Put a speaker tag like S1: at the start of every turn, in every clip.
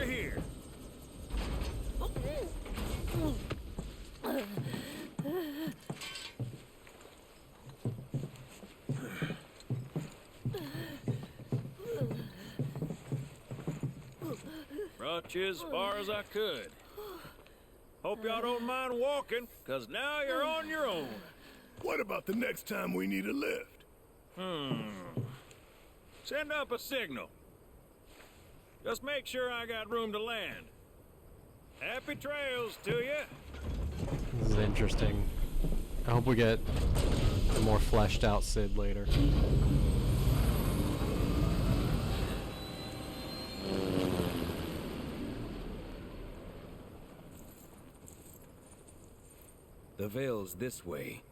S1: over here. Brought you as far as I could. Hope y'all don't mind walking, because now you're on your own.
S2: What about the next time we need a lift?
S1: Send up a signal. Just make sure I got room to land. Happy trails to you.
S3: This is interesting. I hope we get a more fleshed out Sid later.
S4: The Vale's this way.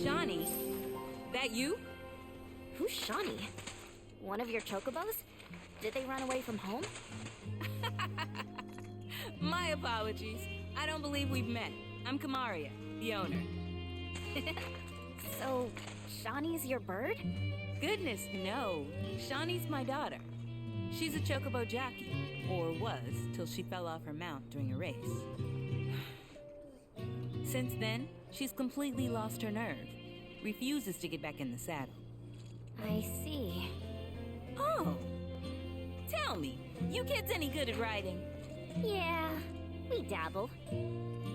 S5: Shawnee? That you?
S6: Who's Shawnee? One of your chocobos? Did they run away from home?
S5: My apologies. I don't believe we've met. I'm Kamaria, the owner.
S6: So, Shawnee's your bird?
S5: Goodness, no. Shawnee's my daughter. She's a chocobo jockey, or was, till she fell off her mount during a race. Since then, she's completely lost her nerve. Refuses to get back in the saddle.
S6: I see.
S5: Oh! Tell me, you kids any good at riding?
S6: Yeah, we dabble.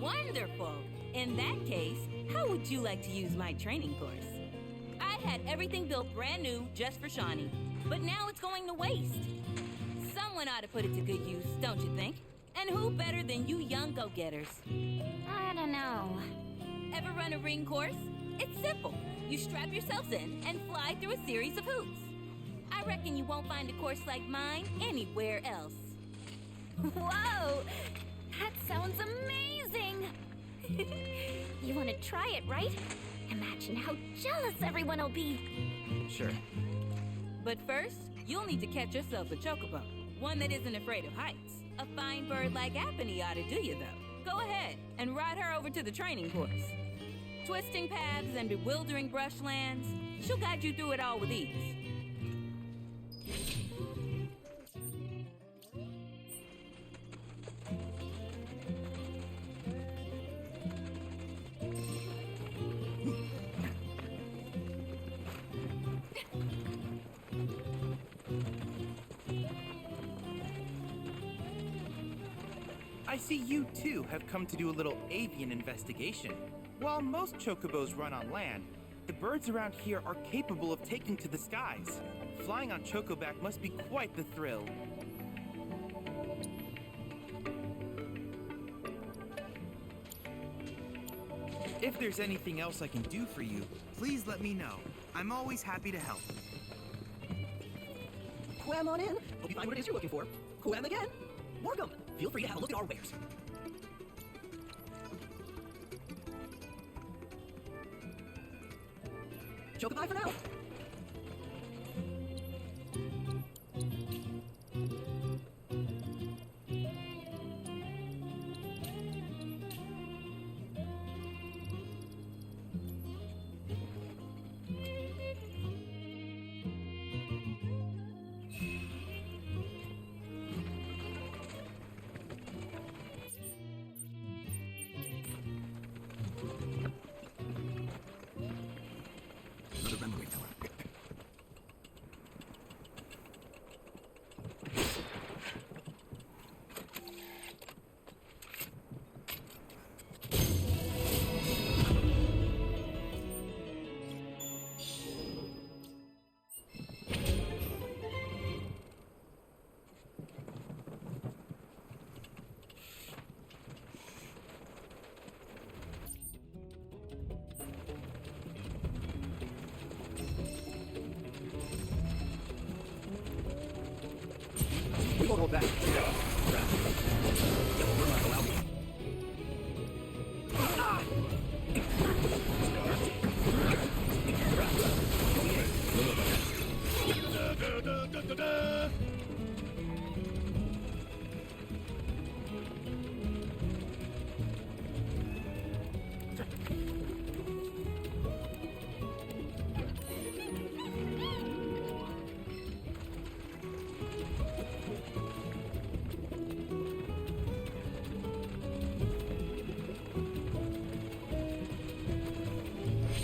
S5: Wonderful! In that case, how would you like to use my training course? I had everything built brand new just for Shawnee, but now it's going to waste. Someone Someone ought to put it to good use, don't you think? And who better than you young go-getters?
S6: I don't know.
S5: Ever run a ring course? It's simple. You strap yourselves in and fly through a series of hoops. I reckon you won't find a course like mine anywhere else.
S6: Whoa! That sounds amazing! You want to try it, right? Imagine how jealous everyone will be.
S4: Sure.
S5: But first, you'll need to catch yourself a chocobo. One that isn't afraid of heights. A fine bird like Apony ought to do you, though. Go ahead and ride her over to the training course. Twisting paths and bewildering brushlands, she'll guide you through it all with ease.
S7: I see you too have come to do a little avian investigation. While most chocobos run on land, the birds around here are capable of taking to the skies. Flying on chocoback must be quite the thrill. If there's anything else I can do for you, please let me know. I'm always happy to help.
S8: Quam on in. Hope you find what it is you're looking for. Quam again. Welcome. Feel free to have a look at our wares. Chocobi for now. We won't hold back.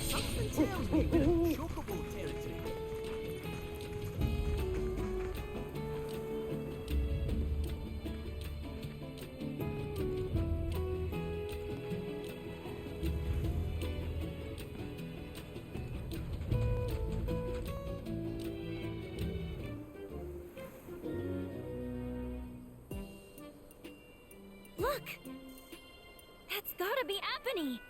S8: Something tells me we're in chocobo territory.
S6: Look! That's gotta be Apony!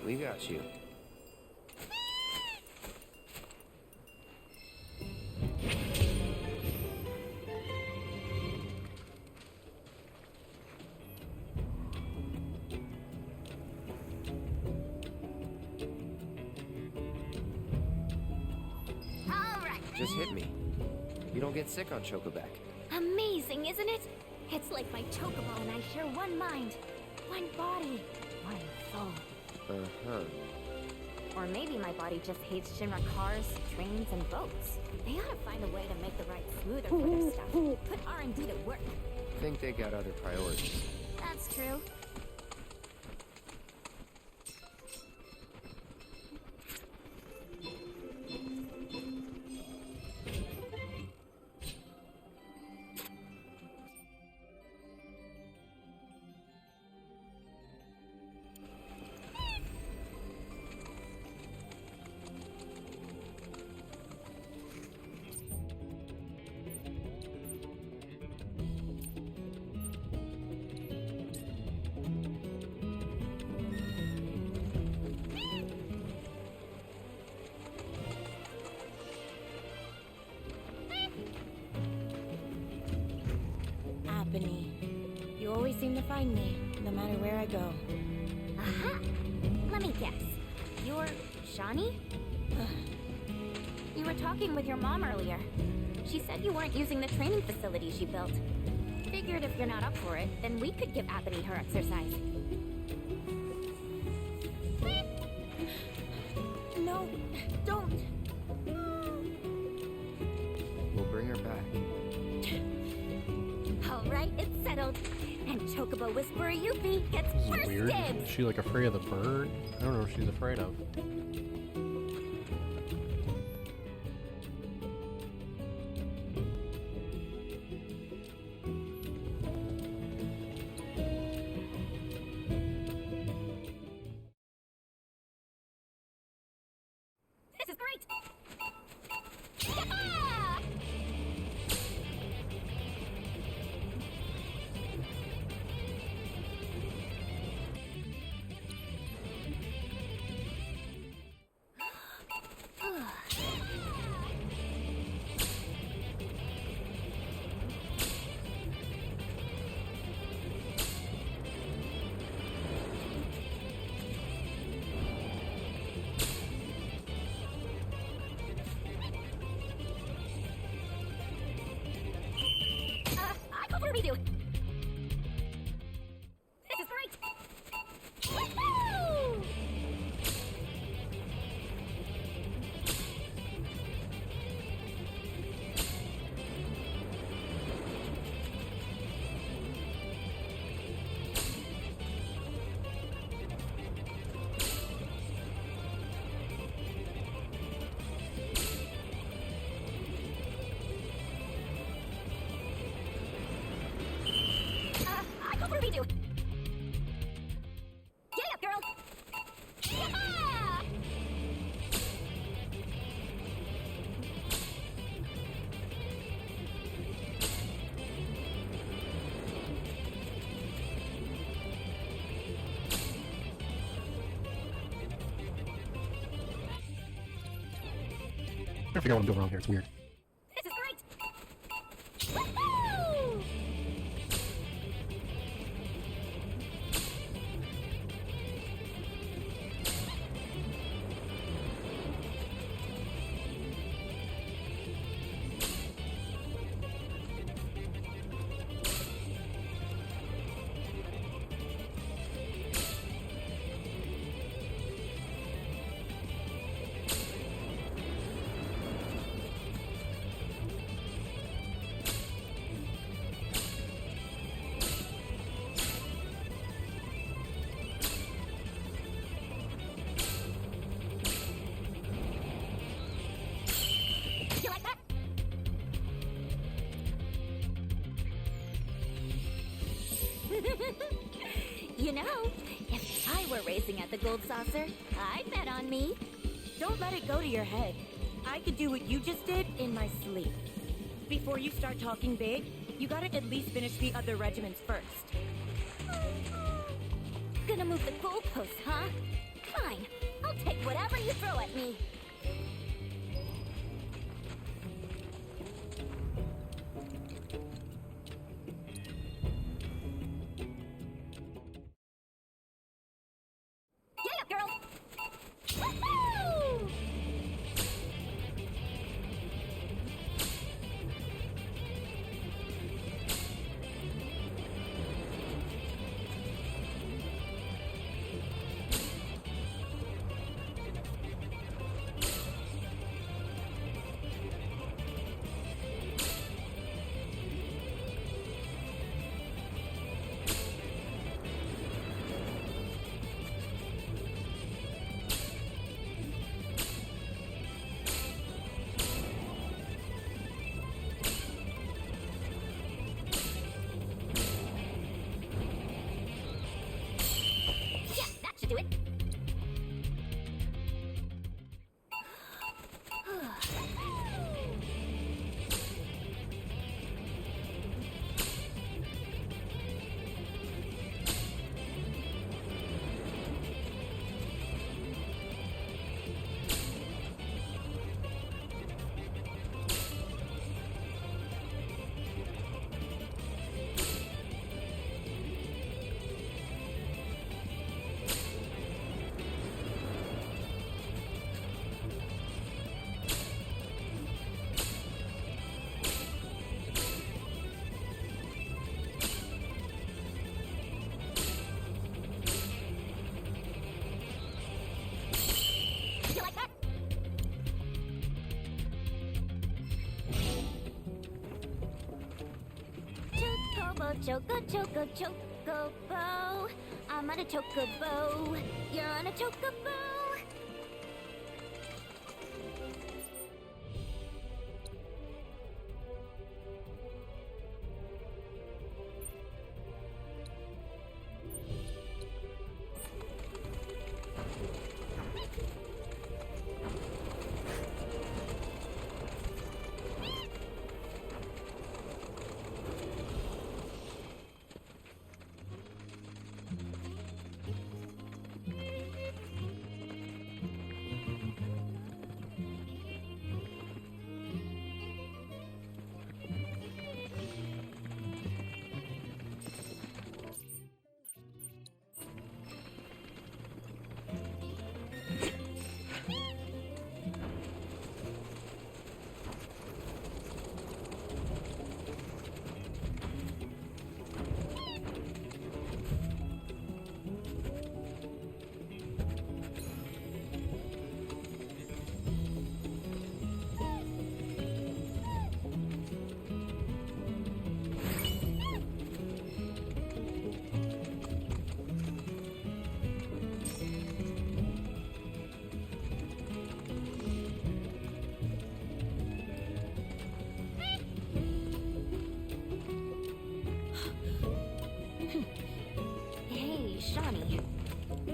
S4: We got you.
S6: All right.
S4: Just hit me. You don't get sick on Chocoback.
S6: Amazing, isn't it? It's like my chocobo and I share one mind, one body, one soul.
S4: Uh-huh.
S6: Or maybe my body just hates Shinra cars, trains, and boats. They ought to find a way to make the ride smoother for their stuff. Put R&D to work.
S4: Think they got other priorities.
S6: That's true.
S9: You always seem to find me, no matter where I go.
S6: Aha! Let me guess. You're Shawnee? You were talking with your mom earlier. She said you weren't using the training facility she built. Figured if you're not up for it, then we could give Apathy her exercise.
S9: No, don't.
S4: We'll bring her back.
S6: Alright, it's settled. And Chocobo Whisperer Yuppie gets
S3: This is
S6: first
S3: weird.
S6: dibs!
S3: Is she like afraid of the bird? I don't know what she's afraid of.
S6: This is great! Yeah! I go for a redo. This is great! Woohoo! I go for a redo. Get up, girl! Yeah!
S3: I figure out what I'm doing wrong here. It's weird.
S6: This is great! Woohoo! You like that? You know, if I were racing at the Gold Saucer, I'd bet on me.
S9: Don't let it go to your head. I could do what you just did in my sleep. Before you start talking big, you gotta at least finish the other regiments first.
S6: Gonna move the goalposts, huh? Fine. I'll take whatever you throw at me. Yeah, girl! Woohoo! Do it. You like that? Choco, chocobo. I'm on a chocobo. You're on a chocobo.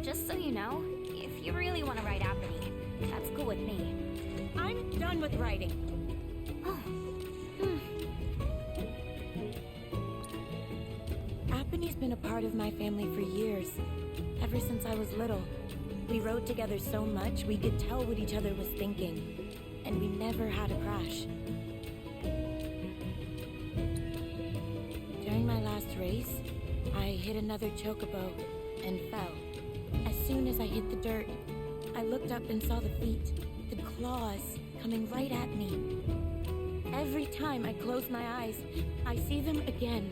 S6: Just so you know, if you really want to write Apathy, that's cool with me.
S9: I'm done with writing.
S6: Oh.
S9: Apathy's been a part of my family for years. Ever since I was little. We rode together so much we could tell what each other was thinking. And we never had a crash. During my last race, I hit another chocobo and fell. As soon as I hit the dirt, I looked up and saw the feet, the claws, coming right at me. Every time I close my eyes, I see them again.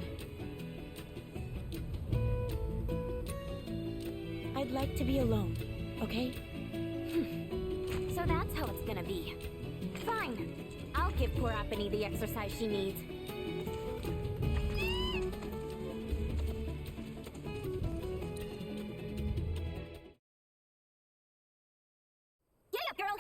S9: I'd like to be alone, okay?
S6: So that's how it's gonna be. Fine. I'll give poor Apathy the exercise she needs. Girl!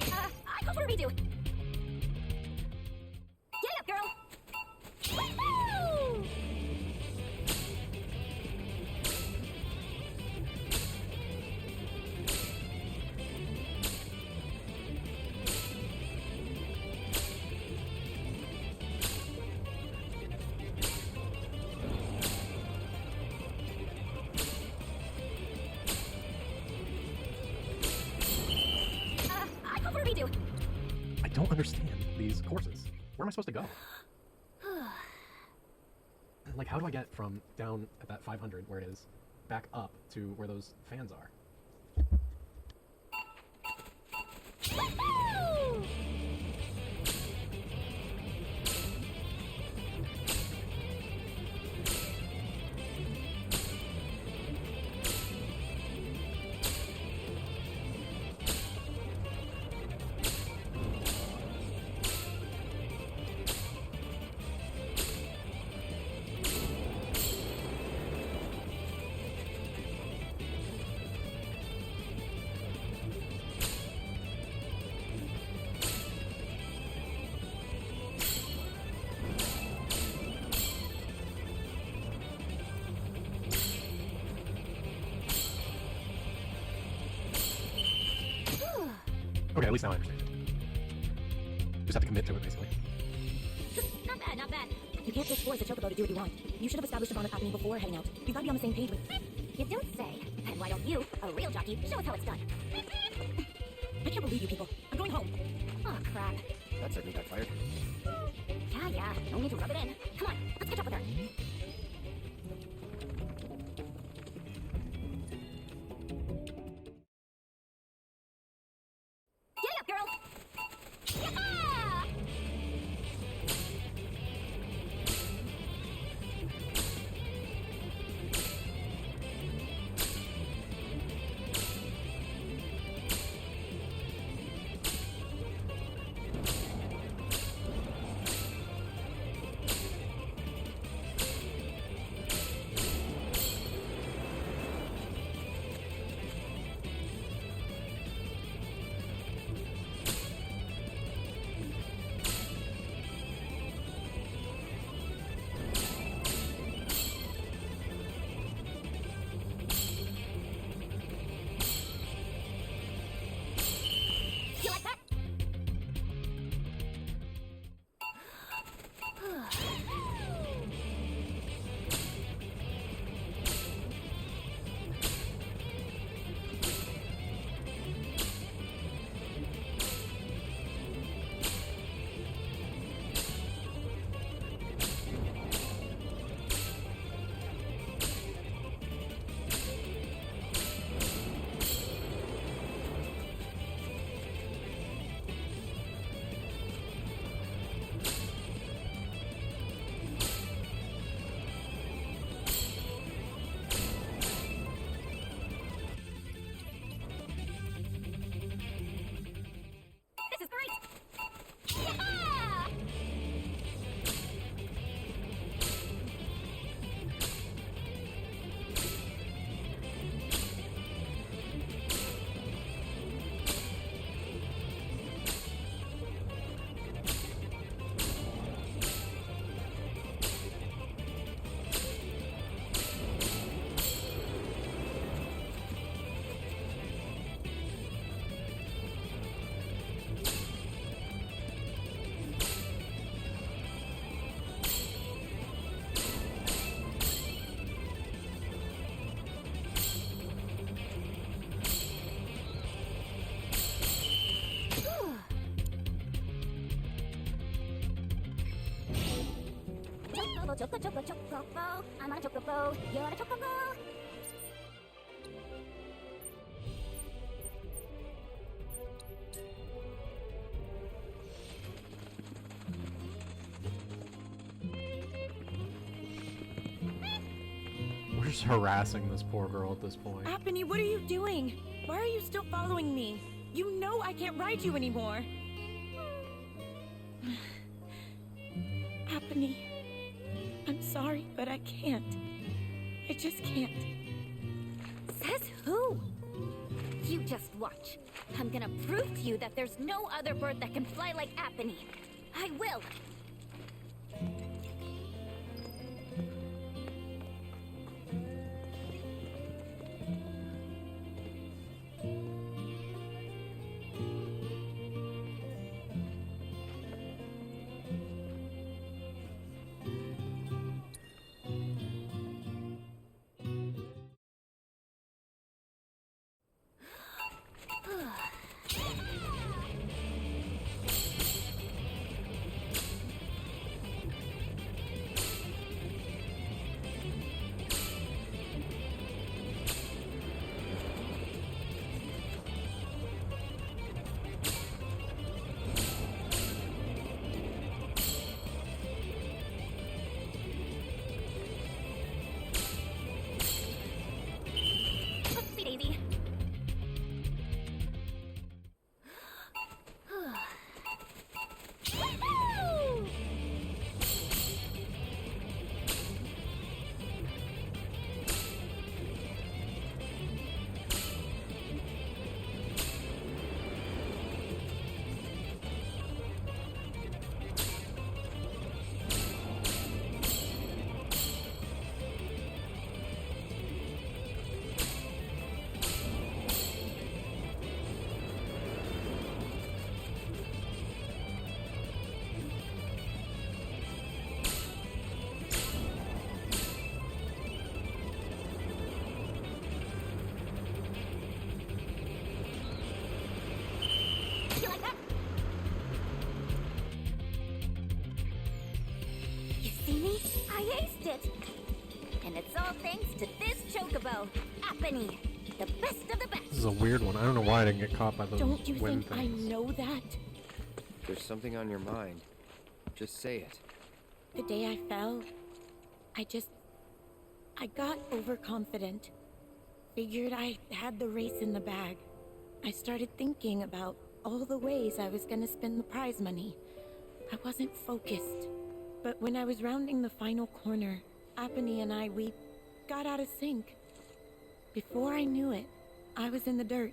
S6: Yeah! I call for a redo. Get up, girl!
S3: don't understand these courses. Where am I supposed to go? Like, how do I get from down at that 500 where it is back up to where those fans are?
S6: Woohoo!
S3: Okay, at least now I understand. Just have to commit to it, basically.
S6: Not bad, not bad.
S9: You can't just force a chocobo to do what you want. You should have established a bond with Apney before heading out. You gotta be on the same page with...
S6: You don't say. And why don't you, a real jockey, show us how it's done?
S9: I can't believe you people. I'm going home.
S6: Oh, crap.
S4: That certainly backfired.
S6: Yeah, no need to rub it in. Come on, let's catch up with her. Get up, girl! Yeah! You like that? This is great! Yeah! Chocobo, chocobo. I'm on a chocobo. You're on a chocobo.
S3: We're just harassing this poor girl at this point.
S9: Apney, what are you doing? Why are you still following me? You know I can't ride you anymore. Apney, I'm sorry, but I can't. I just can't.
S6: Says who? You just watch. I'm gonna prove to you that there's no other bird that can fly like Apney. I will. thanks to this chocobo, Apony, the best of the best.
S3: This is a weird one. I don't know why I didn't get caught by those
S9: Don't you
S3: wind
S9: think I
S3: things.
S9: know that?
S4: There's something on your mind. Just say it.
S9: The day I fell, I got overconfident. Figured I had the race in the bag. I started thinking about all the ways I was gonna spend the prize money. I wasn't focused. But when I was rounding the final corner, Apony and we got out of sync. Before I knew it, I was in the dirt.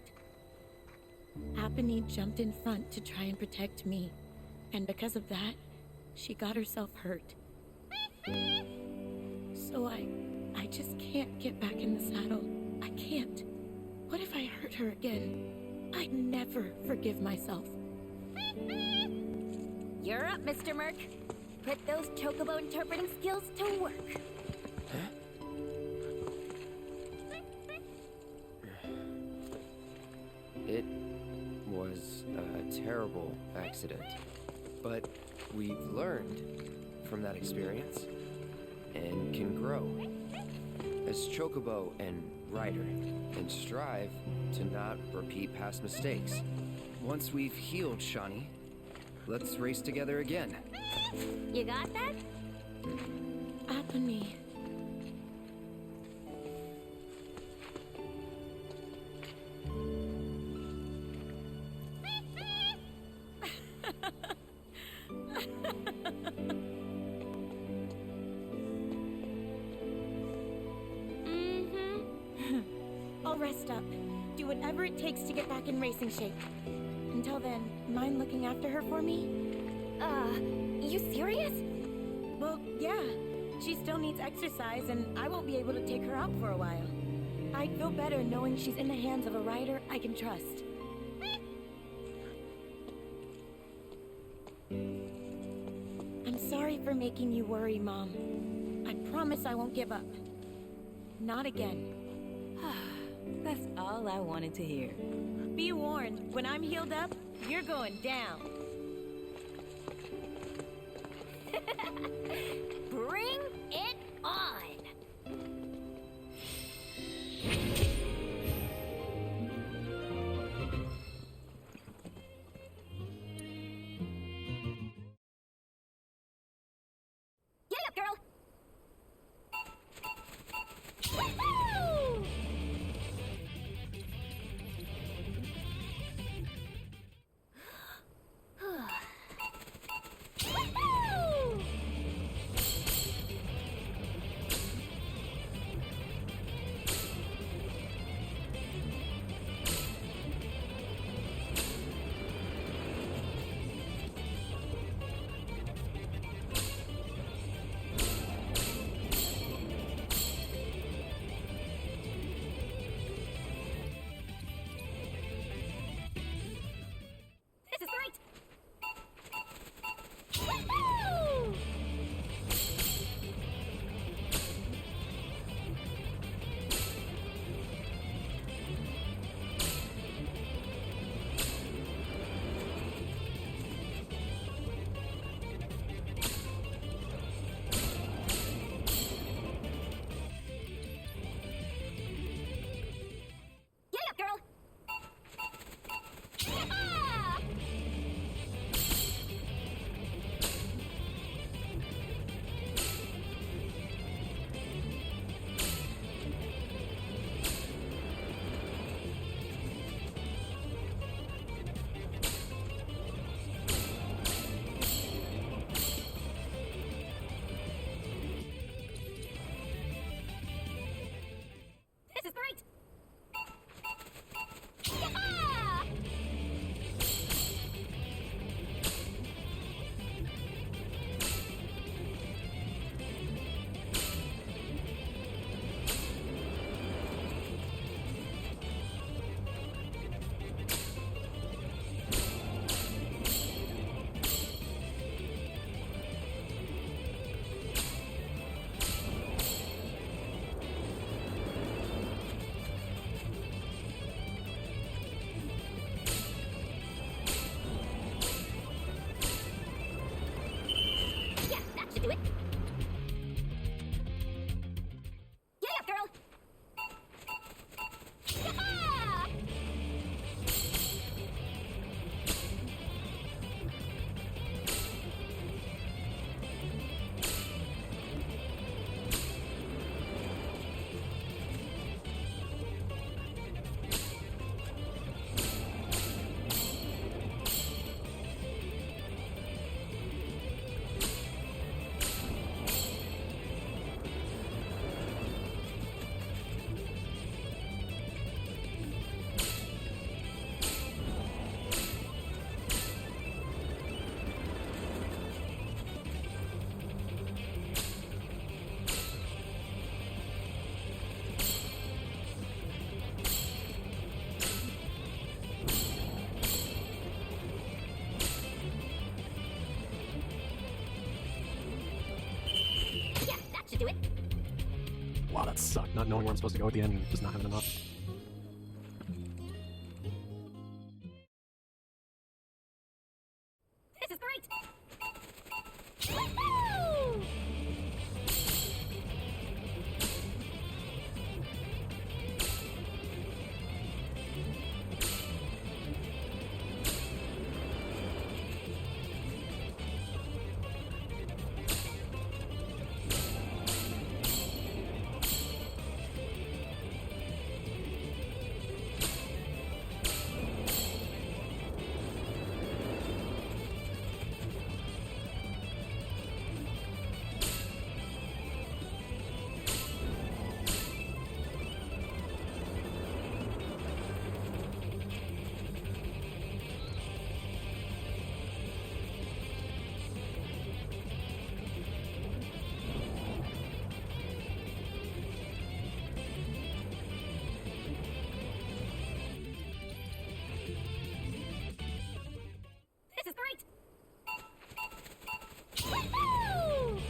S9: Apony jumped in front to try and protect me. And because of that, she got herself hurt. So I just can't get back in the saddle. I can't. What if I hurt her again? I'd never forgive myself.
S6: You're up, Mr. Merc. Put those chocobo interpreting skills to work.
S4: It was a terrible accident. But we've learned from that experience and can grow as chocobo and rider and strive to not repeat past mistakes. Once we've healed Shani, let's race together again.
S6: You got that?
S9: Apony. I'll rest up. Do whatever it takes to get back in racing shape. Until then, mind looking after her for me?
S6: You serious?
S9: Well, yeah. She still needs exercise, and I won't be able to take her out for a while. I'd feel better knowing she's in the hands of a rider I can trust. I'm sorry for making you worry, Mom. I promise I won't give up. Not again.
S5: That's all I wanted to hear.
S9: Be warned, when I'm healed up, you're going down.
S6: Bring it on! Get up, girl! Woohoo!
S3: suck. Not knowing where I'm supposed to go at the end and just not having enough.
S6: This is great! Woohoo! This is great! Woohoo!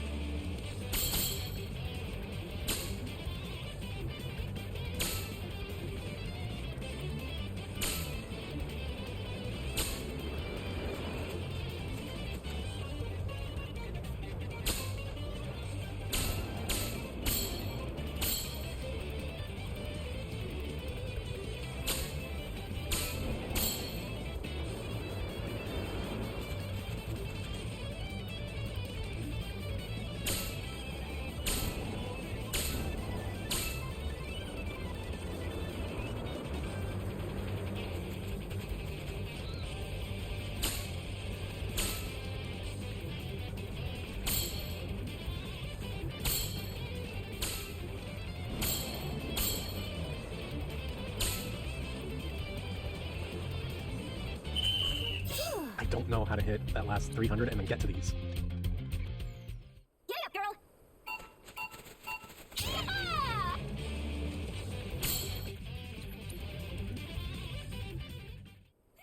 S3: I don't know how to hit that last 300 and then get to these.
S6: Get up, girl! Yeah!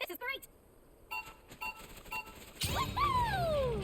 S6: This is great! Woohoo!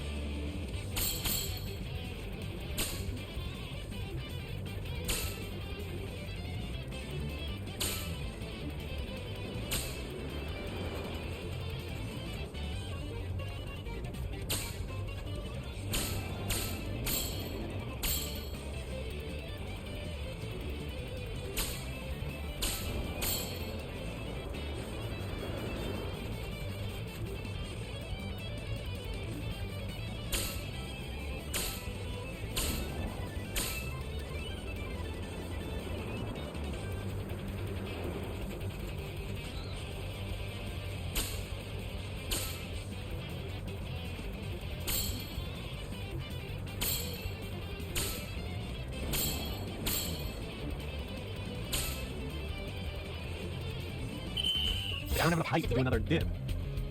S3: I don't have enough height to do another dip,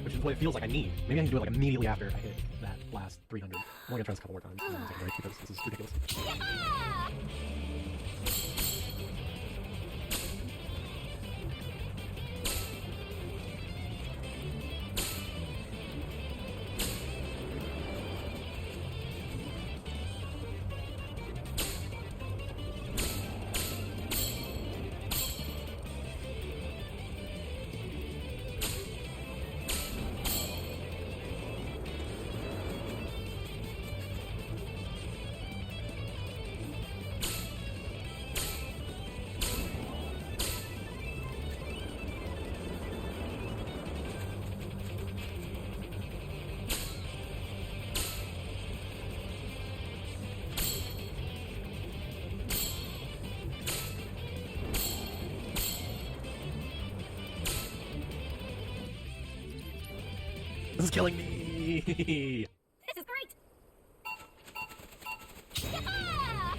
S3: which is what it feels like I need. Maybe I can do it like immediately after I hit that last 300. I'm only gonna try this a couple more times and then take a break because this is ridiculous.
S6: Yeah!
S3: This is killing me!
S6: This is great! Yeah!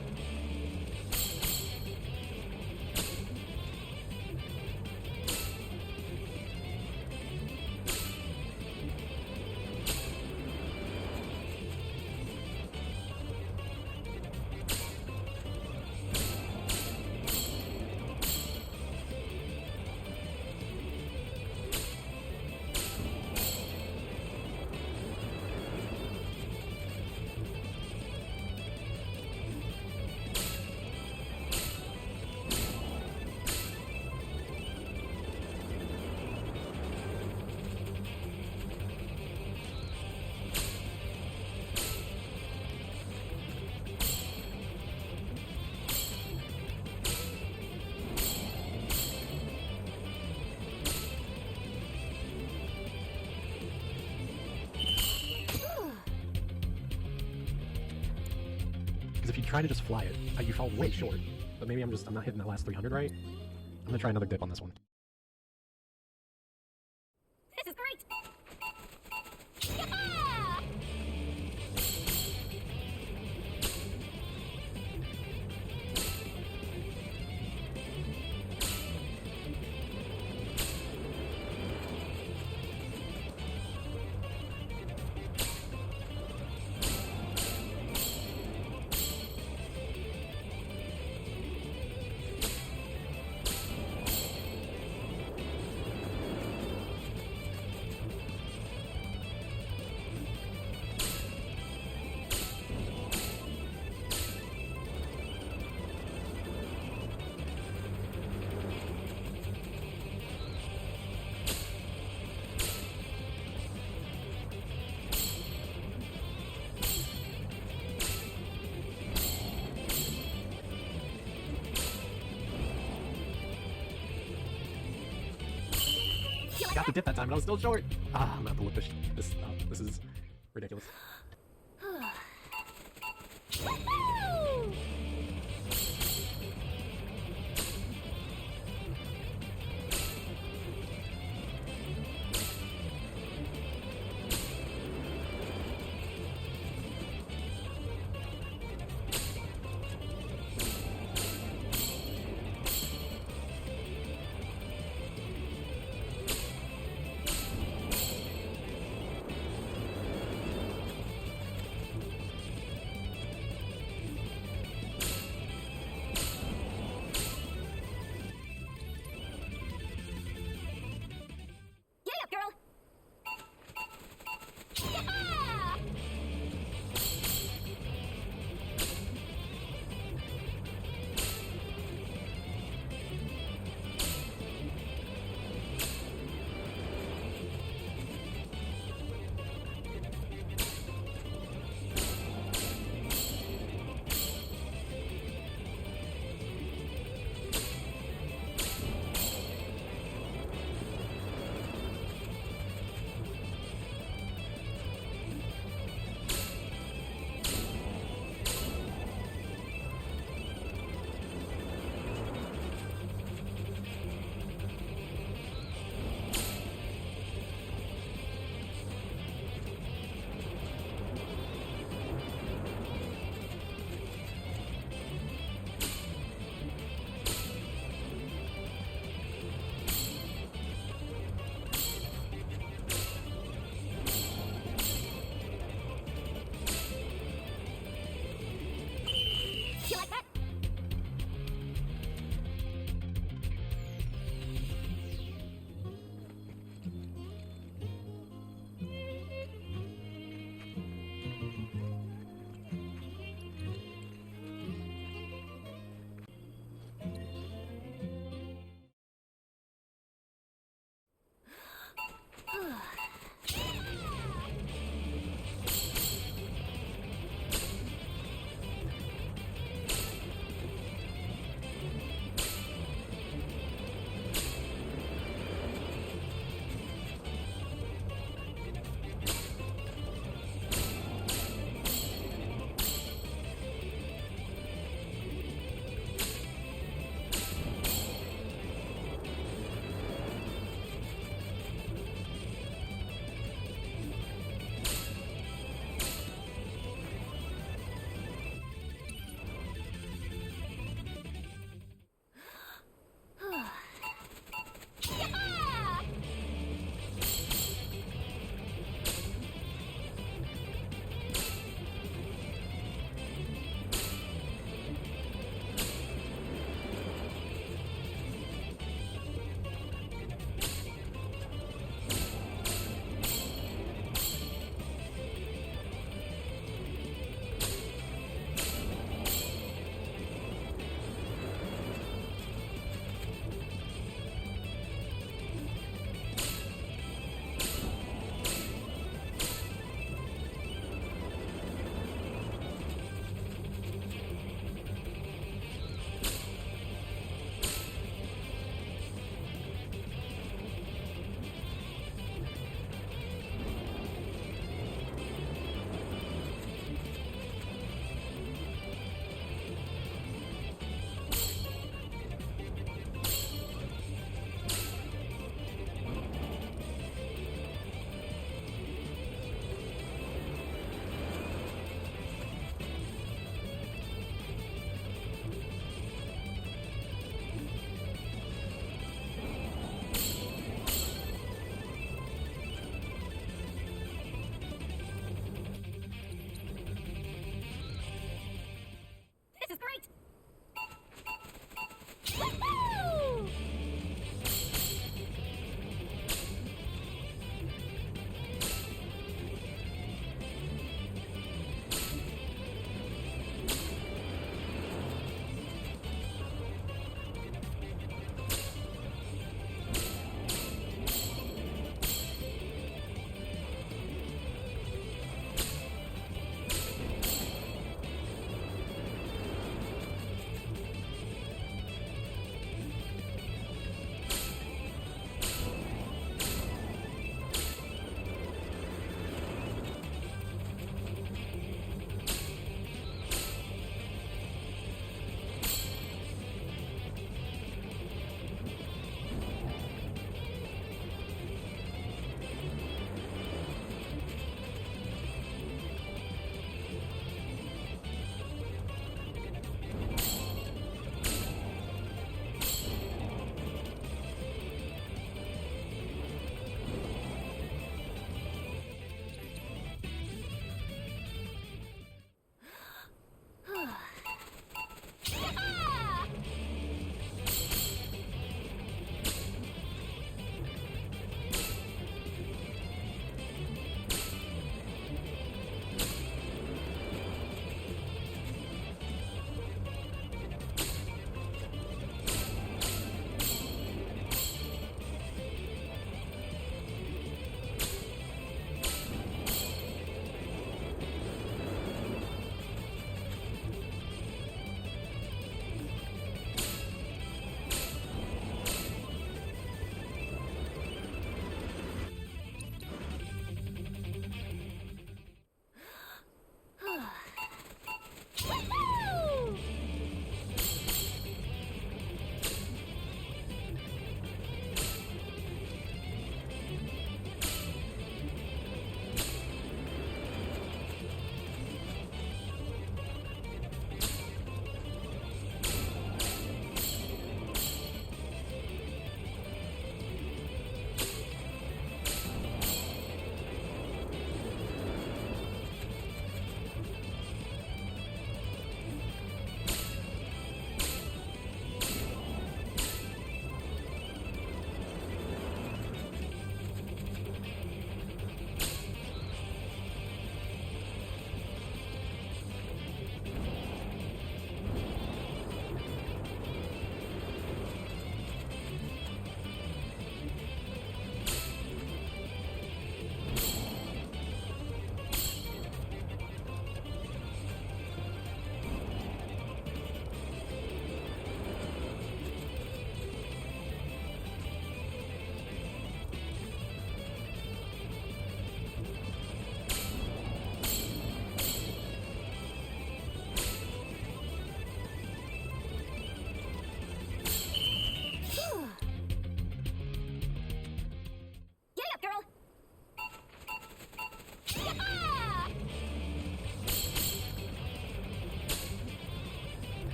S3: trying to just fly it. You fell way short, but maybe I'm not hitting that last 300 right. I'm gonna try another dip on this one.
S6: This is great! Yeah!
S3: Got the dip that time, but I was still short. Ah, I'm gonna have to look this up. This is ridiculous.
S6: Woohoo!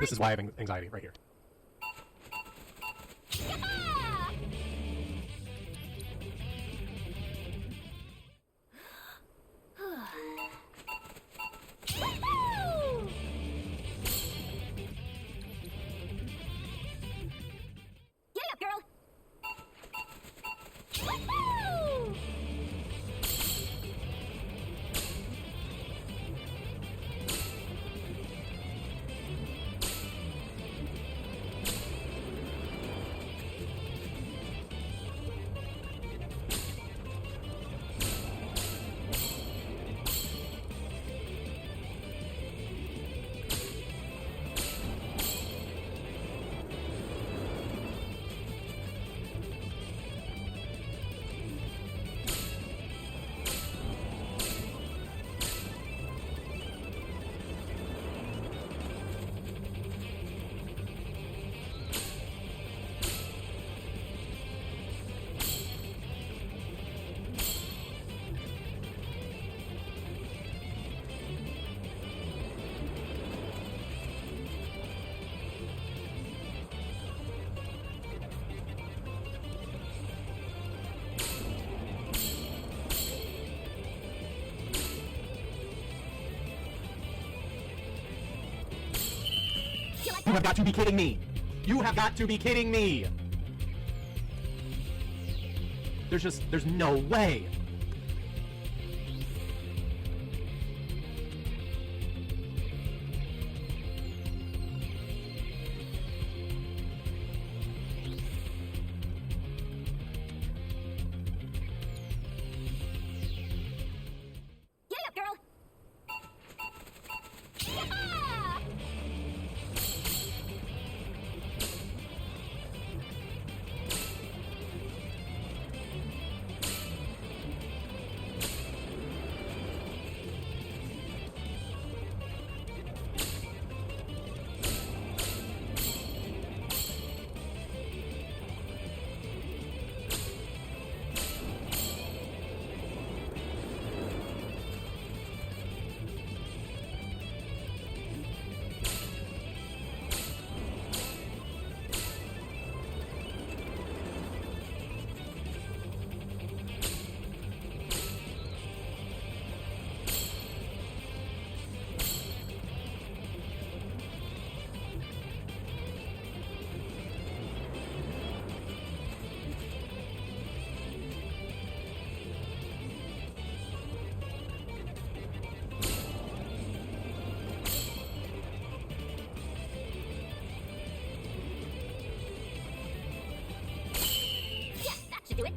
S3: This is why I have anxiety right here. You have got to be kidding me! You have got to be kidding me! There's no way!
S6: To do it.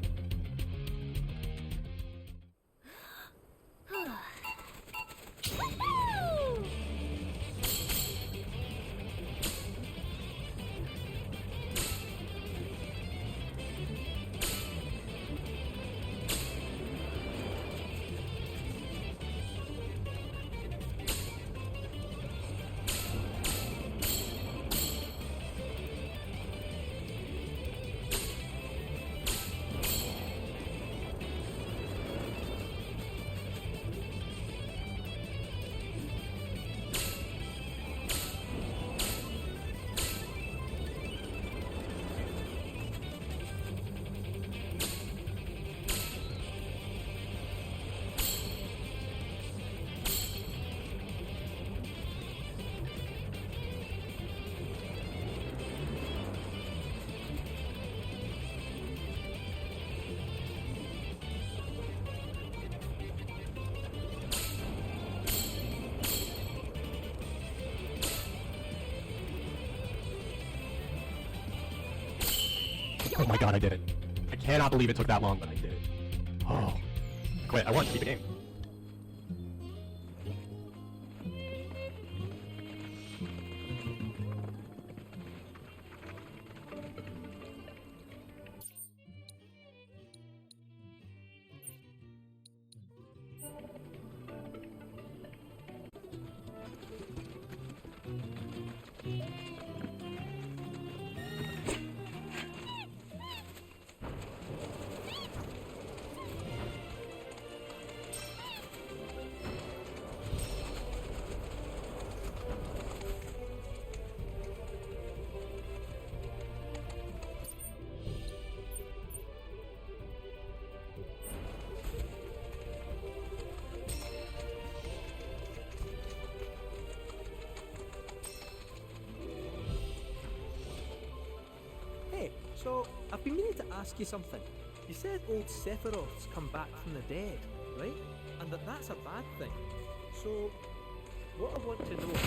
S3: Oh my god, I did it. I cannot believe it took that long, but I did it. Oh. I quit. I want to beat the game.
S10: been meaning to ask you something. You said old Sephiroths come back from the dead, right? And that's a bad thing. So, what I want to know is,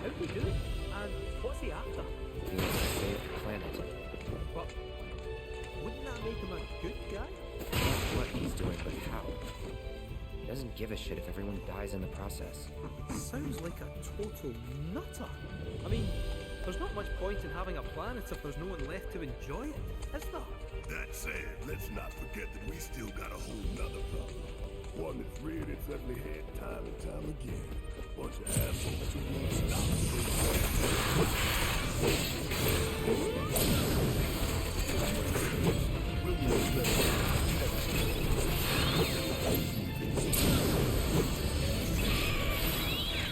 S10: how'd he do it? And what's he after?
S4: He wants to save the planet.
S10: But, wouldn't that make him a good guy?
S4: Not what he's doing, but how. He doesn't give a shit if everyone dies in the process.
S10: Sounds like a total nutter. I mean, there's not much point in having a planet if there's no one left to enjoy it, is there?
S2: That said, let's not forget that we still got a whole nother problem. One that's reared its ugly head time and time again. Bunch of assholes who won't stop.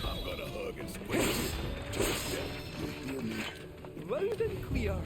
S2: I'm gonna hug and squeeze you. You hear me?
S10: Loud and clear.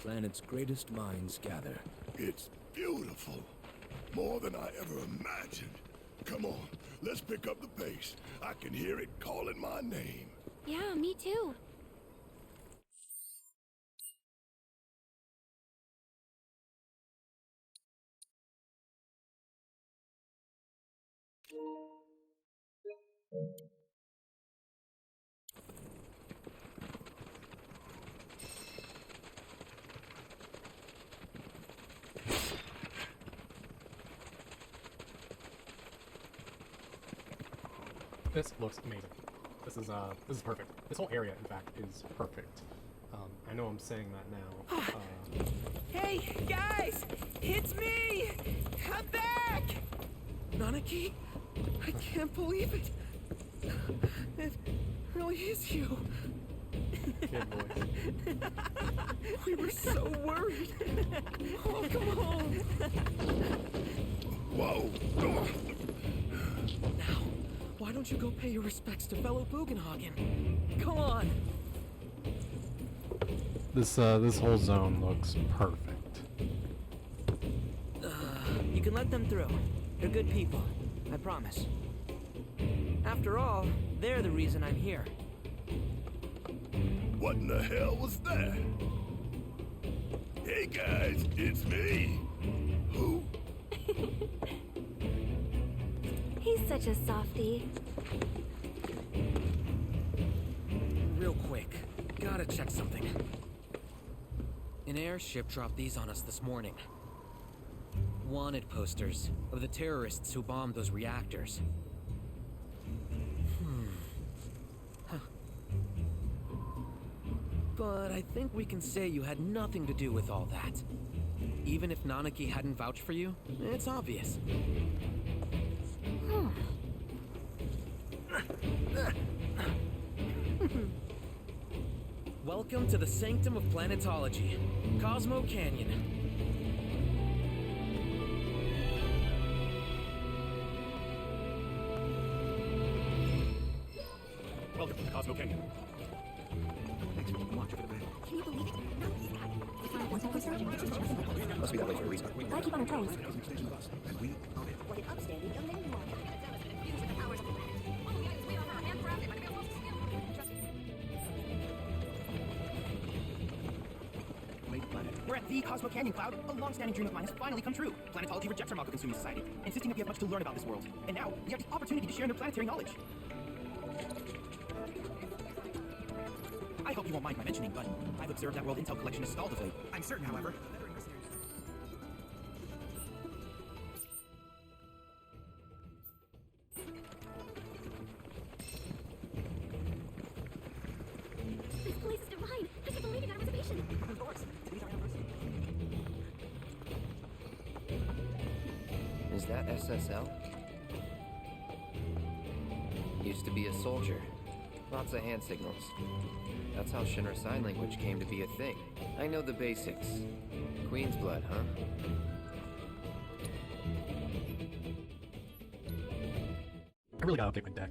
S11: Planet's greatest minds gather.
S2: It's beautiful. More than I ever imagined. Come on, let's pick up the pace. I can hear it calling my name.
S6: Yeah, me too.
S3: This looks amazing. This is perfect. This whole area, in fact, is perfect. I know I'm saying that now.
S8: Hey, guys! It's me! I'm back! Nanaki? I can't believe it! It really is you!
S3: Good voice.
S8: We were so worried! Oh, come on!
S2: Whoa!
S8: Now, why don't you go pay your respects to fellow Bugenhagen? Come on!
S3: This whole zone looks perfect.
S8: You can let them through. They're good people. I promise. After all, they're the reason I'm here.
S2: What in the hell was that? Hey guys, it's me. Who?
S6: He's such a softie.
S8: Real quick, gotta check something. An airship dropped these on us this morning. Wanted posters of the terrorists who bombed those reactors. But I think we can say you had nothing to do with all that. Even if Nanaki hadn't vouched for you, it's obvious. Welcome to the Sanctum of Planetology, Cosmo Canyon.
S3: Welcome to the Cosmo Canyon.
S8: Thanks for watching.
S6: Can you believe it? Not these guys. We found one poster and pictures of everything.
S4: Must be that way for a reason.
S6: Gotta keep on our toes.
S11: And we own it.
S6: What an upstanding young man you are.
S8: We're at
S7: The Cosmo Canyon Cloud, a long-standing dream of mine, has finally come true. Planetology rejects our Mako-consuming society, insisting that we have much to learn about this world. And now, we have the opportunity to share in their planetary knowledge. I hope you won't mind my mentioning, but I've observed that world intel collection is stalled of late. I'm certain, however, that during mercenaries...
S6: This place is divine. I can't believe you got a reservation.
S7: Of course, today's our anniversary.
S4: Is that SSL? Used to be a soldier. Lots of hand signals. That's how Shinra Sign Language came to be a thing. I know the basics. Queen's blood, huh?
S3: I really gotta update my deck.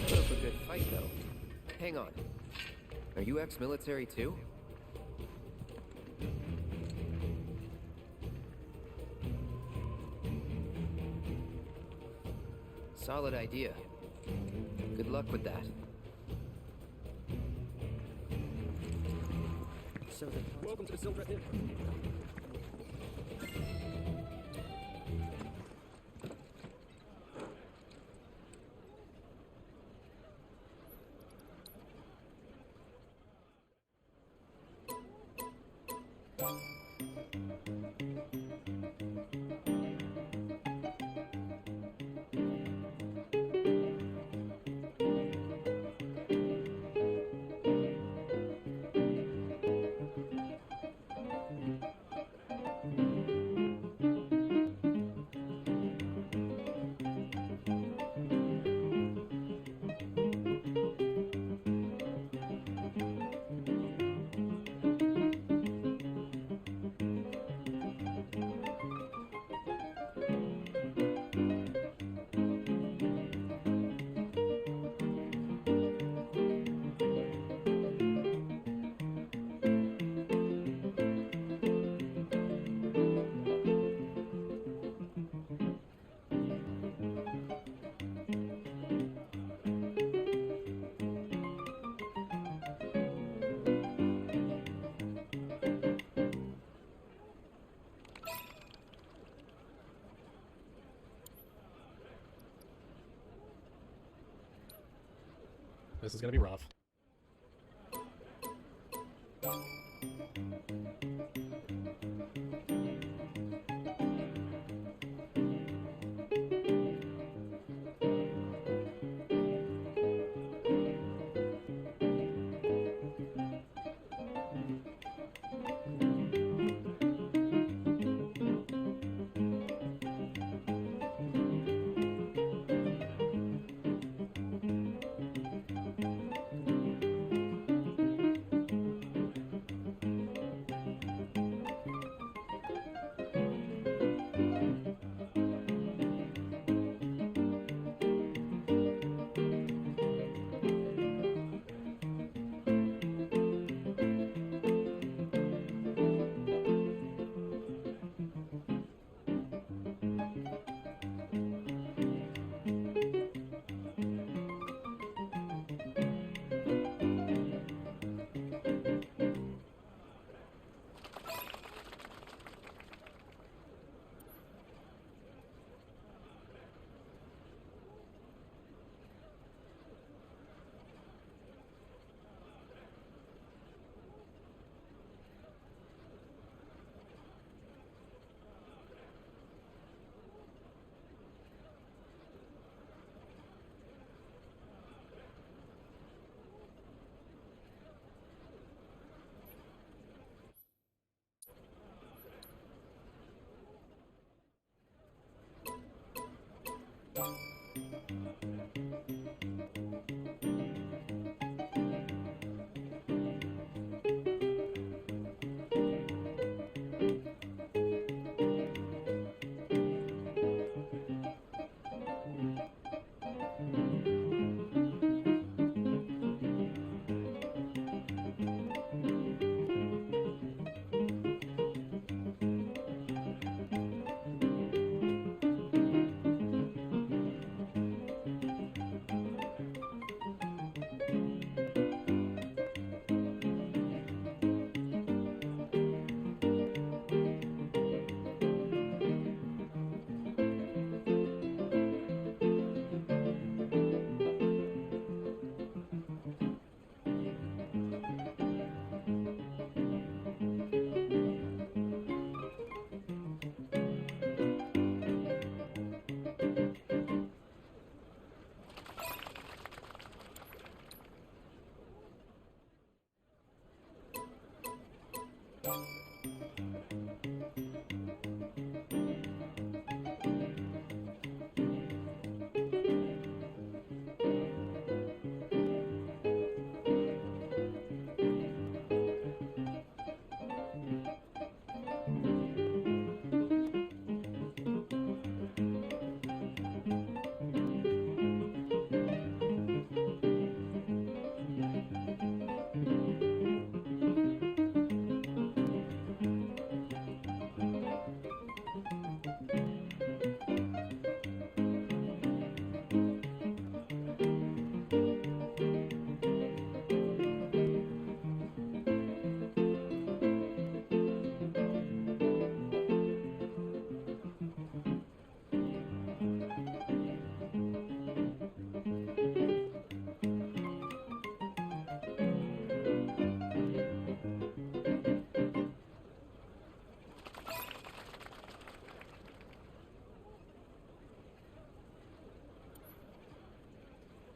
S4: Put up a good fight, though. Hang on. Are you ex-military too? Solid idea. Good luck with that.
S10: Welcome to the Silver Inn.
S3: This is gonna be rough.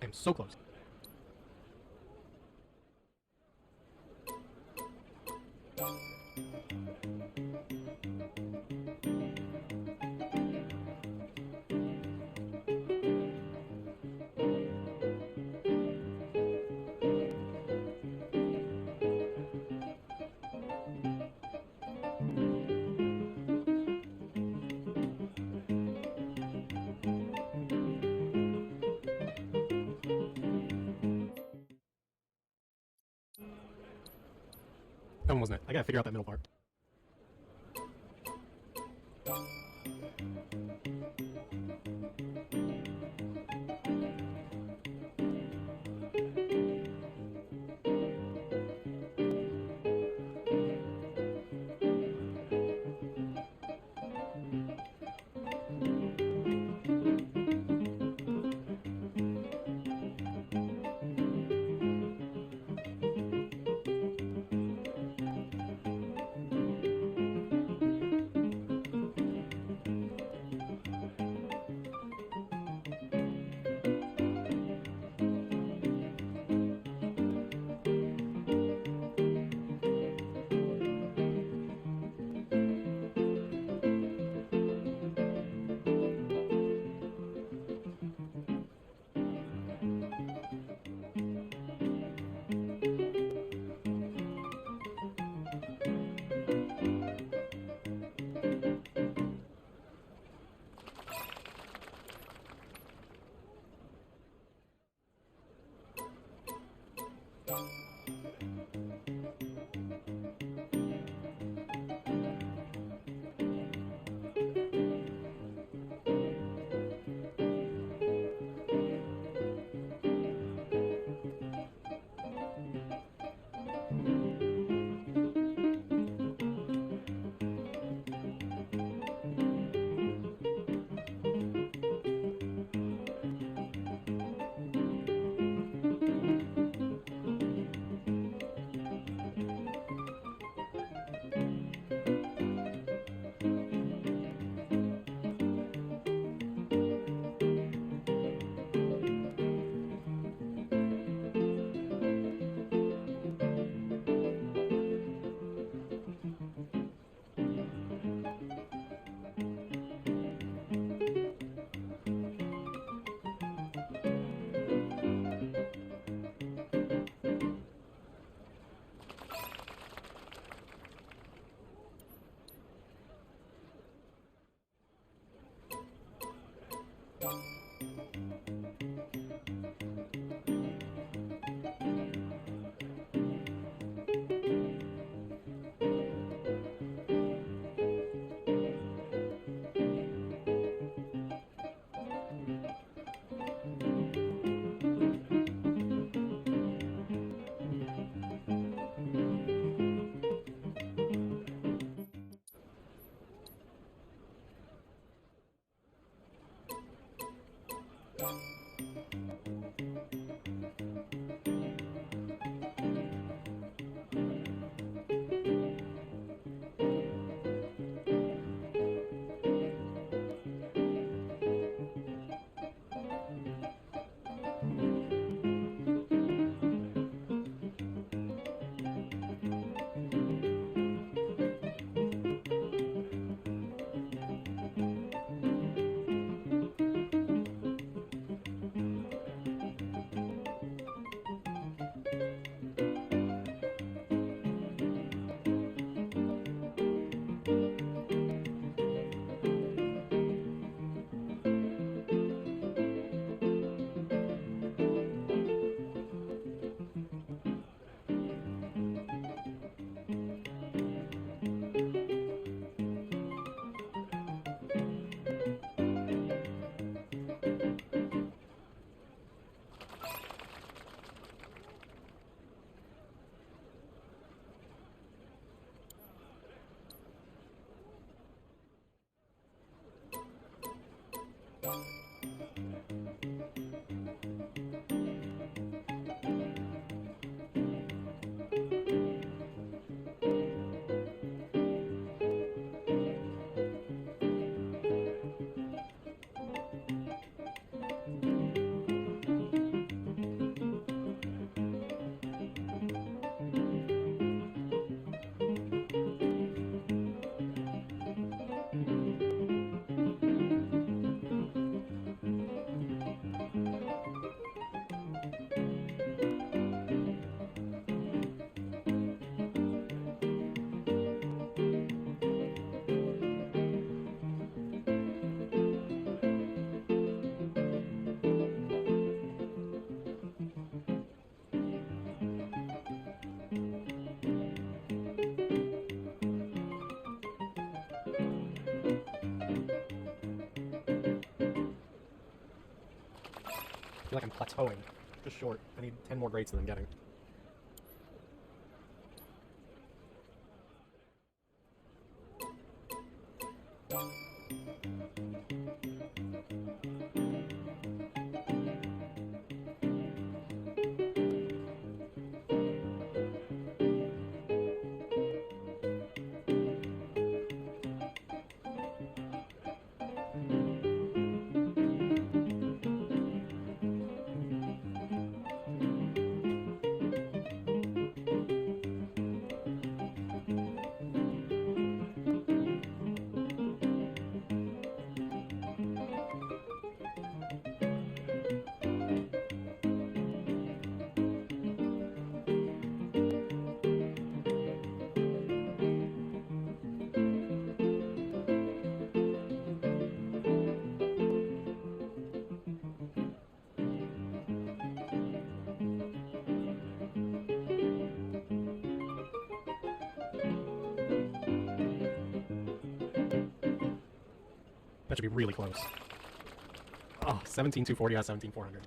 S3: I am so close. That one wasn't it. I gotta figure out that middle part. I feel like I'm plateauing. Just short. I need 10 more grades than I'm getting. That should be really close. Oh, 17,240 out of 17,400.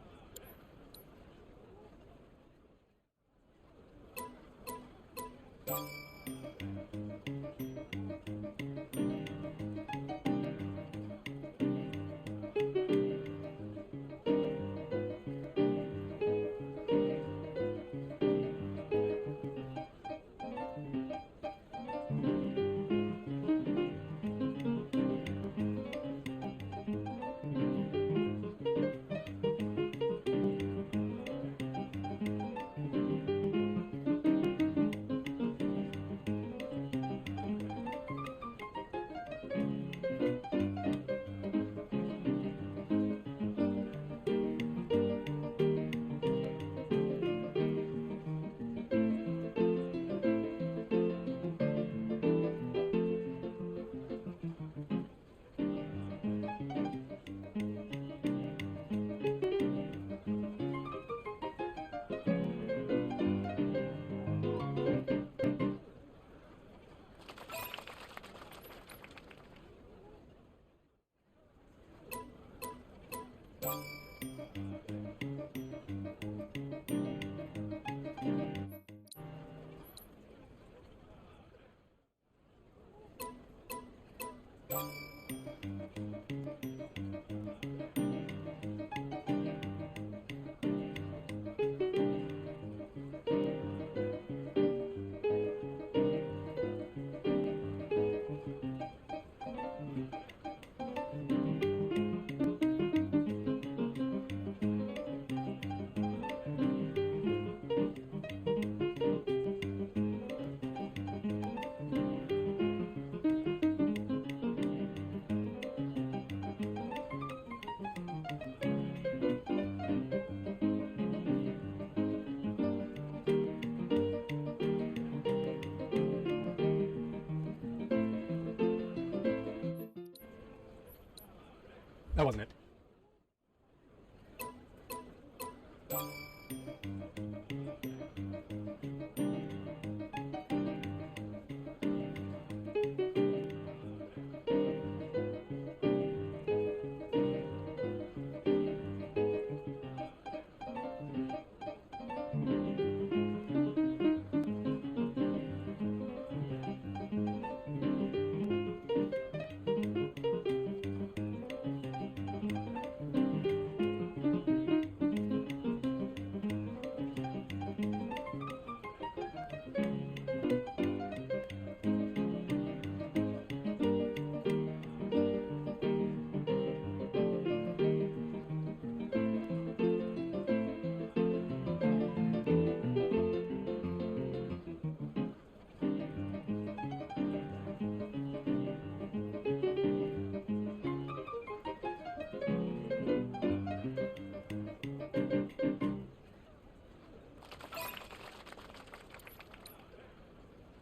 S3: That wasn't it.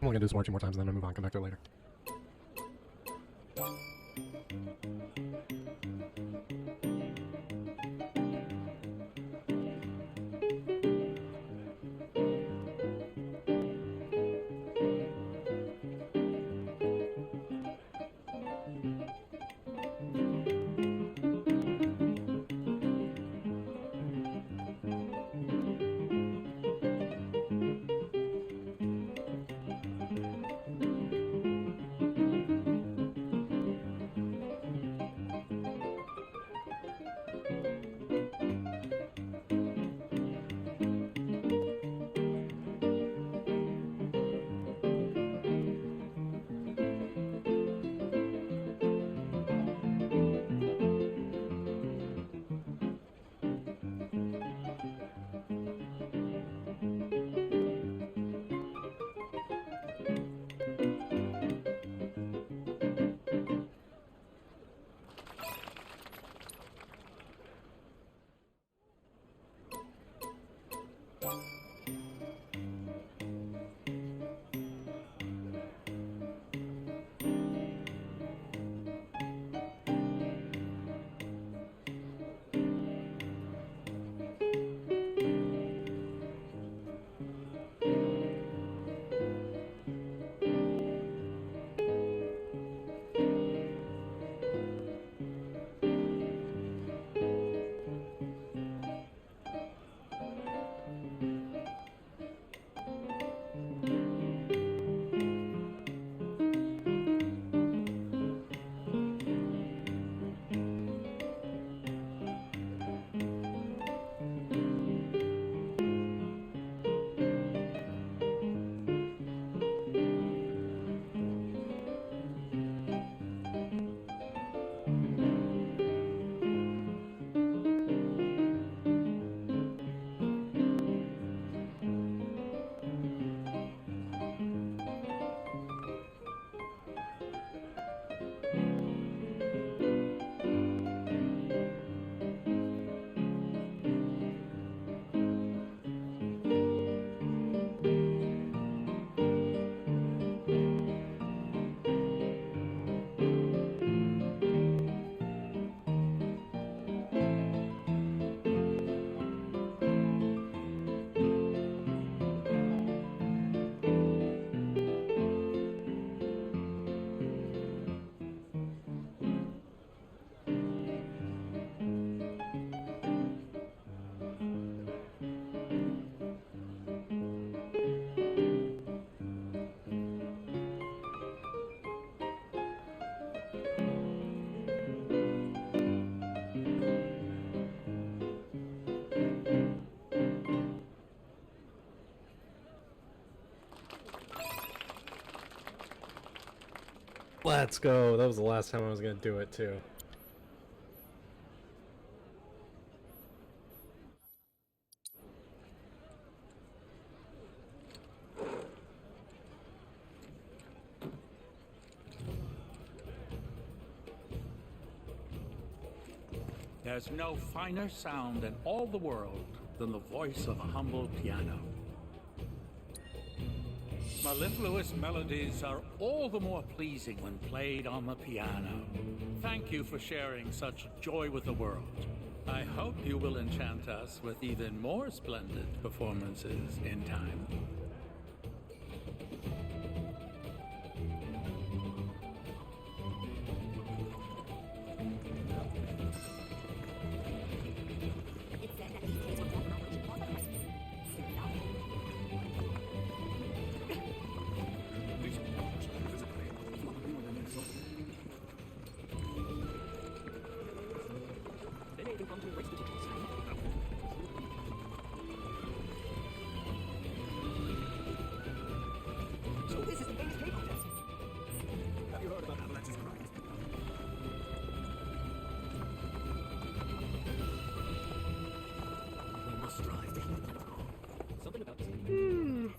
S3: I'm only gonna do this one or two more times and then I'll move on, come back to it later. Let's go. That was the last time I was gonna do it too.
S12: There's no finer sound in all the world than the voice of a humble piano. Mellifluous melodies are all the more pleasing when played on the piano. Thank you for sharing such joy with the world. I hope you will enchant us with even more splendid performances in time.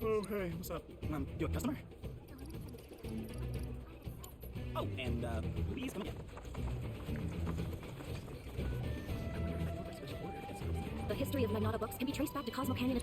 S13: Oh, hey, what's up? You a customer? Oh, and, please come again.
S6: The history of Magnata books can be traced back to Cosmo Canyon.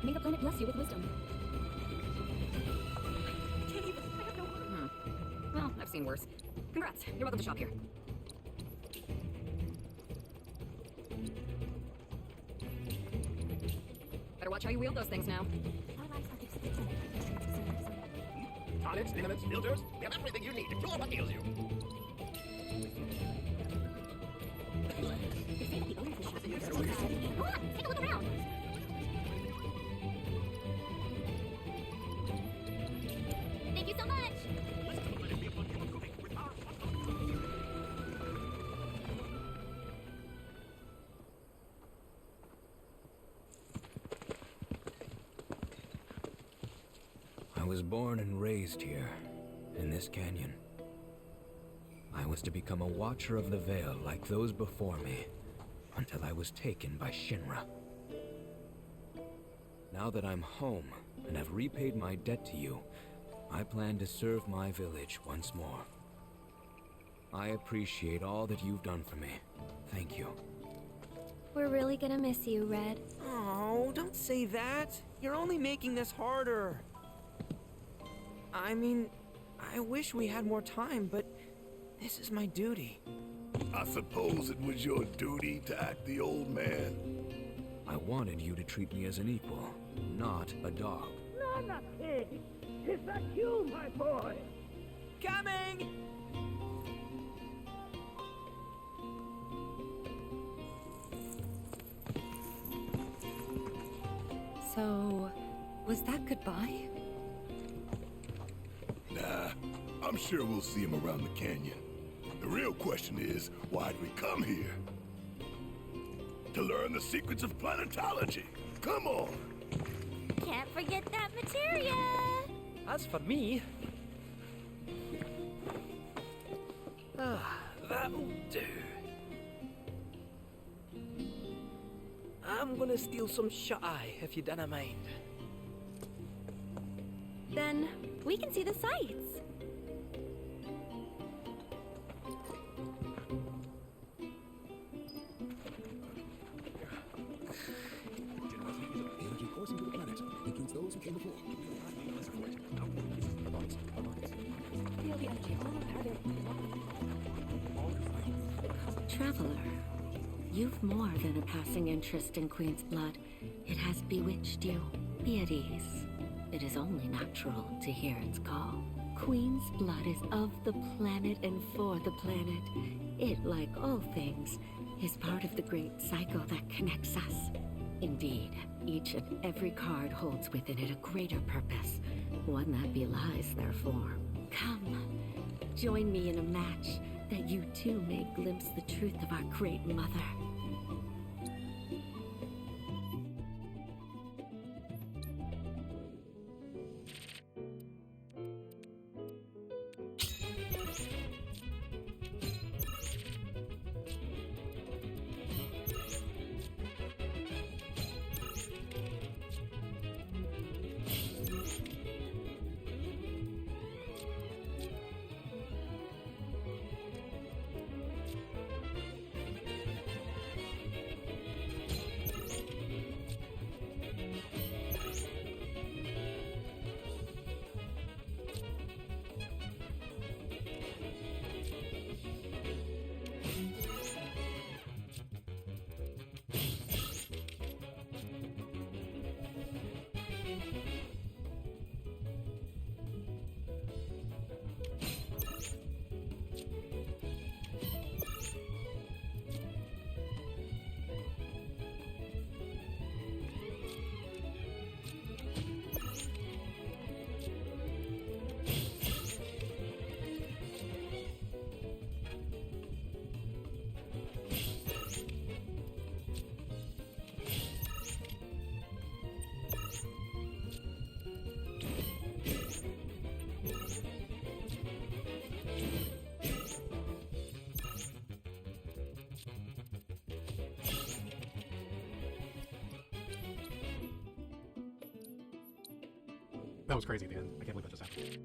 S6: May the planet bless you with wisdom. Well, I've seen worse. Congrats. You're welcome to shop here. Better watch how you wield those things now.
S2: Tonics, liniments, filters, we have everything you need to cure what ails you.
S6: Come on, take a look around. Thank you so much.
S11: I was born and raised here, in this canyon. I was to become a watcher of the Vale like those before me, until I was taken by Shinra. Now that I'm home and have repaid my debt to you, I plan to serve my village once more. I appreciate all that you've done for me. Thank you.
S6: We're really gonna miss you, Red.
S4: Oh, don't say that. You're only making this harder. I mean, I wish we had more time, but this is my duty.
S2: I suppose it was your duty to act the old man.
S11: I wanted you to treat me as an equal, not a dog.
S14: Not a pig. Is that you, my boy?
S4: Coming!
S9: So, was that goodbye?
S2: Nah, I'm sure we'll see him around the canyon. The real question is, why'd we come here? to learn the secrets of planetology. Come on.
S6: Can't forget that materia.
S10: As for me... that'll do. I'm gonna steal some shut-eye, if you don't mind.
S6: Then we can see the sights.
S15: Energy coursing through the planet includes those who came before.
S9: Traveler, you've more than a passing interest in Queen's blood. It has bewitched you. Be at ease. It is only natural to hear its call. Queen's blood is of the planet and for the planet. It, like all things, is part of the great cycle that connects us. Indeed, each and every card holds within it a greater purpose, one that belies their form. Come, join me in a match that you too may glimpse the truth of our great mother.
S3: That was crazy at the end. I can't believe that just happened.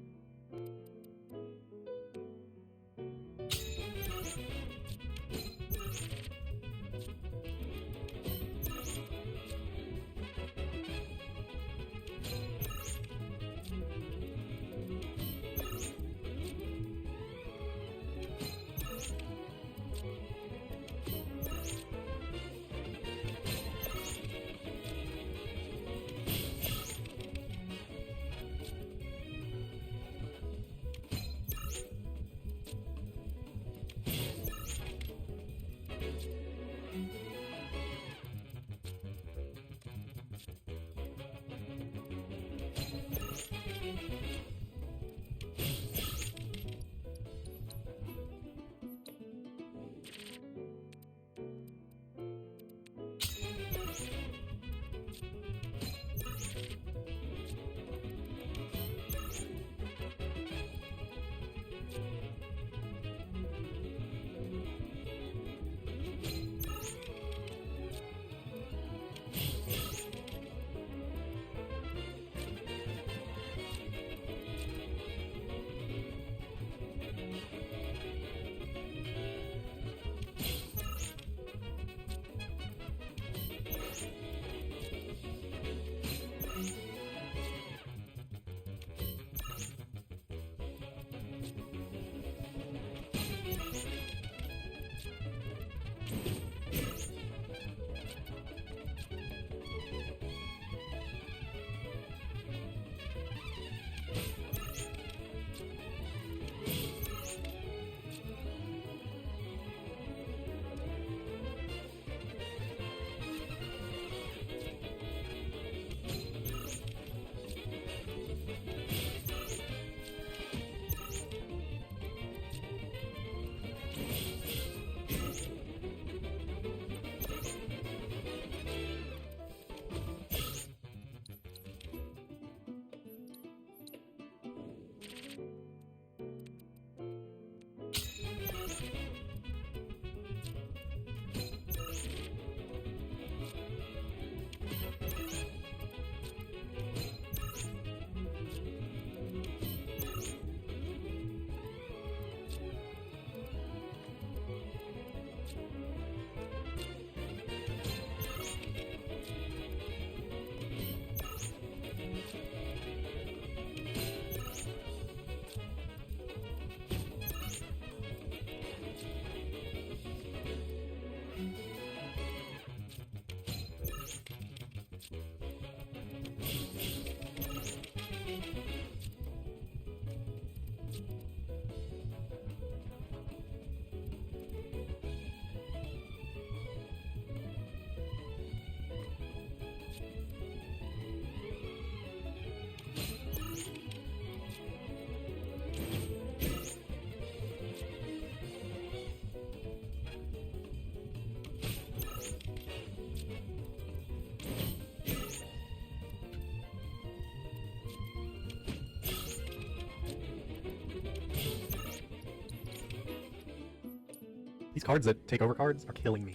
S3: cards that take over cards are killing me.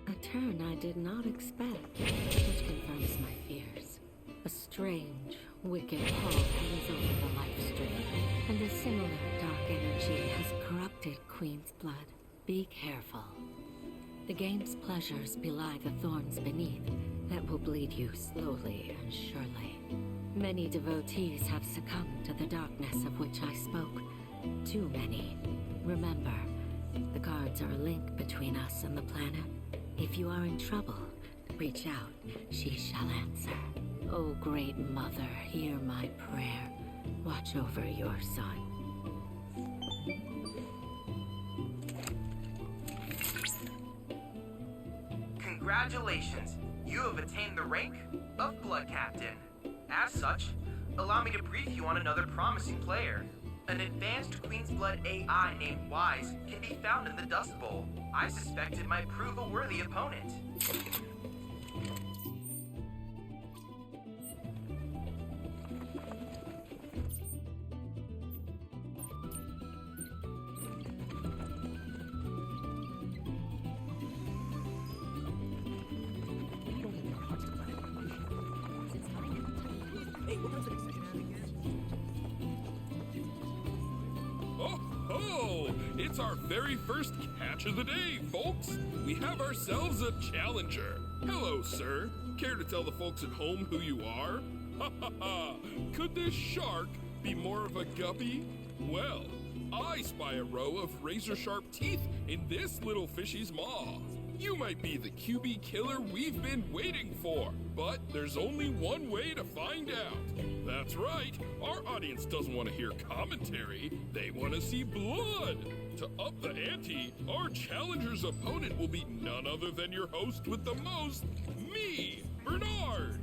S16: A turn I did not expect, which confirms my fears. A strange, wicked pull hangs over the life stream, and a similar dark energy has corrupted Queen's blood. Be careful. The game's pleasures belie the thorns beneath that will bleed you slowly and surely. Many devotees have succumbed to the darkness of which I spoke. Too many. Remember, the cards are a link between us and the planet. If you are in trouble, reach out. She shall answer. O great mother, hear my prayer. Watch over your son.
S7: Congratulations! You have attained the rank of Blood Captain. As such, allow me to brief you on another promising player. An advanced Queen's Blood AI named Wise can be found in the Dust Bowl. I suspect it might prove a worthy opponent.
S17: Oh, it's our very first catch of the day, folks. We have ourselves a challenger. Hello, sir. Care to tell the folks at home who you are? Ha ha ha! Could this shark be more of a guppy? Well, I spy a row of razor-sharp teeth in this little fishy's maw. You might be the QB killer we've been waiting for, but there's only one way to find out. That's right, our audience doesn't want to hear commentary, they want to see blood. To up the ante, our challenger's opponent will be none other than your host with the most, me, Bernard.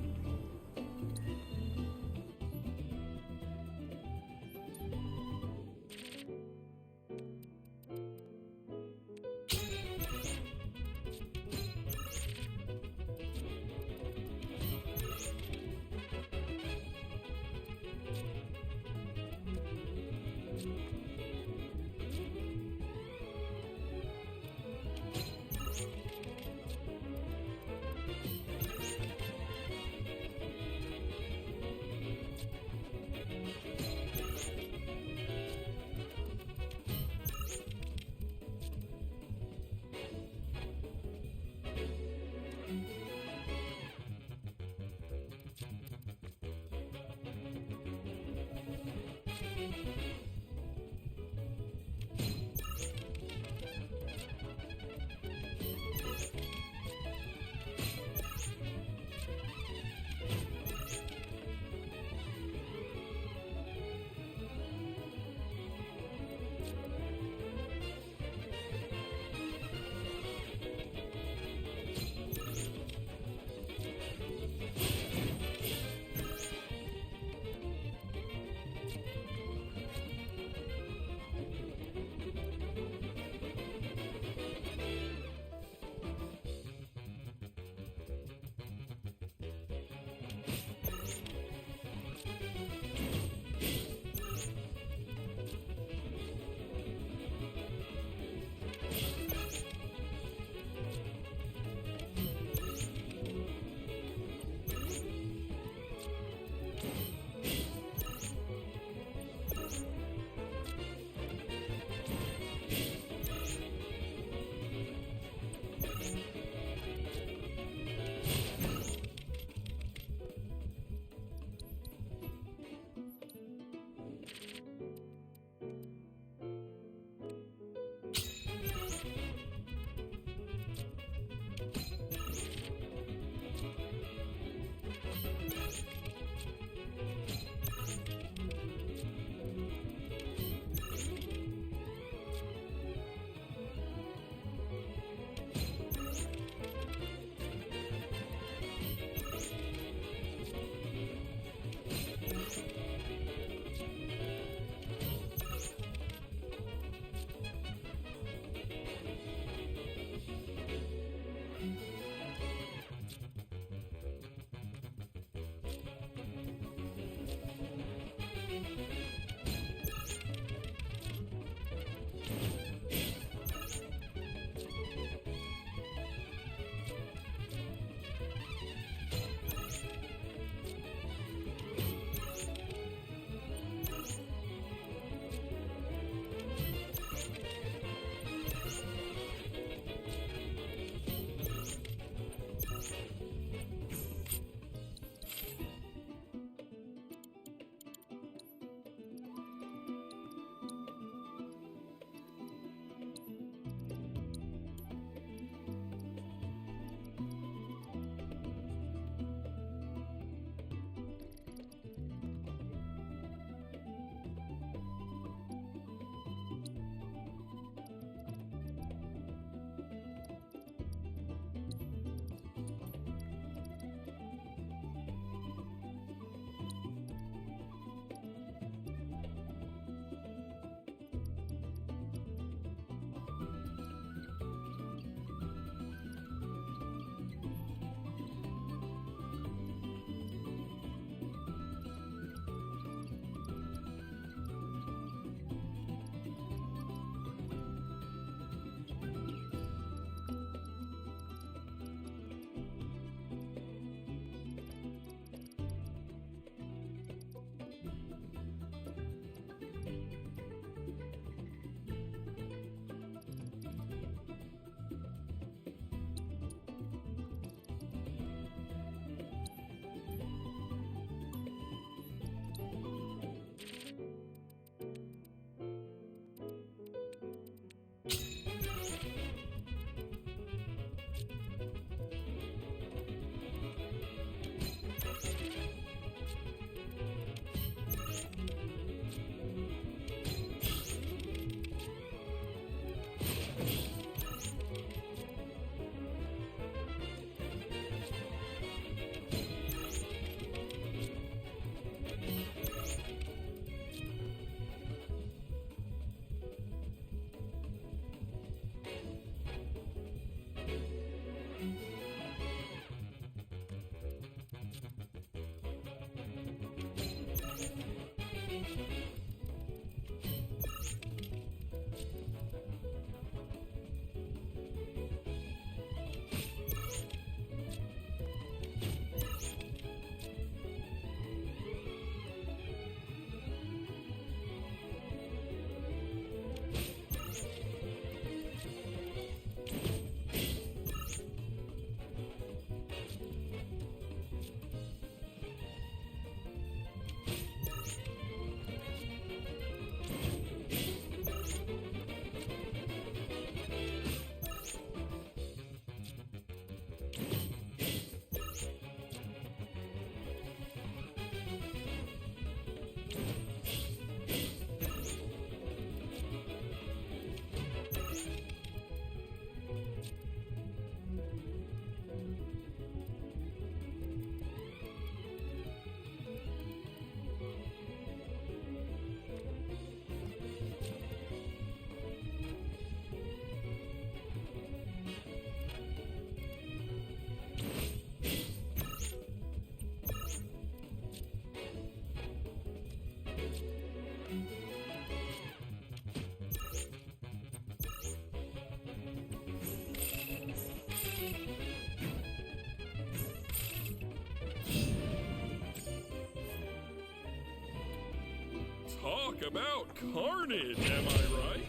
S17: about carnage, am I right?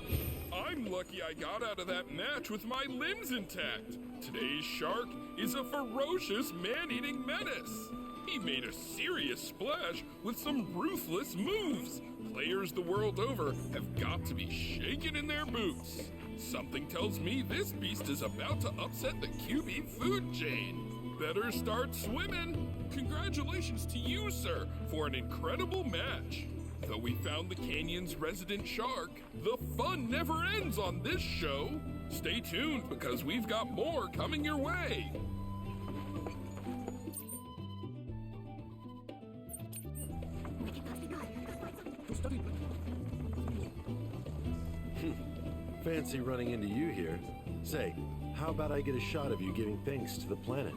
S17: I'm lucky I got out of that match with my limbs intact. Today's shark is a ferocious man-eating menace. He made a serious splash with some ruthless moves. Players the world over have got to be shaken in their boots. Something tells me this beast is about to upset the QB food chain. Better start swimming. Congratulations to you, sir, for an incredible match. Though we found the canyon's resident shark, the fun never ends on this show. Stay tuned because we've got more coming your way.
S18: Fancy running into you here. Say, how about I get a shot of you giving thanks to the planet?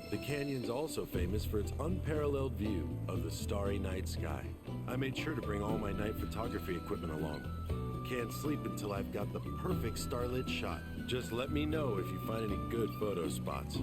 S18: The canyon's also famous for its unparalleled view of the starry night sky. I made sure to bring all my night photography equipment along. Can't sleep until I've got the perfect starlit shot. Just let me know if you find any good photo spots.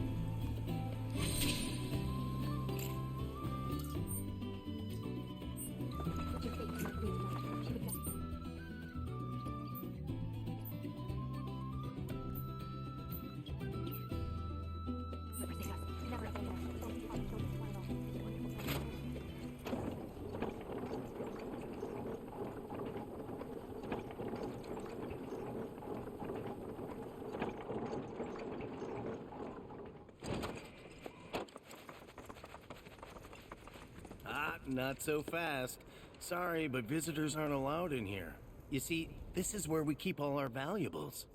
S19: Not so fast. Sorry, but visitors aren't allowed in here. You see, this is where we keep all our valuables.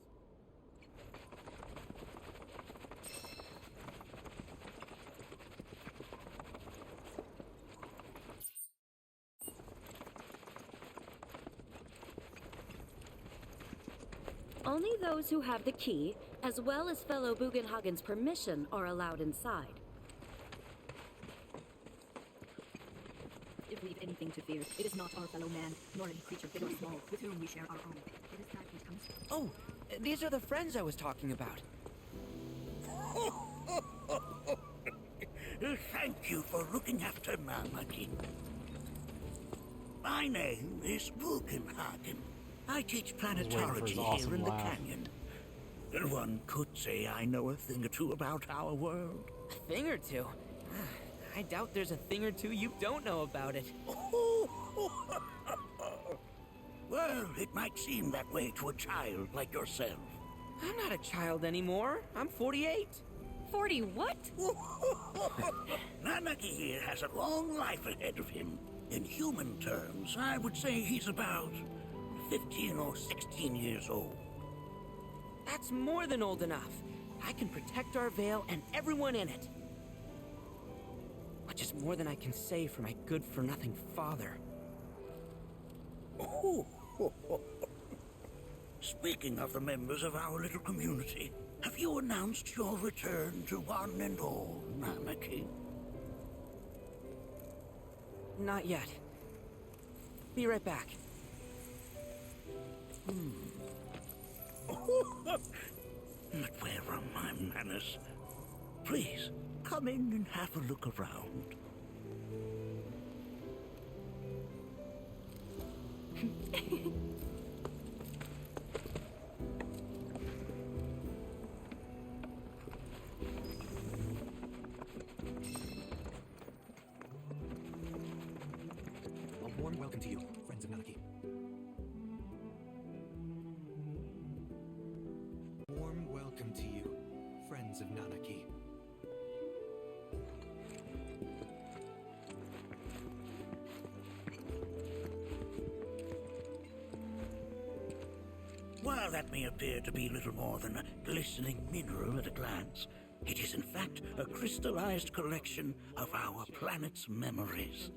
S16: Only those who have the key, as well as fellow Bugenhagen's permission, are allowed inside.
S20: If we've anything to fear, it is not our fellow man, nor any creature big or small, with whom we share our home. It is that which comes.
S8: Oh, these are the friends I was talking about.
S14: Thank you for looking after Mamaki. My name is Bugenhagen. I teach planetology here in the canyon. One could say I know a thing or two about our world.
S8: A thing or two? I doubt there's a thing or two you don't know about it.
S14: Well, it might seem that way to a child like yourself.
S8: I'm not a child anymore. I'm 48.
S16: 40 what?
S14: Nanaki here has a long life ahead of him. In human terms, I would say he's about 15 or 16 years old.
S8: That's more than old enough. I can protect our Vale and everyone in it. Which is more than I can say for my good-for-nothing father.
S14: Speaking of the members of our little community, have you announced your return to one and all, Nanaki?
S8: Not yet. Be right back.
S14: But where are my manners? Please, come in and have a look around.
S3: A warm welcome to you, friends of Nanaki. Warm welcome to you, friends of Nanaki.
S14: While that may appear to be little more than a glistening mineral at a glance, it is in fact a crystallized collection of our planet's memories.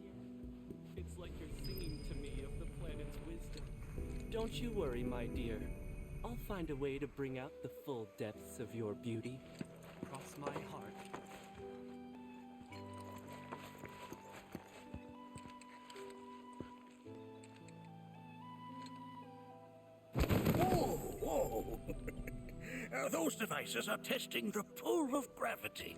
S21: It's like you're singing to me of the planet's wisdom. Don't you worry, my dear. I'll find a way to bring out the full depths of your beauty. Cross my heart.
S14: Whoa! Those devices are testing the pull of gravity.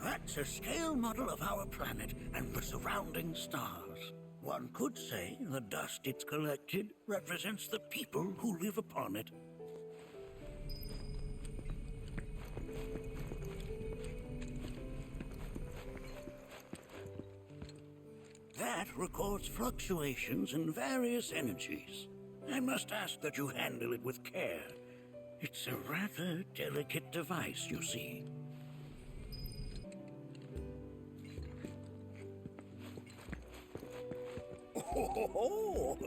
S14: That's a scale model of our planet and the surrounding stars. One could say the dust it's collected represents the people who live upon it. That records fluctuations in various energies. I must ask that you handle it with care. It's a rather delicate device, you see. Oh,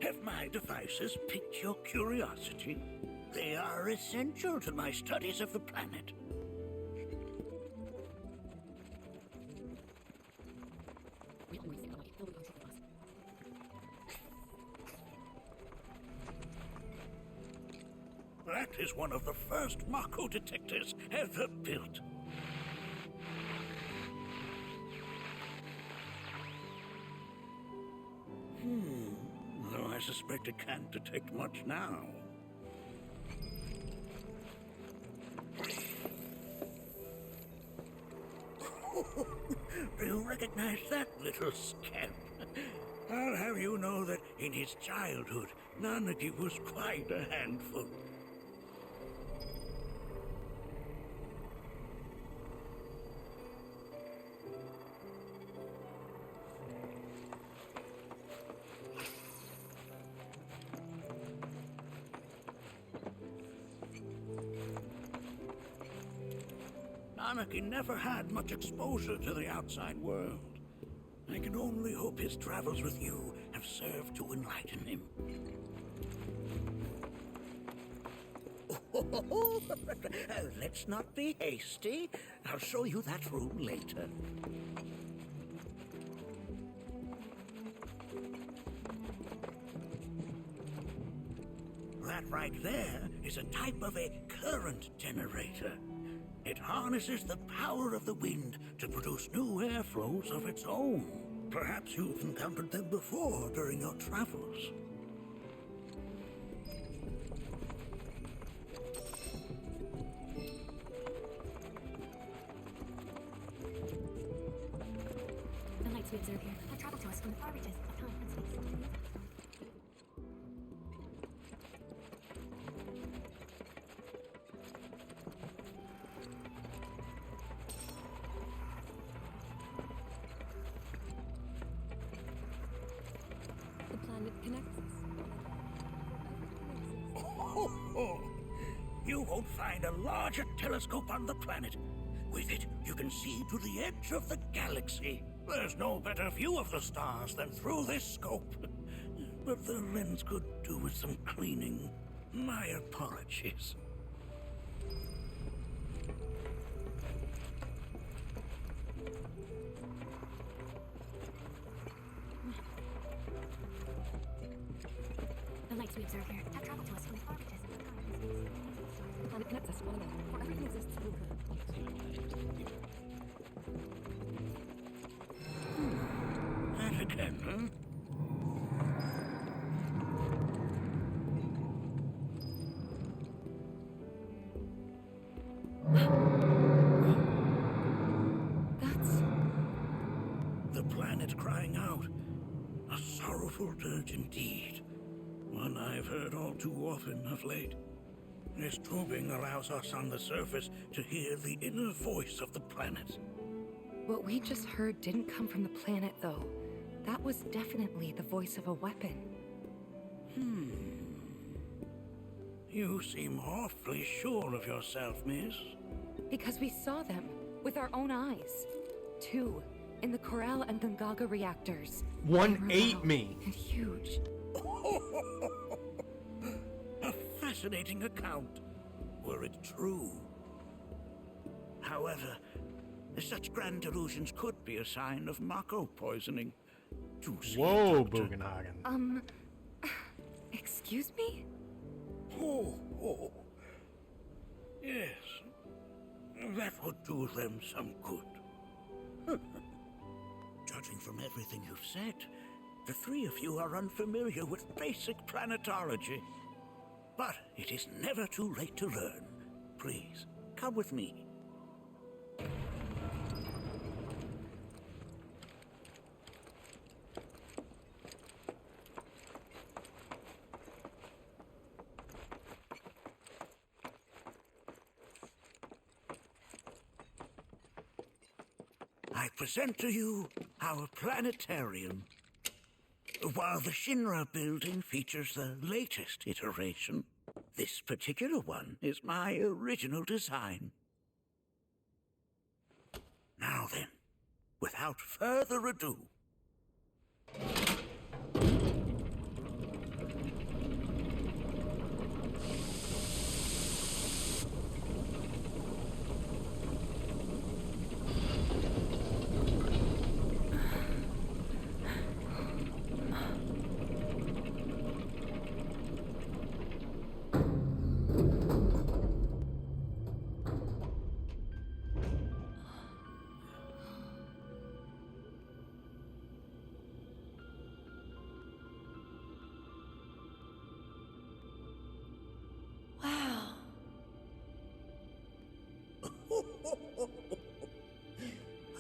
S14: have my devices piqued your curiosity? They are essential to my studies of the planet. That is one of the first Mako detectors ever built. Though I suspect it can't detect much now. Do you recognize that little scamp? I'll have you know that in his childhood, Nanaki was quite a handful. Nanaki never had much exposure to the outside world. I can only hope his travels with you have served to enlighten him. Let's not be hasty. I'll show you that room later. That right there is a type of a current generator. It harnesses the power of the wind to produce new airflows of its own. Perhaps you've encountered them before during your travels.
S6: The lights we observe here have traveled to us from the far reaches of time and space.
S16: Connects us.
S14: You won't find a larger telescope on the planet. With it, you can see to the edge of the galaxy. There's no better view of the stars than through this scope. But the lens could do with some cleaning. My apologies.
S6: The lights we observe here have traveled to us from the far reaches of time and space.
S16: The planet connects us to one another, for everything exists through her.
S14: That again, huh? The planet crying out. A sorrowful dirge indeed. One I've heard all too often of late. This tubing allows us on the surface to hear the inner voice of the planet.
S1: What we just heard didn't come from the planet, though. That was definitely the voice of a weapon.
S14: You seem awfully sure of yourself, miss.
S1: Because we saw them with our own eyes. Two, in the Corral and Gungaga reactors.
S3: One ate me.
S1: And huge.
S14: A fascinating account, were it true. However, such grand delusions could be a sign of Mako poisoning.
S3: Whoa, Bugenhagen.
S1: Excuse me?
S14: Oh. Yes. That would do them some good. Judging from everything you've said, the three of you are unfamiliar with basic planetology. But it is never too late to learn. Please, come with me. I present to you our planetarium. While the Shinra building features the latest iteration, this particular one is my original design. Now then, without further ado,
S9: Wow.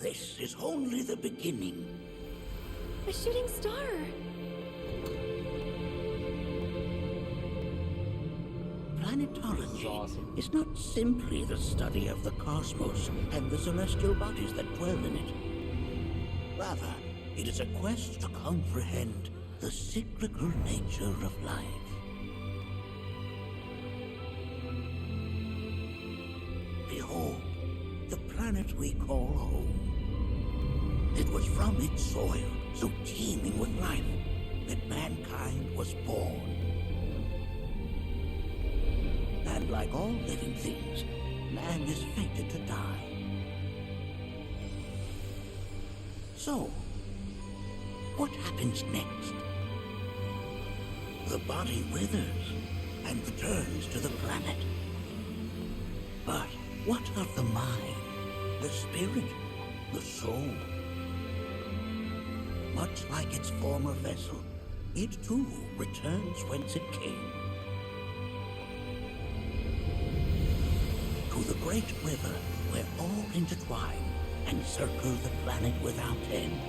S14: this is only the beginning.
S9: A shooting star.
S14: Planetology is not simply the study of the cosmos and the celestial bodies that dwell in it. Rather, it is a quest to comprehend the cyclical nature of life. Behold, the planet we call home. It was from its soil, so teeming with life, that mankind was born. And like all living things, man is fated to die. So, what happens next? The body withers and returns to the planet. But what of the mind, the spirit, the soul? Much like its former vessel, it too returns whence it came. To the great river where all intertwine and circle the planet without end.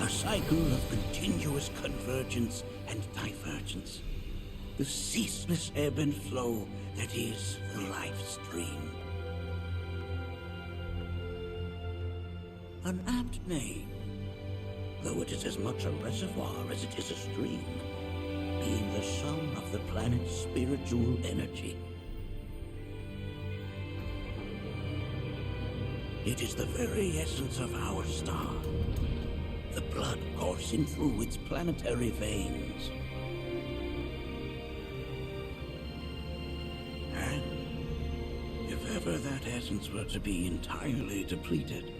S14: A cycle of continuous convergence and divergence. The ceaseless ebb and flow that is the life stream. An apt name, though it is as much a reservoir as it is a stream, being the sum of the planet's spiritual energy. It is the very essence of our star, the blood coursing through its planetary veins. And if ever that essence were to be entirely depleted,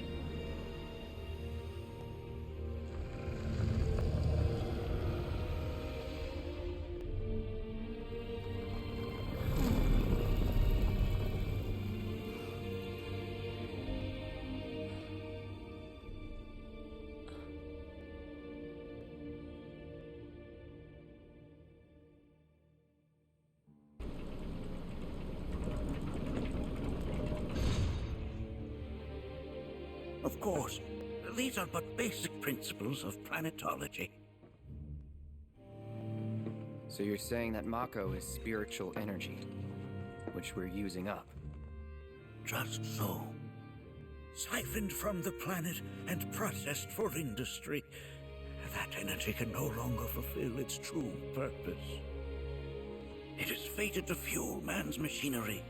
S14: of course, these are but basic principles of planetology.
S4: So you're saying that Mako is spiritual energy, which we're using up?
S14: Just so. Siphoned from the planet and processed for industry, that energy can no longer fulfill its true purpose. It is fated to fuel man's machinery,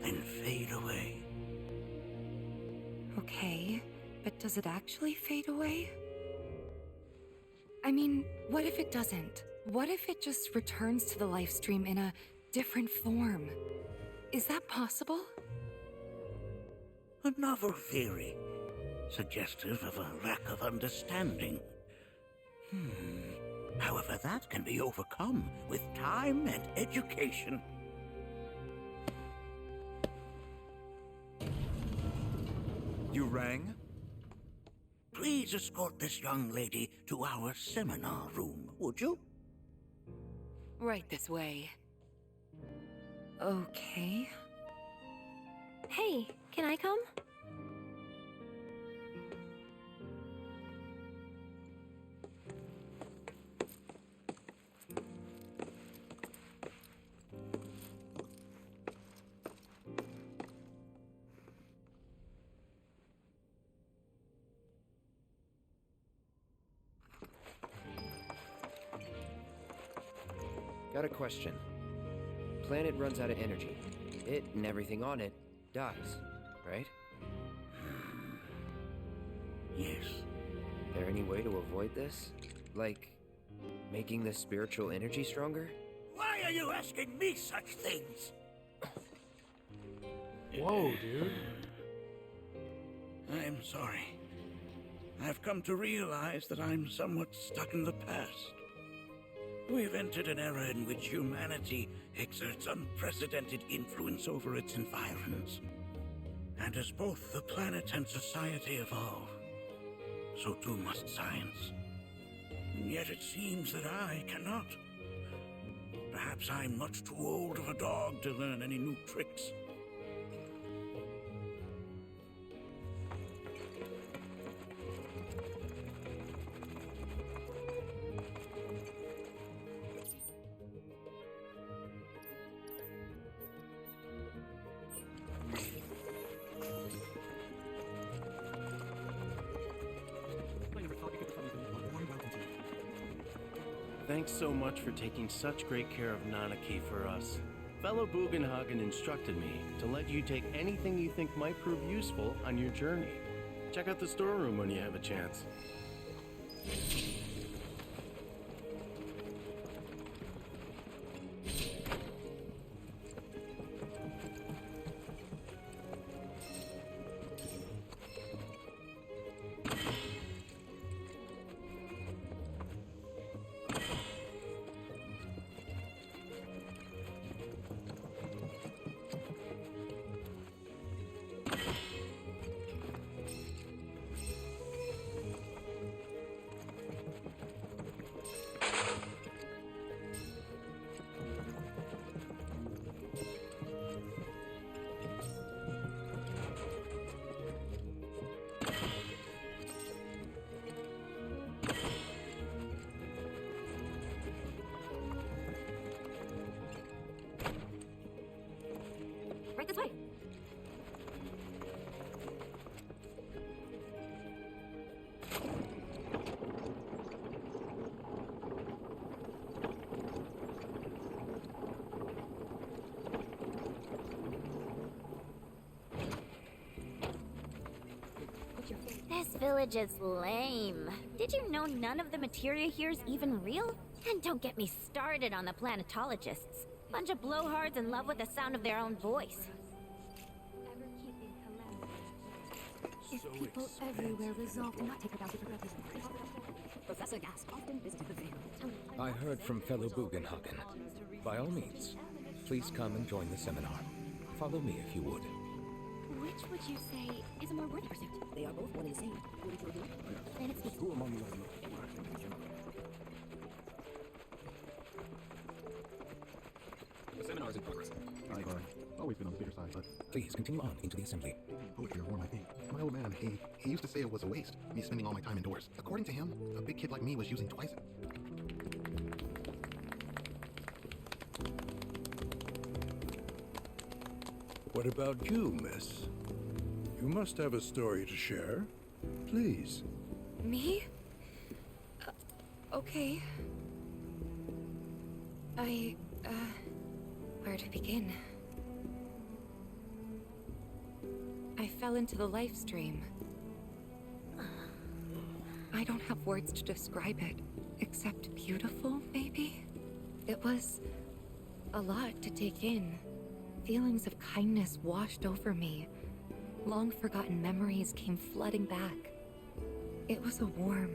S14: then fade away.
S1: Okay, but does it actually fade away? I mean, what if it doesn't? What if it just returns to the life stream in a different form? Is that possible?
S14: A novel theory, suggestive of a lack of understanding. However, that can be overcome with time and education. You rang? Please escort this young lady to our seminar room, would you?
S1: Right this way. Okay.
S6: Hey, can I come?
S4: Got a question. Planet runs out of energy. It and everything on it dies, right?
S14: Yes.
S4: There any way to avoid this? Like, making the spiritual energy stronger?
S14: Why are you asking me such things?
S3: Whoa, dude.
S14: I'm sorry. I've come to realize that I'm somewhat stuck in the past. We've entered an era in which humanity exerts unprecedented influence over its environs. And as both the planet and society evolve, so too must science. And yet it seems that I cannot. Perhaps I'm much too old of a dog to learn any new tricks.
S19: Thanks so much for taking such great care of Nanaki for us. Fellow Bugenhagen instructed me to let you take anything you think might prove useful on your journey. Check out the storeroom when you have a chance.
S6: Right this way. This village is lame. Did you know none of the materia here is even real? And don't get me started on the planetologists. Bunch of blowhards in love with the sound of their own voice.
S20: If people everywhere resolve to not take it out of Professor Gas often visited the Vale.
S11: I heard from fellow Bugenhagen. By all means, please come and join the seminar. Follow me if you would.
S20: Which would you say is a more worthy pursuit? They are both one and the same. Would you agree? Planet speak.
S13: Who among you has
S15: The seminar is in progress.
S13: I've always been on the bigger side, but
S11: Please continue on into the assembly.
S15: Poetry are more my thing. My old man, he used to say it was a waste, me spending all my time indoors. According to him, a big kid like me was using twice.
S2: What about you, miss? You must have a story to share. Please.
S1: Me? Okay. Where to begin? I fell into the life stream. I don't have words to describe it, except beautiful, maybe? It was a lot to take in. Feelings of kindness washed over me. Long-forgotten memories came flooding back. It was a warm,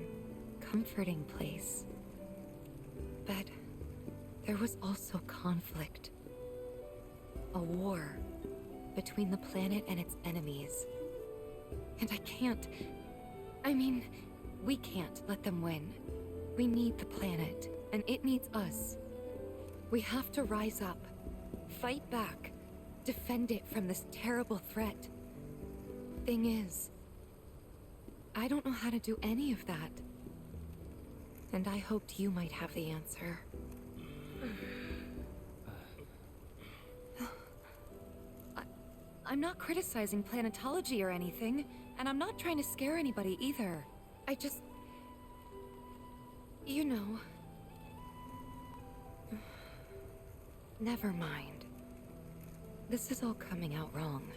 S1: comforting place. But there was also conflict. A war between the planet and its enemies. And I can't... I mean, we can't let them win. We need the planet, and it needs us. We have to rise up, fight back, defend it from this terrible threat. Thing is, I don't know how to do any of that. And I hoped you might have the answer. I'm not criticizing planetology or anything, and I'm not trying to scare anybody either. I just... You know... Never mind. This is all coming out wrong.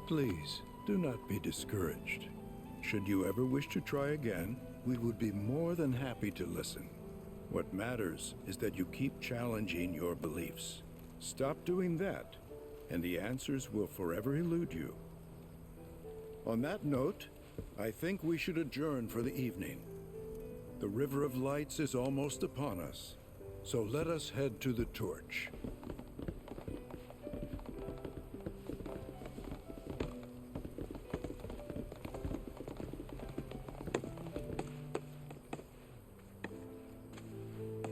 S2: Please, do not be discouraged. Should you ever wish to try again, we would be more than happy to listen. What matters is that you keep challenging your beliefs. Stop doing that, and the answers will forever elude you. On that note, I think we should adjourn for the evening. The River of Lights is almost upon us, so let us head to the torch.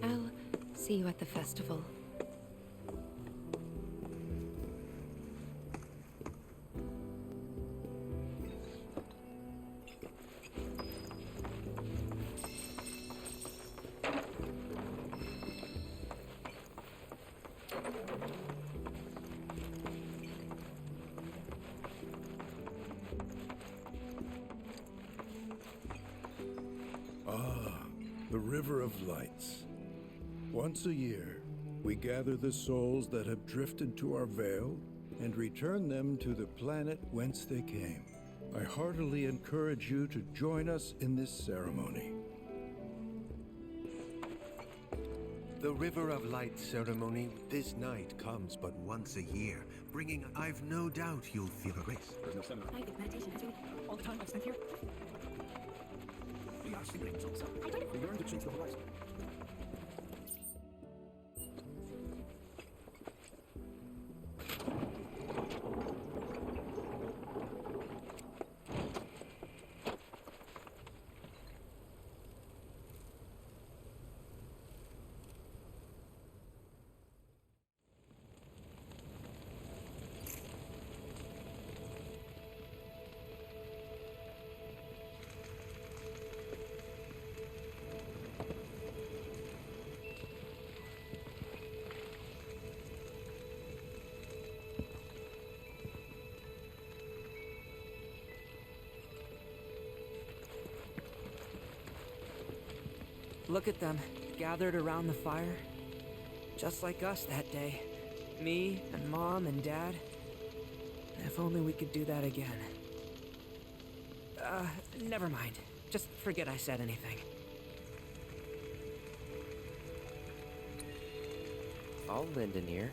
S1: I'll see you at the festival.
S2: The River of Lights. Once a year, we gather the souls that have drifted to our Vale and return them to the planet whence they came. I heartily encourage you to join us in this ceremony.
S5: The River of Light ceremony this night comes but once a year, bringing... I've no doubt you'll feel a grace.
S20: I think meditation is really all the time I've spent here. We are sleeping souls. We learn to change the horizon.
S8: Look at them, gathered around the fire. Just like us that day. Me and Mom and Dad. If only we could do that again. Never mind. Just forget I said anything.
S4: I'll lend an ear.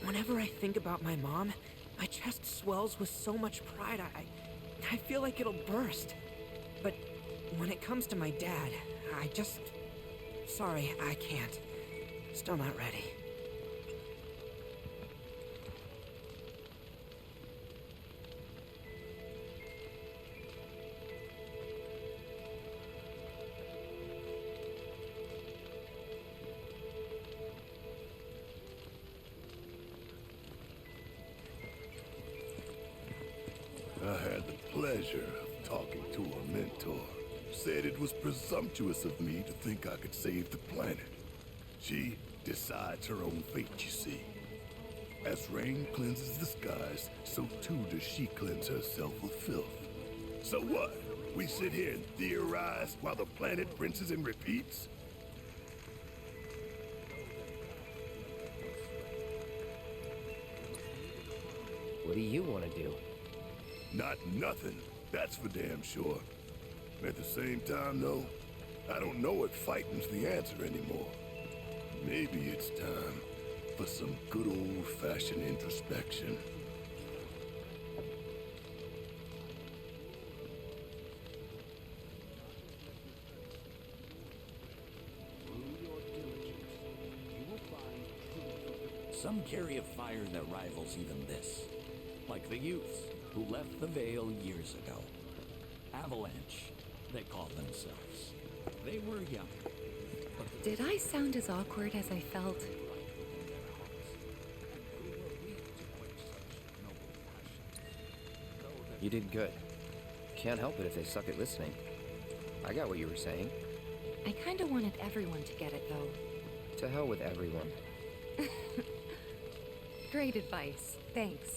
S8: Whenever I think about my mom, my chest swells with so much pride, I feel like it'll burst. But when it comes to my dad, I just... Sorry, I can't. Still not ready.
S2: I had the pleasure of talking to her mentor. Said it was presumptuous of me to think I could save the planet. She decides her own fate, you see. As rain cleanses the skies, so too does she cleanse herself of filth. So what? We sit here and theorize while the planet rinses and repeats?
S4: What do you want to do?
S2: Not nothing, that's for damn sure. At the same time, though, I don't know if fighting's the answer anymore. Maybe it's time for some good old-fashioned introspection.
S14: Through your diligence, you will find Some carry a fire that rivals even this. Like the youths who left the Vale years ago. Avalanche, they call themselves. They were young.
S1: Did I sound as awkward as I felt?
S4: You did good. Can't help it if they suck at listening. I got what you were saying.
S1: I kinda wanted everyone to get it, though.
S4: To hell with everyone.
S1: Great advice. Thanks.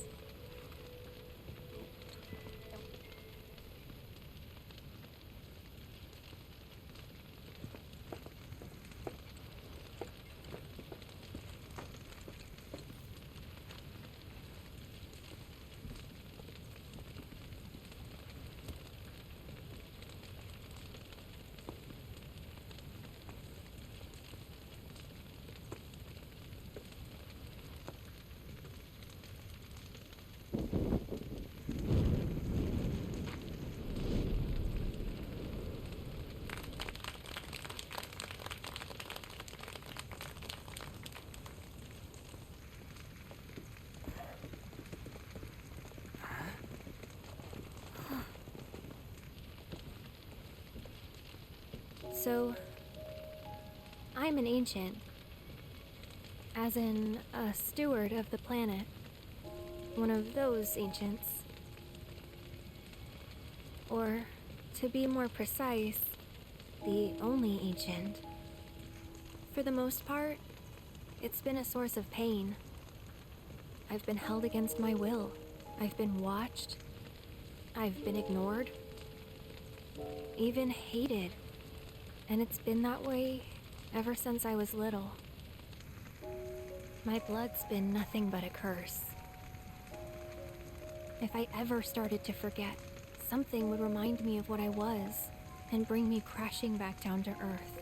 S6: So, I'm an ancient. As in, a steward of the planet. One of those ancients. Or, to be more precise, the only ancient. For the most part, it's been a source of pain. I've been held against my will. I've been watched. I've been ignored. Even hated. And it's been that way ever since I was little. My blood's been nothing but a curse. If I ever started to forget, something would remind me of what I was and bring me crashing back down to earth.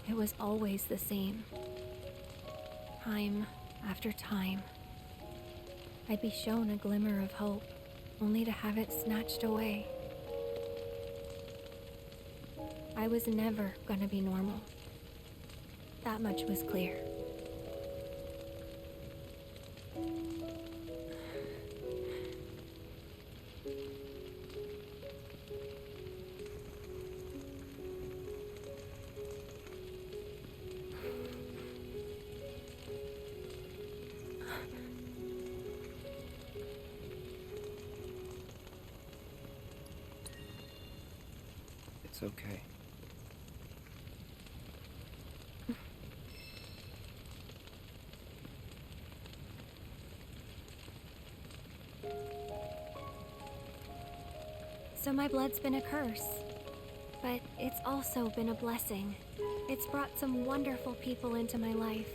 S6: It was always the same. Time after time. I'd be shown a glimmer of hope, only to have it snatched away. I was never gonna be normal. That much was clear.
S4: It's okay.
S6: So my blood's been a curse, but it's also been a blessing. It's brought some wonderful people into my life,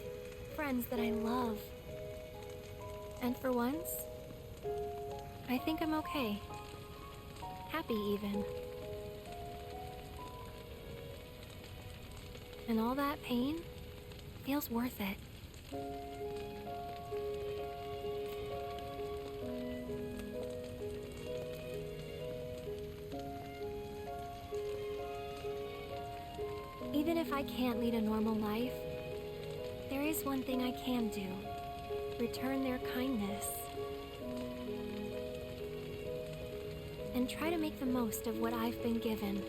S6: friends that I love. And for once, I think I'm okay. Happy even. And all that pain feels worth it. Even if I can't lead a normal life, there is one thing I can do. Return their kindness. And try to make the most of what I've been given.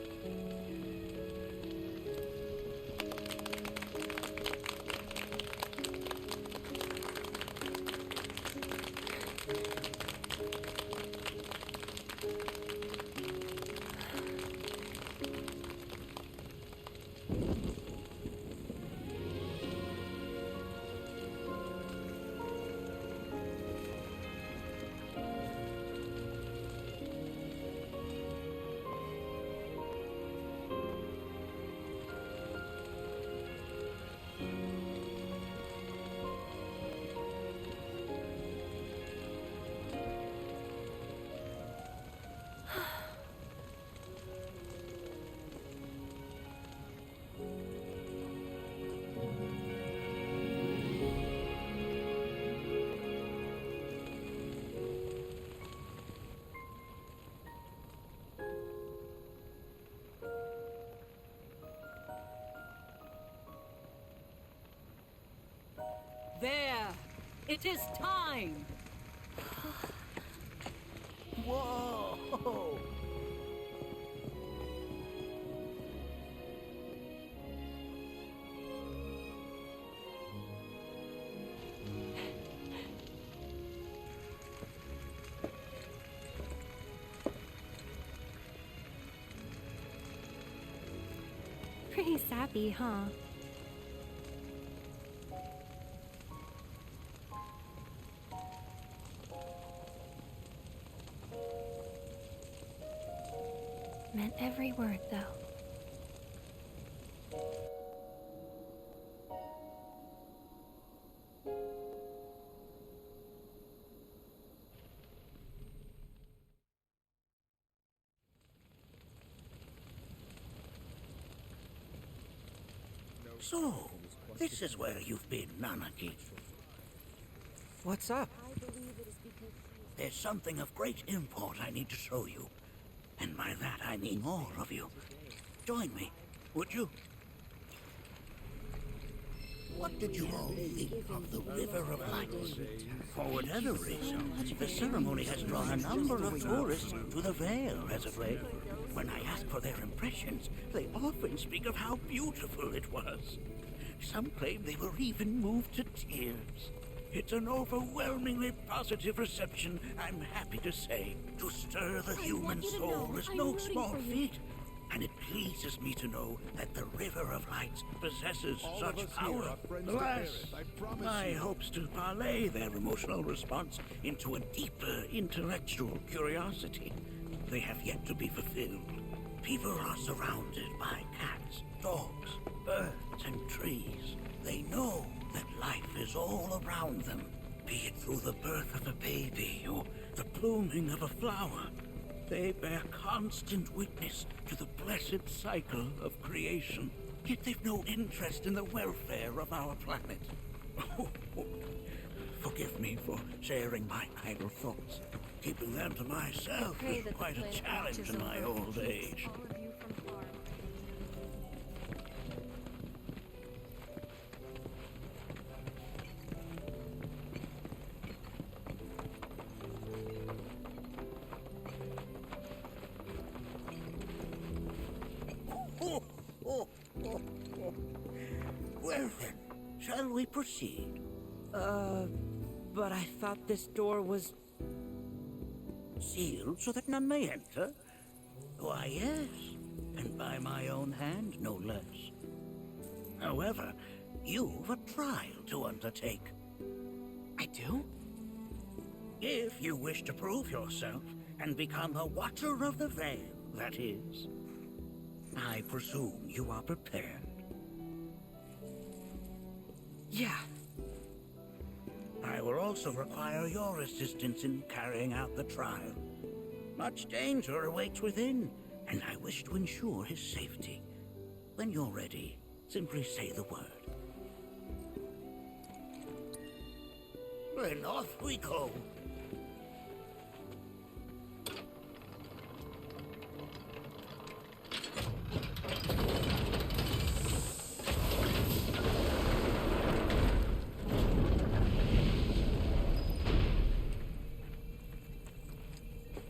S20: There! It is time!
S14: Whoa!
S6: Pretty sappy, huh? Meant every word, though.
S14: So, this is where you've been, Nanaki.
S8: What's up?
S14: There's something of great import I need to show you. And by that I mean all of you. Join me, would you? What did you all think of the River of Lights? For whatever reason, the ceremony has drawn a number of tourists to the Vale as of late. When I ask for their impressions, they often speak of how beautiful it was. Some claim they were even moved to tears. It's an overwhelmingly positive reception, I'm happy to say. To stir the human soul is no small feat, and it pleases me to know that the River of Lights possesses such power. Alas, my hopes to parlay their emotional response into a deeper intellectual curiosity, they have yet to be fulfilled. People are surrounded by cats, dogs, birds, and trees. They know that life is all around them, be it through the birth of a baby or the blooming of a flower. They bear constant witness to the blessed cycle of creation, yet they've no interest in the welfare of our planet. Forgive me for sharing my idle thoughts. Keeping them to myself is quite a challenge in my old age. Well then, shall we proceed?
S8: But I thought this door was...
S14: Sealed so that none may enter? Why, yes, and by my own hand, no less. However, you've a trial to undertake.
S8: I do?
S14: If you wish to prove yourself and become a Watcher of the Vale, that is. I presume you are prepared.
S8: Yeah.
S14: I will also require your assistance in carrying out the trial. Much danger awaits within, and I wish to ensure his safety. When you're ready, simply say the word. Then off we go.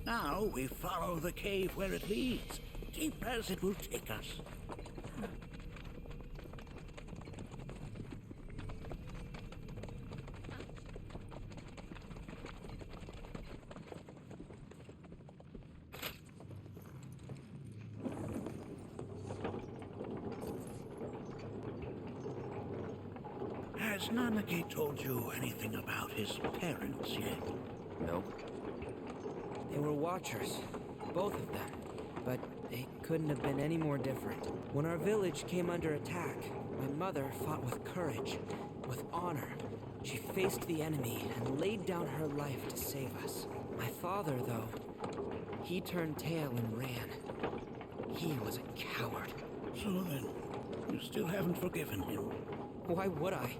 S14: Now we follow the cave where it leads, deep as it will take us. Has Nanaki told you anything about his parents yet?
S4: No.
S8: They were Watchers, both of them, but they couldn't have been any more different. When our village came under attack, my mother fought with courage, with honor. She faced the enemy and laid down her life to save us. My father, though, he turned tail and ran. He was a coward.
S14: So then, you still haven't forgiven him?
S8: Why would I?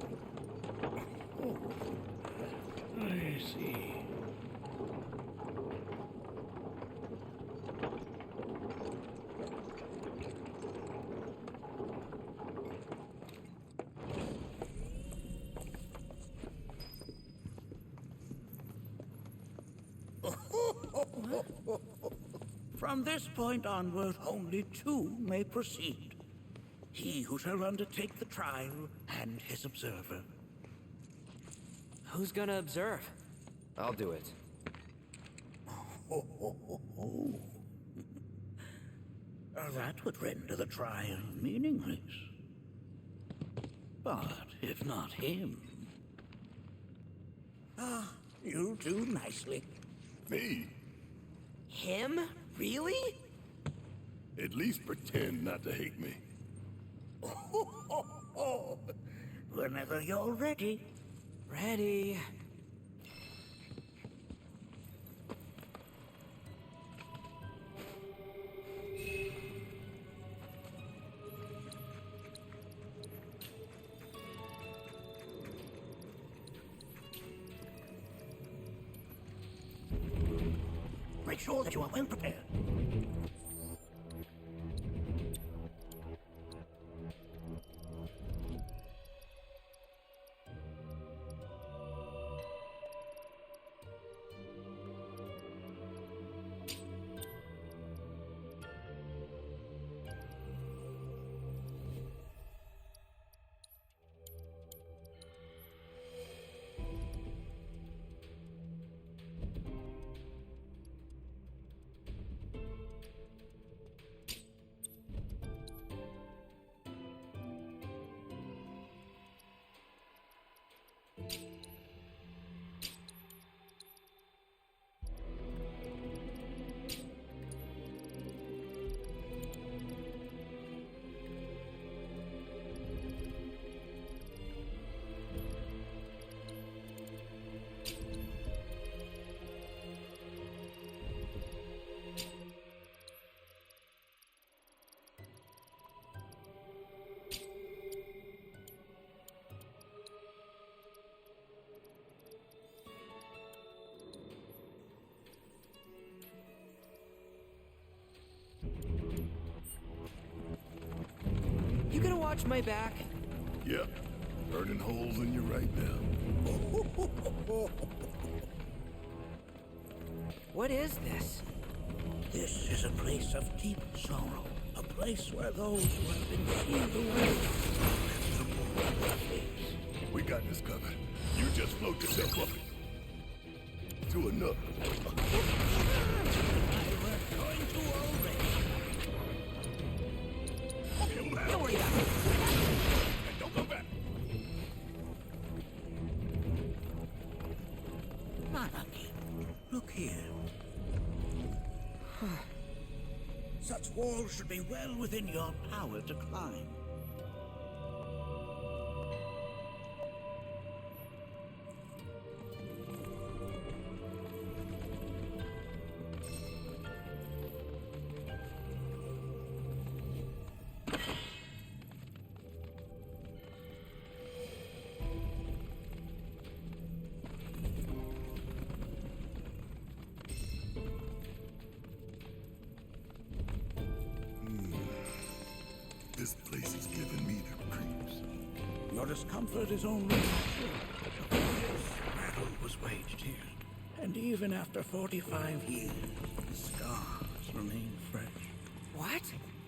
S14: Oh, I see. From this point onward, only two may proceed. He who shall undertake the trial and his observer.
S8: Who's gonna observe?
S4: I'll do it.
S14: That would render the trial meaningless. But if not him... you'll do nicely.
S2: Me?
S8: Him? Really?
S2: At least pretend not to hate me.
S14: Whenever you're ready.
S8: Ready.
S14: Make sure that you are well prepared.
S8: You gonna watch my back?
S2: Yep. Burning holes in you right now.
S8: What is this?
S14: This is a place of deep sorrow. A place where those who have been sealed away lift the more of their face.
S2: We got this covered. You just float yourself up to another.
S14: Going to already.
S8: Don't worry about it.
S2: And don't come back.
S14: Monarchy, look here. Such walls should be well within your power to climb.
S2: This place is giving me the creeps.
S14: Your discomfort is only natural. This battle was waged here. And even after 45 years, the scars remain fresh.
S8: What?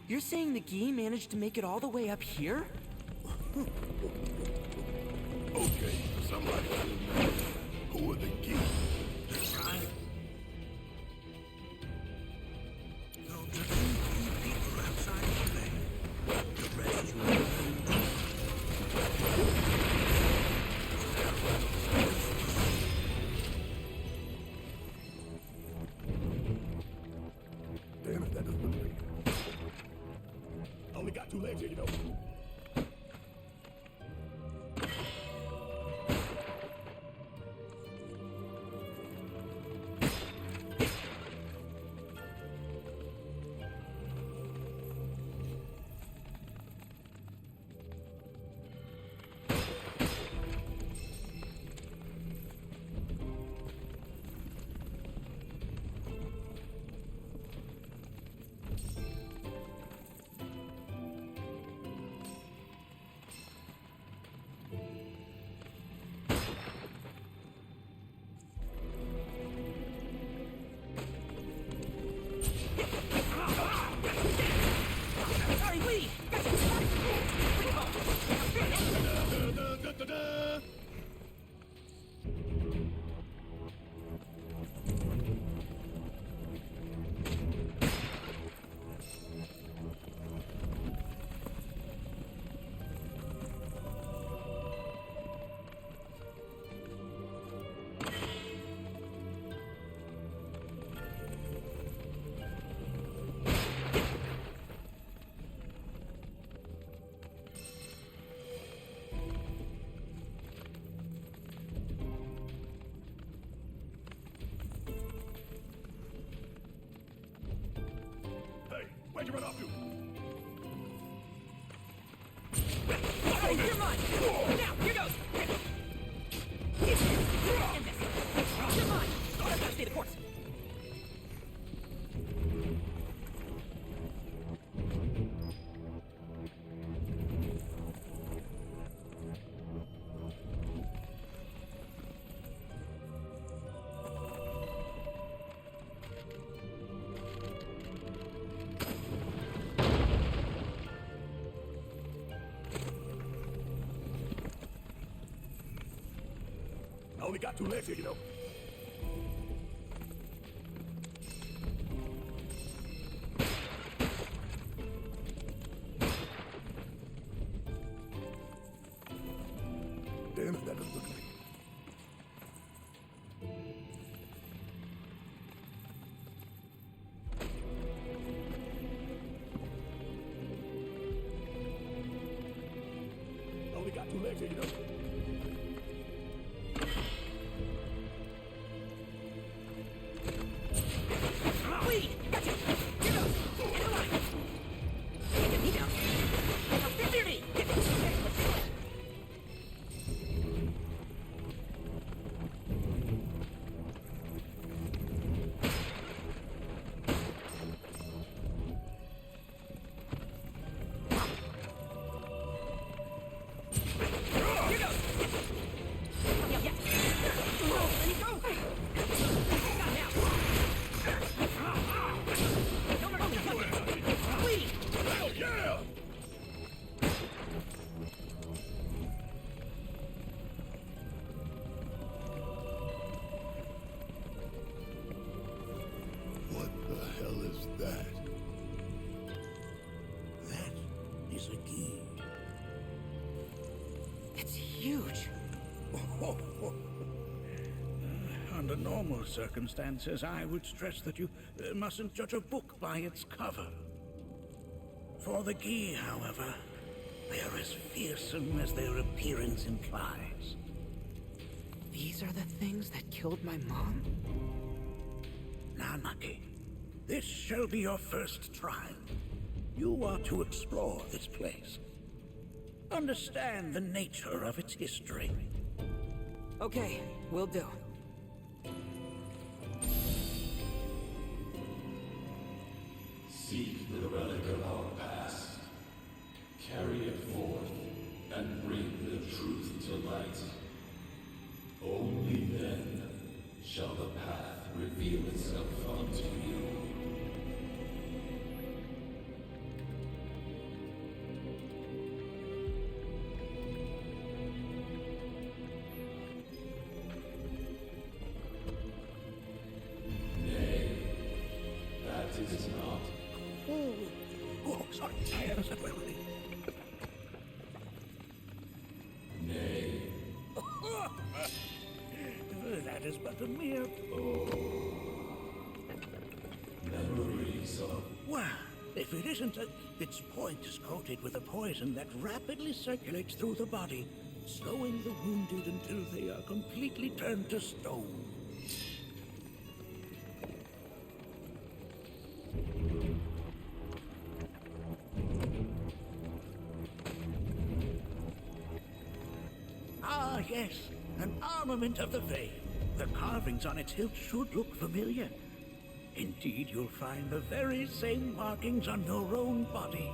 S8: You're saying the Gi managed to make it all the way up here?
S2: Okay, somebody who are the Gi?
S14: The tribe. Though there are few people outside the Vale, the rest you will
S2: Damn it, that doesn't look right. Only got two legs here, you know.
S14: Where'd you run off to?
S8: Oh, you're mine! Now, here goes! End this! You're mine! That's gotta stay the course!
S14: I only got 2 legs here, you know. Damn it, that doesn't look like. I only got 2 legs here, you know.
S2: What the hell is that?
S14: That is a key.
S8: It's huge.
S14: Under normal circumstances, I would stress that you mustn't judge a book by its cover. For the Gi, however, they are as fearsome as their appearance implies.
S8: These are the things that killed my mom?
S14: Nanaki, this shall be your first trial. You are to explore this place. Understand the nature of its history.
S8: Okay, will do.
S12: Seek the relic of our past. Carry it forth and bring the truth to light. Only then shall the path reveal itself unto you. Nay, that is not.
S14: Oh, sorry.
S12: Nay.
S14: That is but a mere...
S12: Memories of...
S14: Well, if it isn't its point is coated with a poison that rapidly circulates through the body, slowing the wounded until they are completely turned to stone. Ah, yes, an armament of the Vale. The carvings on its hilt should look familiar. Indeed, you'll find the very same markings on your own body.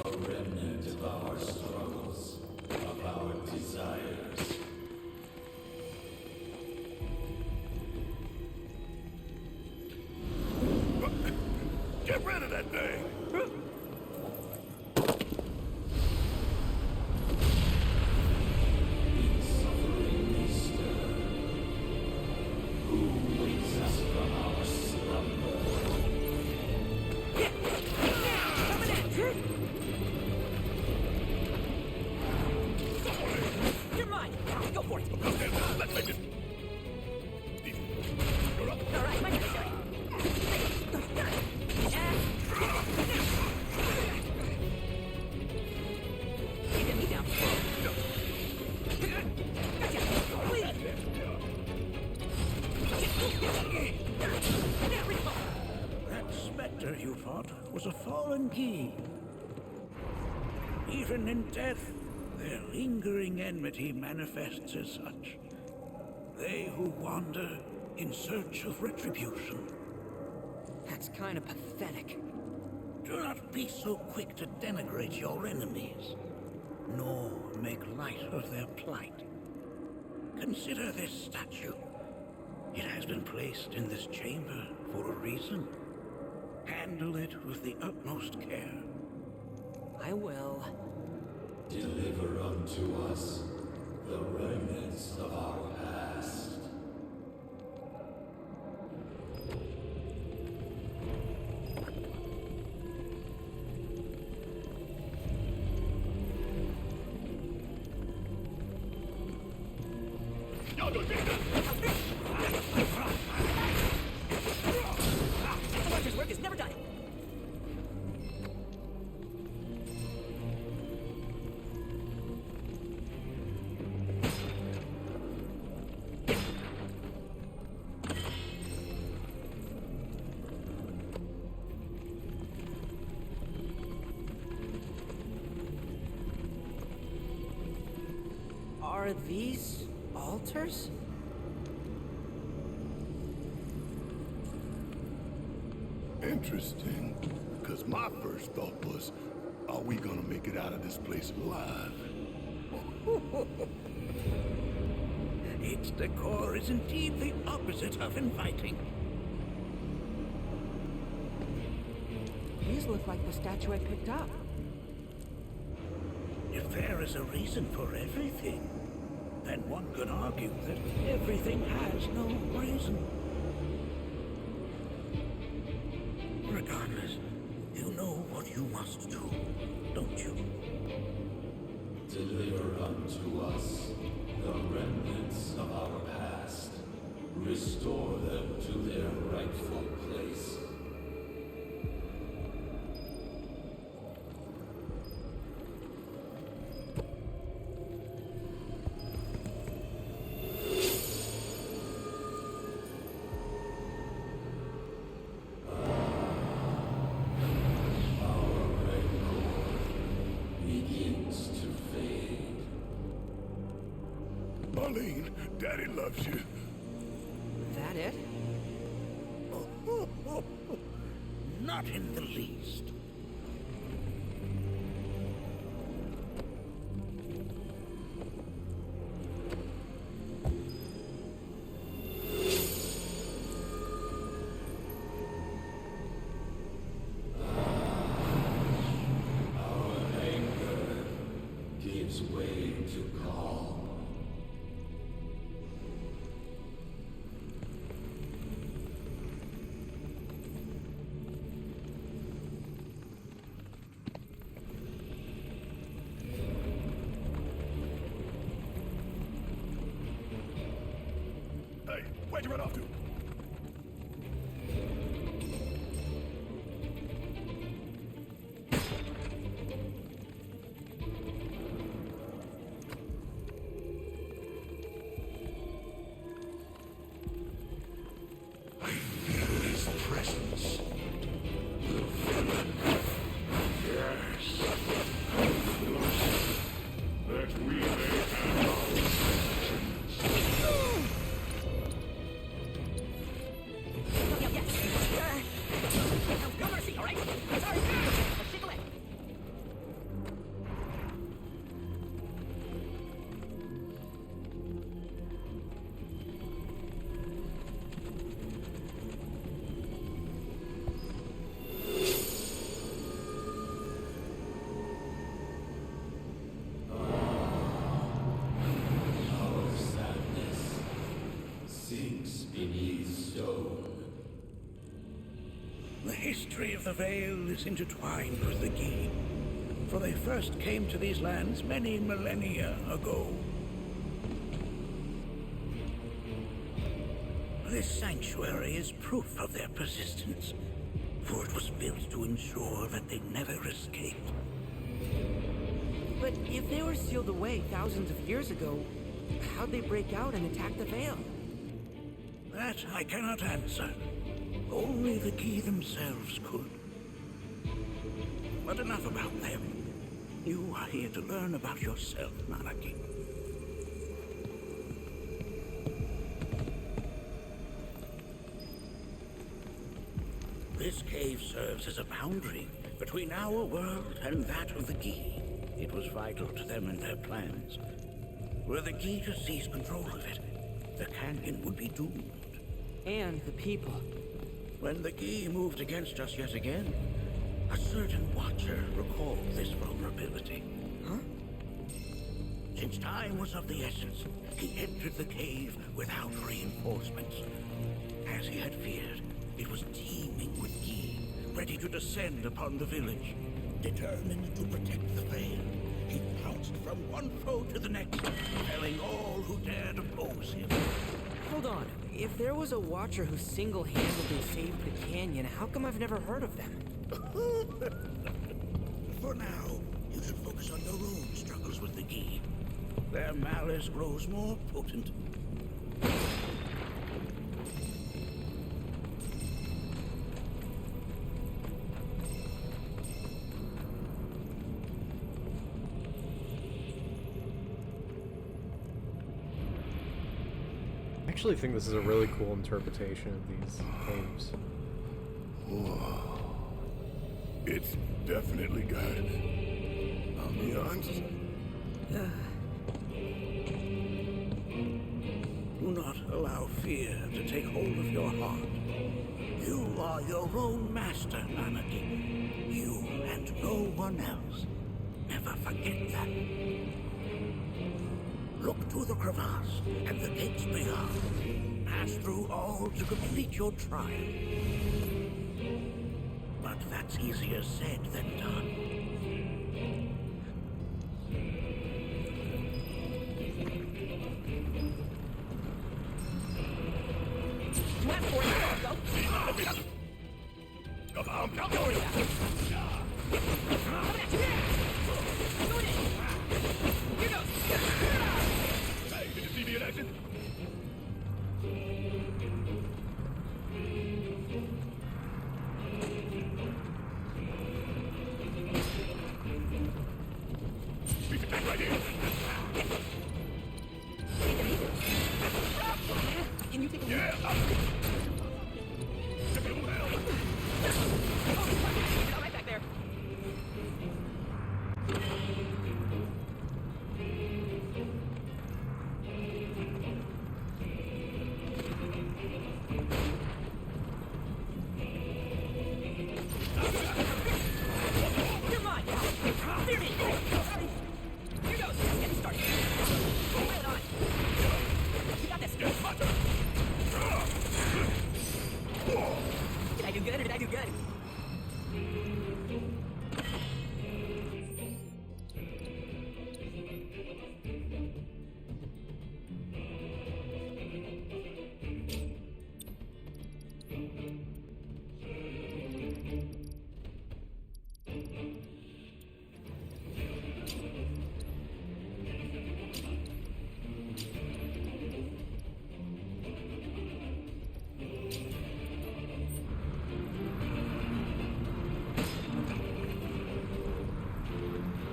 S12: A remnant of our struggles, of our desires.
S14: Get rid of that thing! That specter you fought was a fallen key. Even in death, their lingering enmity manifests as such. They who wander in search of retribution.
S8: That's kind of pathetic.
S14: Do not be so quick to denigrate your enemies, nor make light of their plight. Consider this statue. It has been placed in this chamber for a reason. Handle it with the utmost care.
S8: I will.
S12: Deliver unto us the remnants of our past.
S8: Collector's work is never done. Are these altars?
S2: Interesting. Because my first thought was, are we gonna make it out of this place alive?
S14: Its decor is indeed the opposite of inviting.
S8: These look like the statue I picked up.
S14: If there is a reason for everything, then one could argue that everything has no reason. Regardless, you know what you must do, don't you?
S12: Deliver unto us the remnants of our past. Restore them to their rightful place.
S2: Marlene, Daddy loves you.
S8: That it?
S14: Not in the least.
S12: Our anger gives way to calm.
S2: Hey, where'd you run off to?
S14: I feel his presence. The villain. Yes. That we may have our
S8: No mercy, all right? Sorry. Let's take away.
S12: Our sadness sinks beneath stone.
S14: The history of the Vale is intertwined with the Key, for they first came to these lands many millennia ago. This sanctuary is proof of their persistence, for it was built to ensure that they never escaped.
S8: But if they were sealed away thousands of years ago, how'd they break out and attack the Vale?
S14: That I cannot answer. Only the key themselves could. But enough about them. You are here to learn about yourself, Nanaki. This cave serves as a boundary between our world and that of the Gi. It was vital to them and their plans. Were the Gi to seize control of it, the canyon would be doomed.
S8: And the people.
S14: When the Gi moved against us yet again, a certain watcher recalled this vulnerability.
S8: Huh?
S14: Since time was of the essence, he entered the cave without reinforcements. As he had feared, it was teeming with Gi, ready to descend upon the village. Determined to protect the Vale, he pounced from one foe to the next, felling all who dared oppose him.
S8: Hold on. If there was a watcher who single-handedly saved the canyon, how come I've never heard of them?
S14: For now, you should focus on your own struggles with the Gi. Their malice grows more potent.
S3: I actually think this is a really cool interpretation of these caves.
S2: Whoa. It's definitely got ambiance.
S14: Do not allow fear to take hold of your heart. You are your own master, Nanaki. You and no one else. Never forget that. Look to the crevasse and the gates beyond. Pass through all to complete your trial. But that's easier said than done.
S8: Can you take a look? Right back there. Come on! Fear me! Here goes! Get started! Pile it on! You got this! Did I do good or did I do good?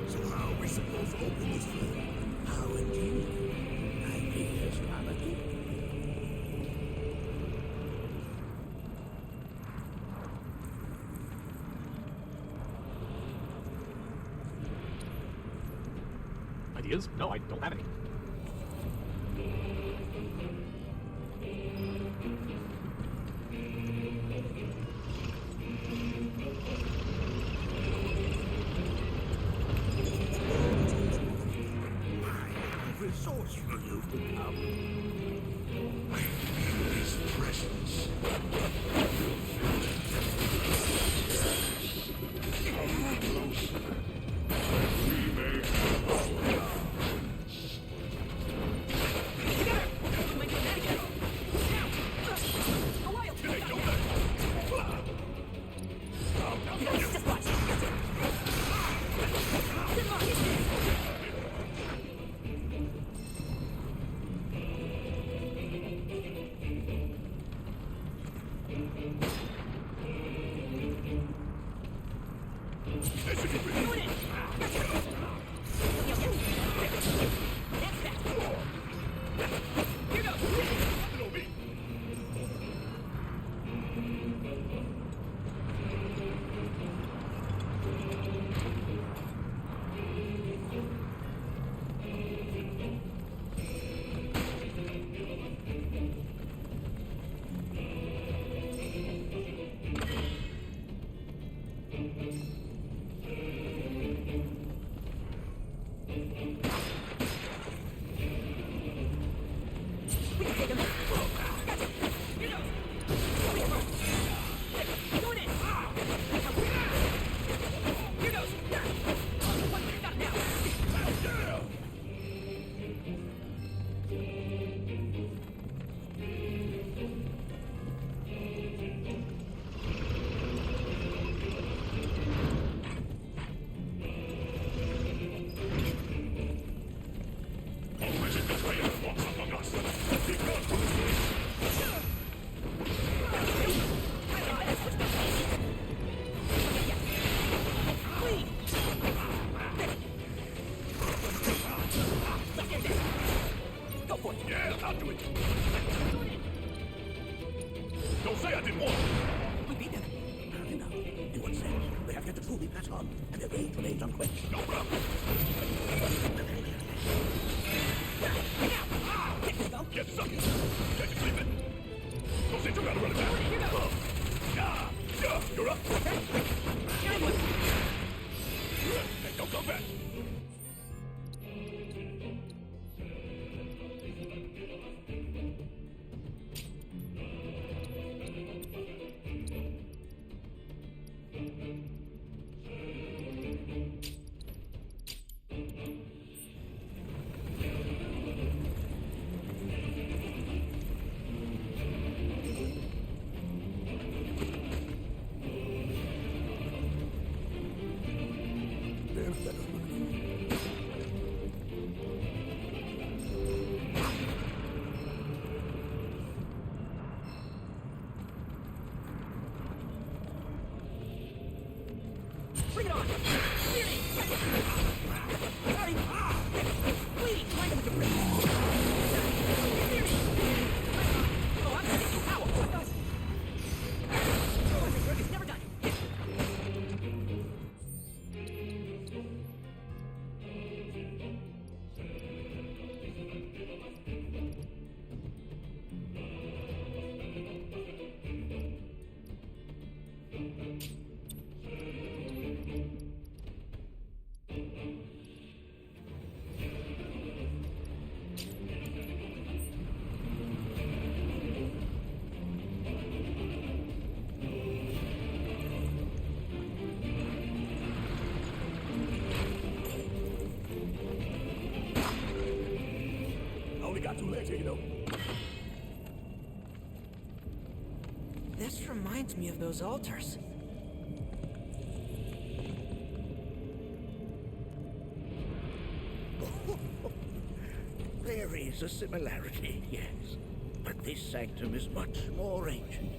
S14: So how are we supposed to open this thing? How indeed? Ideas, Nanaki?
S3: Ideas? No, I don't have any.
S14: Resourceful you've become.
S12: His presence. Come closer, that we may have our guns.
S14: say I didn't want. We beat them. Apparently now. In what sense? They have yet to truly pass on, and their rage remains unquenched. No problem. Get some. Can't you sleep it? Don't say you're gonna run it back. Here goes. Yeah, you're up. Hey, don't come back.
S8: Bring it on! Clearing! Hurry! Please, find him with the bridge! Oh, I'm ready. Ow! What does? Oh, this work is never done!
S14: Got 2 legs here, you know.
S8: This reminds me of those altars.
S14: There is a similarity, yes. But this sanctum is much more ancient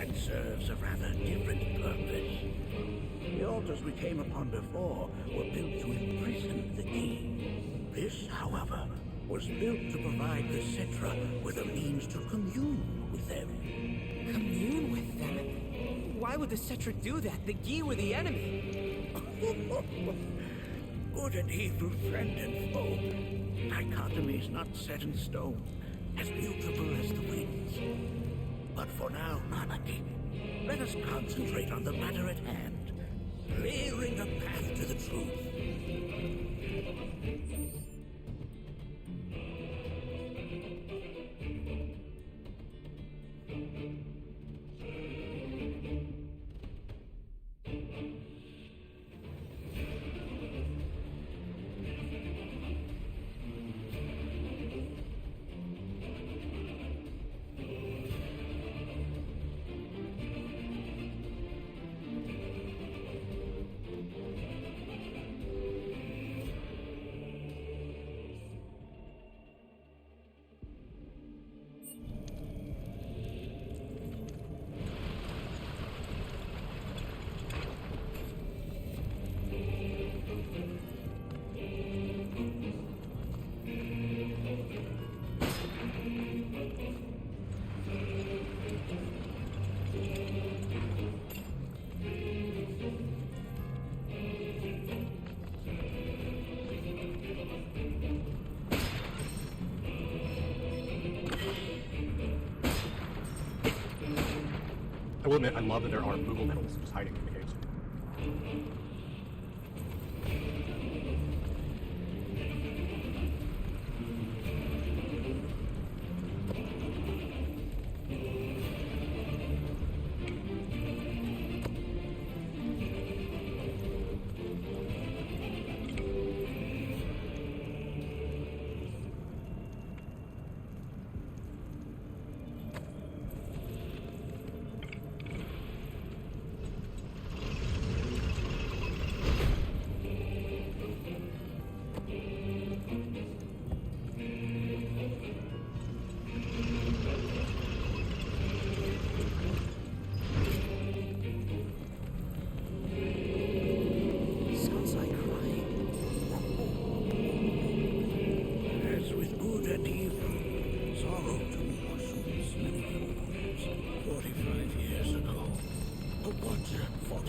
S14: and serves a rather different purpose. The altars we came upon before were built to imprison the key. This, however, was built to provide the Cetra with a means to commune with them.
S8: Commune with them? Why would the Cetra do that? The Gi were the enemy.
S14: Good and evil, friend and foe. Dichotomy is not set in stone, as mutable as the winds. But for now, Nanaki, let us concentrate on the matter at hand, clearing a path to the truth.
S3: I will admit, I love that there are Moogle medals just hiding in the caves.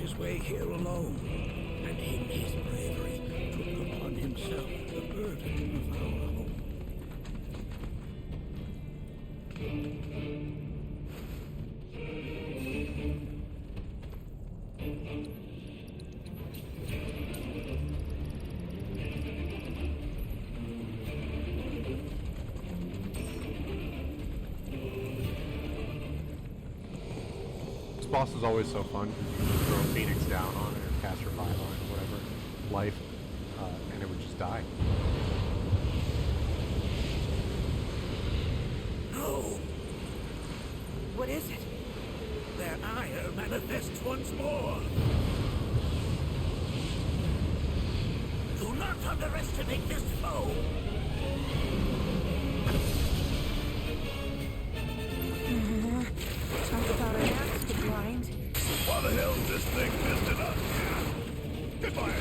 S14: his way here alone, and in his bravery took upon himself the burden of our home.
S3: This boss is always so fun. You can throw Phoenix down on it or cast your 5 on it or whatever. Life. And it would just die.
S14: No!
S8: What is it?
S14: Their ire manifests once more. Do not underestimate this foe.
S9: Talk about an axe to blind.
S14: Why the hell's this thing missing us? Goodbye.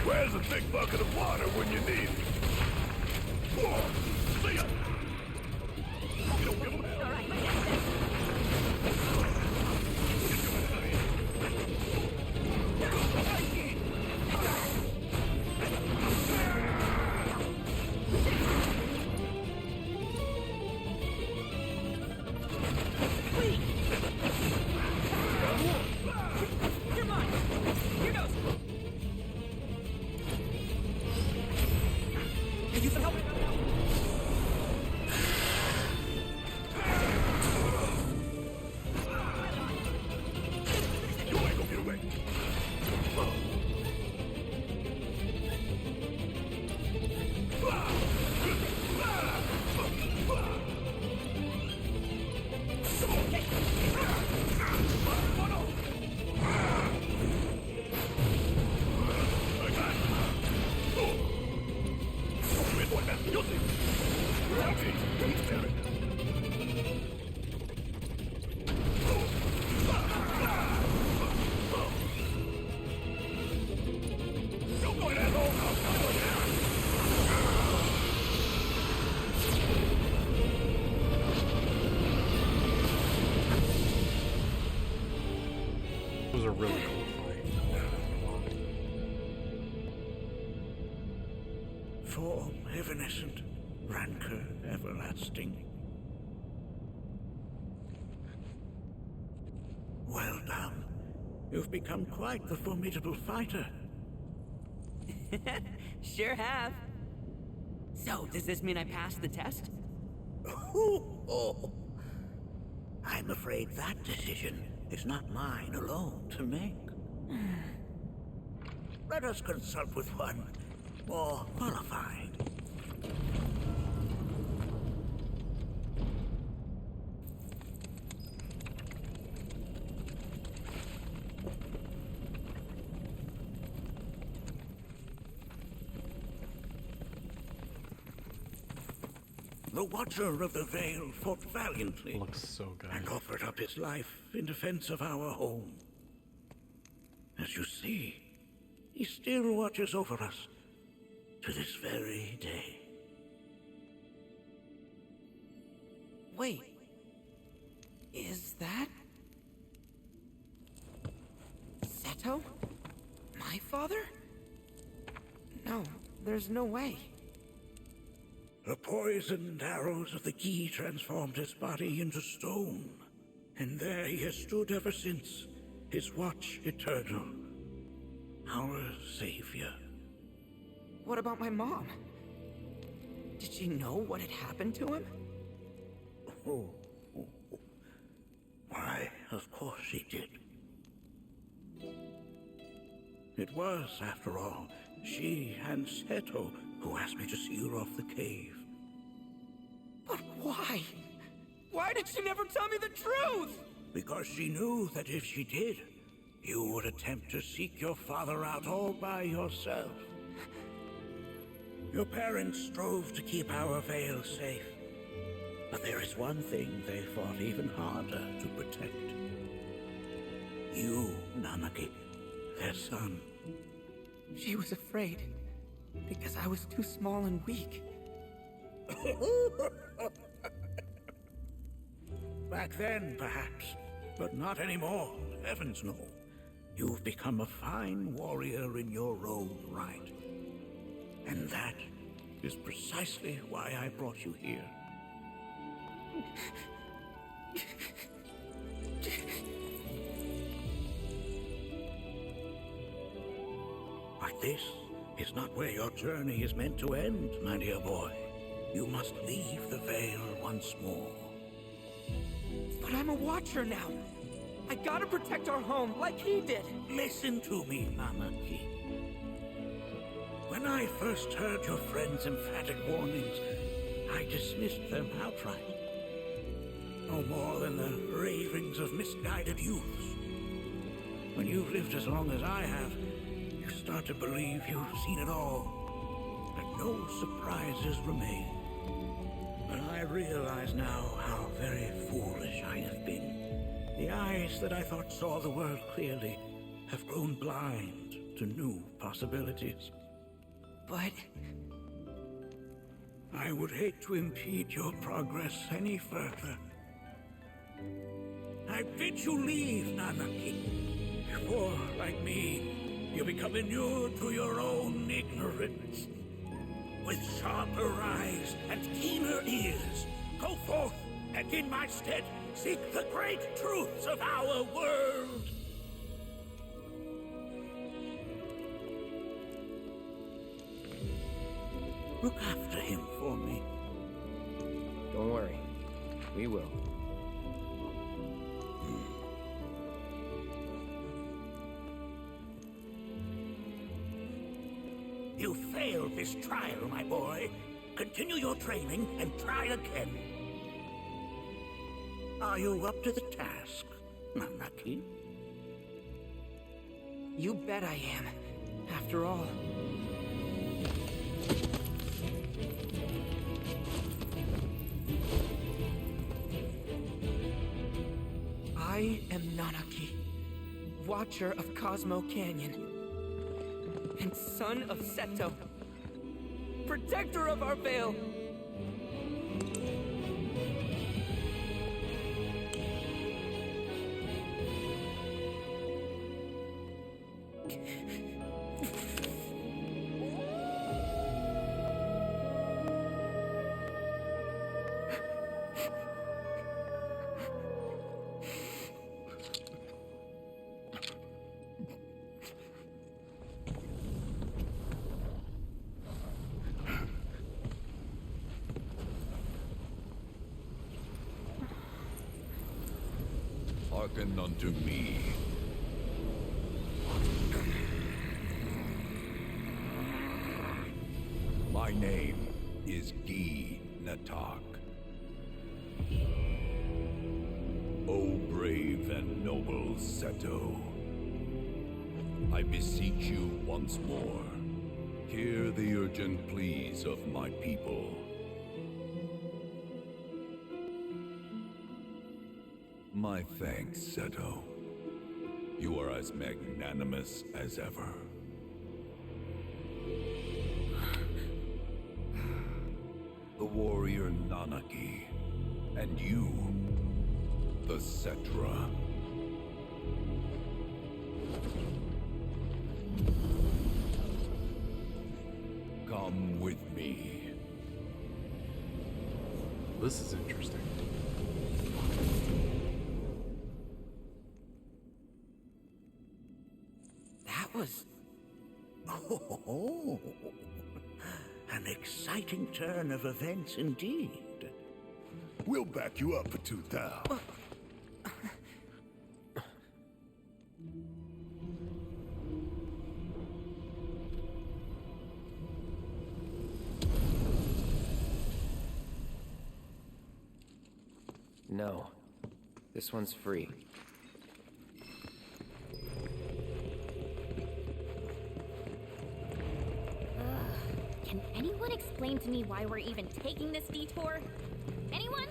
S14: Where's a big bucket of water when you need it? Whoa! See ya! You don't give a hell. All right,
S8: You're mine! Here goes! Could you some help?
S14: You ain't gonna get away.
S3: It was a really cool fight.
S14: Form evanescent, rancor everlasting. Well done. You've become quite the formidable fighter.
S8: Sure have. So, does this mean I passed the test?
S14: I'm afraid that decision is not mine alone to make. Let us consult with one more qualified. The Watcher of the Vale fought valiantly.
S3: Looks so good.
S14: And offered up his life in defense of our home. As you see, he still watches over us to this very day.
S8: Wait. Is that... Seto? My father? No, there's no way.
S14: The poisoned arrows of the key transformed his body into stone, And there he has stood ever since, his watch eternal. Our savior.
S8: What about my mom? Did she know what had happened to him?
S14: Oh. Why, of course she did. It was, after all, she and Seto who asked me to see her off the cave.
S8: But why? Why did she never tell me the truth?
S14: Because she knew that if she did, you would attempt to seek your father out all by yourself. Your parents strove to keep our Vale safe. But there is one thing they fought even harder to protect. You, Nanaki, their son.
S8: She was afraid, because I was too small and weak.
S14: Back then, perhaps, but not anymore. Heavens no. You've become a fine warrior in your own right. And that is precisely why I brought you here. But this is not where your journey is meant to end, my dear boy. You must leave the Vale once more.
S8: But I'm a Watcher now. I gotta protect our home like he did.
S14: Listen to me, Nanaki. When I first heard your friend's emphatic warnings, I dismissed them outright. No more than the ravings of misguided youths. When you've lived as long as I have, you start to believe you've seen it all, that no surprises remain. But I realize now how very foolish I have been. The eyes that I thought saw the world clearly have grown blind to new possibilities.
S8: But
S14: I would hate to impede your progress any further. I bid you leave, Nanaki, before, like me, you become inured to your own ignorance. With sharper eyes and keener ears, go forth and in my stead seek the great truths of our world. Look after him for me.
S4: Don't worry. We will.
S14: You failed this trial, my boy. Continue your training and try again. Are you up to the task, Nanaki?
S8: You bet I am. After all. I am Nanaki, Watcher of Cosmo Canyon, and son of Seto, protector of our Vale.
S12: Hearken unto me. My name is Gi Natak. O brave and noble Seto, I beseech you once more, hear the urgent pleas of my people. My thanks, Seto. You are as magnanimous as ever. The warrior Nanaki, and you, the Cetra. Come with me.
S3: This is interesting.
S14: was... Oh, an exciting turn of events indeed.
S2: We'll back you up for 2,000.
S4: No. This one's free.
S6: Can anyone explain to me why we're even taking this detour? Anyone?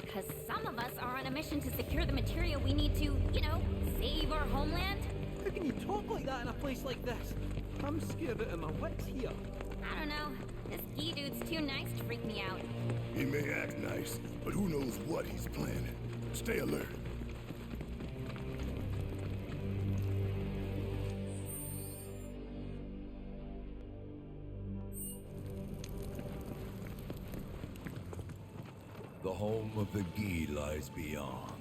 S6: Because some of us are on a mission to secure the material we need to, save our homeland.
S21: How can you talk like that in a place like this? I'm scared out of my wits here.
S6: I don't know. This ski dude's too nice to freak me out.
S2: He may act nice, but who knows what he's planning. Stay alert.
S12: The home of the Gi lies beyond.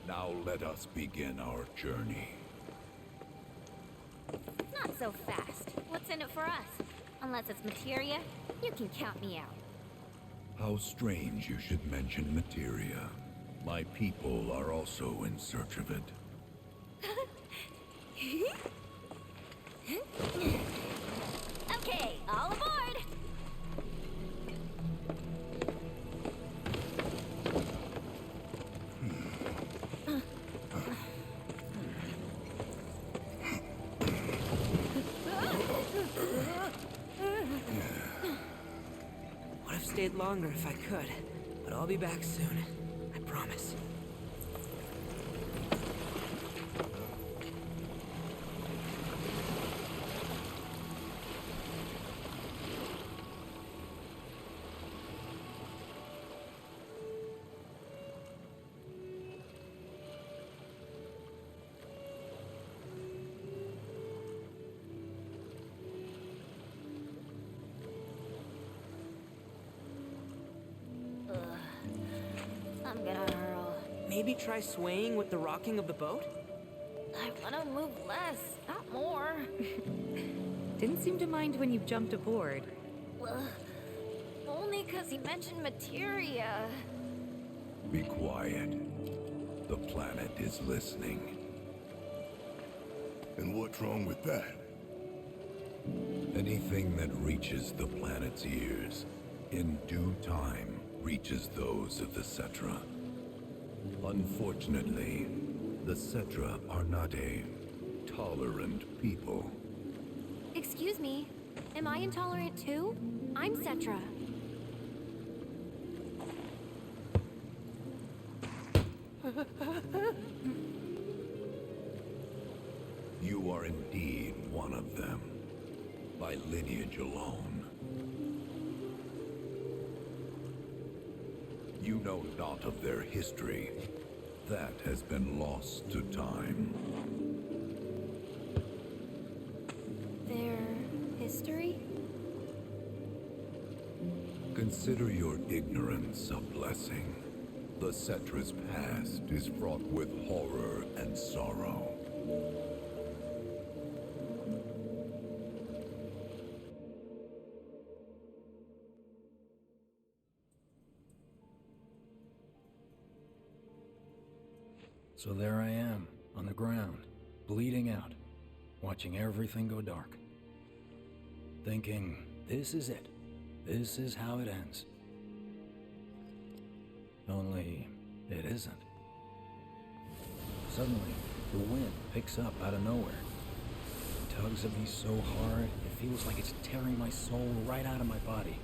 S12: Now let us begin our journey.
S6: Not so fast. What's in it for us? Unless it's materia, you can count me out.
S12: How strange you should mention materia. My people are also in search of it.
S6: Okay, all aboard!
S8: Would have stayed longer if I could, but I'll be back soon. I promise.
S6: I'm gonna hurl.
S8: Maybe try swaying with the rocking of the boat?
S6: I wanna move less, not more.
S1: Didn't seem to mind when you jumped aboard.
S6: Only 'cause he mentioned materia.
S12: Be quiet. The planet is listening.
S2: And what's wrong with that?
S12: Anything that reaches the planet's ears, in due time, reaches those of the Cetra. Unfortunately, the Cetra are not a tolerant people.
S6: Excuse me, am I intolerant too? I'm Cetra.
S12: You are indeed one of them, by lineage alone. You know not of their history. That has been lost to time.
S6: Their history?
S12: Consider your ignorance a blessing. The Cetra's past is fraught with horror and sorrow.
S11: So there I am, on the ground, bleeding out, watching everything go dark. Thinking, this is it. This is how it ends. Only, it isn't. Suddenly, the wind picks up out of nowhere. It tugs at me so hard, it feels like it's tearing my soul right out of my body.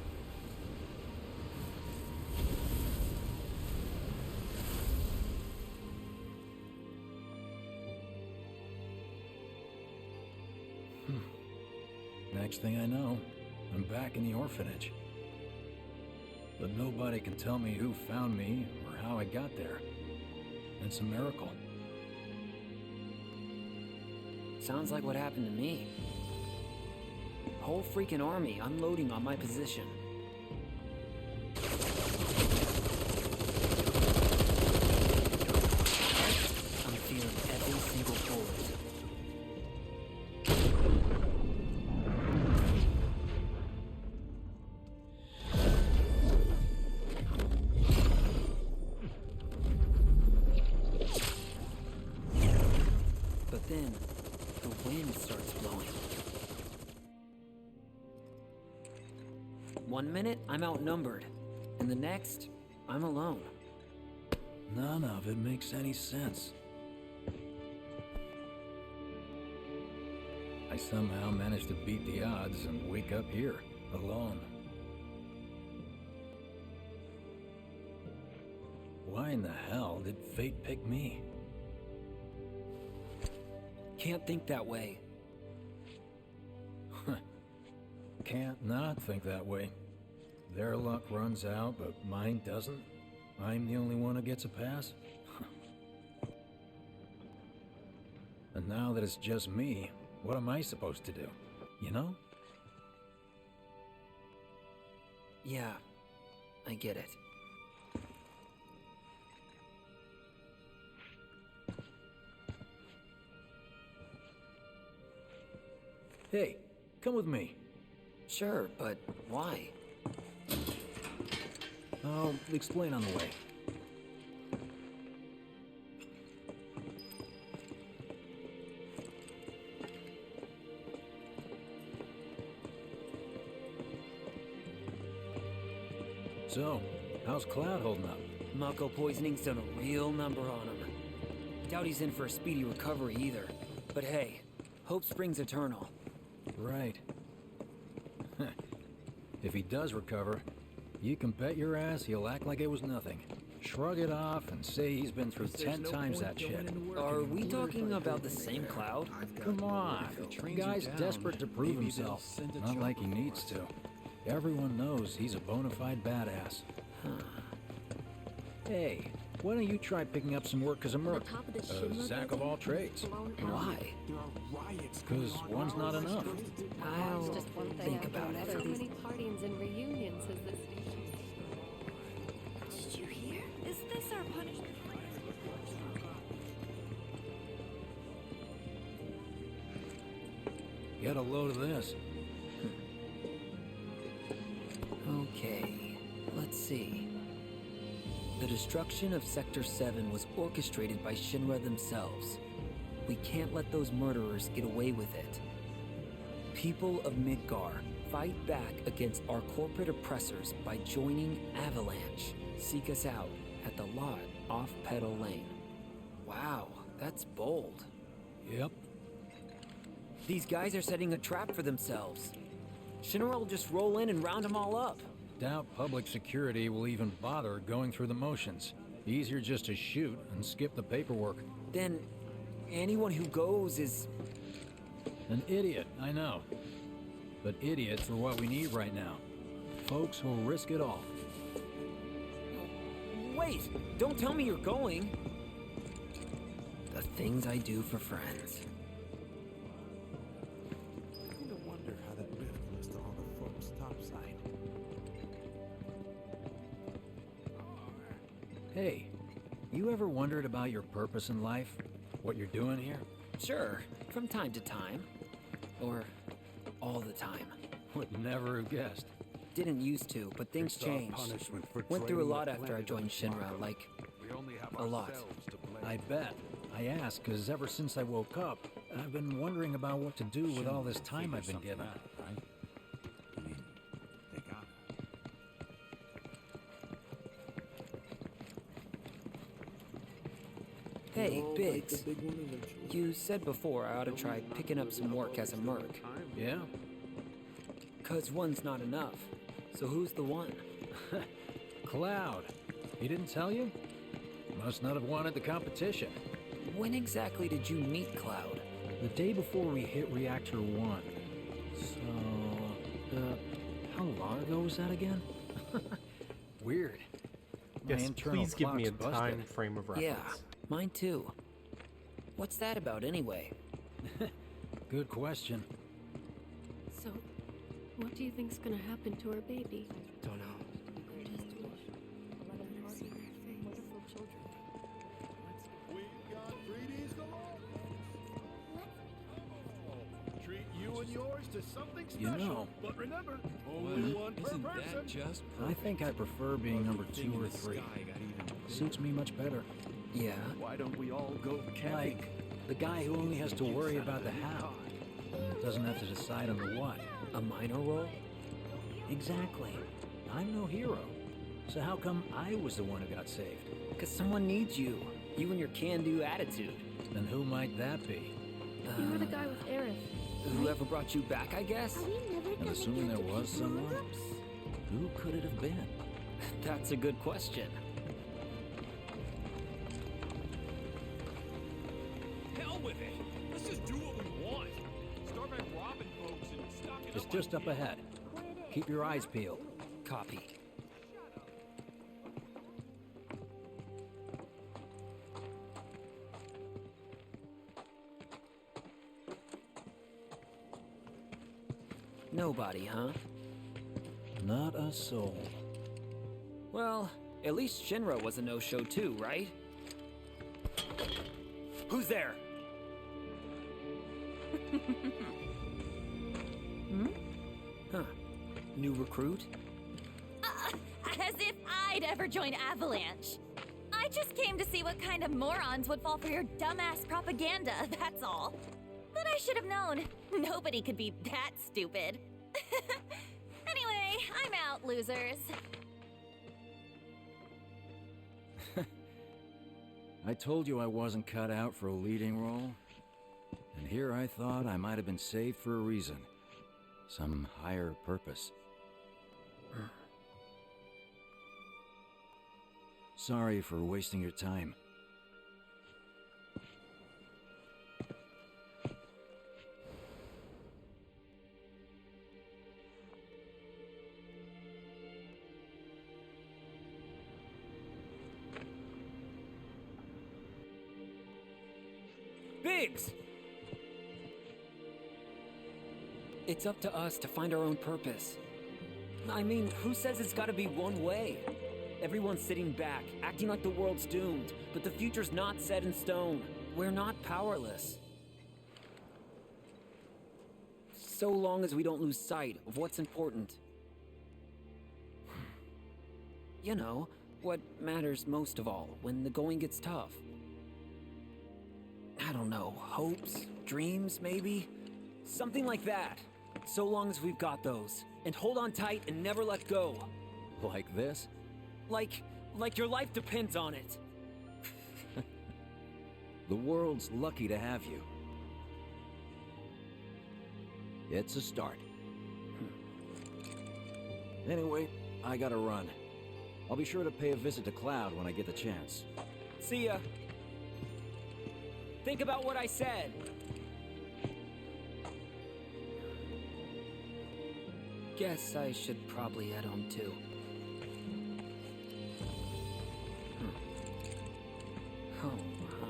S11: Next thing I know, I'm back in the orphanage. But nobody can tell me who found me or how I got there. It's a miracle.
S8: Sounds like what happened to me. Whole freaking army unloading on my position. I'm feeling One minute, I'm outnumbered. And the next, I'm alone.
S11: None of it makes any sense. I somehow managed to beat the odds and wake up here, alone. Why in the hell did fate pick me?
S8: Can't think that way.
S11: Can't not think that way. Their luck runs out, but mine doesn't. I'm the only one who gets a pass. And now that it's just me, what am I supposed to do? You know?
S8: Yeah, I get it.
S11: Hey, come with me.
S8: Sure, but why?
S11: I'll explain on the way. So, how's Cloud holding up?
S8: Mako poisoning's done a real number on him. Doubt he's in for a speedy recovery either. But hey, hope springs eternal.
S11: Right. If he does recover, you can bet your ass he'll act like it was nothing. Shrug it off and say he's been through 10 times that shit.
S8: Are we talking about the same Cloud?
S11: Come on, the guy's desperate to prove himself. Not like he needs to. Everyone knows he's a bona fide badass. Hey, why don't you try picking up some work as a merc? A Zack of all trades.
S8: Why?
S11: Because one's not enough.
S8: I'll think about it.
S20: How many parties and reunions has this
S1: Did you hear? Is this our punishment?
S11: Get a load of this.
S8: Okay, let's see. The destruction of Sector 7 was orchestrated by Shinra themselves. We can't let those murderers get away with it. People of Midgar, fight back against our corporate oppressors by joining Avalanche. Seek us out at the lot off Petal Lane. Wow, that's bold.
S11: Yep.
S8: These guys are setting a trap for themselves. Shinra will just roll in and round them all up.
S11: Doubt public security will even bother going through the motions. Easier just to shoot and skip the paperwork.
S8: Then anyone who goes is...
S11: An idiot, I know. But idiots are what we need right now. Folks who'll risk it all.
S8: Wait! Don't tell me you're going! The things I do for friends.
S10: I kinda wonder how that rift goes to all the folks topside.
S11: Hey, you ever wondered about your purpose in life? What you're doing here?
S8: Sure, from time to time. Or all the time.
S11: Would never have guessed.
S8: Didn't used to, but things changed. Went through a lot after I joined Shinra, like, a lot.
S11: I bet. I ask because ever since I woke up, I've been wondering about what to do with all this time I've been given.
S8: Hey, Biggs. You said before I ought to try picking up some work as a merc.
S11: Yeah?
S8: 'Cause one's not enough. So who's the one?
S11: Cloud. He didn't tell you? Must not have wanted the competition.
S8: When exactly did you meet Cloud?
S11: The day before we hit Reactor 1. So, how long ago was that again? Weird. My
S3: Yes,
S11: internal
S3: please give me a
S11: clock's
S3: time
S11: busted.
S3: frame of reference.
S8: Yeah, mine too. What's that about anyway?
S11: Good question.
S20: So, what do you think's gonna happen to our baby?
S8: Don't know.
S2: Treat you and yours to something
S11: You
S2: special.
S11: know,
S2: But remember, only one per person.
S11: I think I prefer being number 2 or 3. Suits me much better.
S8: Yeah?
S2: Why don't we all go camping?
S11: Like the guy who only has to worry about the how. Doesn't have to decide on the what.
S8: A minor role?
S7: Exactly. I'm no hero. So how come I was the one who got saved?
S8: Because someone needs you. You and your can-do attitude.
S7: And who might that be?
S20: You were the guy with Aerith.
S8: Whoever brought you back, I guess?
S7: And assuming there was someone, who could it have been?
S8: That's a good question.
S22: Hell with it! Let's just do what we want. Start by robbing folks and stocking
S7: It's
S22: up
S7: just
S22: on
S7: up ahead. Keep your eyes peeled.
S8: Copy. Nobody, huh?
S7: Not a soul.
S8: Well, at least Shinra was a no-show too, right? Who's there? Huh. New recruit?
S6: As if I'd ever join Avalanche. I just came to see what kind of morons would fall for your dumbass propaganda, that's all. But I should have known. Nobody could be that stupid. Anyway, I'm out, losers.
S7: I told you I wasn't cut out for a leading role. And here I thought I might have been saved for a reason. Some higher purpose. Sorry for wasting your time.
S8: Biggs! It's up to us to find our own purpose. I mean, who says it's gotta be one way? Everyone's sitting back, acting like the world's doomed, but the future's not set in stone. We're not powerless. So long as we don't lose sight of what's important. You know, what matters most of all when the going gets tough. I don't know, hopes, dreams, maybe? Something like that. So long as we've got those. And hold on tight and never let go.
S7: Like this?
S8: Like your life depends on it.
S7: The world's lucky to have you. It's a start. Anyway, I gotta run. I'll be sure to pay a visit to Cloud when I get the chance.
S8: See ya. Think about what I said. Guess I should probably head home too. Home, huh?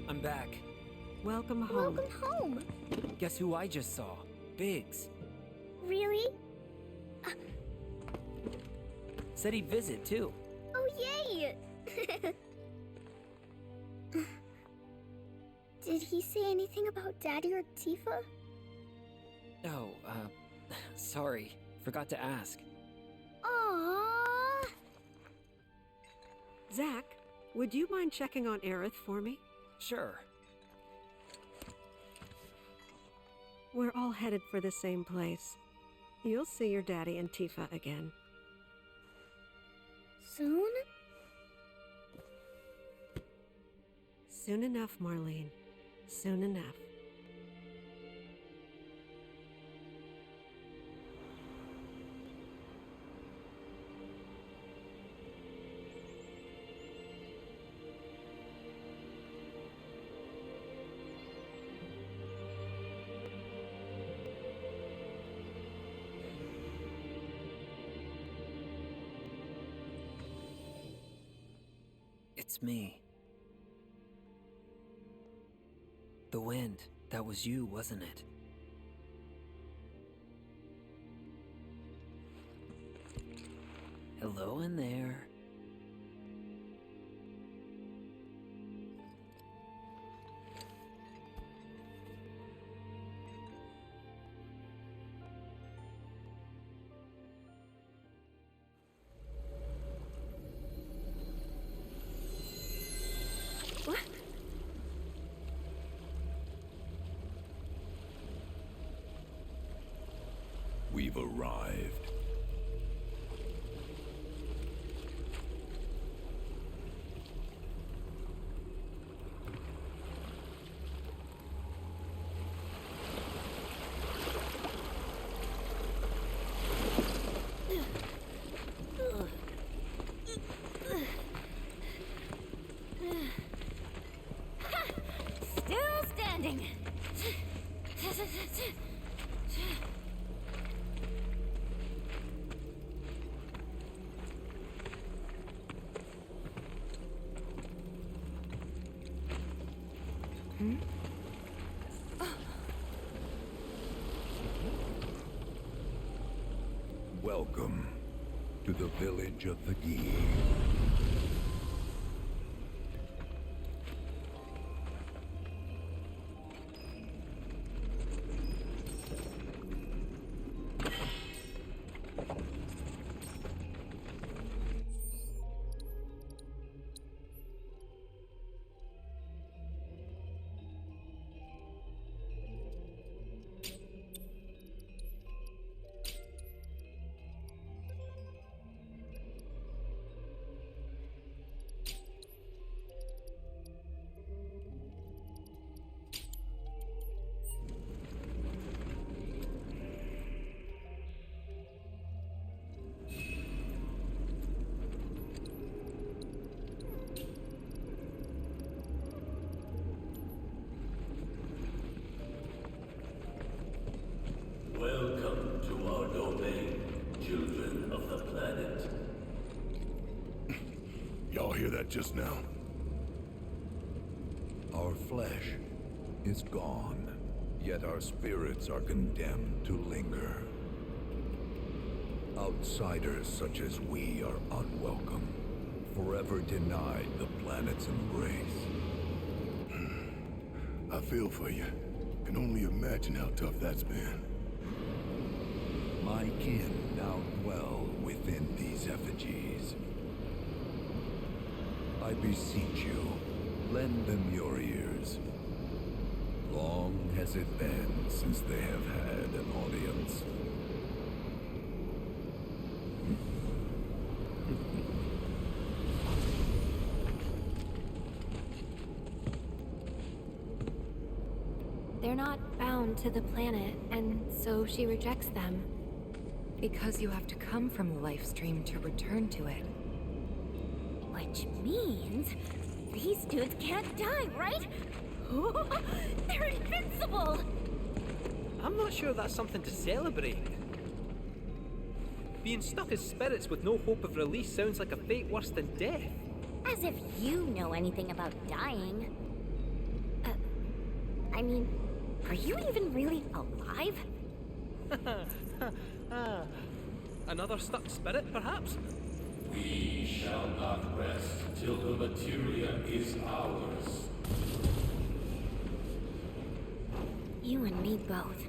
S8: I'm back.
S20: Welcome home.
S6: Welcome home.
S8: Guess who I just saw? Biggs.
S6: Really?
S8: Said he'd visit too.
S6: Oh, yay! Did he say anything about Daddy or Tifa?
S8: Oh, sorry. Forgot to ask.
S6: Aww.
S20: Zach, would you mind checking on Aerith for me?
S8: Sure.
S20: We're all headed for the same place. You'll see your daddy and Tifa again.
S6: Soon?
S20: Soon enough, Marlene. Soon enough.
S8: It's me. The wind, that was you, wasn't it? Hello in there.
S2: We've arrived.
S6: Still standing.
S2: Welcome to the village of the Gi.
S12: Welcome to our domain, children of the planet.
S2: Y'all hear that just now? Our flesh is gone, yet our spirits are condemned to linger. Outsiders such as we are unwelcome, forever denied the planet's embrace.
S17: I feel for you. Can only imagine how tough that's been.
S2: My kin now dwell within these effigies. I beseech you, lend them your ears. Long has it been since they have had an audience.
S1: They're not bound to the planet, and so she rejects them. Because you have to come from the life stream to return to it.
S6: Which means these dudes can't die, right? They're invincible!
S8: I'm not sure that's something to celebrate. Being stuck as spirits with no hope of release sounds like a fate worse than death.
S6: As if you know anything about dying. I mean, are you even really alive?
S8: Another stuck spirit, perhaps?
S12: We shall not rest till the materia is ours.
S6: You and me both.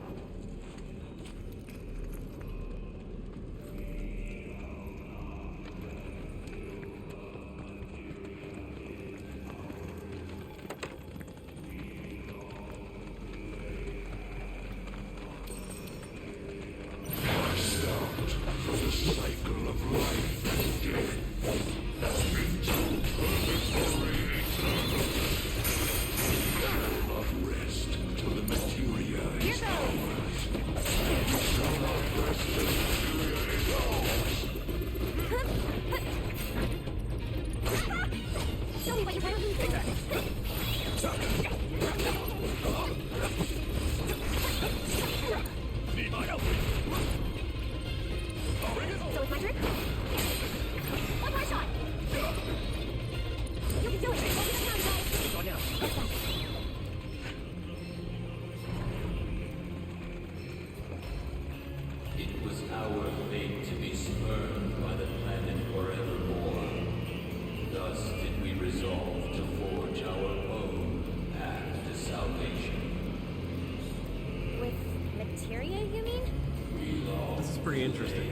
S12: resolve to forge our own path to salvation.
S6: With materia, you mean?
S3: This is pretty interesting.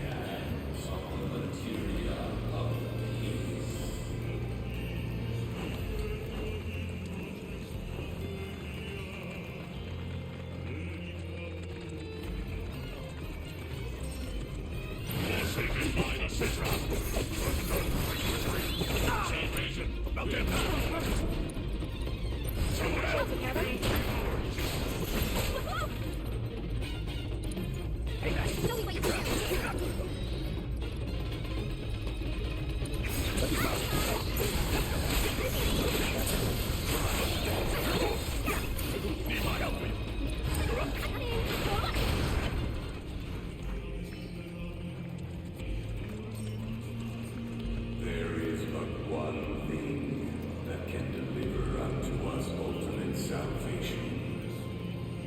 S12: There is but one thing that can deliver unto us ultimate salvation,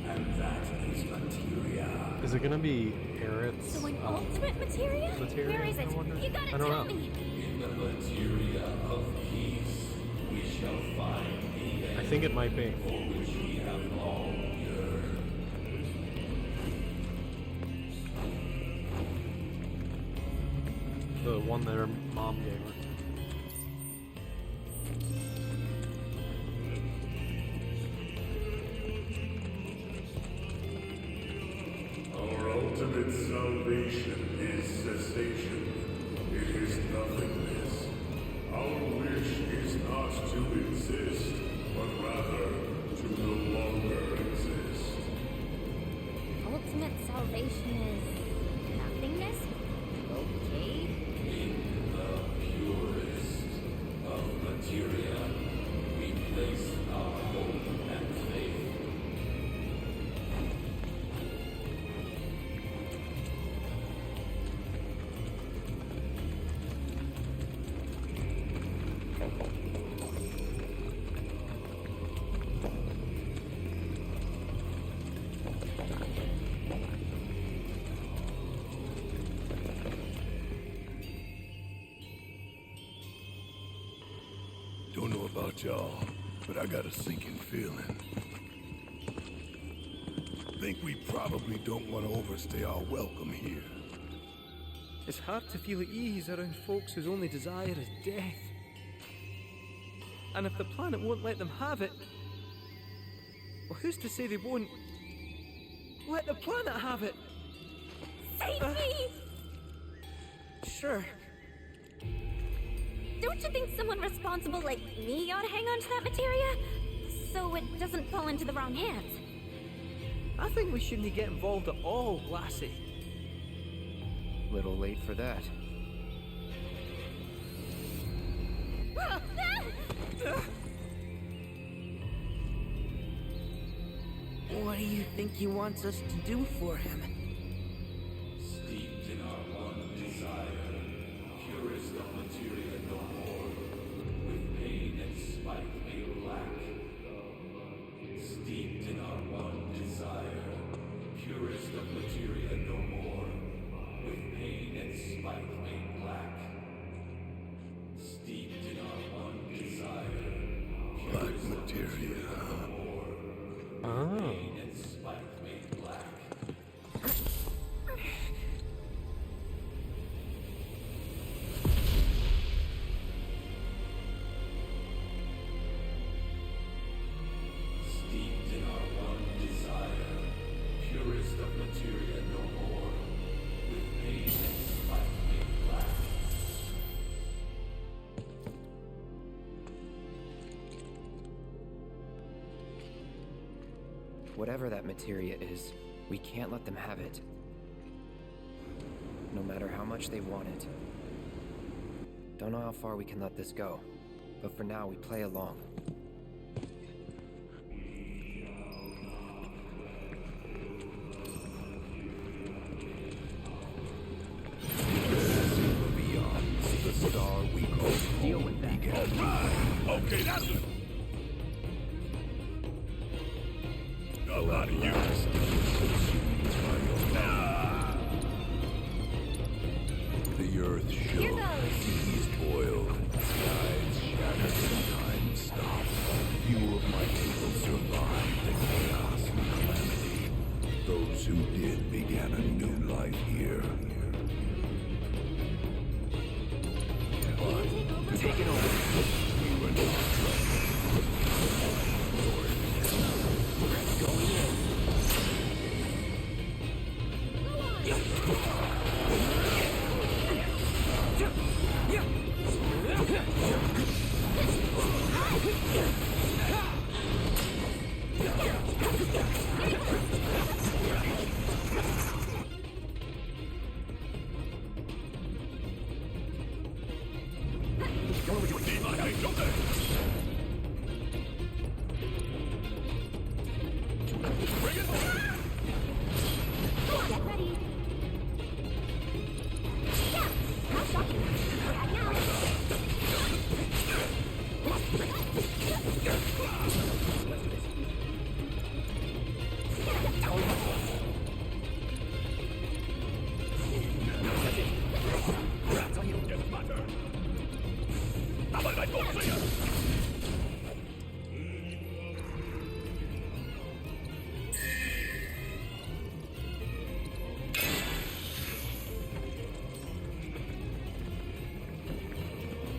S12: and that is materia.
S3: Is it gonna be Aerith's?
S6: So an ultimate materia?
S3: materia,
S6: Where is it?
S3: I wonder?
S6: You gotta
S3: I don't
S6: tell
S3: know.
S6: me.
S12: In the materia of peace, we shall find the end
S3: I think it might be.
S12: for which we have long yearned.
S3: The one that her mom gave her.
S12: Our ultimate salvation is cessation. It is nothingness. Our wish is not to exist, but rather to no longer exist.
S6: Ultimate salvation is nothingness? Okay.
S12: In the purest of materia, we place our hope and faith.
S17: Don't know about y'all, but I got a sinking feeling. Think we probably don't want to overstay our welcome here.
S16: It's hard to feel at ease around folks whose only desire is death. And if the planet won't let them have it, well, who's to say they won't let the planet have it?
S6: Save me!
S16: Sure.
S6: Don't you think someone responsible like me ought to hang on to that materia? So it doesn't fall into the wrong hands.
S16: I think we shouldn't get involved at all, lassie.
S4: Little late for that.
S16: What do you think he wants us to do for him?
S12: Steeped in our one desire, purest of materia no more, with pain and spite made black. Steeped in our one desire, purest of materia no more, with pain and spite made black. Steeped in our one desire,
S17: Black materia, huh?
S12: pain and spite made black. Steeped in our one desire, purest of materia no more, with pain and spite made black.
S4: Whatever that materia is, we can't let them have it. No matter how much they want it. Don't know how far we can let this go, but for now we play along.
S17: Beyond the star we call
S16: Deal with that.
S17: Okay, that's it. A lot of you. The earth shook, seas boiled, skies shattered in time.
S20: Get ready. Yeah! How shocking. We're at now.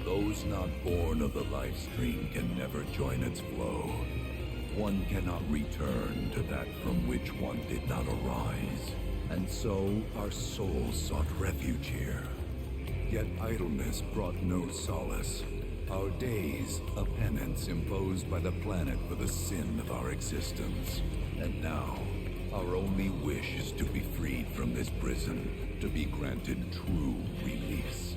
S2: Those not born of the life stream can never join its flow. One cannot return to that from which one did not arise. And so our souls sought refuge here. Yet idleness brought no solace. Our days, a penance imposed by the planet for the sin of our existence. And now, our only wish is to be freed from this prison, to be granted true release.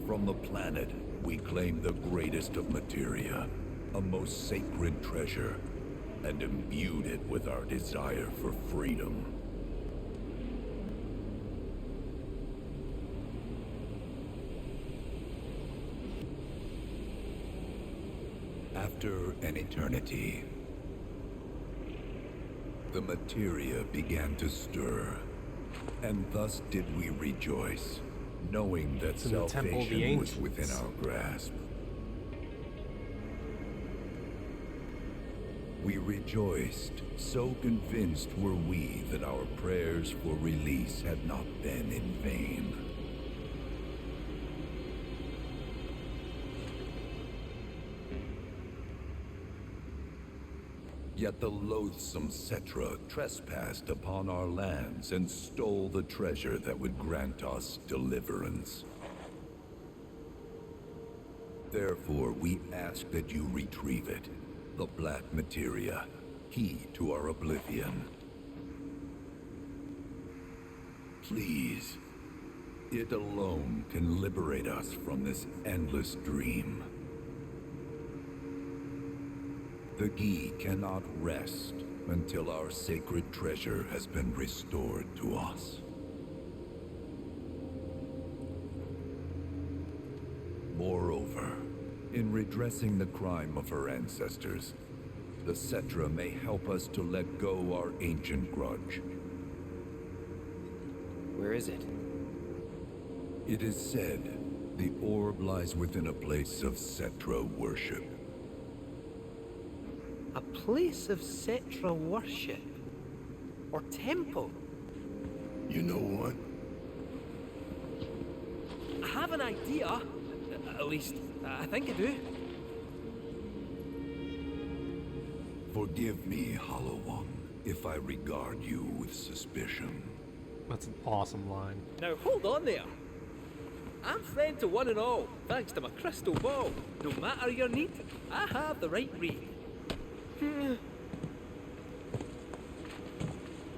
S2: From the planet, we claim the greatest of materia, a most sacred treasure, and imbued it with our desire for freedom. After an eternity, the materia began to stir, and thus did we rejoice, knowing that
S3: To the temple of the
S2: salvation was
S3: ancients.
S2: within our grasp. We rejoiced, so convinced were we that our prayers for release had not been in vain. Yet the loathsome Cetra trespassed upon our lands and stole the treasure that would grant us deliverance. Therefore, we ask that you retrieve it, the black materia, key to our oblivion. Please, it alone can liberate us from this endless dream. The Gi cannot rest until our sacred treasure has been restored to us. Moreover, in redressing the crime of her ancestors, the Cetra may help us to let go our ancient grudge.
S4: Where is it?
S2: It is said the orb lies within a place of Cetra worship.
S16: A place of Cetra worship? Or temple?
S17: You know what?
S16: I have an idea. At least, I think I do.
S2: Forgive me, Hollow One, if I regard you with suspicion.
S3: That's an awesome line.
S16: Now hold on there. I'm friend to one and all, thanks to my crystal ball. No matter your need, I have the right read.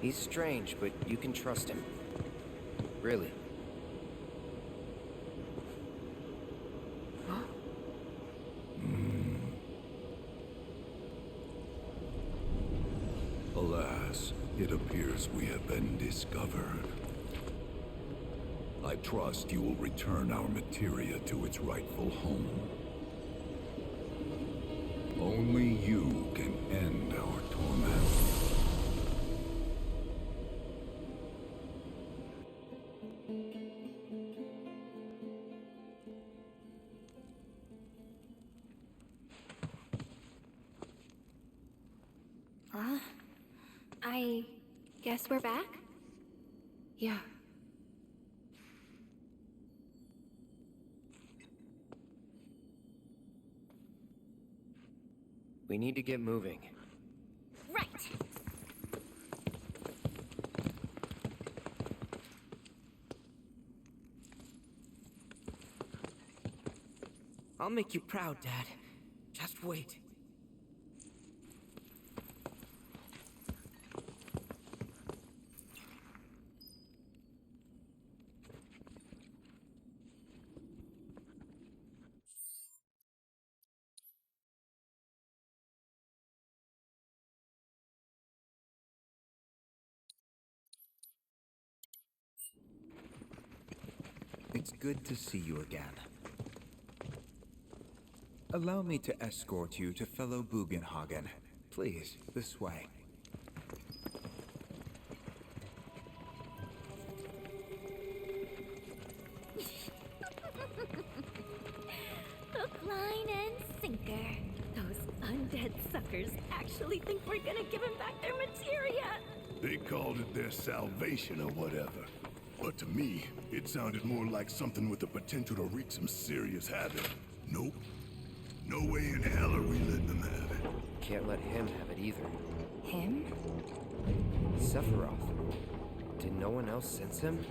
S4: He's strange, but you can trust him. Really.
S2: Alas, it appears we have been discovered. I trust you will return our materia to its rightful home. Only you can end our torment.
S6: I guess we're back?
S1: Yeah.
S4: We need to get moving.
S6: Right!
S16: I'll make you proud, Dad.
S8: Just wait.
S18: It's good to see you again. Allow me to escort you to fellow Bugenhagen. Please, this way.
S6: Hook, line, and sinker. Those undead suckers actually think we're gonna give them back their materia.
S17: They called it their salvation or whatever. But to me, it sounded more like something with the potential to wreak some serious havoc. Nope. No way in hell are we letting them have it.
S4: Can't let him have it either.
S1: Him?
S4: Sephiroth. Did no one else sense him?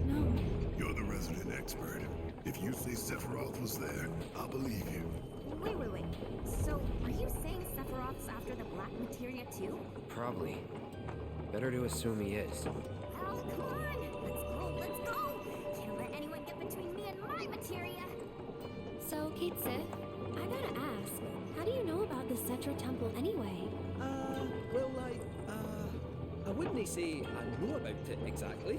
S1: No.
S17: You're the resident expert. If you say Sephiroth was there, I'll believe you.
S20: Wait. So, are you saying Sephiroth's after the black materia too?
S4: Probably. Better to assume he is.
S20: Well, come on! Let's go! Can't let anyone get between me and my materia!
S19: So, Kitsu, I gotta ask, how do you know about the Cetra Temple anyway?
S16: Well, I wouldn't say I know about it exactly.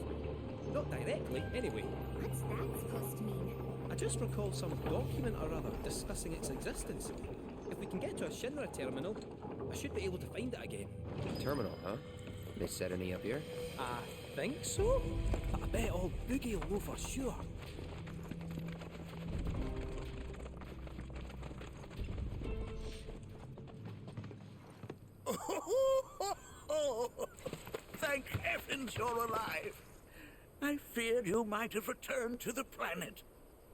S16: Not directly, anyway.
S20: What's that supposed to mean?
S16: I just recall some document or other discussing its existence. If we can get to a Shinra terminal, I should be able to find it again.
S4: Terminal, huh? They set any up here?
S16: I think so, but I bet old Boogie will know for sure.
S14: Thank heavens you're alive. I feared you might have returned to the planet.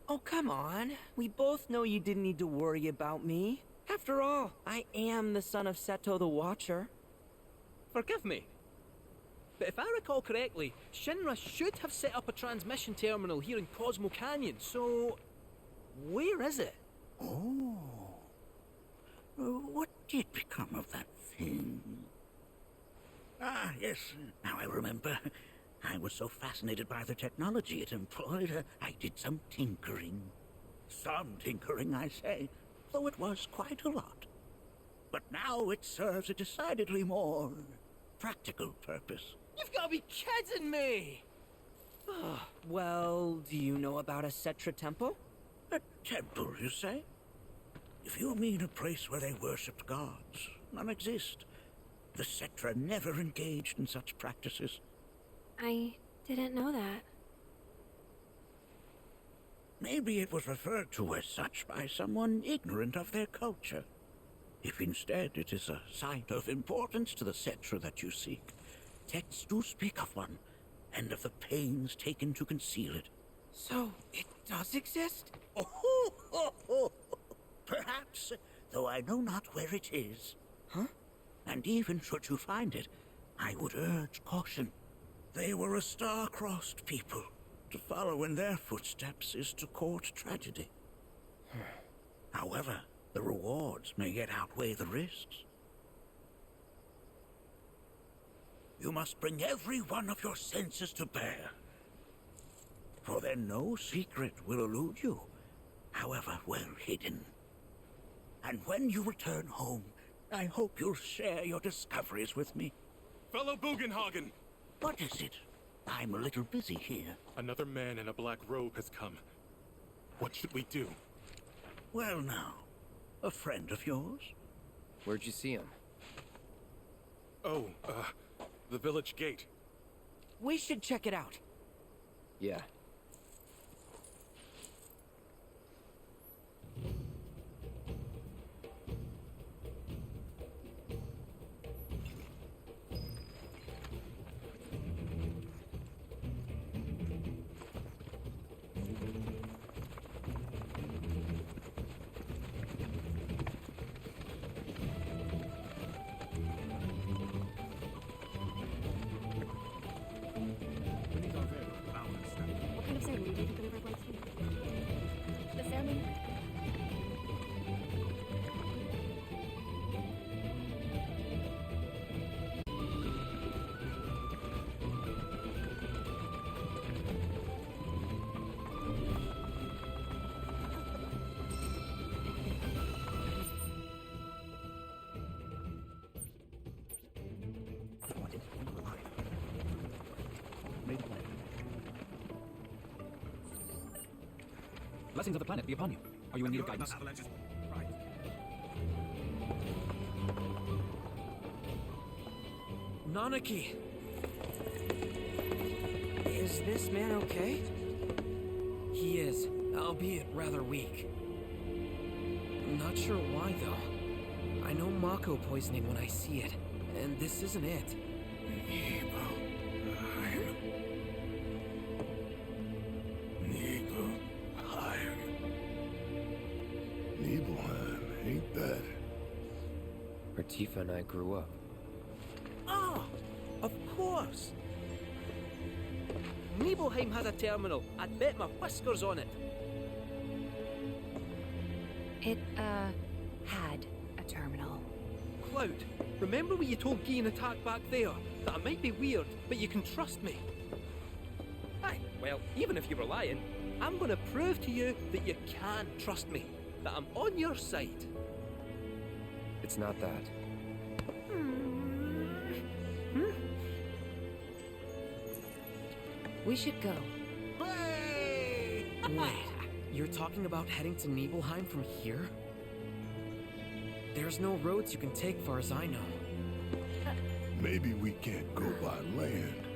S8: Oh, come on. We both know you didn't need to worry about me. After all, I am the son of Seto the Watcher.
S16: Forgive me, but if I recall correctly, Shinra should have set up a transmission terminal here in Cosmo Canyon, so where is it?
S14: Oh. What did become of that thing? Ah, yes, now I remember. I was so fascinated by the technology it employed, I did some tinkering. Some tinkering, I say, though it was quite a lot. But now it serves a decidedly more practical purpose.
S8: You've got to be kidding me! Well, do you know about a Cetra temple?
S14: A temple, you say? If you mean a place where they worshipped gods, none exist. The Cetra never engaged in such practices.
S19: I didn't know that.
S14: Maybe it was referred to as such by someone ignorant of their culture. If instead it is a site of importance to the Cetra that you seek, texts do speak of one, and of the pains taken to conceal it.
S8: So, it does exist?
S14: Perhaps, though I know not where it is.
S8: Huh?
S14: And even should you find it, I would urge caution. They were a star-crossed people. To follow in their footsteps is to court tragedy. However, the rewards may yet outweigh the risks. You must bring every one of your senses to bear. For then no secret will elude you, however well hidden. And when you return home, I hope you'll share your discoveries with me.
S22: Fellow Bugenhagen!
S14: What is it? I'm a little busy here.
S22: Another man in a black robe has come. What should we do?
S14: Well now, a friend of yours?
S4: Where'd you see him?
S22: Oh, the village gate.
S8: We should check it out.
S4: Yeah.
S11: blessings of the planet be upon you. Are you in need of guidance?
S8: Nanaki! Is this man okay? He is, albeit rather weak. Not sure why, though. I know Mako poisoning when I see it, and this isn't it.
S17: Nibelheim, ain't that?
S4: Where Tifa and I grew up.
S16: Ah! Of course! Nibelheim has a terminal. I'd bet my whiskers on it.
S1: It, had a terminal.
S16: Cloud, remember what you told Guy in Attack back there? That I might be weird, but you can trust me. Aye, well, even if you were lying, I'm gonna prove to you that you can trust me. That I'm on your side.
S4: It's not that.
S1: We should go.
S8: Wait, you're talking about heading to Nibelheim from here? There's no roads you can take far as I know.
S17: Maybe we can't go by land.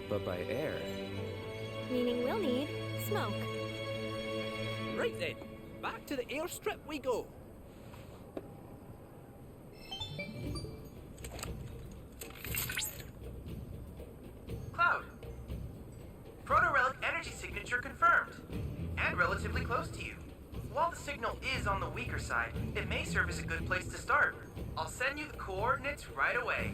S4: But by air.
S6: Meaning we'll need smoke.
S16: Right then, back to the airstrip we go.
S13: Cloud. Proto-relic energy signature confirmed. And relatively close to you. While the signal is on the weaker side, it may serve as a good place to start. I'll send you the coordinates right away.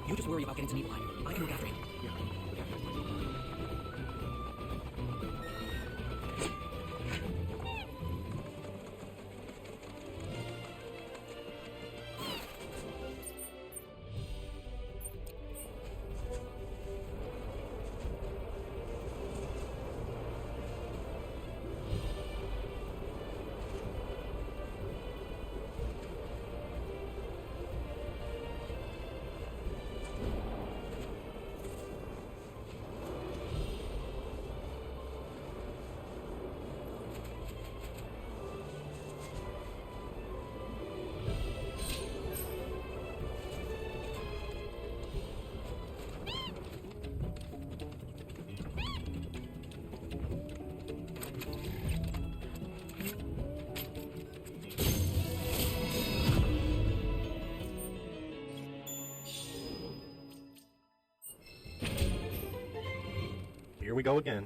S8: You just worry about getting to Nibelheim. I can look after him.
S3: Here we go again.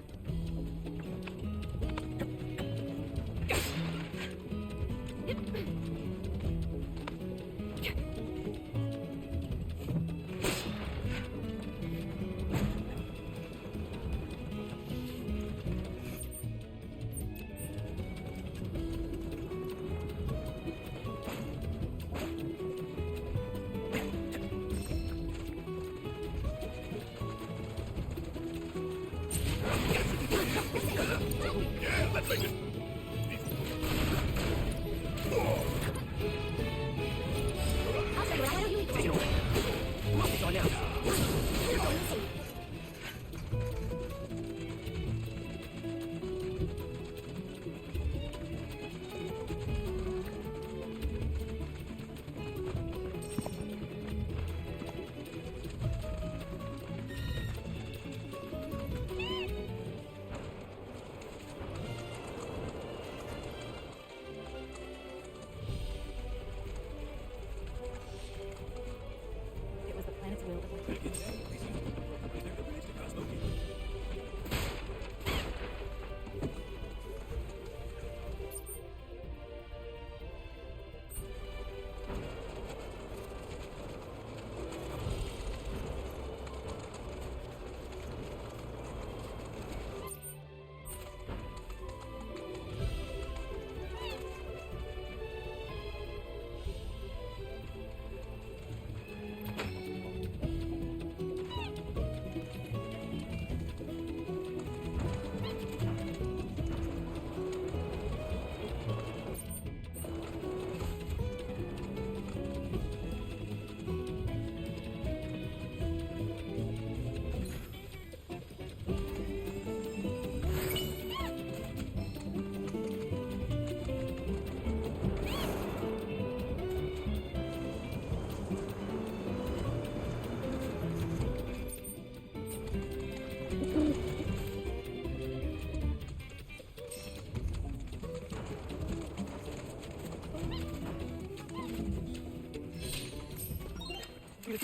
S6: Rare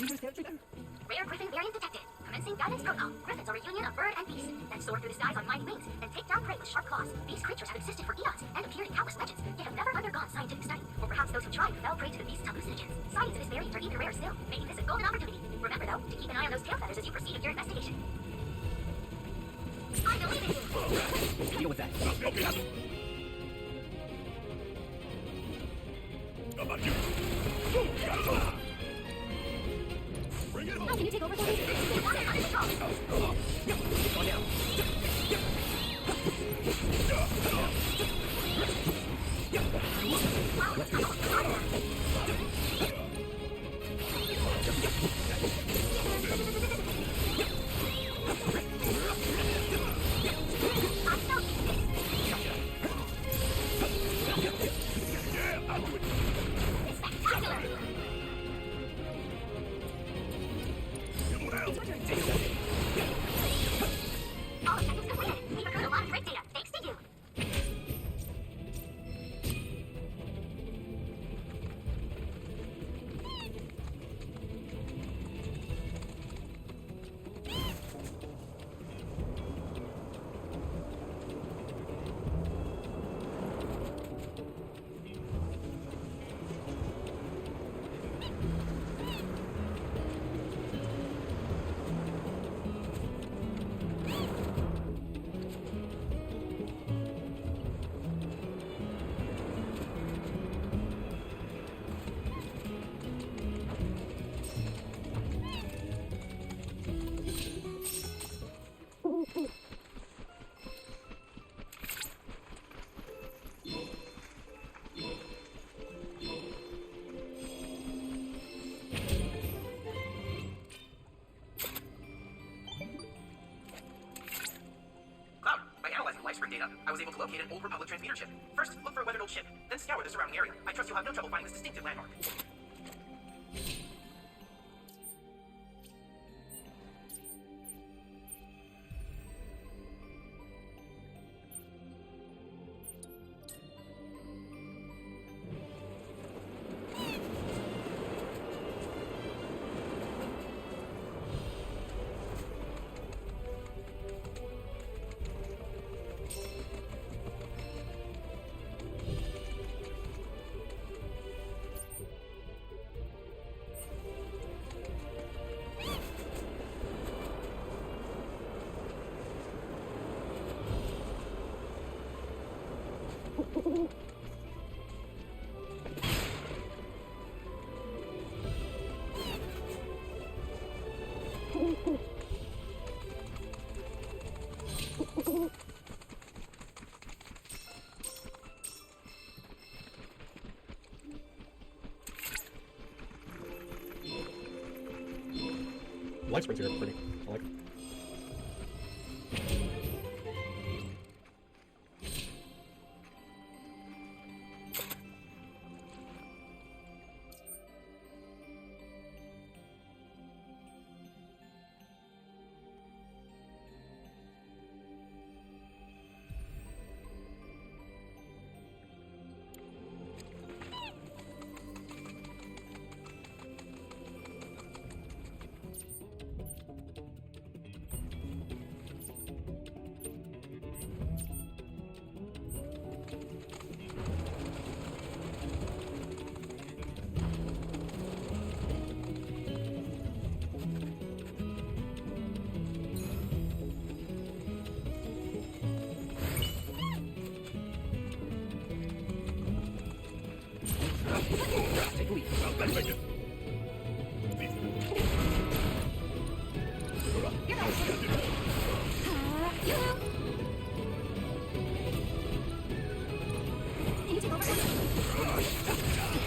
S6: griffin variant detected. Commencing guidance protocol. Griffins are a union of bird and beast that soar through the skies on mighty wings and take down prey with sharp claws. These creatures have existed for eons and appeared in countless legends, yet have never undergone scientific study. Or perhaps those who tried fell prey to the beast's hallucinogens. Sightings of this variant are even rarer still, making this a golden opportunity. Remember, though, to keep an eye on those tail feathers as you proceed with your investigation. I believe in you!
S3: Deal with that.
S17: How about you? Bring it home!
S6: How can you take over for me?
S3: Go down.
S13: Data, I was able to locate an old Republic transmitter chip. First, look for a weathered old ship, then scour the surrounding area. I trust you'll have no trouble finding this distinctive landmark.
S3: Light springs here are pretty. I like it.
S17: Take a leap. Let's make it.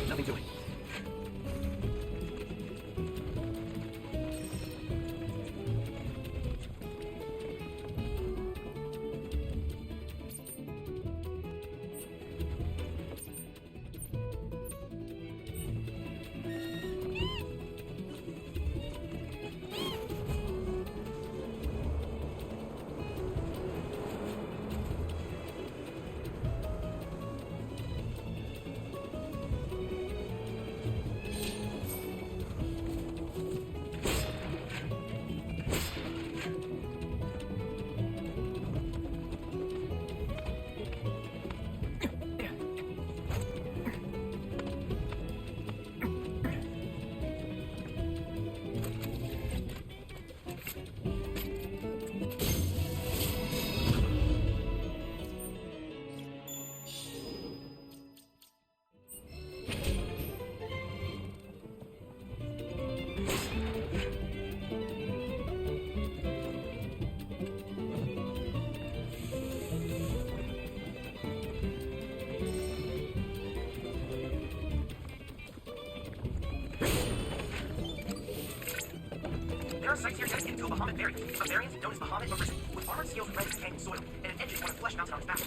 S3: Nothing doing.
S13: This here gets into a Bahamut variant. A variant known as Bahamut Arisen, with armored steel thread in canyon soil, and an engine one of flesh mounted on its back.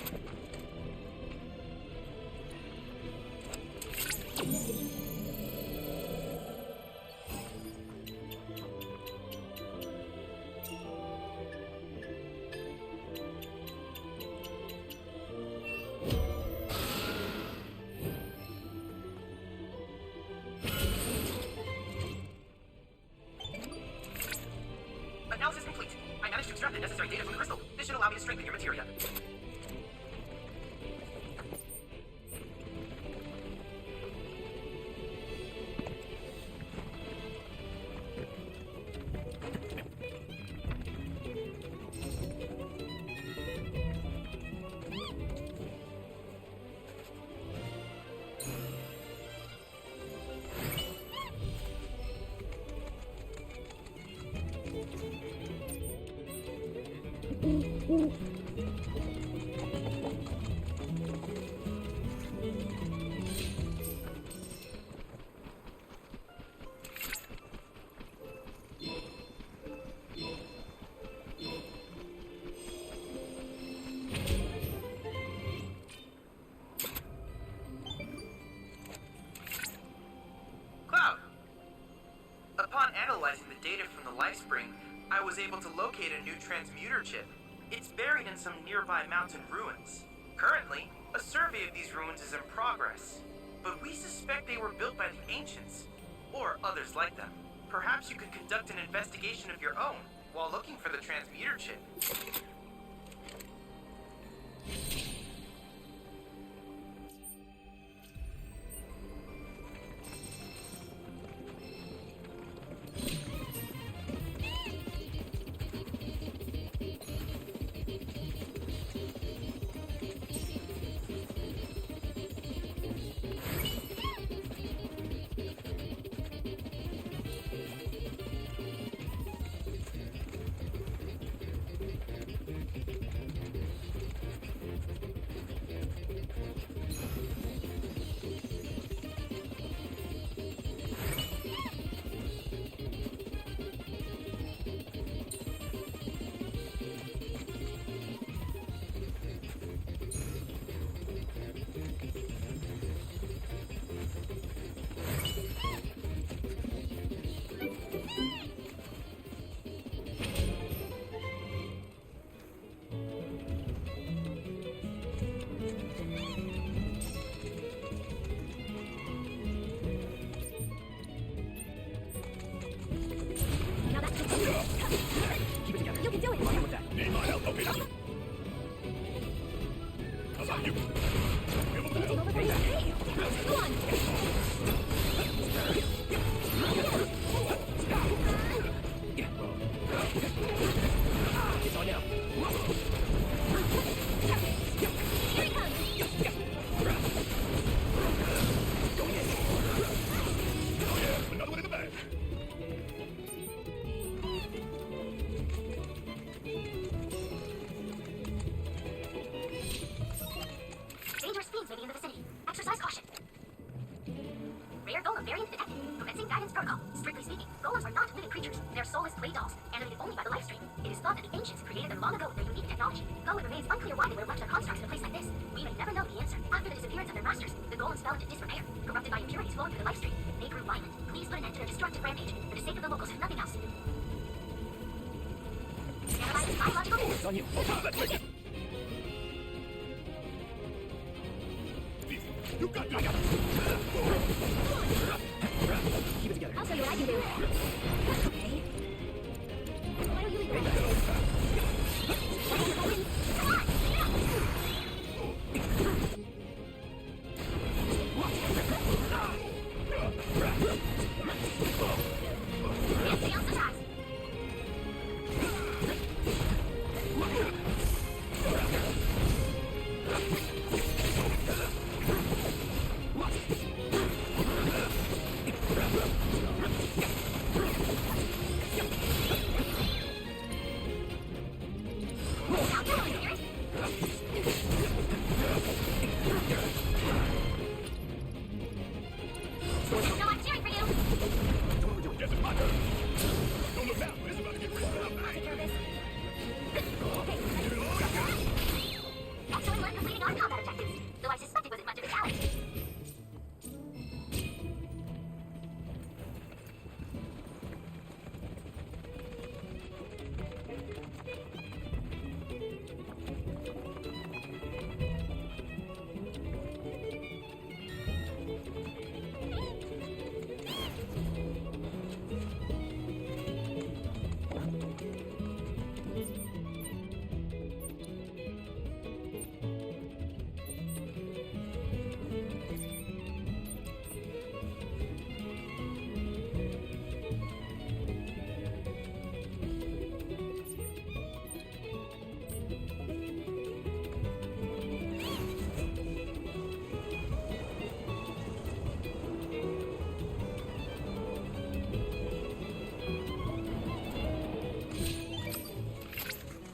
S13: Analysis complete. I managed to extract the necessary data from the crystal. This should allow me to strengthen your materia. Cloud! Upon analyzing the data from the life spring, I was able to locate a new transmuter chip. It's buried in some nearby mountain ruins. Currently, a survey of these ruins is in progress, but we suspect they were built by the ancients, or others like them. Perhaps you could conduct an investigation of your own while looking for the transmuter chip.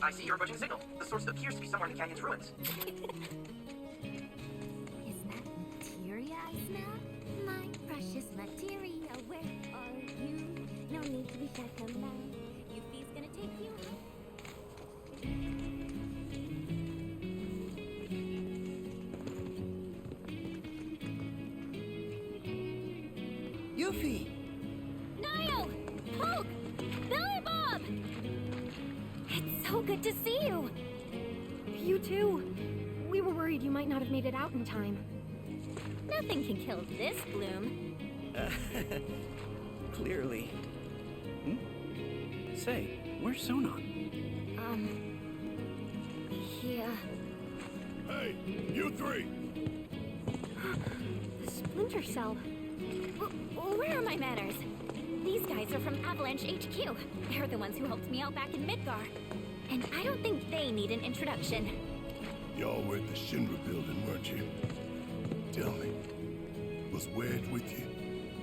S13: I see you're approaching the signal. The source appears to be somewhere in the canyon's ruins.
S6: Isn't that materia I smell? My precious materia, where are you? No need to be shy, come now. Yuffie's gonna take you.
S13: Yuffie!
S6: Niall! Hulk! Billy Bob! It's so good to see you!
S20: You too. We were worried you might not have made it out in time.
S6: Nothing can kill this bloom.
S5: Clearly. Say, where's Sonon?
S6: Here.
S17: Hey, you three!
S20: The splinter cell.
S6: Where are my manners? These guys are from Avalanche HQ. They're the ones who helped me out back in Midgar. And I don't think they need an introduction.
S17: Y'all were at the Shinra building, weren't you? Tell me, was Wedge with you?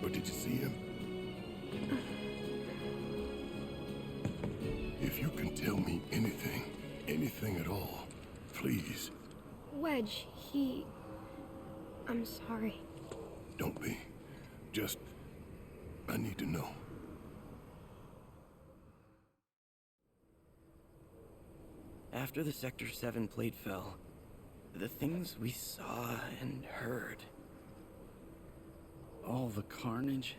S17: Or did you see him? If you can tell me anything at all, please.
S20: Wedge, I'm sorry.
S17: Don't be. Just, I need to know.
S5: After the Sector 7 plate fell, the things we saw and heard. All the carnage.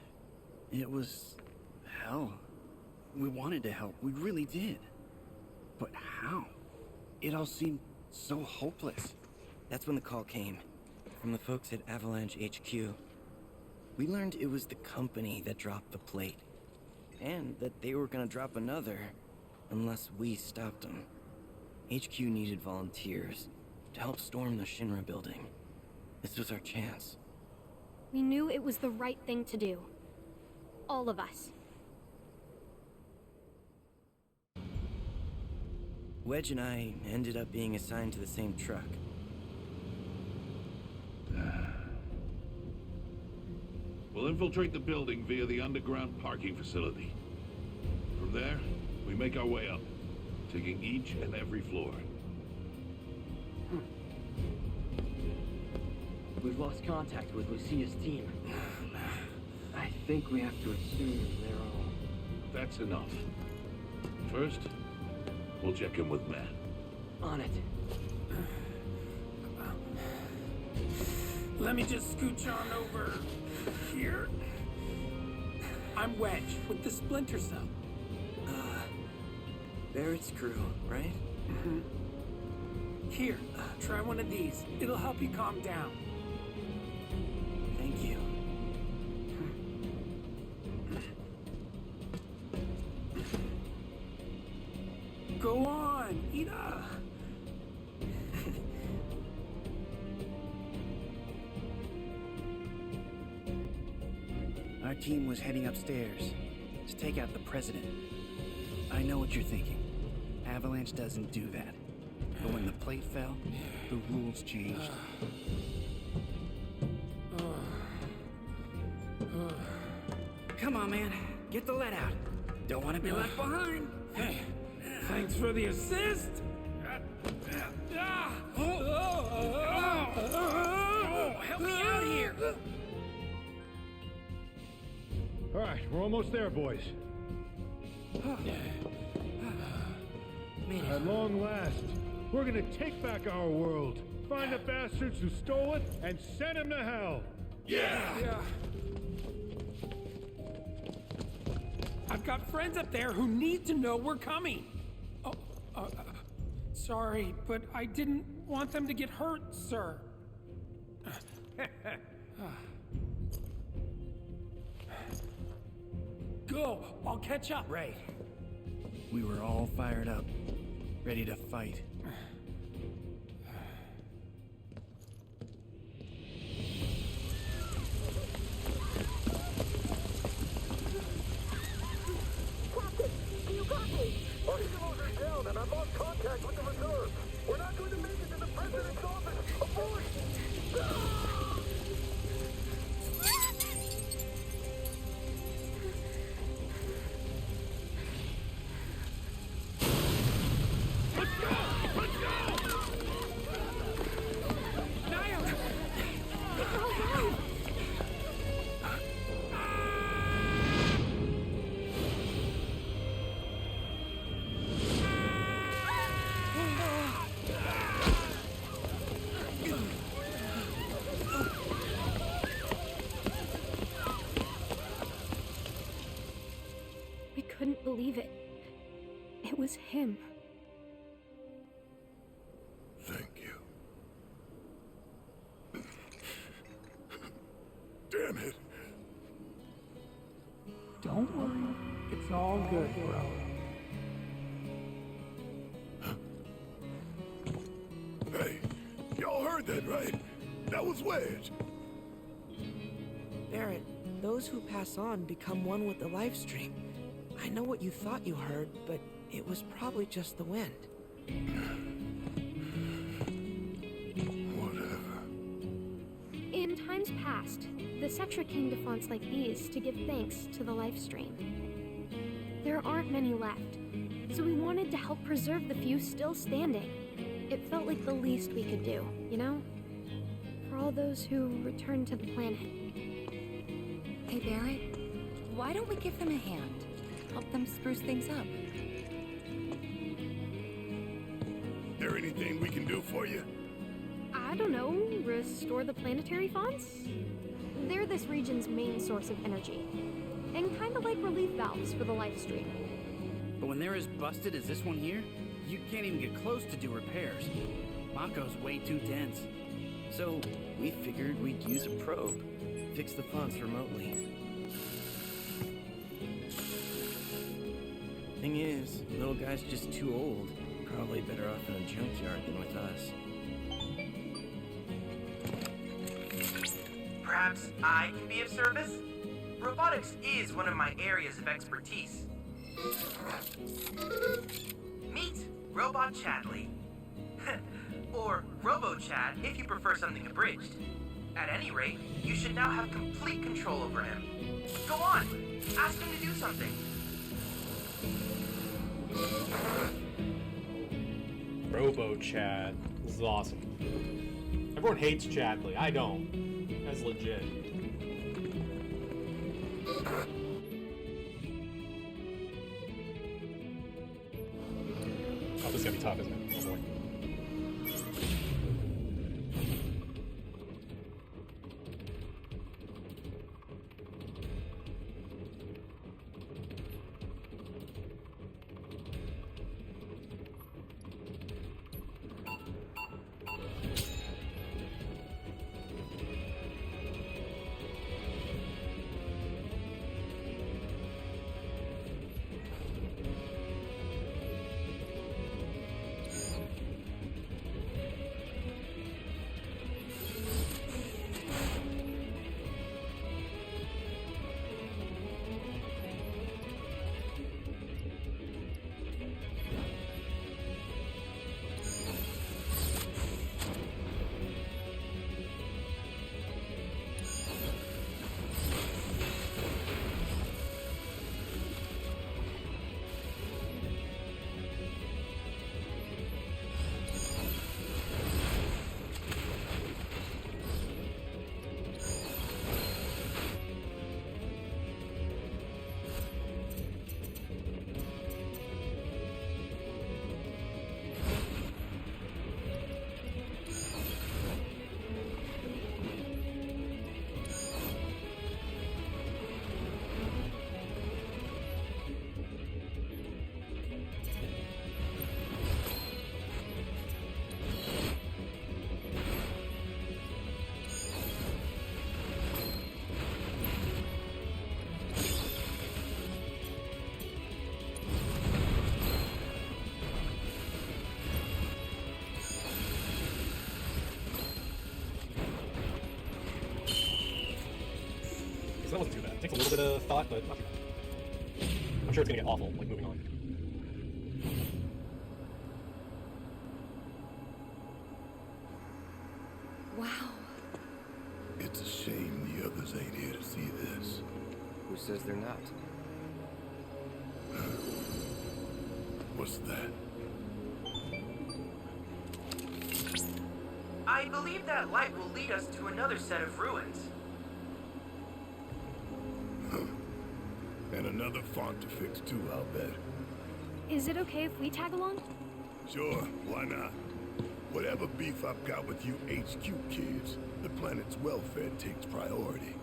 S5: It was hell. We wanted to help, we really did. But how? It all seemed so hopeless. That's when the call came, from the folks at Avalanche HQ. We learned it was the company that dropped the plate, and that they were gonna drop another, unless we stopped them. HQ needed volunteers to help storm the Shinra building. This was our chance.
S20: We knew it was the right thing to do. All of us.
S5: Wedge and I ended up being assigned to the same truck.
S12: We'll infiltrate the building via the underground parking facility. From there, we make our way up, taking each and every floor.
S15: We've lost contact with Lucia's team. I think we have to assume they're all...
S12: That's enough. First, we'll check in with Matt.
S15: On it.
S23: Let me just scooch on over here. I'm Wedge with the Splinter Cell.
S5: Barrett's crew, right?
S23: Mm-hmm. Here, try one of these. It'll help you calm down.
S5: Thank you.
S23: Go on, eat up.
S5: Our team was heading upstairs to take out the president. I know what you're thinking. Avalanche doesn't do that. But when the plate fell, the rules changed. Come on, man. Get the lead out. Don't want to be left behind.
S23: Hey, thanks for the assist.
S5: Help me out here.
S24: All right, we're almost there, boys. At long last, we're gonna take back our world, find the bastards who stole it, and send them to hell.
S23: Yeah. I've got friends up there who need to know we're coming. Sorry, but I didn't want them to get hurt, sir. Go, I'll catch up.
S5: Right. We were all fired up, ready to fight.
S25: Captain, you got me! Our heroes are down and I've lost contact with the reserve. We're not going to make it to the president's office. Avoid!
S20: him.
S17: Thank you. Damn it.
S23: Don't worry. It's all good, bro.
S17: Hey, y'all heard that, right? That was Wedge.
S2: Barrett, those who pass on become one with the life stream. I know what you thought you heard, but it was probably just the wind.
S17: Whatever.
S20: In times past, the Cetra came to fonts like these to give thanks to the life stream. There aren't many left, so we wanted to help preserve the few still standing. It felt like the least we could do, you know? For all those who returned to the planet.
S1: Hey, Barrett, why don't we give them a hand? Help them spruce things up.
S17: There anything we can do for you?
S20: I don't know, restore the planetary fonts? They're this region's main source of energy, and kinda like relief valves for the life stream.
S5: But when they're as busted as this one here, you can't even get close to do repairs. Mako's way too dense. So we figured we'd use a probe, fix the fonts remotely. Thing is, little guy's just too old. Probably better off in a junkyard than with us.
S13: Perhaps I can be of service? Robotics is one of my areas of expertise. Meet Robot Chadley. Or Robo-Chad if you prefer something abridged. At any rate, you should now have complete control over him. Go on, ask him to do something.
S3: Robo-Chad. This is awesome. Everyone hates Chadley. I don't. That's legit. Oh, this is gonna be tough, isn't it? Oh boy. So that wasn't too bad. It takes a little bit of thought, but not too bad. I'm sure it's gonna get awful, like, moving on.
S1: Wow.
S17: It's a shame the others ain't here to see this.
S4: Who says they're not?
S17: What's that?
S13: I believe that light will lead us to another set of ruins.
S17: And another font to fix too, I'll bet.
S20: Is it okay if we tag along?
S17: Sure, why not? Whatever beef I've got with you HQ kids, the planet's welfare takes priority.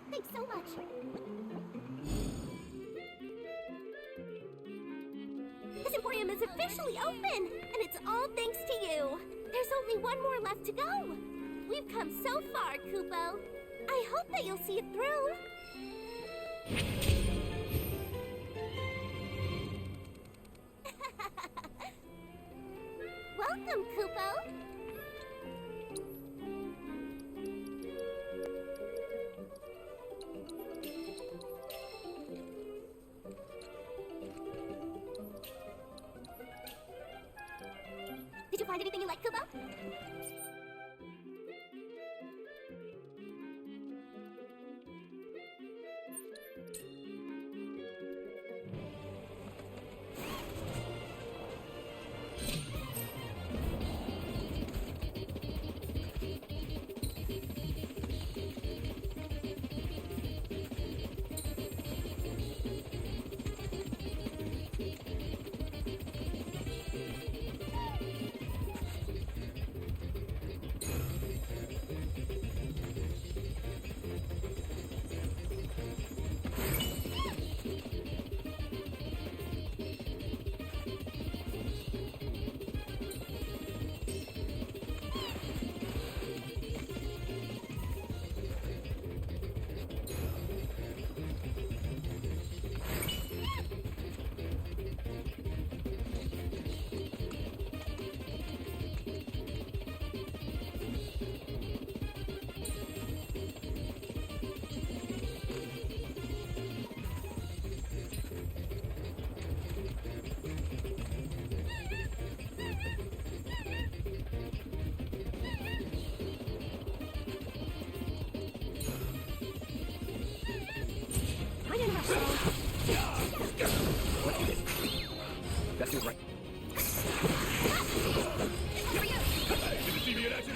S6: Thanks so much. This emporium is officially open, and it's all thanks to you. There's only one more left to go. We've come so far, Kupo. I hope that you'll see it through. Welcome, Kupo. Did you find anything you like, Kupo?
S11: That seems right.
S17: Didn't see me in action?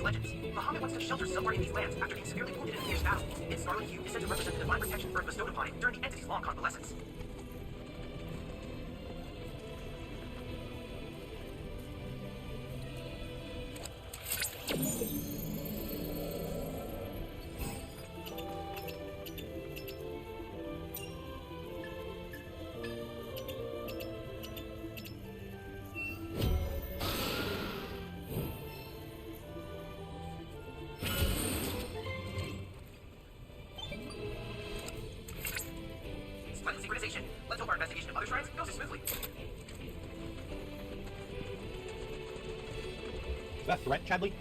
S13: legends. Bahamut wants to shelter somewhere in these lands after being severely wounded in a fierce battle. Its scarlet hue is said to represent the divine protection Earth bestowed upon it during the entity's long convalescence. Splendid synchronization. Let's hope our investigation of other shrines goes as smoothly.
S3: Is that a threat, Chadley?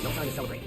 S8: No time to celebrate.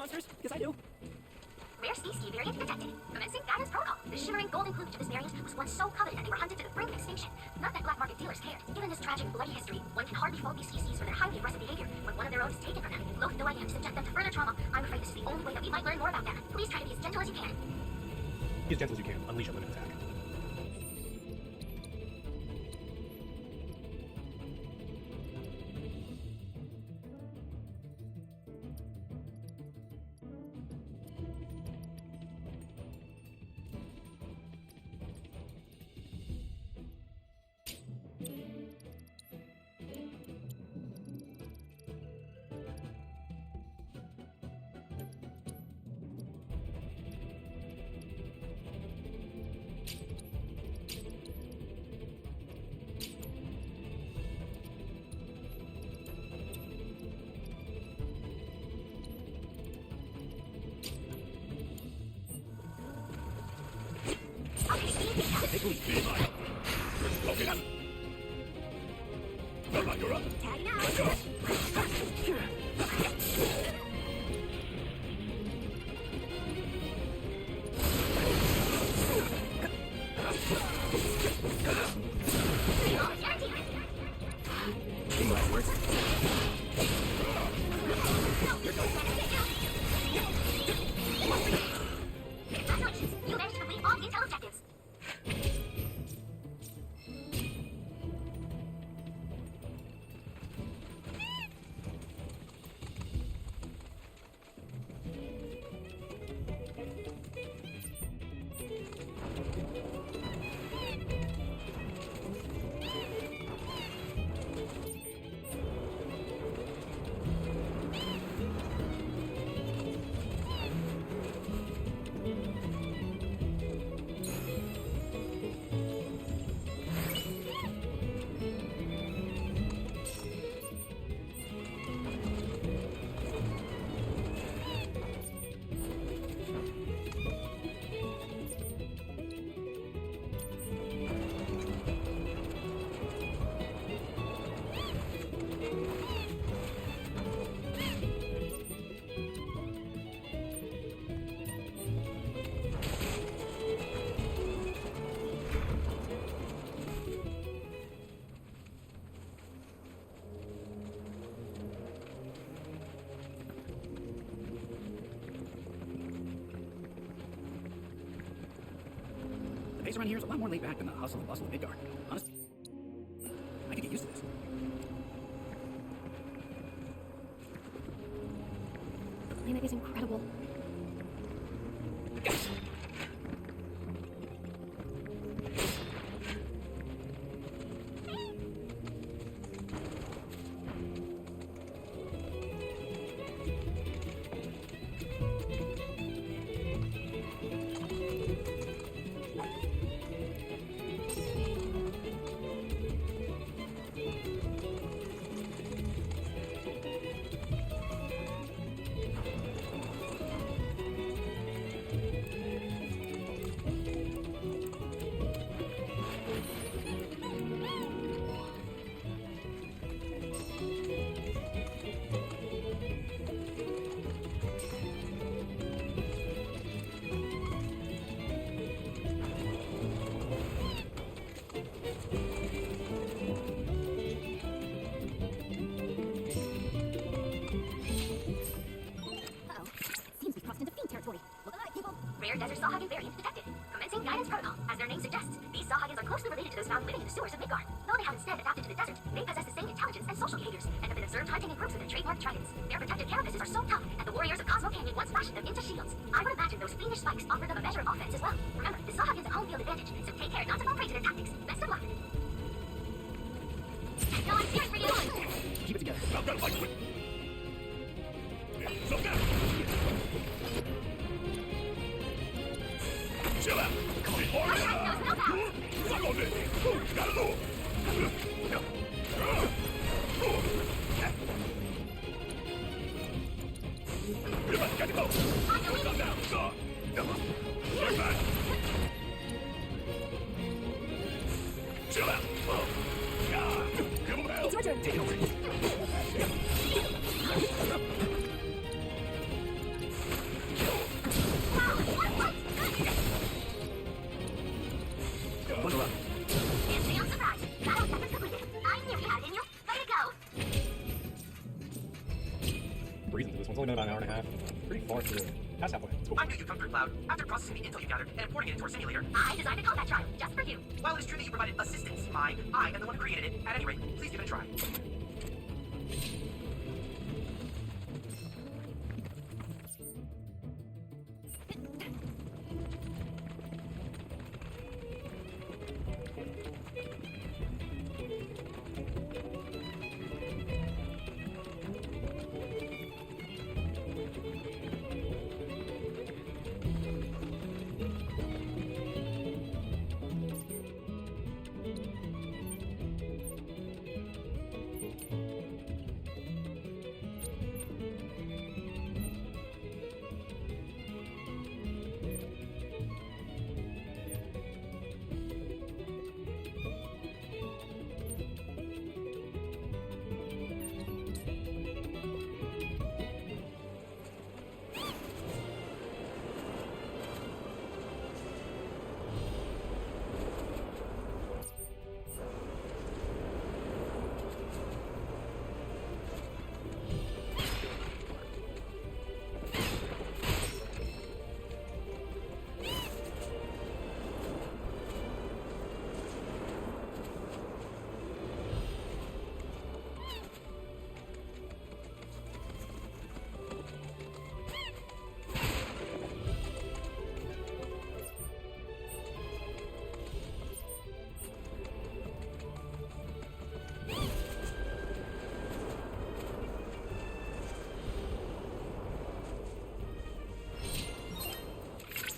S8: monsters? Because I do.
S6: Rare species variant detected. Commencing guidance protocol. The shimmering golden plumage of this variant was once so coveted that they were hunted to the brink of extinction. Not that black market dealers cared. Given this tragic, bloody history, one can hardly fault these species for their highly aggressive behavior when one of their own is taken from them. Loath though I am to subject them to further trauma, I'm afraid this is the only way that we might learn more about them. Please try to be as gentle as you can.
S3: Be as gentle as you can. Unleash a limit attack.
S6: You managed to complete all the intel objectives.
S5: The pace around here is a lot more laid back than the hustle and bustle of Midgard. Honestly, I could get used to this.
S20: The planet is incredible. Rare desert Sawhagen variant detected. Commencing guidance protocol. As their name suggests, these Sawhagens are closely related to those found living in the sewers of Midgard. Though they have instead adapted to the desert, they possess the same intelligence and social behaviors, and have been observed hunting in groups with their trademark tridents. Their protective carapaces are so tough that the warriors of Cosmo Canyon once fashioned them into shields. I would imagine those fiendish spikes offer them a measure of offense as well. Remember, the Sawhagens have home field advantage, so take care not to fall prey to their tactics. Best of luck. No, I'm cheering for you!
S5: Keep it together.
S17: I've got to fight quick. So now. Chill out. Suck on this. Gotta move. Got to go. Stop now. Stop. Right back. Chill out. Come on out.
S6: It's your turn.
S17: Take it over.
S11: Look around.
S6: Stay on surprise. Battle seconds completed. I knew you had it in you. Way to go.
S3: Breezing through this one's only been about an hour and a half. Pretty far through. Past halfway. It's cool.
S13: I knew you'd come through, Cloud. After processing the intel you gathered and importing it into our simulator,
S6: I designed a combat trial just for you.
S13: while it is true that you provided assistance, I am the one who created it. At any rate, please give it a try.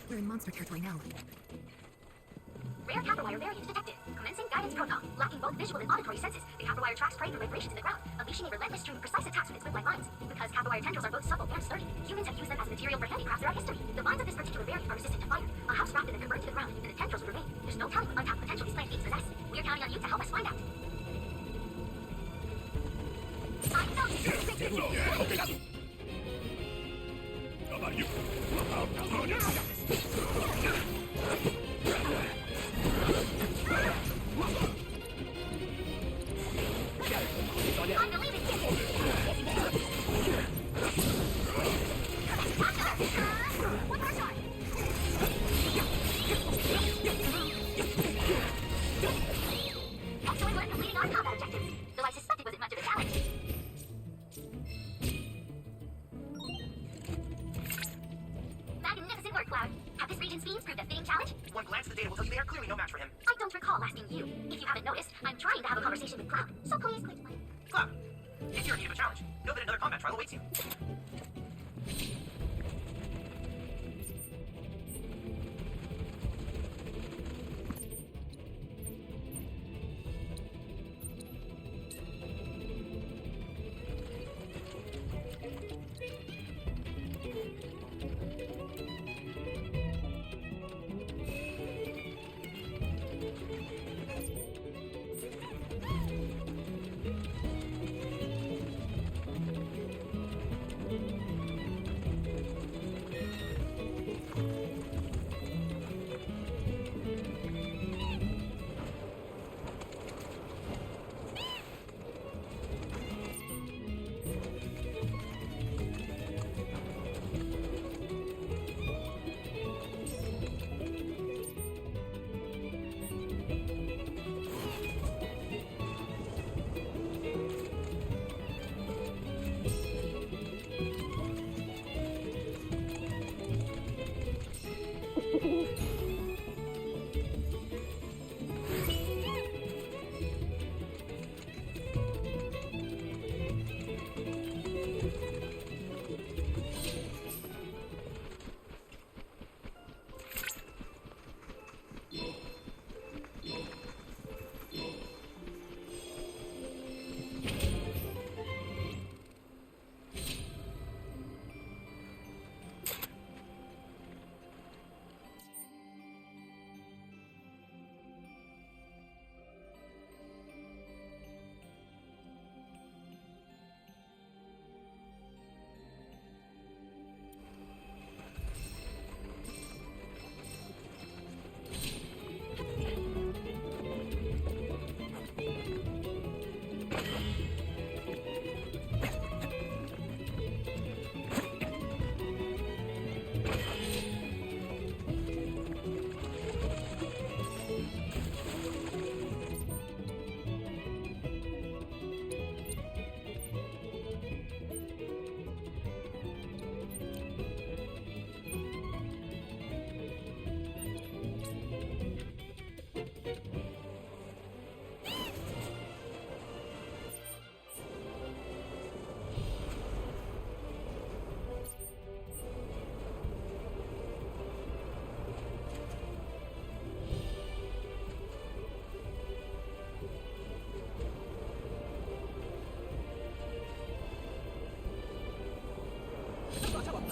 S1: We're in monster territory now.
S6: Rare Caprowire variant detected. Commencing guidance protocol. Lacking both visual and auditory senses, the Caprowire tracks prey through vibrations in the ground, unleashing a relentless stream of precise attacks with its whip-like lines. Because Caprowire tendrils are both supple and sturdy, humans have used them as material for handicrafts throughout history. The vines of this particular variant are resistant to fire. A house wrapped in them could burn to the ground, and the tendrils would remain. There's no telling what untapped potential these plant beings possess. We're counting on you to help us find out.
S17: How about you?
S6: I'm the leading kid. One more shot. Excellent work completing our combat objectives, though I suspect it wasn't much of a challenge. Magnificent work, Cloud. Have this region's fiends proved a fitting challenge?
S13: One glance at the data will tell you they are clearly no match for him.
S6: I don't recall asking you. If you haven't noticed, I'm trying to have a conversation with Cloud, so please.
S13: Cloud, if you're in need of a challenge, know that another combat trial awaits you.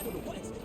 S16: What is it?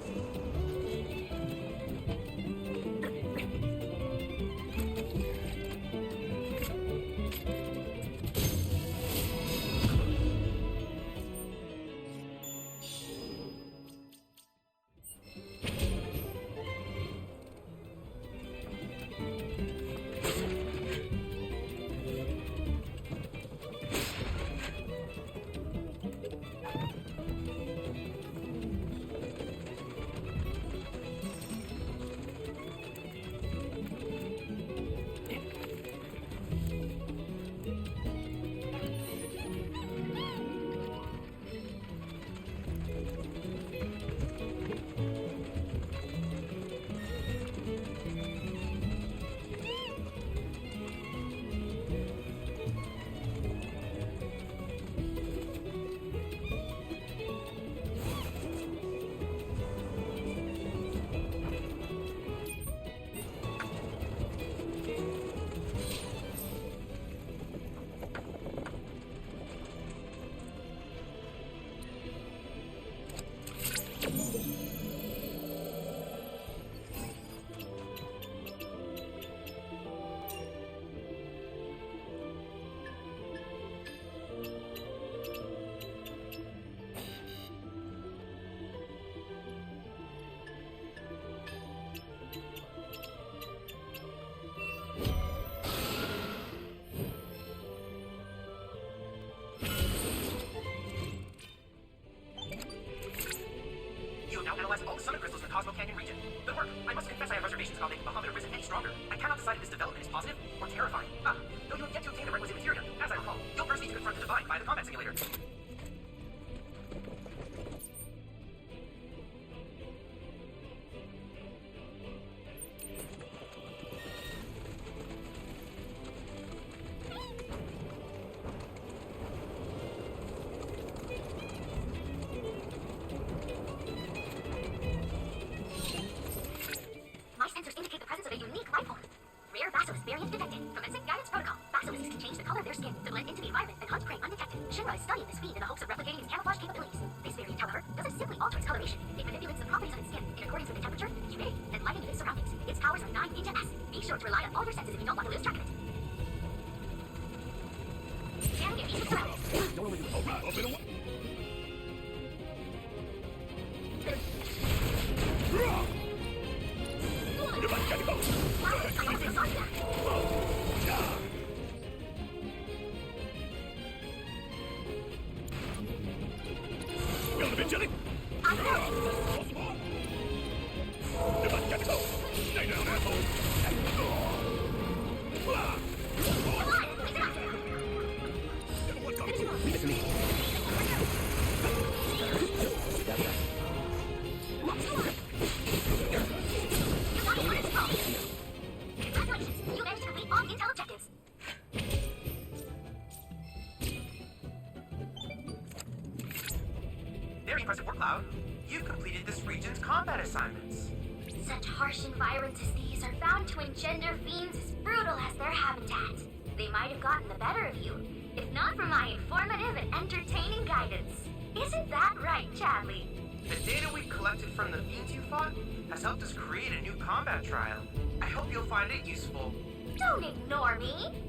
S13: Analyze all the summit crystals in the Cosmo Canyon region. Good work. I must confess I have reservations about making Bahamut arisen any stronger. I cannot decide if this development is positive or terrifying. Though you have yet to obtain the requisite material, as I recall. You'll first need to confront the Divine by the combat simulator. Very impressive work, Cloud. You've completed this region's combat assignments.
S6: Such harsh environments as these are bound to engender fiends as brutal as their habitat. They might have gotten the better of you, if not for my informative and entertaining guidance. Isn't that right, Chadley?
S13: The data we've collected from the fiends you fought has helped us create a new combat trial. I hope you'll find it useful.
S6: Don't ignore me!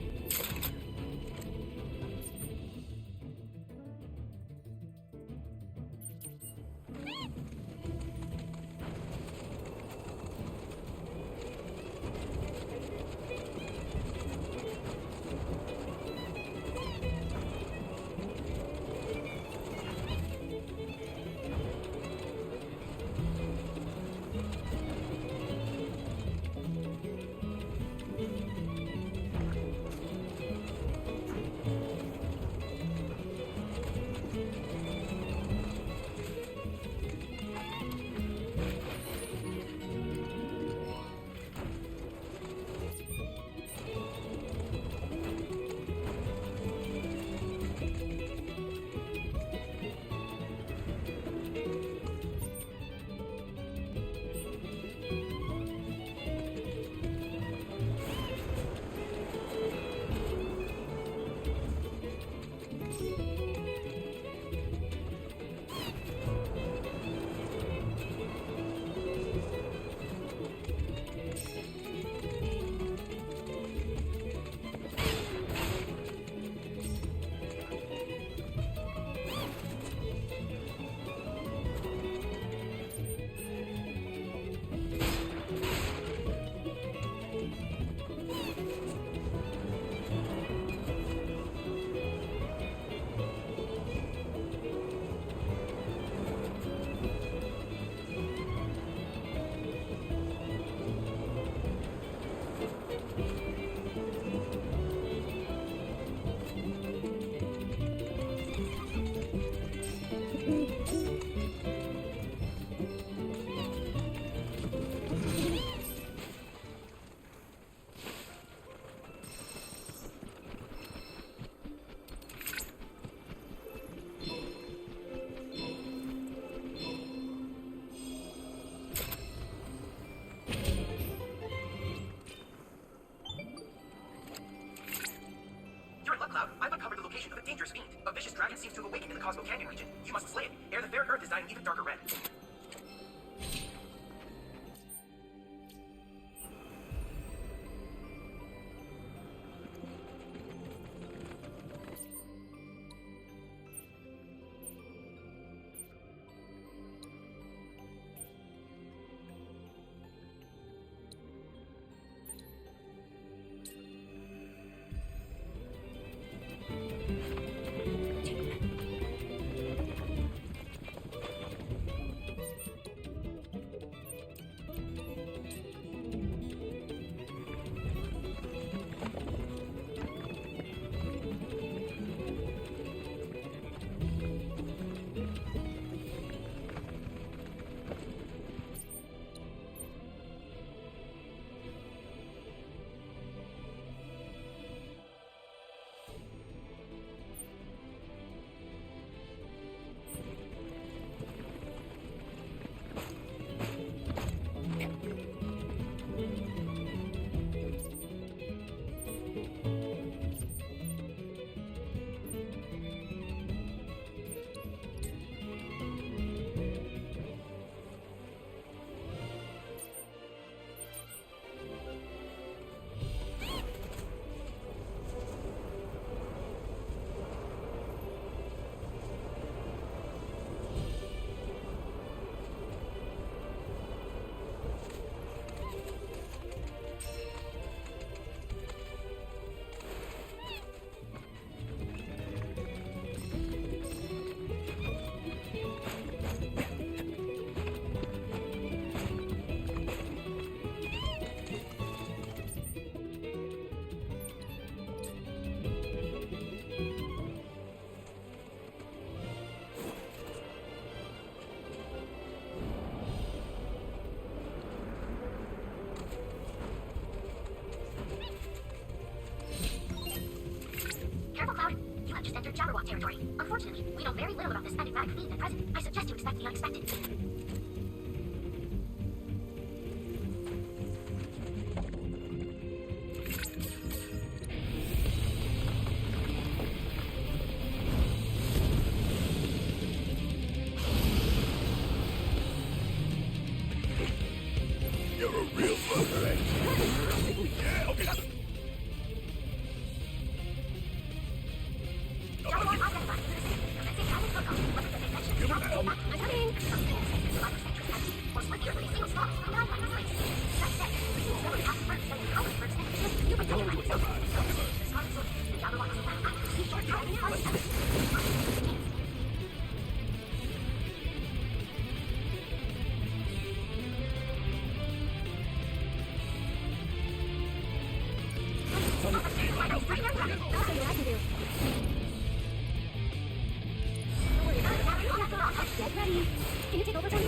S13: location of a dangerous fiend. A vicious dragon seems to have awakened in the Cosmo Canyon region. You must slay it, ere the fair earth is dying even darker red.
S7: Careful, Cloud. You have just entered Jabberwock territory. Unfortunately, we know very little about this enigmatic fiend at present. I suggest you expect the unexpected.
S17: You're a real fucker, ain't you? Yeah, okay.
S7: Get ready. Can you take over, Tony?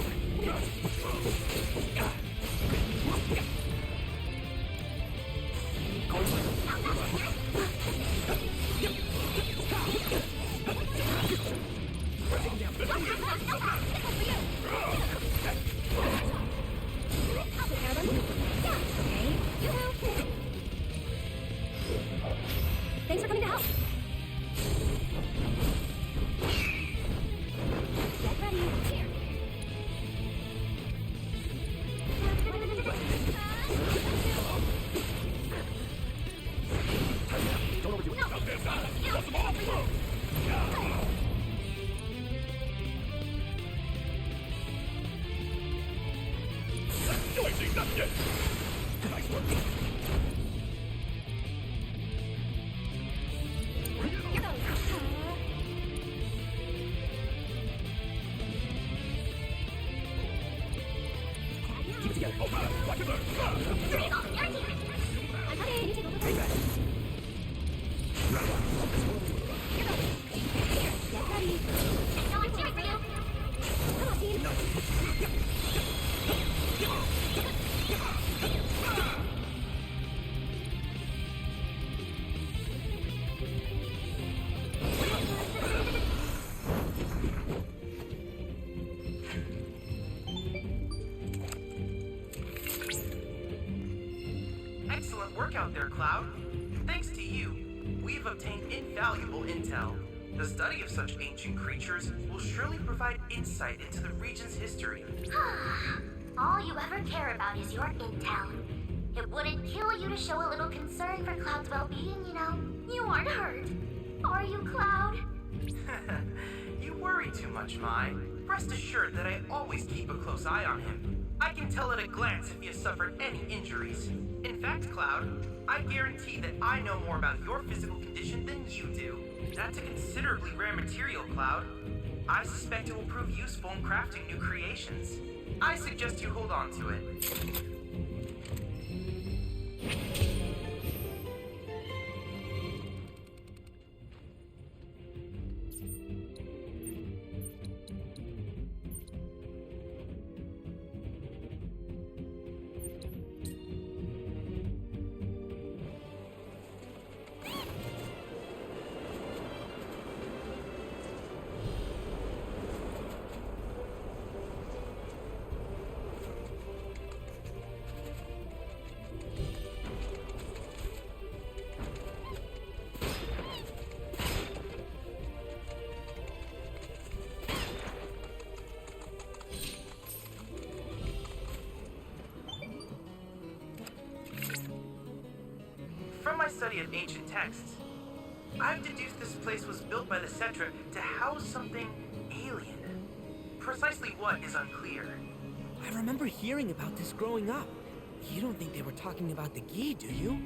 S7: Thanks for coming to help. Get ready. Here.
S17: Nice work. Keep it together. Oh, watch it burn.
S7: I'm coming. Can you take over?
S17: Take that.
S7: Get ready. No, I'm cheering for you. Come on, team.
S13: Excellent work out there, Cloud. Thanks to you, we've obtained invaluable intel. The study of such ancient creatures will surely provide insight into the region's history.
S7: All you ever care about is your intel. It wouldn't kill you to show a little concern for Cloud's well-being, you know. You aren't hurt. Are you, Cloud?
S13: You worry too much, Mai. Rest assured that I always keep a close eye on him. I can tell at a glance if he has suffered any injuries. In fact, Cloud, I guarantee that I know more about your physical condition than you do. That's a considerably rare material, Cloud. I suspect it will prove useful in crafting new creations. I suggest you hold on to it. From my study of ancient texts, I've deduced this place was built by the Cetra to house something alien. Precisely what is unclear.
S2: I remember hearing about this growing up. You don't think they were talking about the Gi, do you?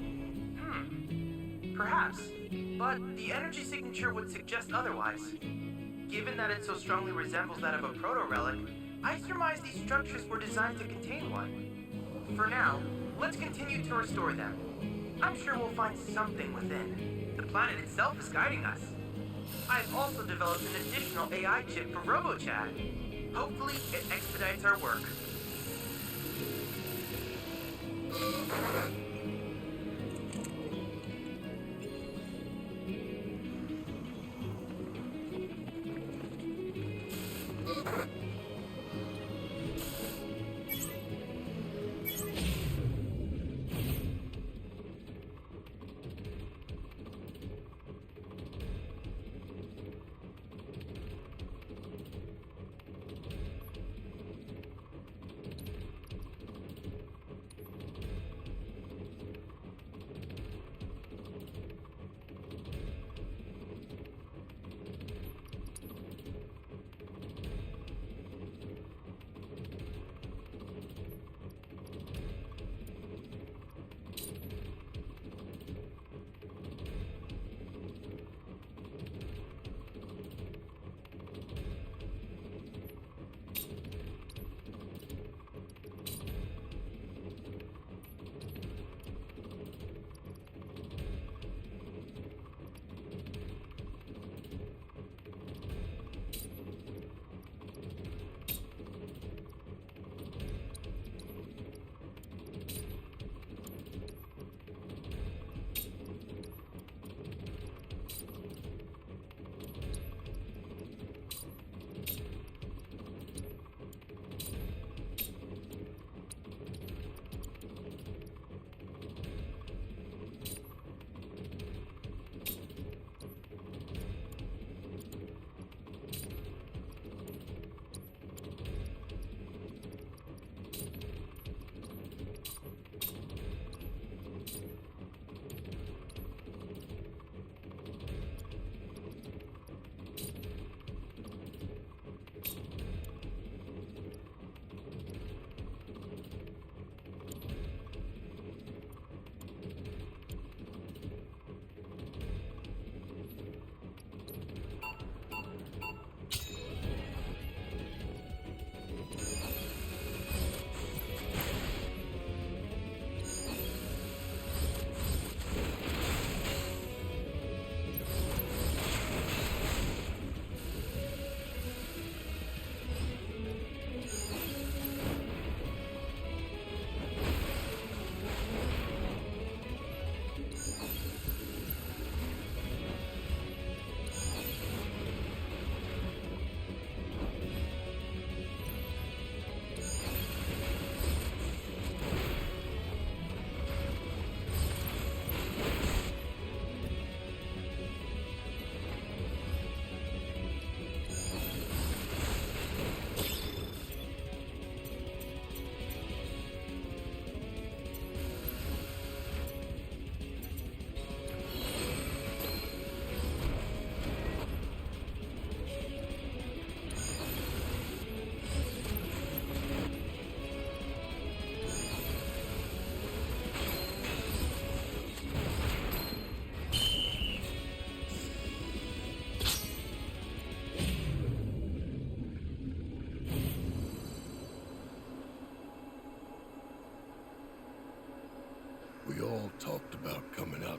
S13: Perhaps, but the energy signature would suggest otherwise. Given that it so strongly resembles that of a proto-relic, I surmise these structures were designed to contain one. For now, let's continue to restore them. I'm sure we'll find something within. The planet itself is guiding us. I've also developed an additional AI chip for RoboChat. Hopefully, it expedites our work.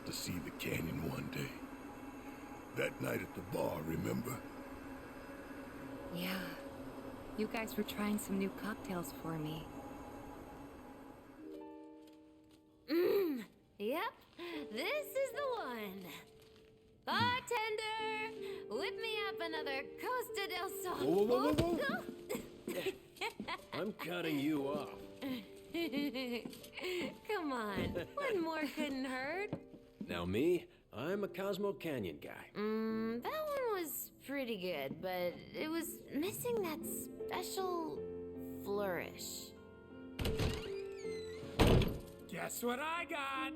S17: to see the canyon one day. That night at the bar, remember?
S1: Yeah. You guys were trying some new cocktails for me.
S9: Yep, this is the one. Bartender, whip me up another Costa del Sol.
S10: Whoa, whoa, whoa, whoa. I'm cutting you off.
S9: Come on, one more couldn't hurt.
S10: Now me, I'm a Cosmo Canyon guy.
S9: That one was pretty good, but it was missing that special flourish.
S23: Guess what I got?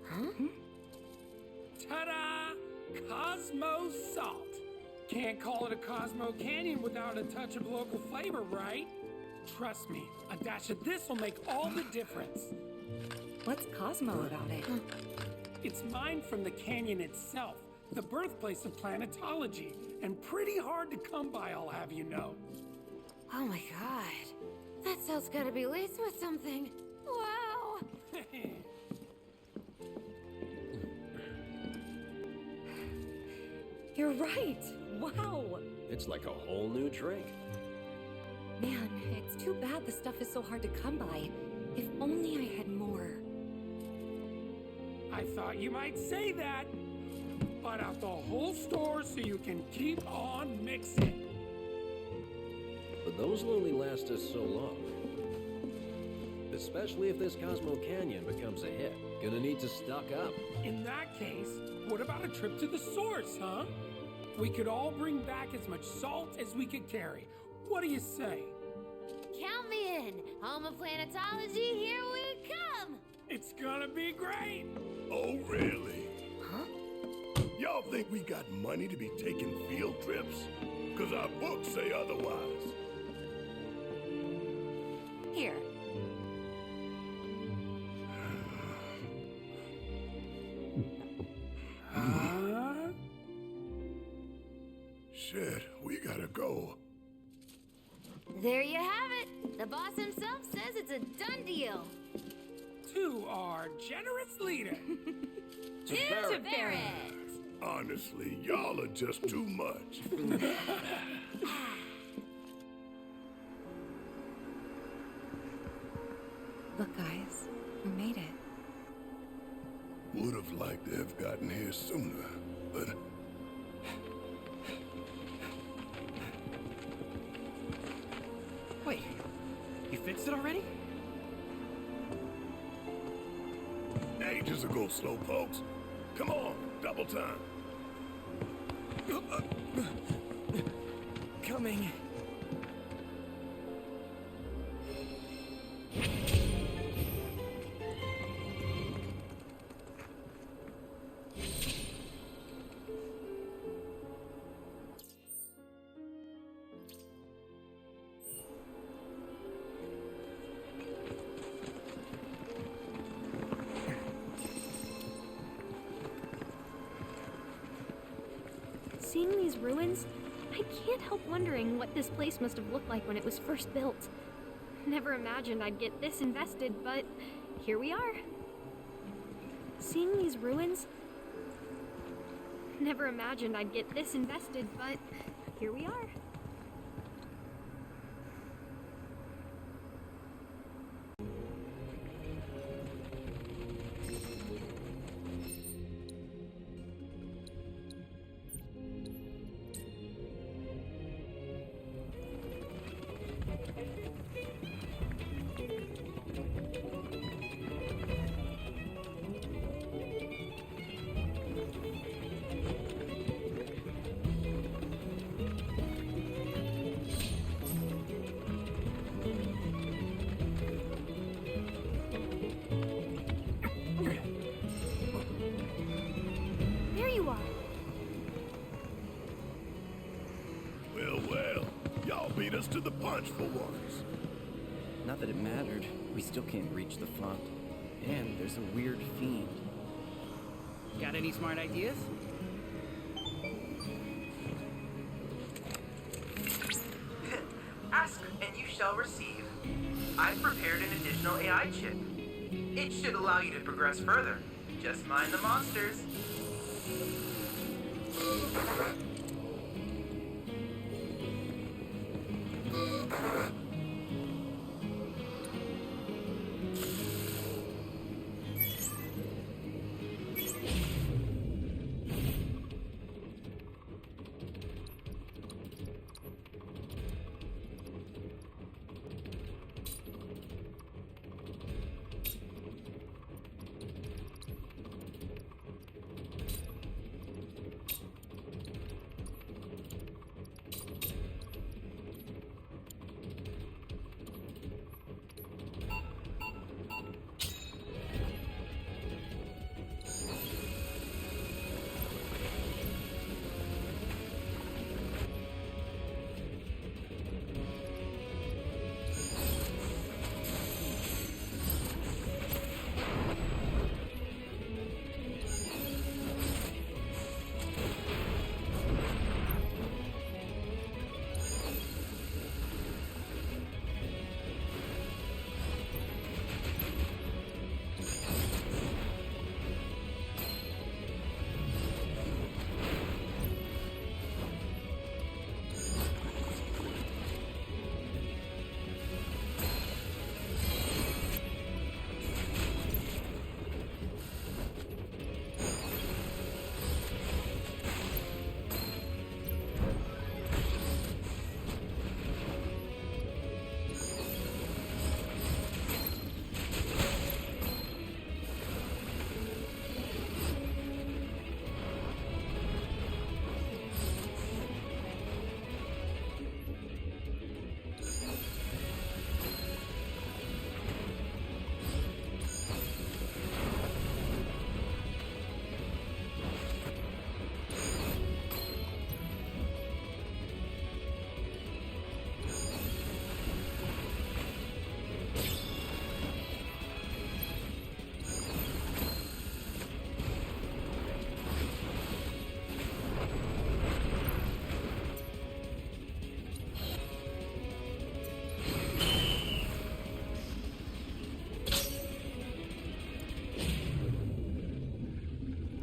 S9: Huh?
S23: Ta-da! Cosmo Salt. Can't call it a Cosmo Canyon without a touch of local flavor, right? Trust me, a dash of this will make all the difference.
S1: What's Cosmo about it?
S23: It's mined from the canyon itself, the birthplace of planetology, and pretty hard to come by, I'll have you know.
S9: Oh my god. That salt's gotta be laced with something. Wow!
S1: You're right! Wow!
S10: It's like a whole new drink.
S1: Man, it's too bad the stuff is so hard to come by. If only I had more.
S23: I thought you might say that. Butt out the whole store so you can keep on mixing.
S10: But those will only last us so long. Especially if this Cosmo Canyon becomes a hit. Gonna need to stock up.
S23: In that case, what about a trip to the source, huh? We could all bring back as much salt as we could carry. What do you say?
S9: Count me in. Home of planetology, here we come!
S23: It's gonna be great!
S17: Oh, really?
S9: Huh?
S17: Y'all think we got money to be taking field trips? 'Cause our books say otherwise.
S1: Here.
S23: Huh?
S17: Shit, we gotta go.
S9: There you have it. The boss himself says it's a done deal.
S23: To our generous leader.
S9: To Barrett.
S17: Honestly, y'all are just too much.
S1: Look, guys. We made it.
S17: Would have liked to have gotten here sooner, but...
S2: Wait, you fixed it already?
S17: Ages ago, slowpokes. Come on, double time.
S2: Coming.
S20: Seeing these ruins, I can't help wondering what this place must have looked like when it was first built. Never imagined I'd get this invested, but here we are. Seeing these ruins, never imagined I'd get this invested, but here we are. There you are.
S17: Well, y'all beat us to the punch for once.
S15: Not that it mattered. We still can't reach the font. And there's a weird fiend.
S2: Got any smart ideas?
S13: Ask and you shall receive. I've prepared an additional AI chip. It should allow you to progress further. Just mind the monsters.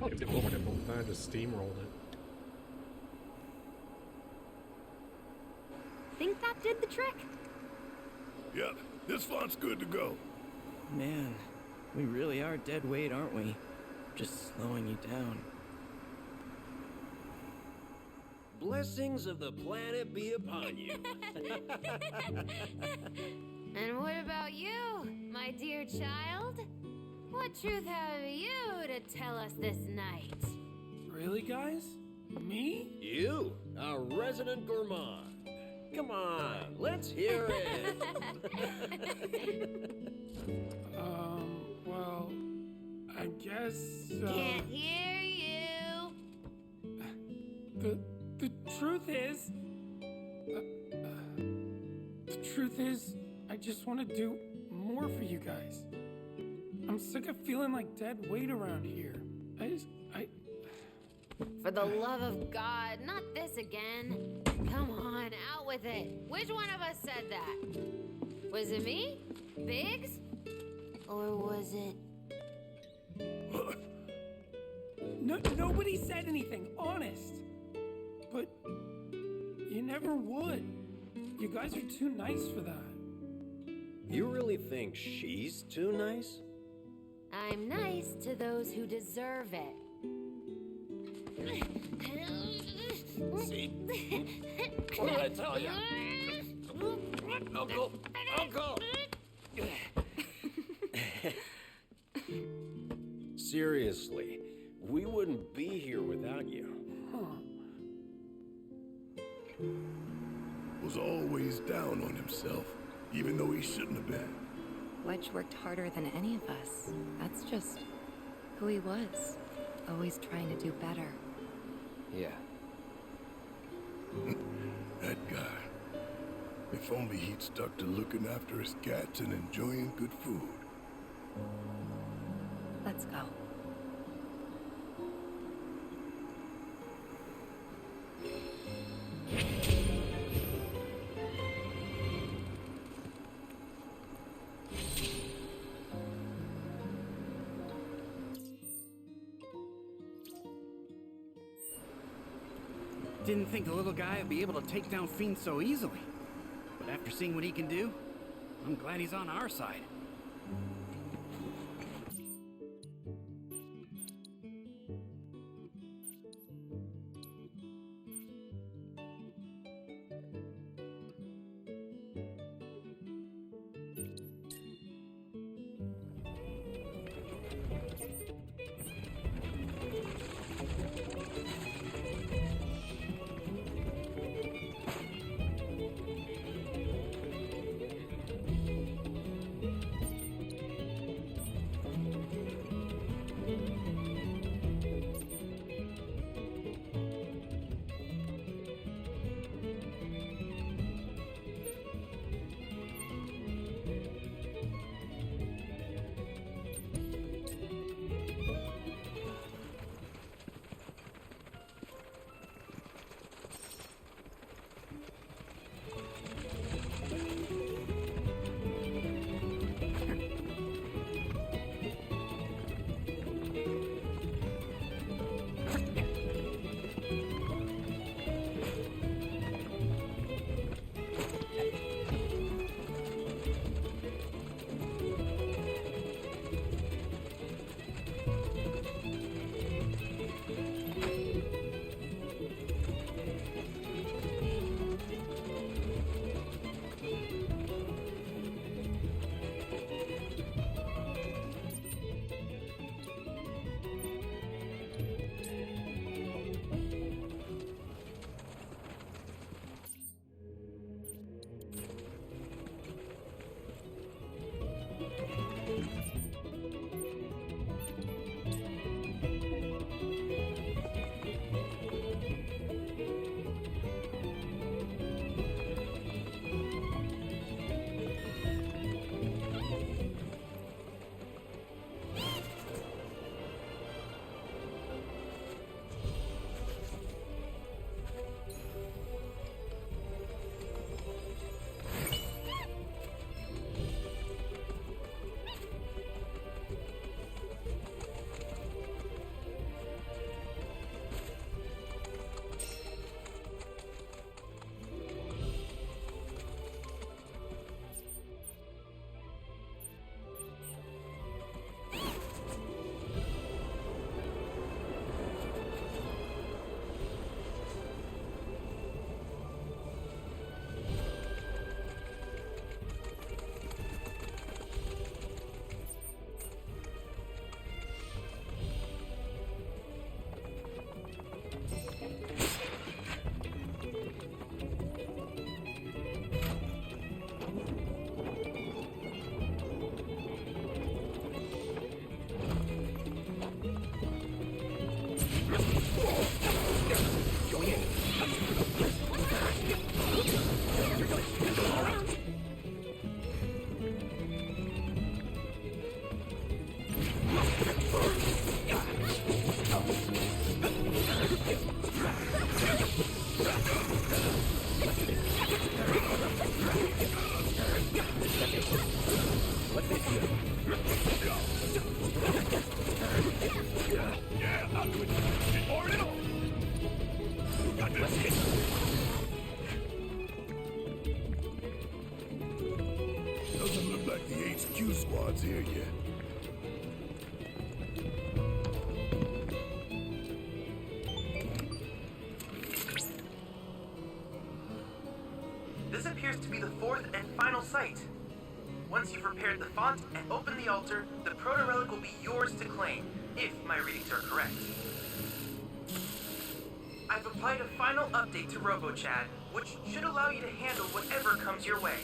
S3: Probably gonna get a little more difficult if I just steamrolled it.
S20: Think that did the trick?
S17: Yep, this font's good to go.
S2: Man, we really are dead weight, aren't we? Just slowing you down.
S10: Blessings of the planet be upon you.
S9: And what about you, my dear child? What truth have you to tell us this night?
S23: Really, guys? Me?
S10: You, our resident gourmand. Come on, let's hear it.
S23: Well, I guess.
S9: Can't hear you.
S23: The truth is, I just want to do more for you guys. I'm sick of feeling like dead weight around here.
S9: For the love of God, not this again. Come on, out with it. Which one of us said that? Was it me? Biggs? Or was it...
S23: No, nobody said anything, honest. But you never would. You guys are too nice for that.
S10: You really think she's too nice?
S9: I'm nice to those who deserve it.
S10: See? What did I tell you? Uncle! Uncle! Seriously, we wouldn't be here without you.
S17: Was always down on himself, even though he shouldn't have been.
S1: Wedge worked harder than any of us. That's just who he was. Always trying to do better.
S4: Yeah.
S17: That guy. If only he'd stuck to looking after his cats and enjoying good food.
S1: Let's go.
S5: Didn't think the little guy would be able to take down fiends so easily. But after seeing what he can do, I'm glad he's on our side.
S17: Doesn't look like the HQ squad's here yet.
S13: This appears to be the fourth and final site. Once you've repaired the font and opened the altar, the proto-relic will be yours to claim, if my readings are correct. I've applied a final update to RoboChat, which should allow you to handle whatever comes your way.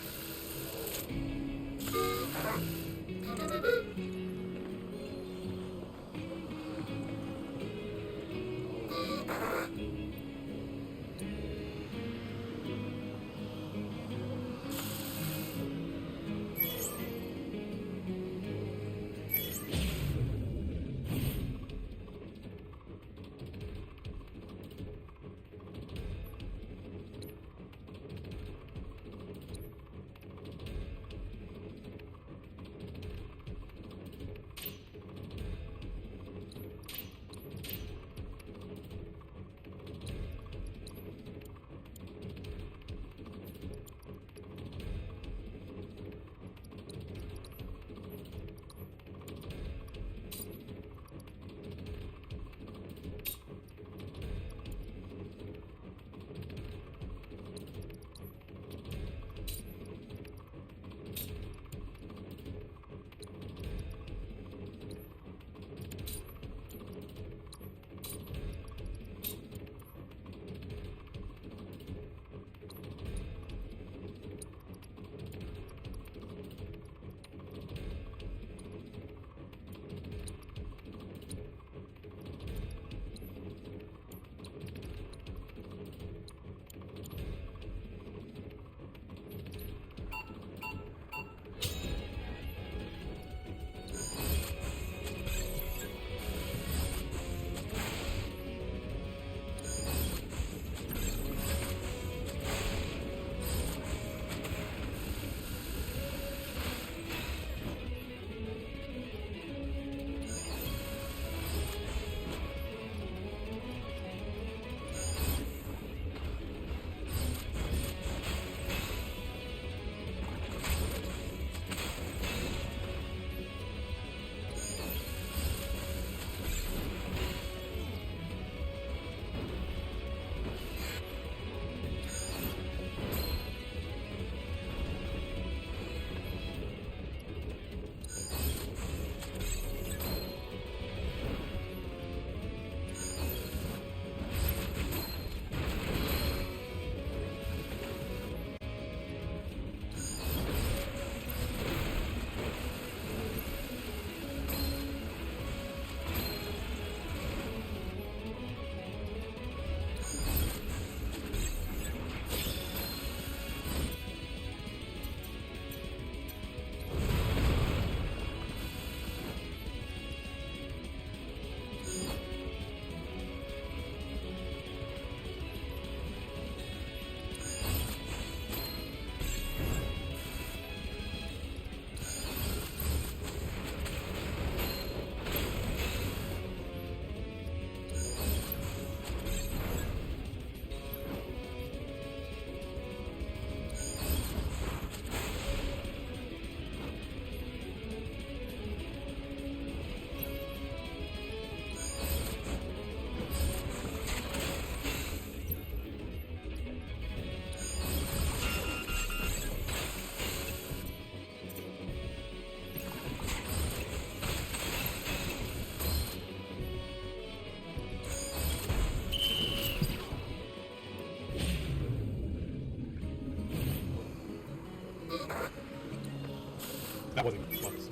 S3: That wasn't close.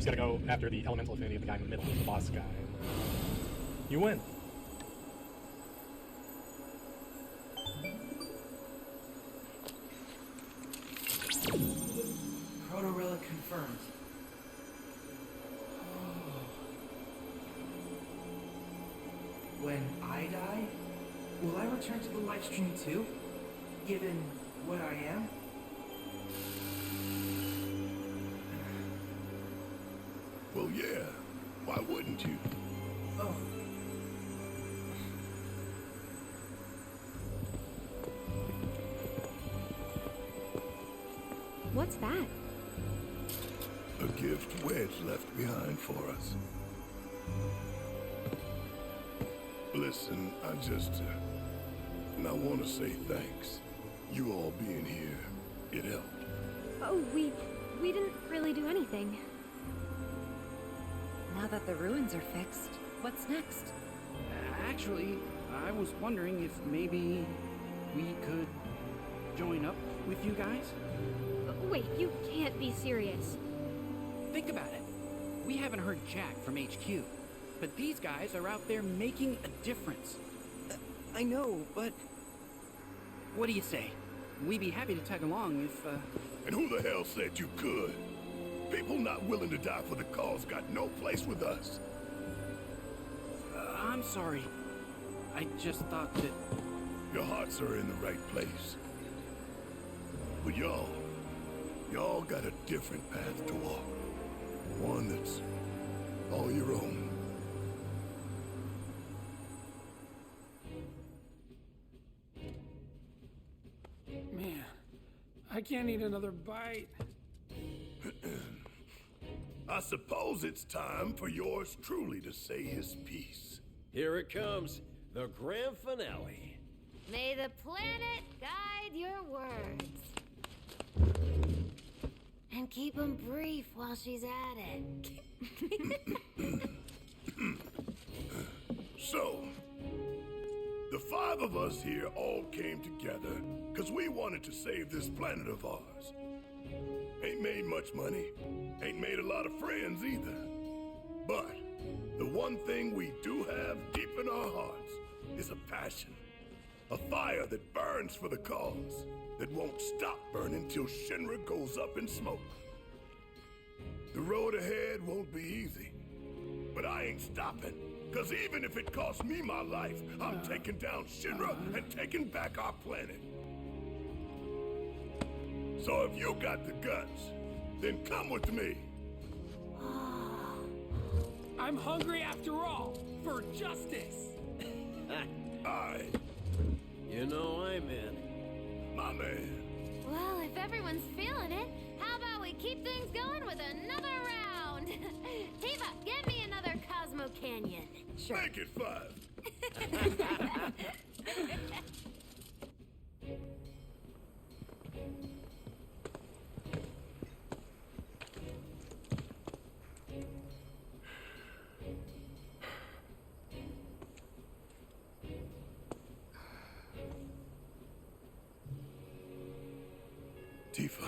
S3: Just gotta go after the elemental affinity of the guy in the middle, the boss guy. You win.
S2: confirmed. When I die, will I return to the live stream too? Given what I am?
S17: Well, yeah. Why wouldn't you?
S2: Oh.
S20: What's that?
S17: A gift Wedge left behind for us. Listen, I want to say thanks. You all being here, it helped.
S20: Oh, we didn't really do anything.
S1: Now that the ruins are fixed, what's next?
S5: Actually, I was wondering if maybe we could join up with you guys?
S20: Wait, you can't be serious.
S5: Think about it. We haven't heard jack from HQ, but these guys are out there making a difference. I know, but... What do you say? We'd be happy to tag along if,
S17: And who the hell said you could? People not willing to die for the cause got no place with us.
S5: I'm sorry. I just thought that...
S17: Your hearts are in the right place. But y'all got a different path to walk. One that's all your own.
S23: Man, I can't eat another bite.
S17: I suppose it's time for yours truly to say his piece.
S10: Here it comes, the grand finale.
S9: May the planet guide your words. And keep them brief while she's at it.
S17: So, the five of us here all came together because we wanted to save this planet of ours. Ain't made much money, ain't made a lot of friends either. But the one thing we do have deep in our hearts is a passion. A fire that burns for the cause, that won't stop burning till Shinra goes up in smoke. The road ahead won't be easy, but I ain't stopping. Cause even if it costs me my life, I'm taking down Shinra and taking back our planet. So if you got the guts, then come with me.
S23: I'm hungry after all, for justice.
S17: Aye.
S10: You know I'm in.
S17: My man.
S9: Well, if everyone's feeling it, how about we keep things going with another round? Tifa, get me another Cosmo Canyon.
S1: Sure.
S17: Make it 5. Tifa.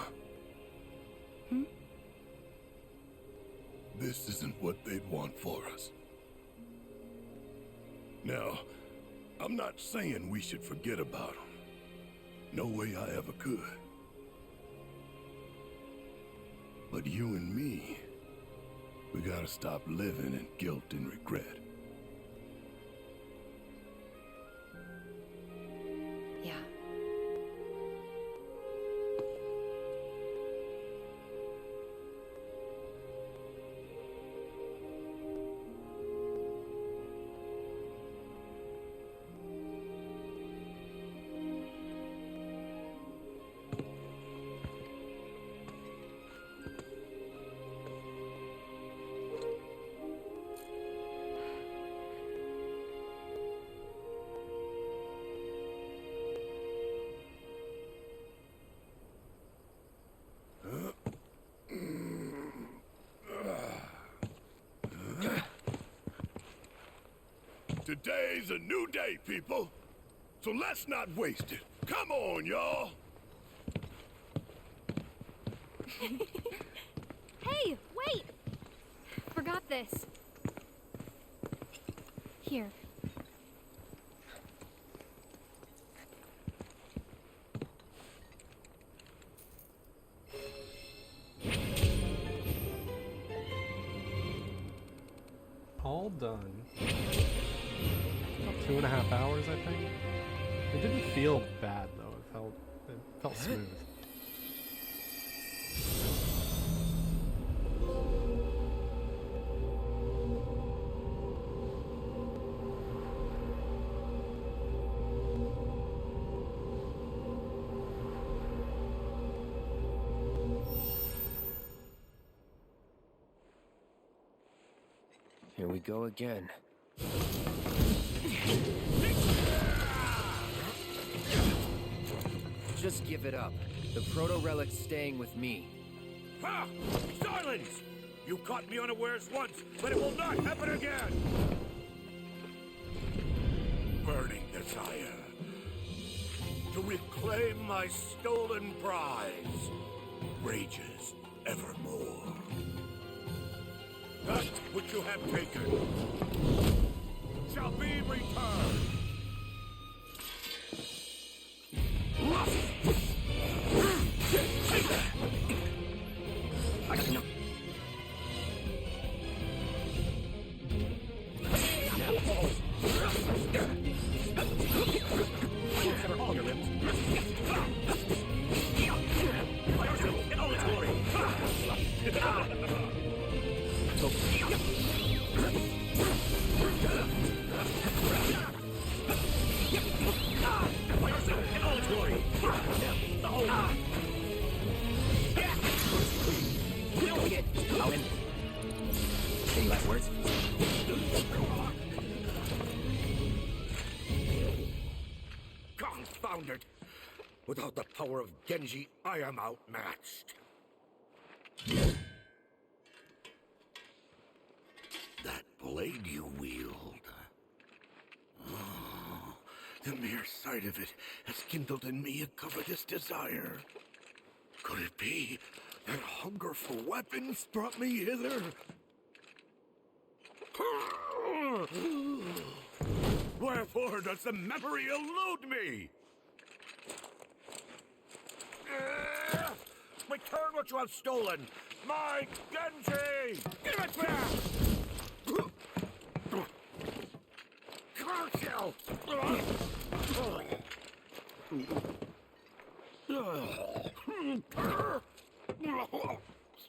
S17: This isn't what they'd want for us. Now, I'm not saying we should forget about them. No way I ever could. But you and me, we gotta stop living in guilt and regret.
S1: Yeah. Today's a new day, people. So let's not waste it. Come on, y'all.
S20: Hey, wait! Forgot this. Here.
S3: all done. About 2.5 hours, I think. It didn't feel bad though. It felt smooth.
S4: Here we go again. Just give it up. The proto-relic's staying with me.
S17: Ha! Silence! You caught me unawares once, but it will not happen again! Burning desire. To reclaim my stolen prize. Rages evermore. That which you have taken shall be returned.
S11: Any last words?
S17: Confounded! Without the power of Genji, I am outmatched. That blade you wield. Oh, the mere sight of it has kindled in me a covetous desire. Could it be that hunger for weapons brought me hither? Wherefore does the memory elude me? Return what you have stolen! My Genji! Give it back! Curse you!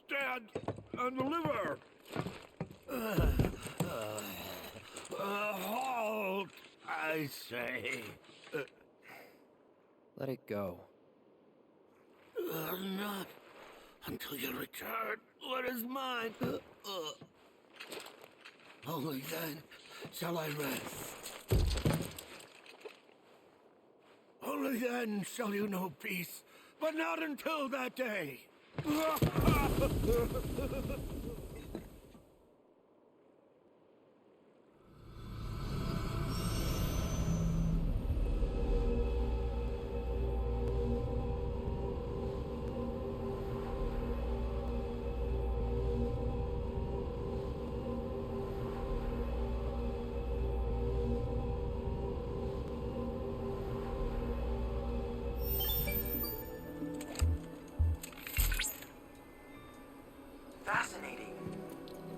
S17: Stand and deliver! Halt! I say.
S4: Let it go.
S17: Not until you return what is mine. Only then shall I rest. Only then shall you know peace, but not until that day.
S13: Fascinating.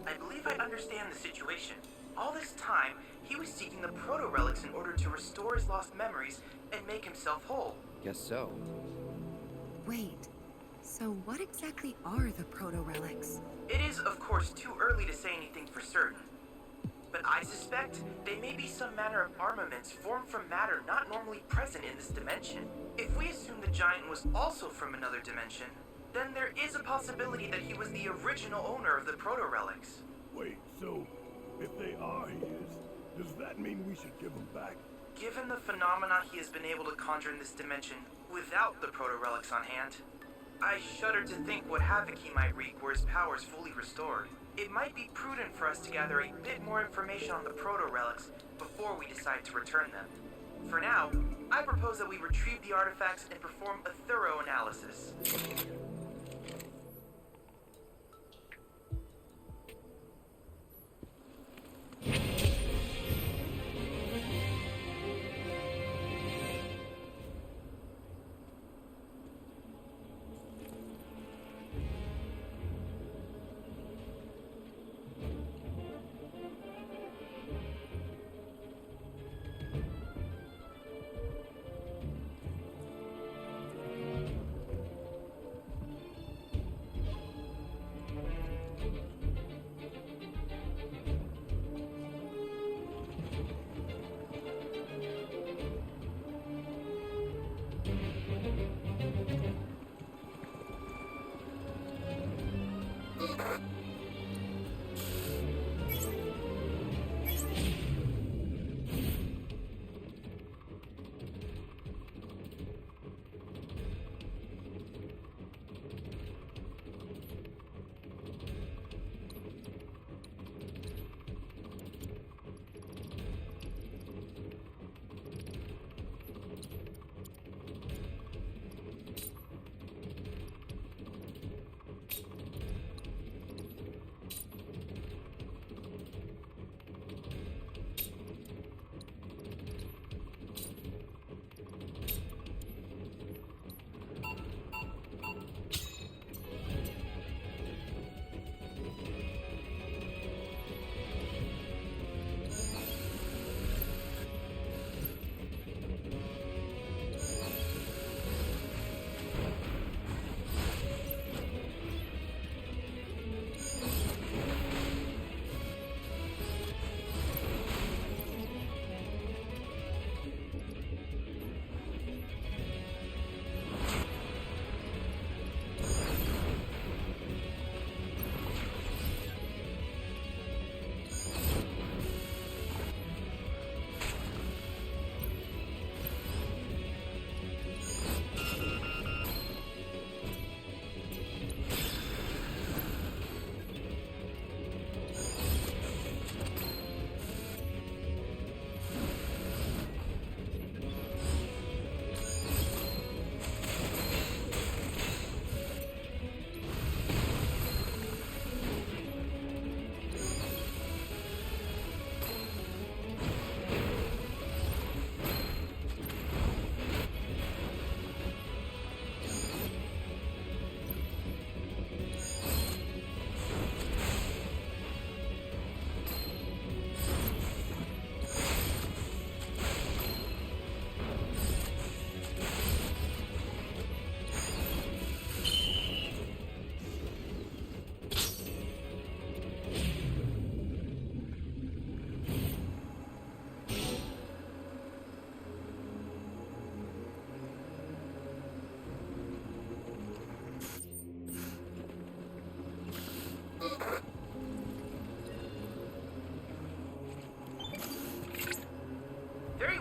S13: I believe I understand the situation. All this time, he was seeking the proto-relics in order to restore his lost memories and make himself whole.
S4: Guess so.
S1: Wait, so what exactly are the proto-relics?
S13: It is, of course, too early to say anything for certain. But I suspect they may be some manner of armaments formed from matter not normally present in this dimension. If we assume the giant was also from another dimension, then there is a possibility that he was the original owner of the proto-relics.
S17: Wait, so if they are his, does that mean we should give them back?
S13: Given the phenomena he has been able to conjure in this dimension without the proto-relics on hand, I shudder to think what havoc he might wreak were his powers fully restored. It might be prudent for us to gather a bit more information on the proto-relics before we decide to return them. For now, I propose that we retrieve the artifacts and perform a thorough analysis.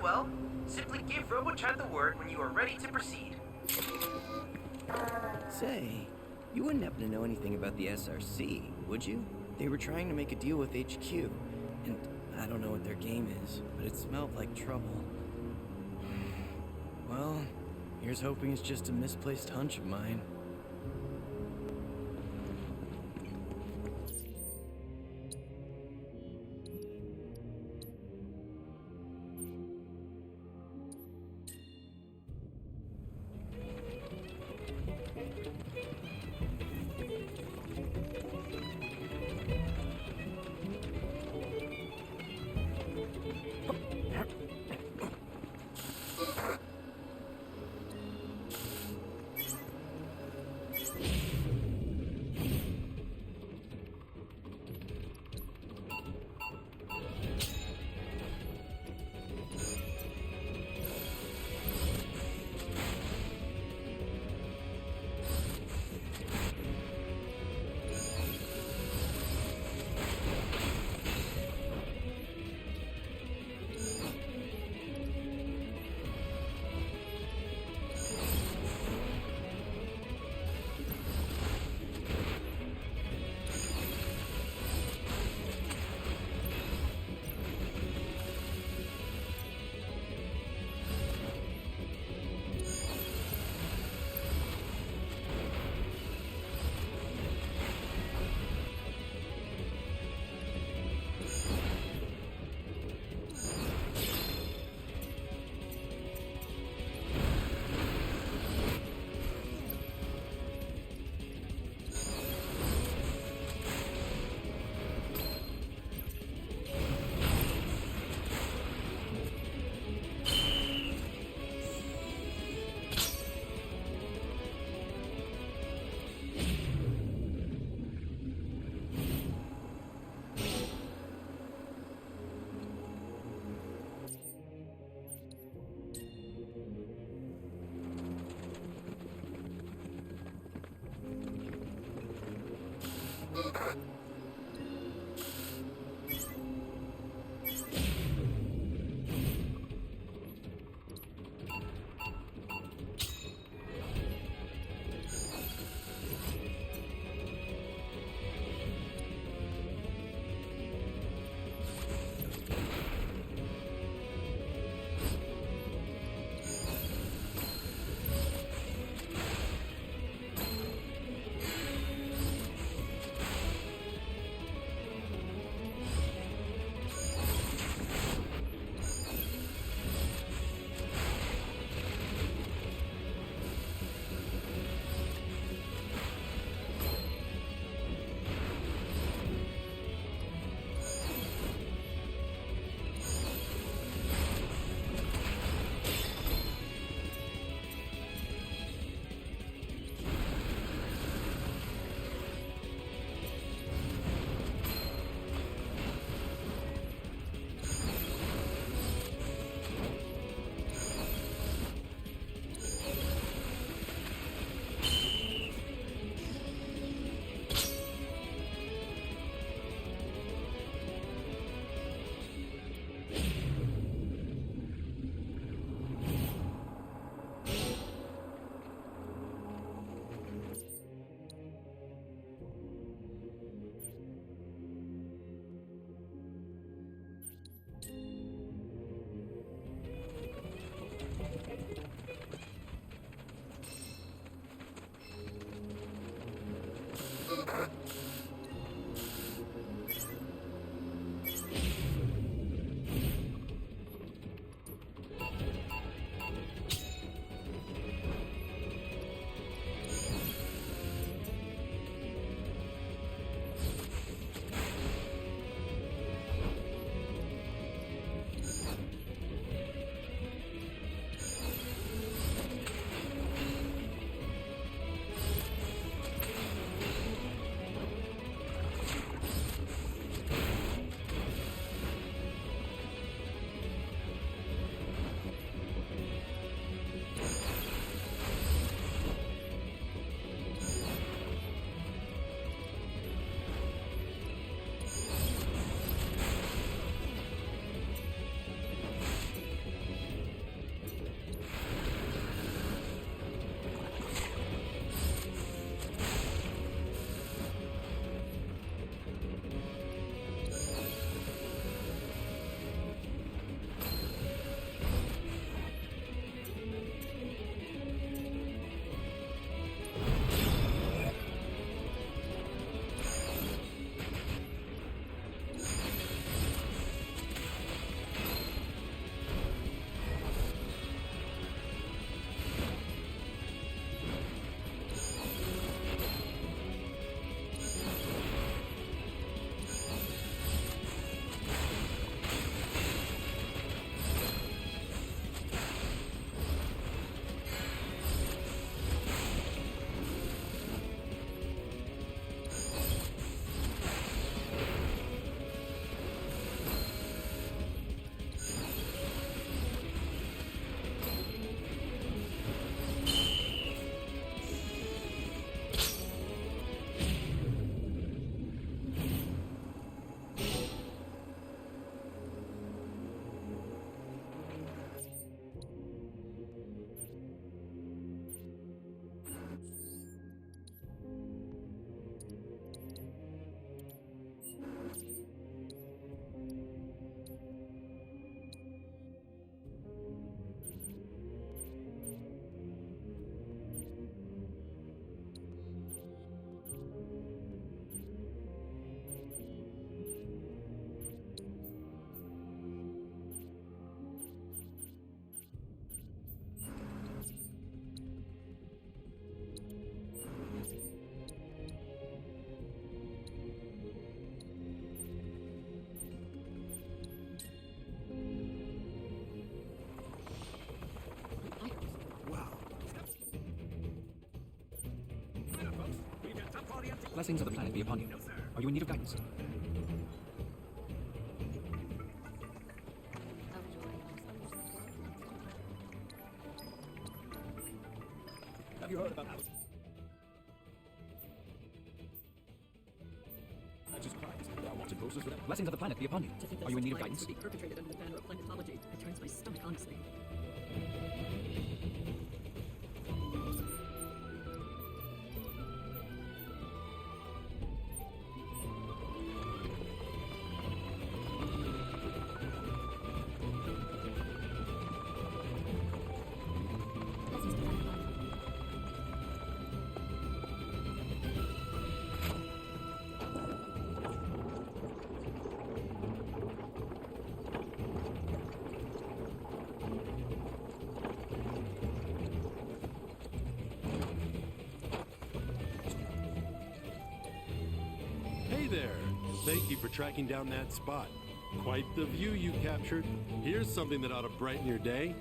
S13: well. Simply give RoboChat the word when you are ready to proceed.
S4: Say, you wouldn't happen to know anything about the SRC, would you? They were trying to make a deal with HQ, and I don't know what their game is, but it smelled like trouble. Well, here's hoping it's just a misplaced hunch of mine.
S11: Blessings of the planet be upon you. Are you in need of guidance? Have you heard about Alice? Blessings of the planet be upon you. Are you in need of guidance?
S14: Perpetrated under the banner of planetology. It turns my stomach, honestly.
S18: Hey there! Thank you for tracking down that spot. Quite the view you captured. Here's something that ought to brighten your day.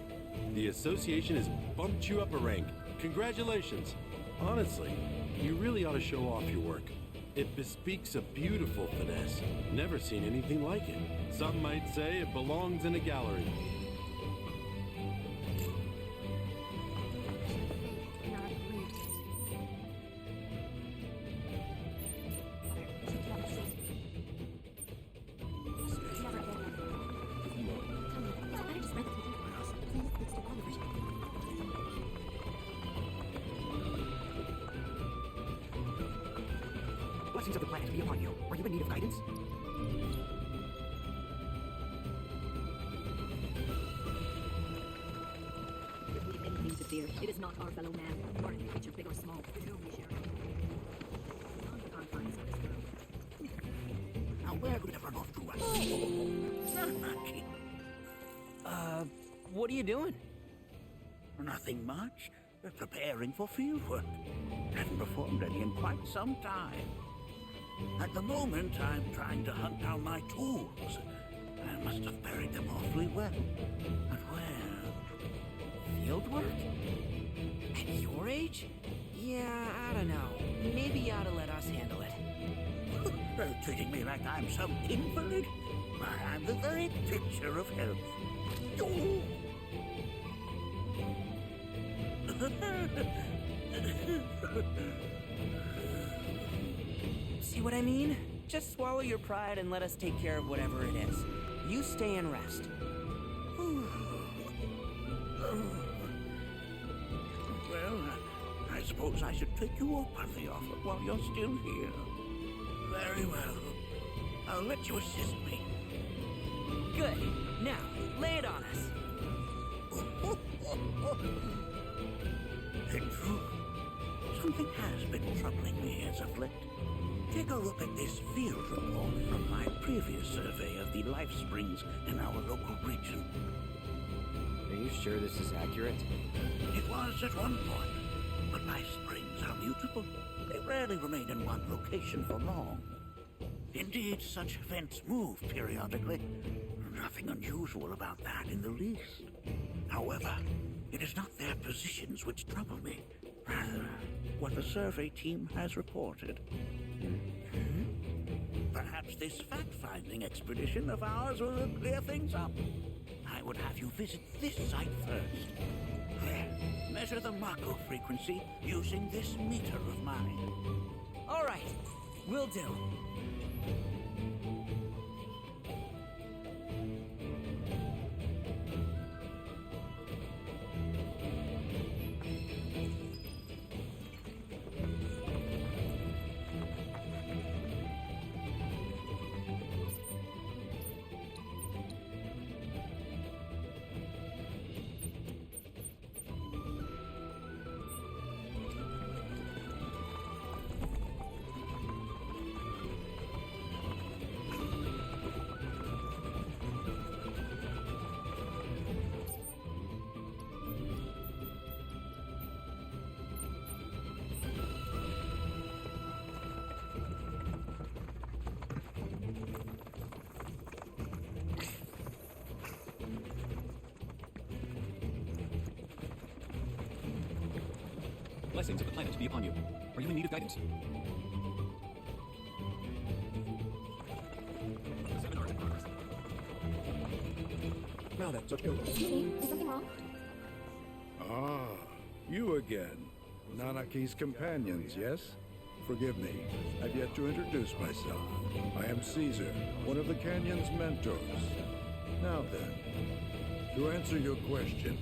S18: The association has bumped you up a rank. Congratulations. Honestly, you really ought to show off your work. It bespeaks a beautiful finesse. Never seen anything like it. Some might say it belongs in a gallery.
S11: Blessings of the planet be upon you. Are you in need of guidance?
S14: If we have anything to fear, it is not our fellow man, or any creature big or small. Till we share it. Beyond the confines of this world.
S19: Now where could it run off to us?
S21: What are you doing?
S19: Nothing much. Preparing for fieldwork. Haven't performed any in quite some time. At the moment, I'm trying to hunt down my tools. I must have buried them awfully well. But where?
S21: Fieldwork? At your age? Yeah, I don't know. Maybe you ought to let us handle it.
S19: Treating me like I'm some invalid? Why, I'm the very picture of health. Oh.
S21: See what I mean? Just swallow your pride and let us take care of whatever it is. You stay and rest.
S19: Well, I suppose I should take you up on the offer while you're still here. Very well. I'll let you assist me.
S21: Good. Now, lay it on us.
S19: In truth, something has been troubling me as of late. Take a look at this field report from my previous survey of the life springs in our local region.
S4: Are you sure this is accurate?
S19: It was at one point, but life springs are mutable. They rarely remain in one location for long. Indeed, such events move periodically. Nothing unusual about that in the least. However, it is not their positions which trouble me. Rather, what the survey team has reported. Perhaps this fact-finding expedition of ours will clear things up. I would have you visit this site first. There, measure the Mako frequency using this meter of mine.
S21: All right, will do.
S11: Blessings of the planet be upon you. Are you in need of guidance? Now then, let's go.
S20: Excuse me, is something wrong?
S17: Ah, you again. Nanaki's companions, yes? Forgive me, I've yet to introduce myself. I am Caesar, one of the Canyon's mentors. Now then, to answer your question,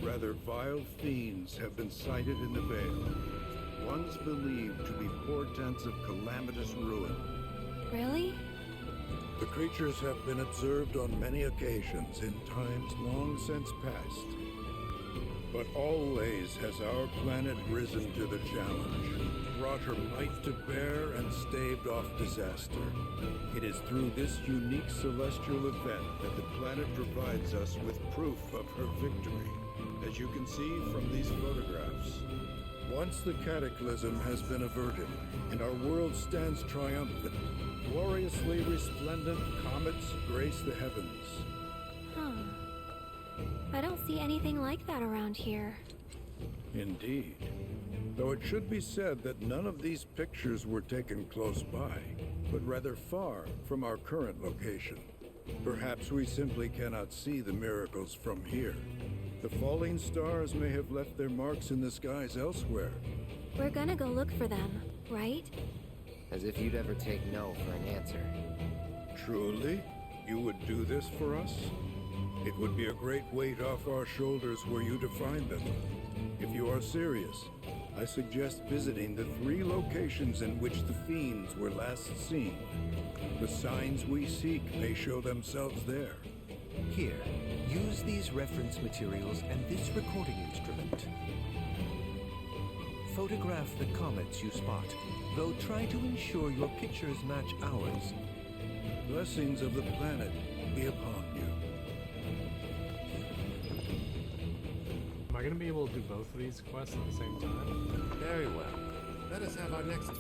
S17: rather vile fiends have been sighted in the Vale. Ones believed to be portents of calamitous ruin.
S20: Really?
S17: The creatures have been observed on many occasions in times long since past. But always has our planet risen to the challenge, brought her might to bear and staved off disaster. It is through this unique celestial event that the planet provides us with proof of her victory, as you can see from these photographs. Once the cataclysm has been averted, and our world stands triumphant, gloriously resplendent comets grace the heavens.
S20: Huh. I don't see anything like that around here.
S17: Indeed. Though it should be said that none of these pictures were taken close by, but rather far from our current location. Perhaps we simply cannot see the miracles from here. The falling stars may have left their marks in the skies elsewhere.
S20: We're gonna go look for them, right?
S4: As if you'd ever take no for an answer.
S17: Truly? You would do this for us? It would be a great weight off our shoulders were you to find them. If you are serious, I suggest visiting the 3 locations in which the fiends were last seen. The signs we seek may show themselves there.
S8: Here, use these reference materials and this recording instrument. Photograph the comets you spot, though try to ensure your pictures match ours.
S17: Blessings of the planet be upon you.
S3: Am I gonna be able to do both of these quests at the same time?
S18: Very well. Let us have our next...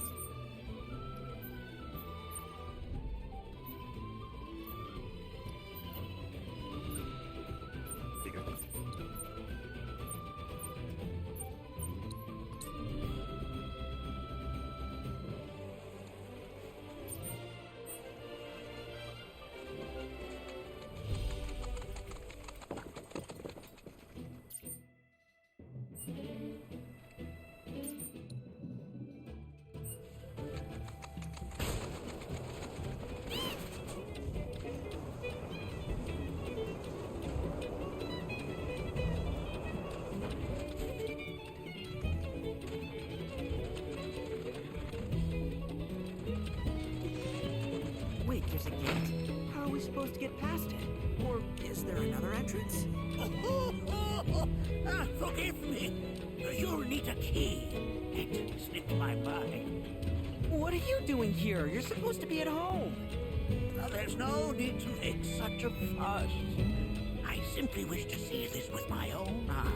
S19: Wait, there's a gate. How are we supposed to get past it? Or is there another entrance?
S12: Forgive me. You'll need a key. It slipped my mind.
S2: What are you doing here? You're supposed to be at home.
S12: Now, there's no need to make such a fuss. I simply wish to see this with my own eyes.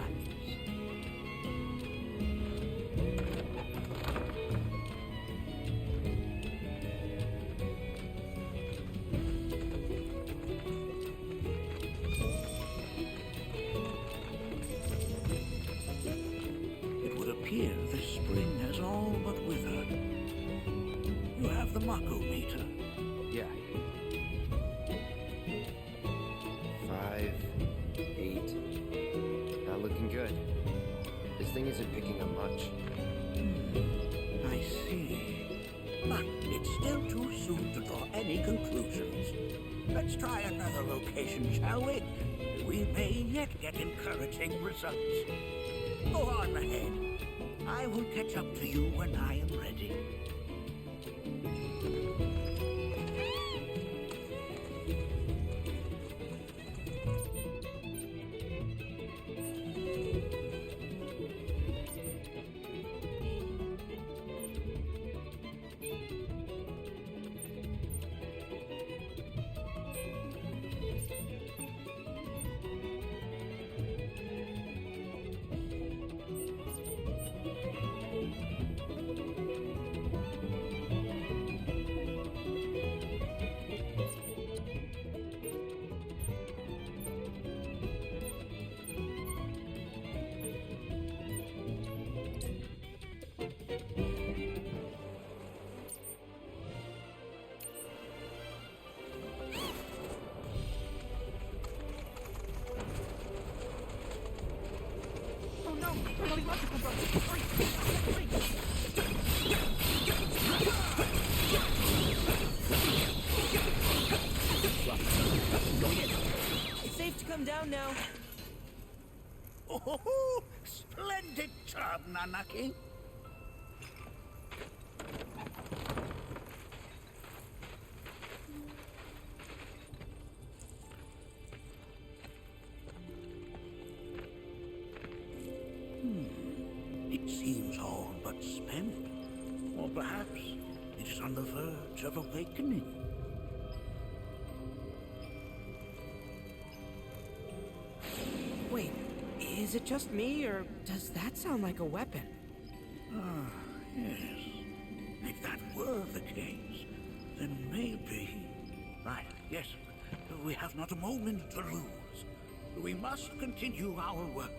S12: It would appear this spring has all but withered. You have the Mako meter.
S4: Yeah. 5, 8. Not looking good. This thing isn't picking up much.
S12: I see. But it's still too soon to draw any conclusions. Let's try another location, shall we? We may yet get encouraging results. Go on ahead. I will catch up to you when I am ready.
S2: It's safe to come down now.
S12: Oh, splendid job, Nanaki. It seems all but spent. Or perhaps it is on the verge of awakening.
S2: Wait, is it just me, or does that sound like a weapon?
S12: Ah, yes. If that were the case, then maybe... Right, yes. We have not a moment to lose. We must continue our work.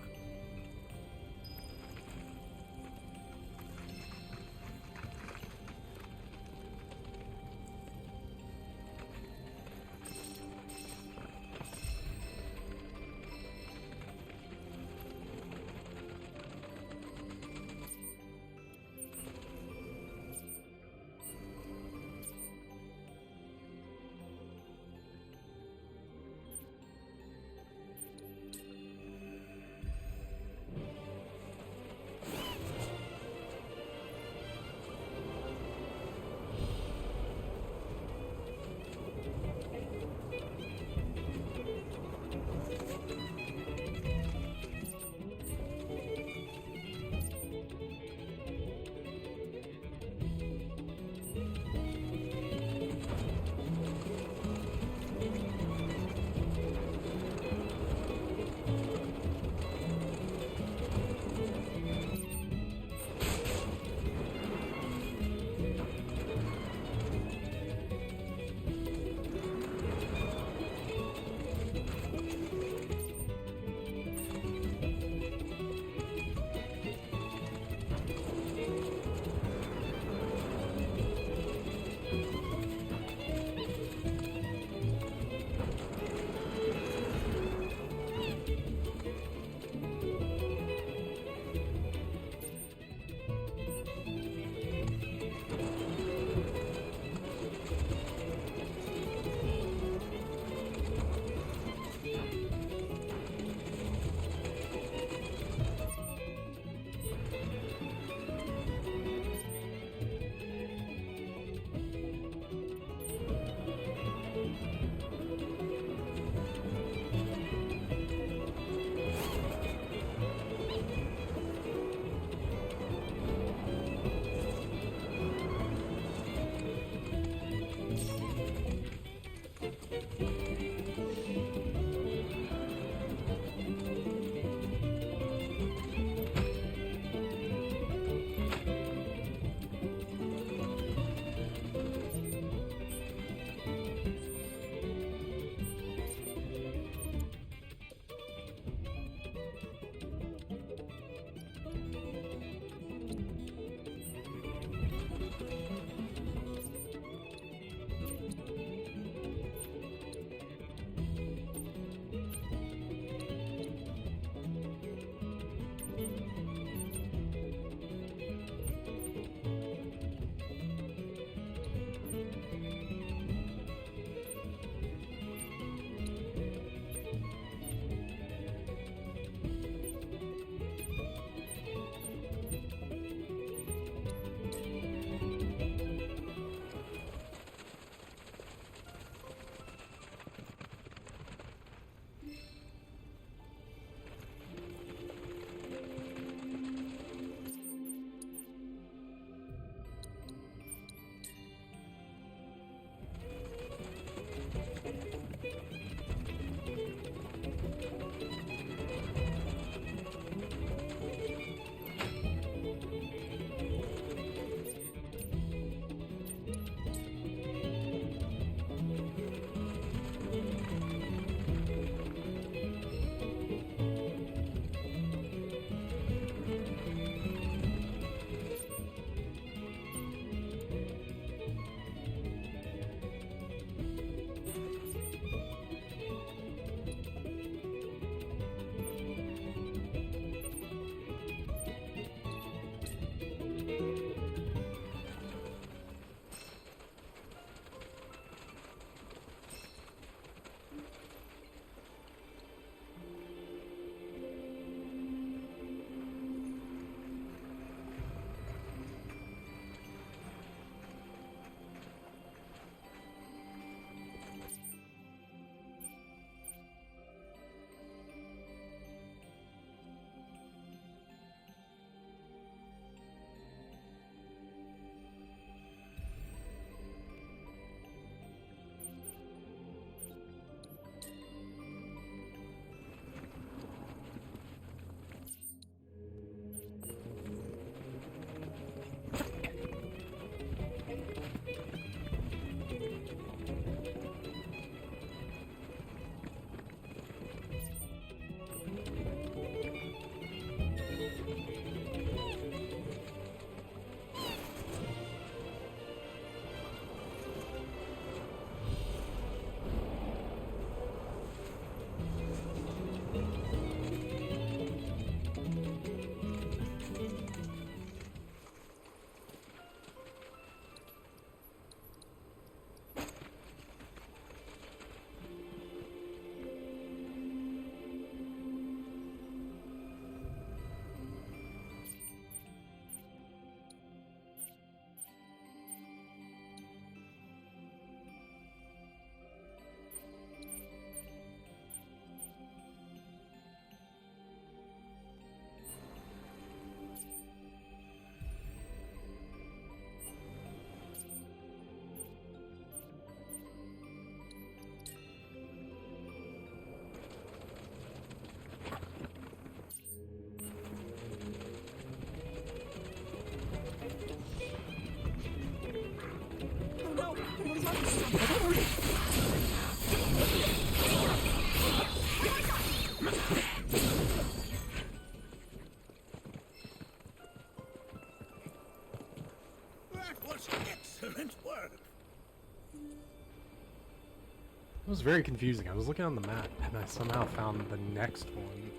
S3: It was very confusing. I was looking on the map and I somehow found the next one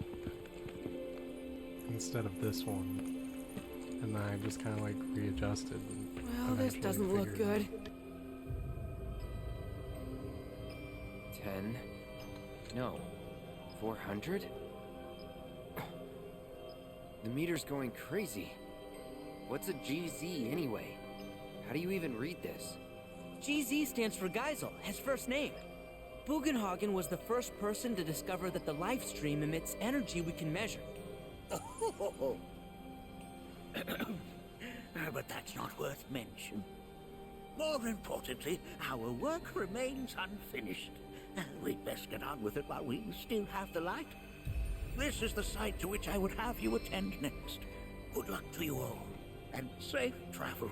S3: instead of this one. And then I just kind of like readjusted.
S21: Well, this doesn't look good.
S4: 10? No. 400? The meter's going crazy. What's a GZ anyway? How do you even read this?
S21: GZ stands for Geisel, his first name. Bugenhagen was the first person to discover that the life stream emits energy we can measure.
S12: But that's not worth mention. More importantly, our work remains unfinished. We'd best get on with it while we still have the light. This is the site to which I would have you attend next. Good luck to you all, and safe travels.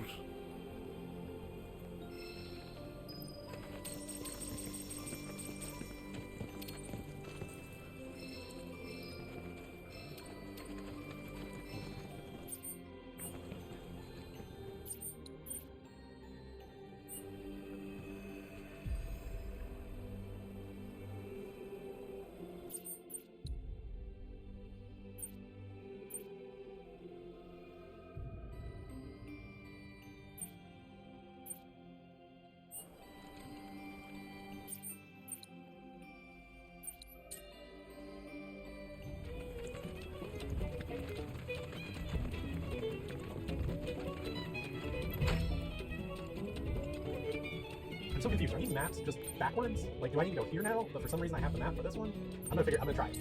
S3: I'm so confused. Are these maps just backwards? Like, do I need to go here now? But for some reason I have the map for this one? I'm gonna try it.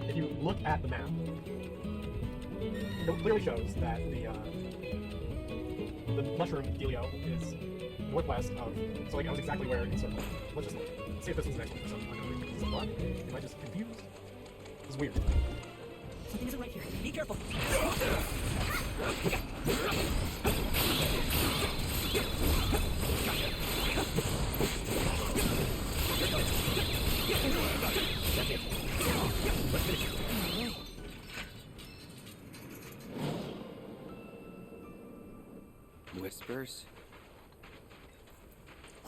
S3: If you look at the map, it clearly shows that the mushroom dealio is northwest of, so like I was exactly where it's circled. Let's just look. Let's see if this is the next one for some unknown reason. Is this blood? Am I just confused? This is weird.
S21: Something isn't right here. Be careful.
S4: Whispers?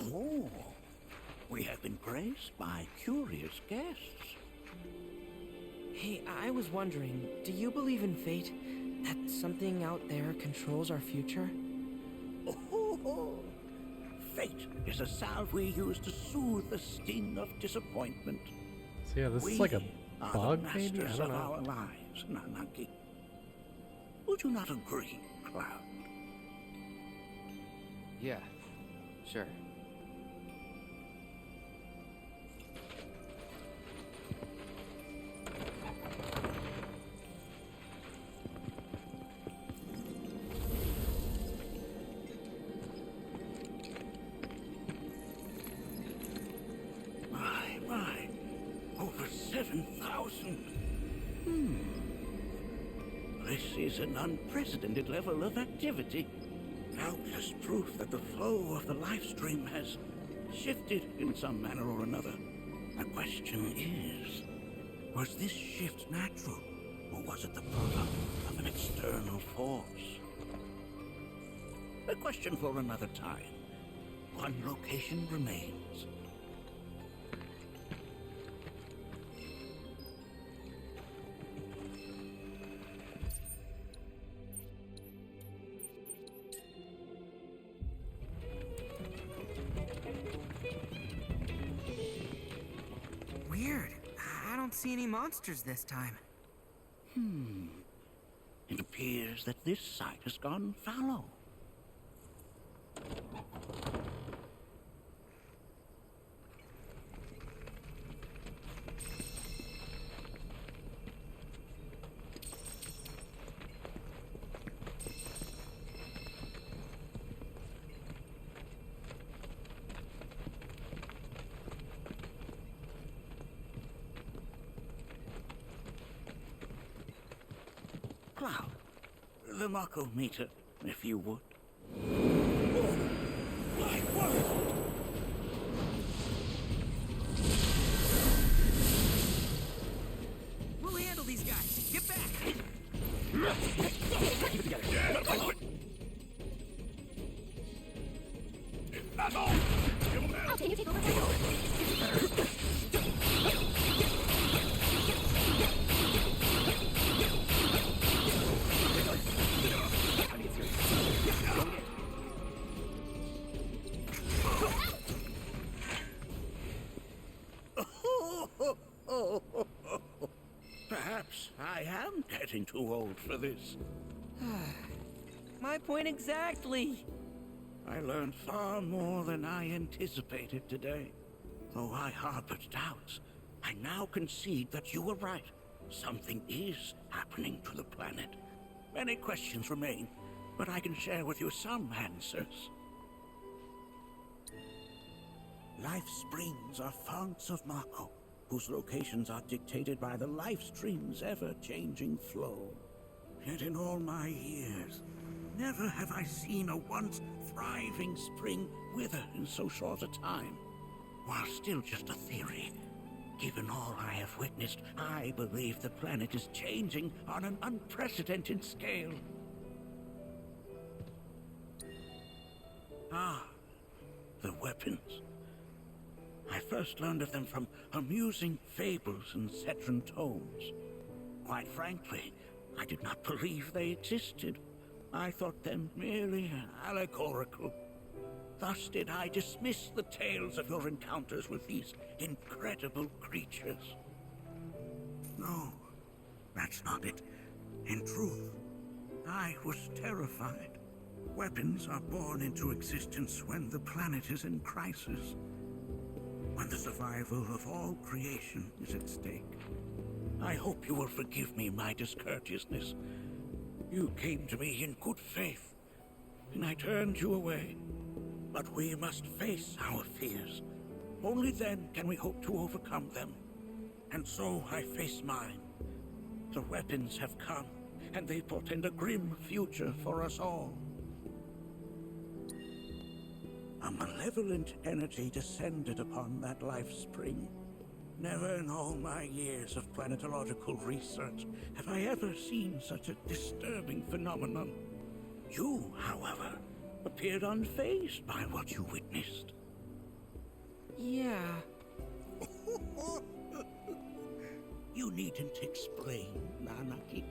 S12: Oh, we have been graced by curious guests.
S21: Hey, I was wondering, do you believe in fate? That something out there controls our future?
S12: Oh, fate is a salve we use to soothe the sting of disappointment.
S3: So yeah, this
S12: We
S3: is like a
S12: are
S3: bug,
S12: the
S3: maybe? I
S12: masters
S3: don't
S12: of
S3: know.
S12: our lives, Nanaki. Would you not agree, Cloud?
S4: Yeah, sure.
S12: My, over 7,000. This is an unprecedented level of activity. Doubtless proof that the flow of the life stream has shifted in some manner or another. The question is, was this shift natural, or was it the product of an external force? A question for another time. One location remains.
S21: Weird. I don't see any monsters this time.
S12: It appears that this site has gone fallow. Cloud, the Mako meter, if you would. Oh, my word!
S21: We'll handle these guys. Get back!
S17: That's all!
S7: Oh, can you take over?
S12: Perhaps I am getting too old for this.
S21: My point exactly.
S12: I learned far more than I anticipated today. Though I harbored doubts, I now concede that you were right. Something is happening to the planet. Many questions remain, but I can share with you some answers. Life springs are founts of Mako, whose locations are dictated by the life stream's ever-changing flow. Yet in all my years, never have I seen a once thriving spring wither in so short a time. While still just a theory, given all I have witnessed, I believe the planet is changing on an unprecedented scale. Ah, the weapons. I first learned of them from amusing fables and Cetran tomes. Quite frankly, I did not believe they existed. I thought them merely allegorical. Thus did I dismiss the tales of your encounters with these incredible creatures. No, that's not it. In truth, I was terrified. Weapons are born into existence when the planet is in crisis, when the survival of all creation is at stake. I hope you will forgive me my discourteousness. You came to me in good faith, and I turned you away. But we must face our fears. Only then can we hope to overcome them. And so I face mine. The weapons have come, and they portend a grim future for us all. A malevolent energy descended upon that life spring. Never in all my years of planetological research have I ever seen such a disturbing phenomenon. You, however, appeared unfazed by what you witnessed.
S21: Yeah.
S12: You needn't explain, Nanaki.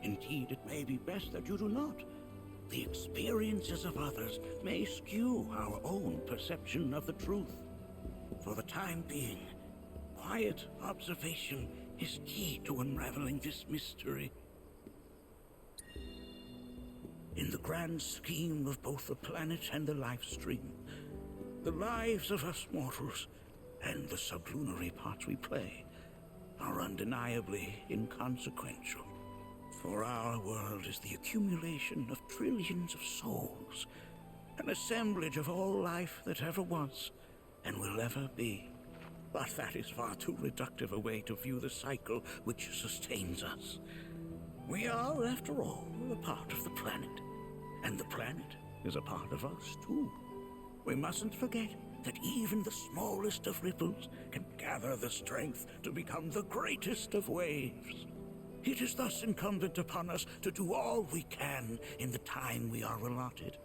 S12: Indeed, it may be best that you do not. The experiences of others may skew our own perception of the truth. For the time being, quiet observation is key to unraveling this mystery. In the grand scheme of both the planet and the life stream, the lives of us mortals and the sublunary parts we play are undeniably inconsequential. For our world is the accumulation of trillions of souls, an assemblage of all life that ever was and will ever be. But that is far too reductive a way to view the cycle which sustains us. We are, after all, a part of the planet. And the planet is a part of us, too. We mustn't forget that even the smallest of ripples can gather the strength to become the greatest of waves. It is thus incumbent upon us to do all we can in the time we are allotted,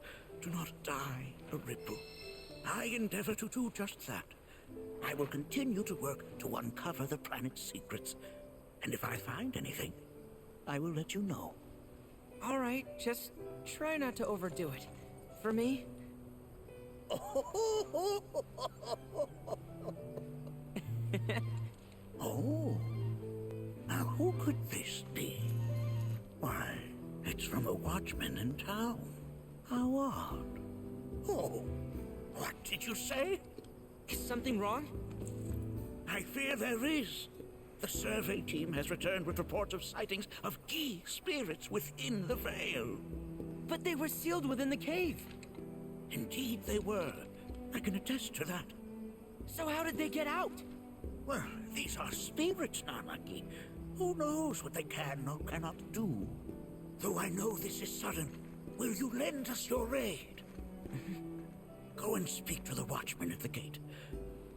S12: to not die a ripple. I endeavor to do just that. I will continue to work to uncover the planet's secrets, and if I find anything, I will let you know.
S21: All right, just try not to overdo it. For me?
S12: Oh, now who could this be? Why, it's from a watchman in town. How odd. Oh, what did you say?
S21: Is something wrong?
S12: I fear there is. The survey team has returned with reports of sightings of key spirits within the Vale.
S21: But they were sealed within the cave.
S12: Indeed they were. I can attest to that.
S21: So how did they get out?
S12: Well, these are spirits, Nanaki. Who knows what they can or cannot do? Though I know this is sudden, will you lend us your aid? Go and speak to the watchman at the gate.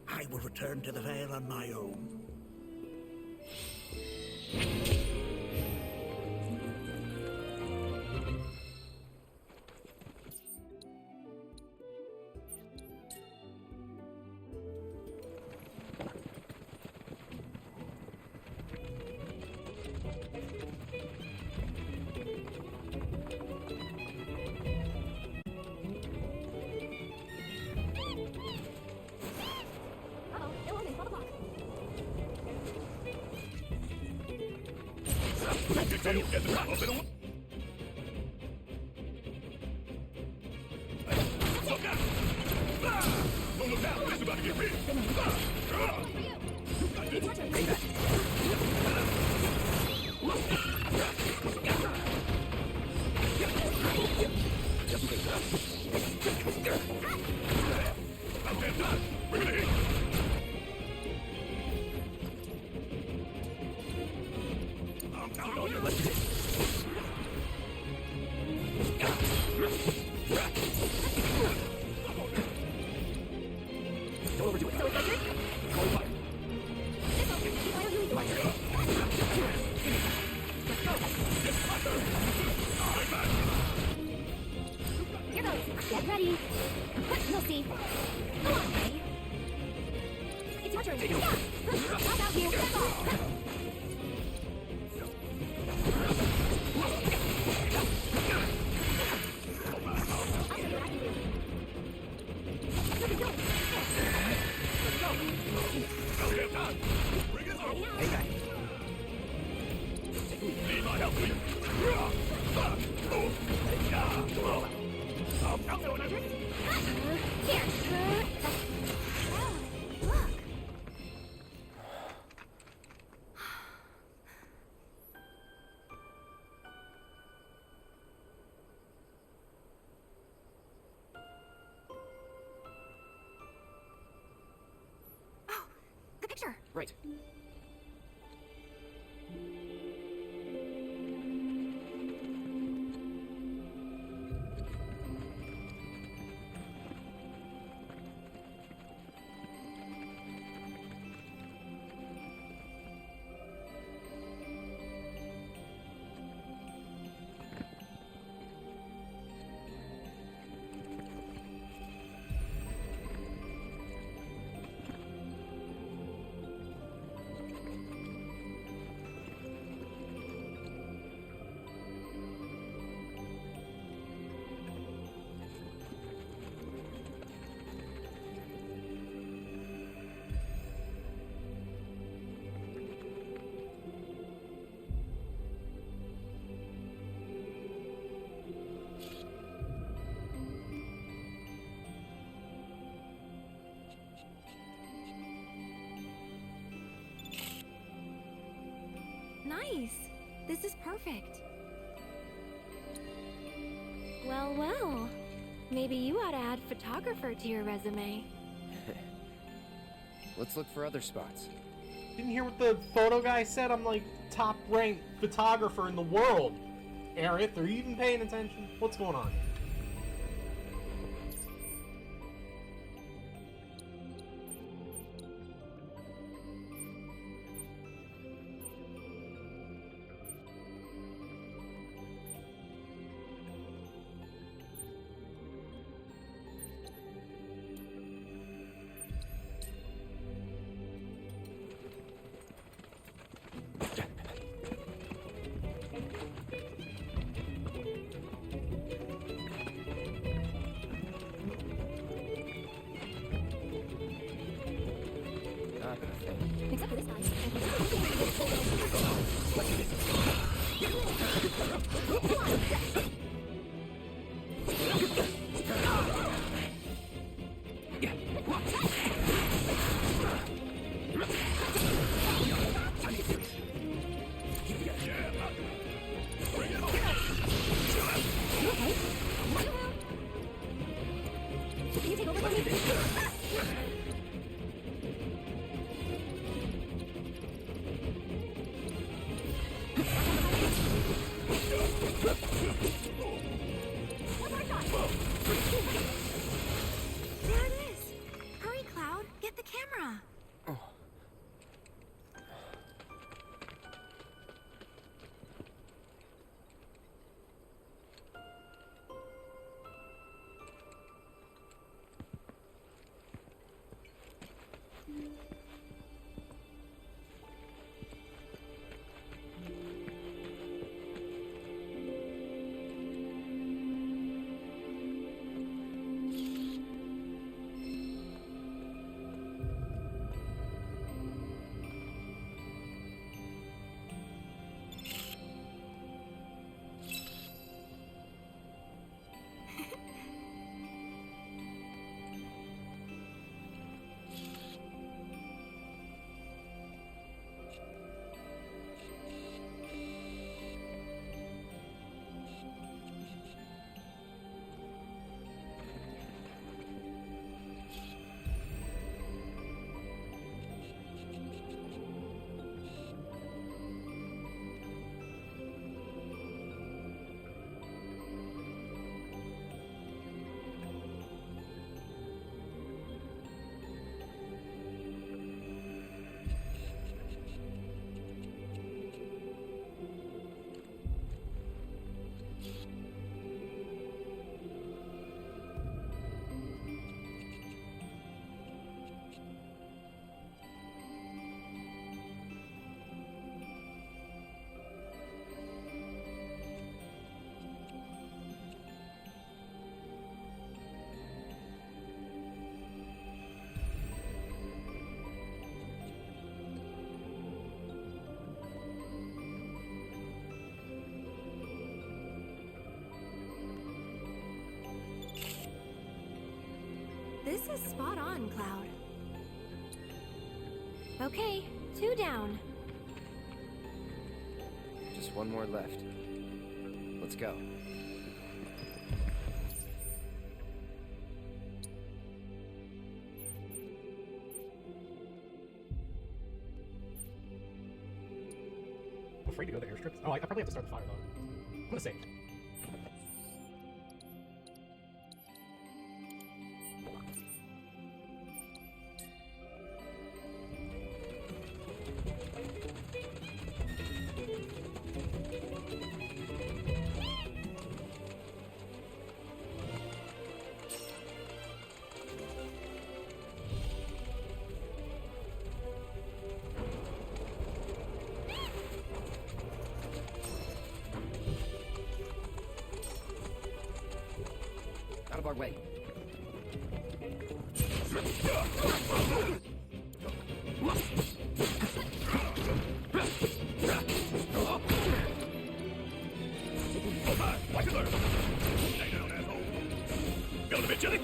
S12: I will return to the Vale on my own.
S17: tail at the top of it on. Look out! Don't look out, it's about to get real. Bring it in. I'm counting on you. Let's do this. Don't overdo it. So it's like
S7: Here goes. Get ready. You'll see. Come on, Ray. It's your turn. Yeah. Hop out here. That's all.
S17: Hey, guy. Need my help, will you? I'm going to...
S7: Here. Look. Oh, the picture.
S4: Right.
S1: Nice. This is perfect.
S20: Well, well. Maybe you ought to add photographer to your resume.
S4: Let's look for other spots.
S3: Didn't hear what the photo guy said? I'm like top-ranked photographer in the world. Aerith, are you even paying attention? What's going on?
S7: Except for this guy. Can you take over for me?
S20: is spot on, Cloud. Okay, 2 down.
S4: Just one more left. Let's go.
S3: I'm afraid to go to the airstrips. Oh, I probably have to start the fire though. I'm gonna save.
S4: Out of our way.
S17: Watch it there. Stay down, asshole. Got a bit, Jenny.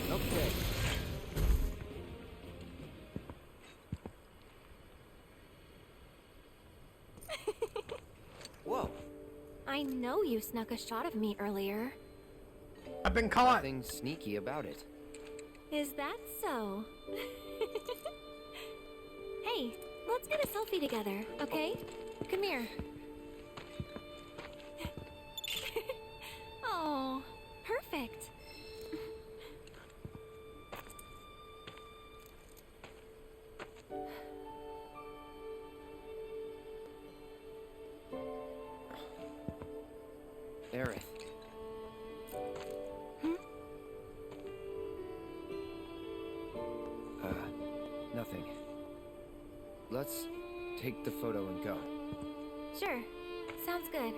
S4: Okay. Whoa.
S20: I know you snuck a shot of me earlier.
S3: I've been caught.
S4: Nothing sneaky about it.
S20: Is that so? Hey, let's get a selfie together, okay? Come here. Oh, perfect.
S4: Aerith. Nothing. Let's take the photo and go.
S20: Sure, sounds good.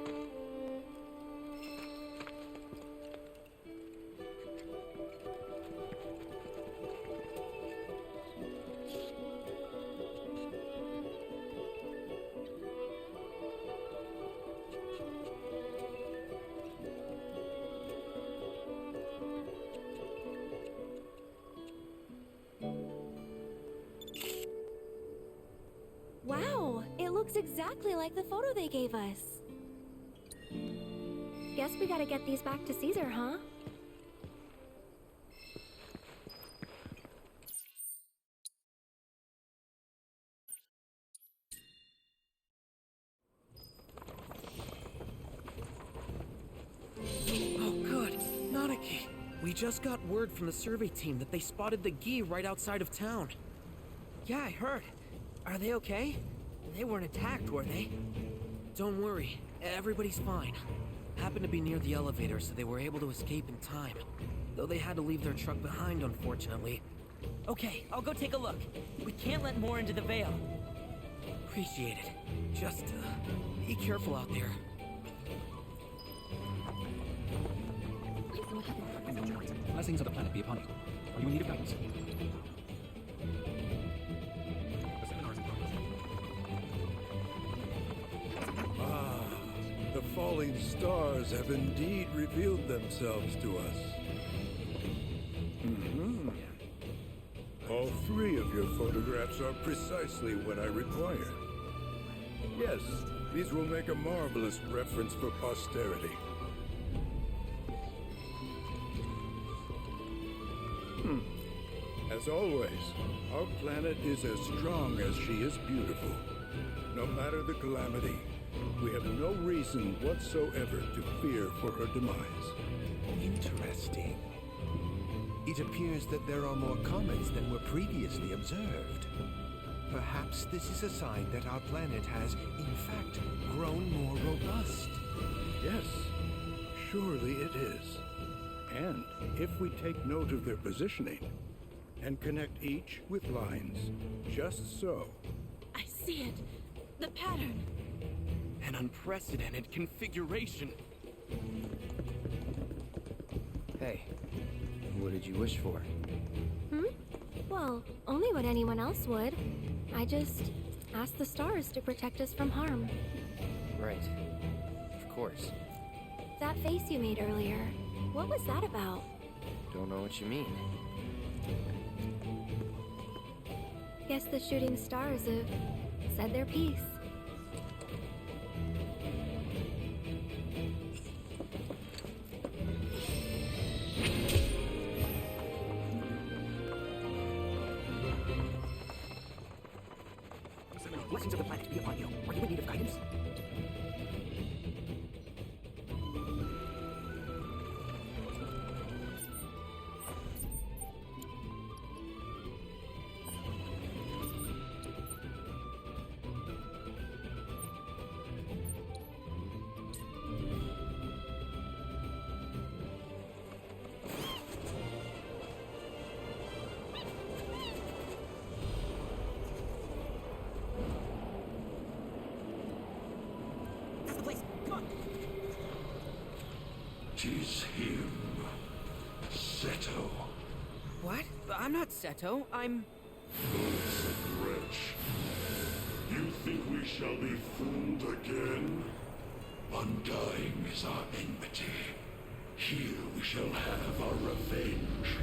S20: Wow, it looks exactly like the photo they gave us. Guess we gotta get these back to Caesar, huh?
S2: Oh, good. Nanaki. We just got word from the survey team that they spotted the Gi right outside of town. Yeah, I heard. Are they okay? They weren't attacked, were they? Don't worry. Everybody's fine. Happened to be near the elevator, so they were able to escape in time. Though they had to leave their truck behind, unfortunately.
S21: Okay, I'll go take a look. We can't let more into the Vale.
S2: Appreciate it. Just, be careful out there.
S6: Blessings of the planet be upon you. Are you in need of guidance?
S17: Ah, the falling stars have indeed revealed themselves to us. All 3 of your photographs are precisely what I require. Yes, these will make a marvelous reference for posterity. As always, our planet is as strong as she is beautiful. No matter the calamity, we have no reason whatsoever to fear for her demise.
S8: Interesting. It appears that there are more comets than were previously observed. Perhaps this is a sign that our planet has, in fact, grown more robust.
S17: Yes, surely it is. And if we take note of their positioning and connect each with lines, just so.
S21: I see it. The pattern.
S2: An unprecedented configuration.
S4: Hey, what did you wish for?
S20: Well, only what anyone else would. I just asked the stars to protect us from harm.
S4: Right. Of course.
S20: That face you made earlier, what was that about?
S4: Don't know what you mean.
S20: Guess the shooting stars have said their piece.
S12: Blessings of the planet be upon you. Are you in need of guidance?
S8: Tis him, Seto.
S21: What? I'm not Seto. I'm...
S17: Cursed wretch. You think we shall be fooled again? Undying is our enmity. Here we shall have our revenge.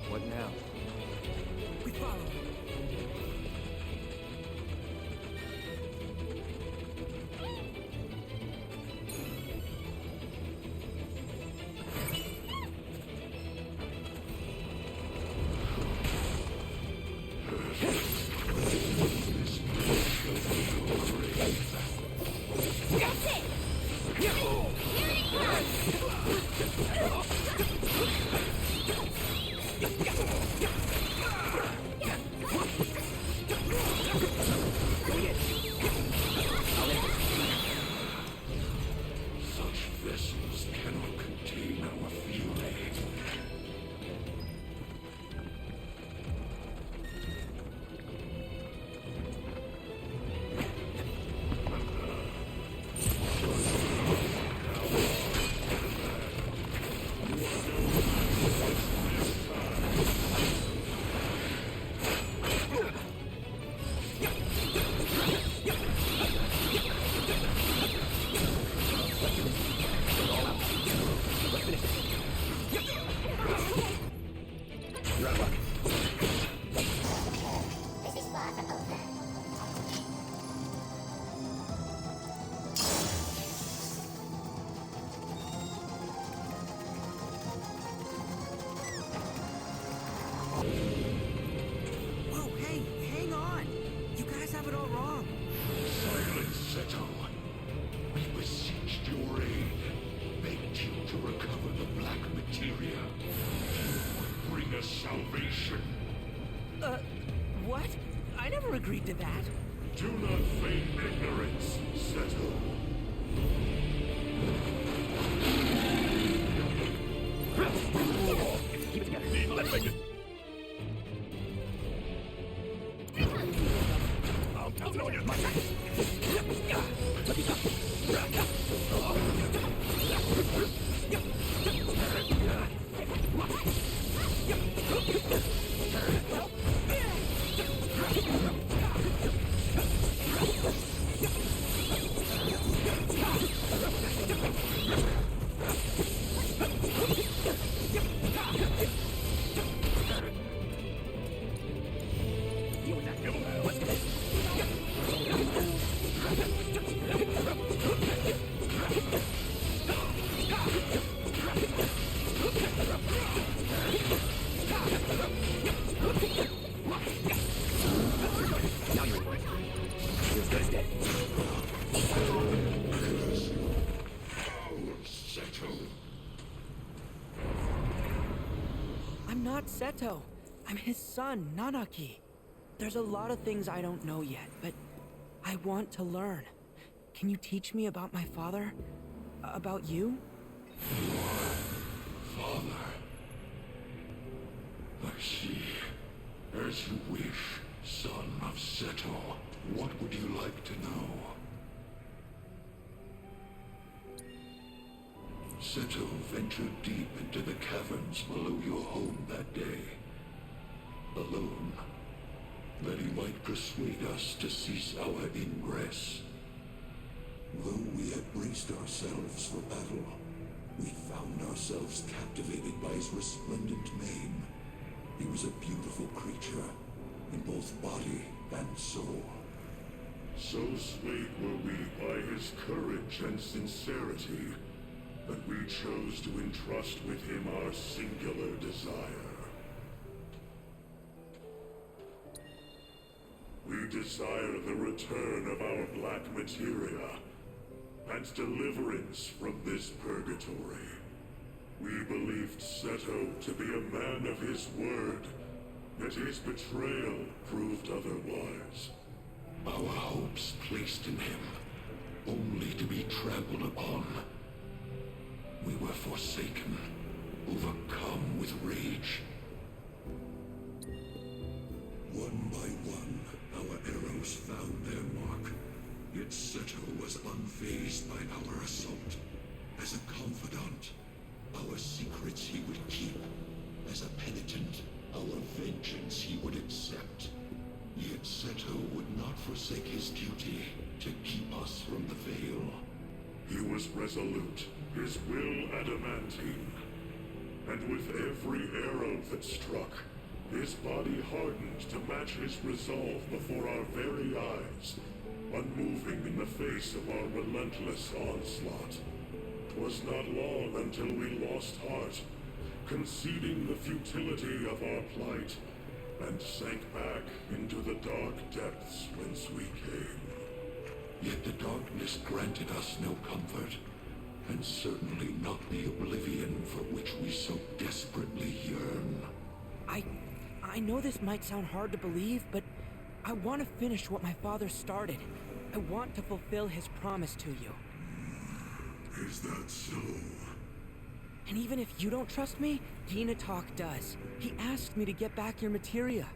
S4: What now?
S21: We follow.
S17: Such vessels cannot contain our fury.
S21: Whoa, hey, hang on! You guys have it all wrong.
S17: Silence, Seto. We beseeched your aid, begged you to recover the black materia. You would bring us salvation.
S21: What? I never agreed to that.
S17: Do not feign ignorance, Seto.
S12: Keep it together. Let's make it. I'll count on you. Let me stop.
S21: I'm not Seto. I'm his son, Nanaki. There's a lot of things I don't know yet, but I want to learn. Can you teach me about my father? About you?
S17: Father. I see. As you wish, son of Seto. What would you like to know? Seto ventured deep into the caverns below your home that day. Alone. That he might persuade us to cease our ingress. Though we had braced ourselves for battle, we found ourselves captivated by his resplendent mane. He was a beautiful creature, in both body and soul. So swayed were we by his courage and sincerity, that we chose to entrust with him our singular desire. We desire the return of our black materia, and deliverance from this purgatory. We believed Seto to be a man of his word, yet his betrayal proved otherwise. Our hopes placed in him, only to be trampled upon. We were forsaken, overcome with rage. One by one, our arrows found their mark. Yet Seto was unfazed by our assault. As a confidant, our secrets he would keep. As a penitent, our vengeance he would accept. Yet Seto would not forsake his duty to keep us from the Vale. He was resolute, his will adamantine. And with every arrow that struck, his body hardened to match his resolve before our very eyes, unmoving in the face of our relentless onslaught. 'Twas not long until we lost heart, conceding the futility of our plight, and sank back into the dark depths whence we came. Yet the darkness granted us no comfort, and certainly not the oblivion for which we so desperately yearn.
S21: I know this might sound hard to believe, but I want to finish what my father started. I want to fulfill his promise to you.
S17: Is that so?
S21: And even if you don't trust me, Talk does. He asked me to get back your materia.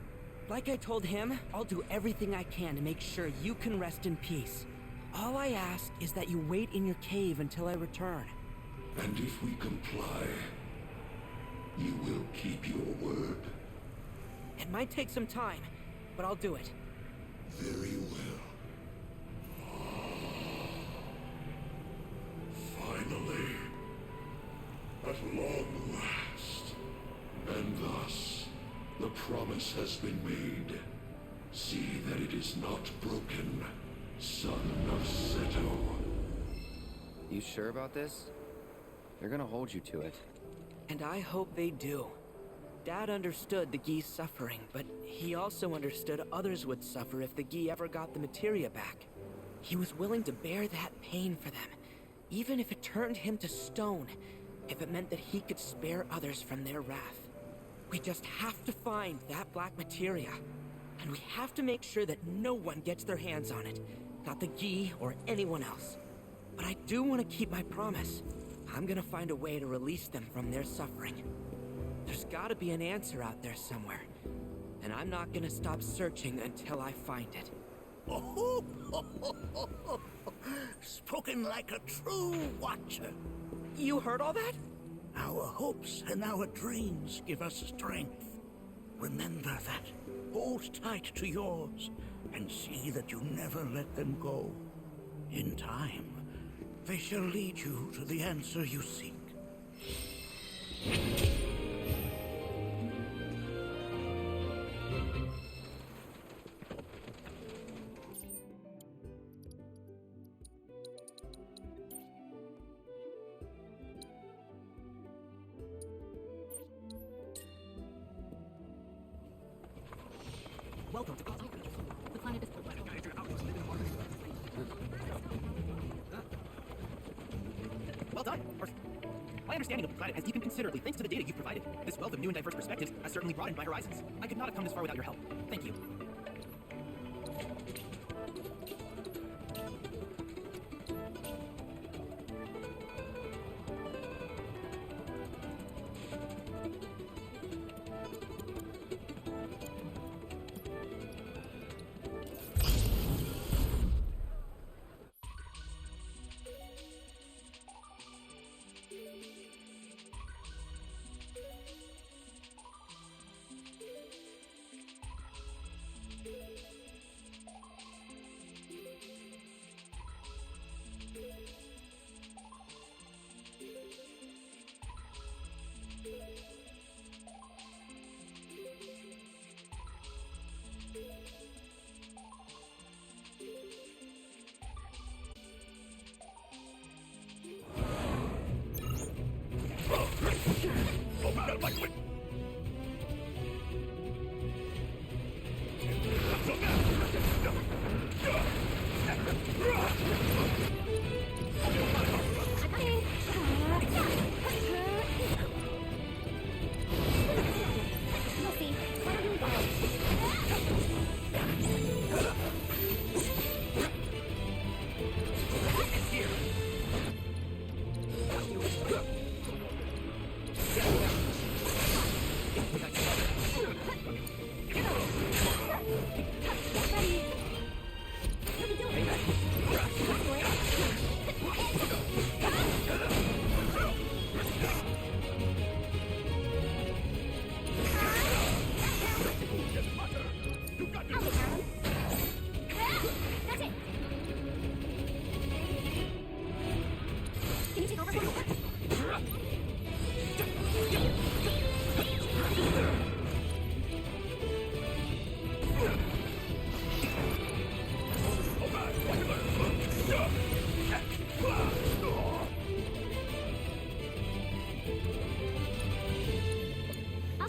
S21: Like I told him, I'll do everything I can to make sure you can rest in peace. All I ask is that you wait in your cave until I return.
S17: And if we comply, you will keep your word?
S21: It might take some time, but I'll do it.
S17: Very well. Finally, at long last. And thus, the promise has been made. See that it is not broken, son of Seto.
S4: You sure about this? They're gonna hold you to it.
S21: And I hope they do. Dad understood the Gi's suffering, but he also understood others would suffer if the Gi ever got the materia back. He was willing to bear that pain for them, even if it turned him to stone, if it meant that he could spare others from their wrath. We just have to find that black materia, and we have to make sure that no one gets their hands on it, not the Gi or anyone else. But I do want to keep my promise. I'm gonna find a way to release them from their suffering. There's gotta be an answer out there somewhere, and I'm not gonna stop searching until I find it.
S19: Spoken like a true watcher.
S21: You heard all that?
S19: Our hopes and our dreams give us strength. Remember that. Hold tight to yours, and see that you never let them go. In time, they shall lead you to the answer you seek.
S14: Welcome to Cosmic. The planet is
S13: Well done. My understanding of the planet has deepened considerably thanks to the data you've provided. This wealth of new and diverse perspectives has certainly broadened my horizons. I could not have come this far without your help. Thank you.
S14: I'll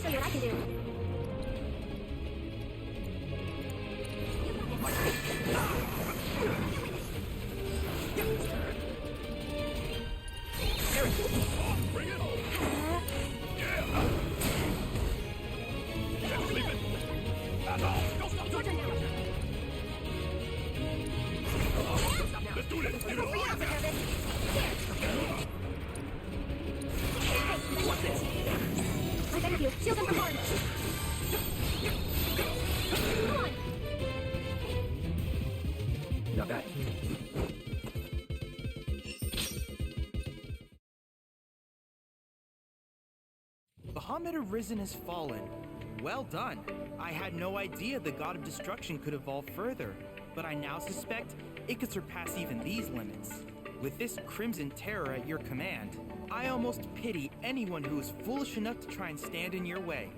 S14: show you what I can do.
S17: Let's do this. Give it all you got.
S14: What's this? I beg of you, shield them from harm. Come on.
S11: Not bad.
S15: Bahamut Arisen has fallen. Well done. I had no idea the God of Destruction could evolve further, but I now suspect it could surpass even these limits. With this Crimson Terror at your command, I almost pity anyone who is foolish enough to try and stand in your way.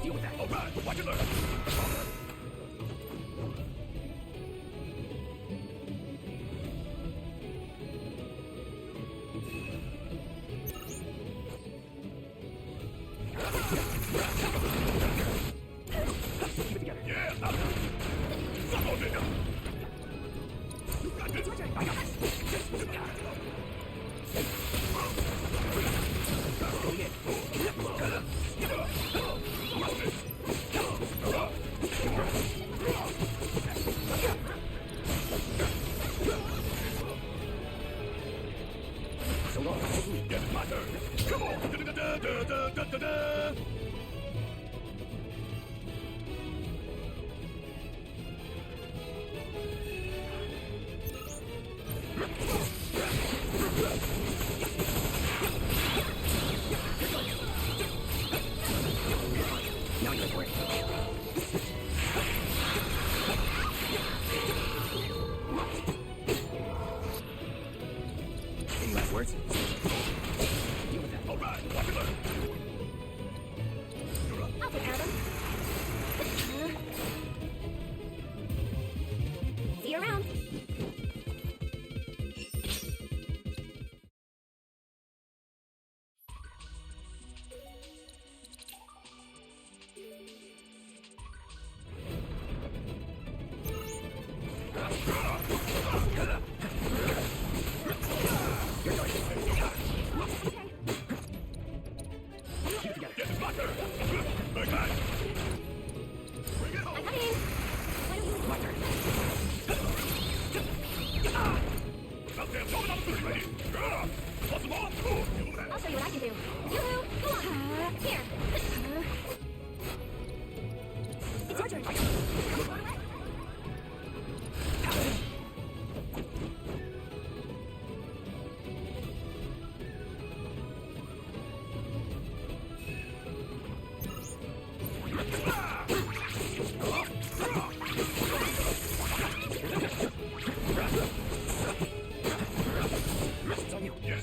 S17: Deal with that. All right, watch it learn. Keep it together. Yeah. Come on, nigga. You got this. I got this. Going in. So long. Get it, my turn. Come on. Da-da-da-da-da-da-da-da.
S11: Now you're for it. Any last words? Deal with that.
S17: All right, watch it learn.
S14: I'll take care of them. See you around.
S17: Get it, my turn. Big man. Bring it home.
S14: I'm coming. Why don't you...
S11: My turn.
S17: About damn total opportunity right here. Want some more? Cool. Give him that.
S14: I'll show you what I can do. Yoo-hoo! Go on! Here! It's your turn.
S17: Yes.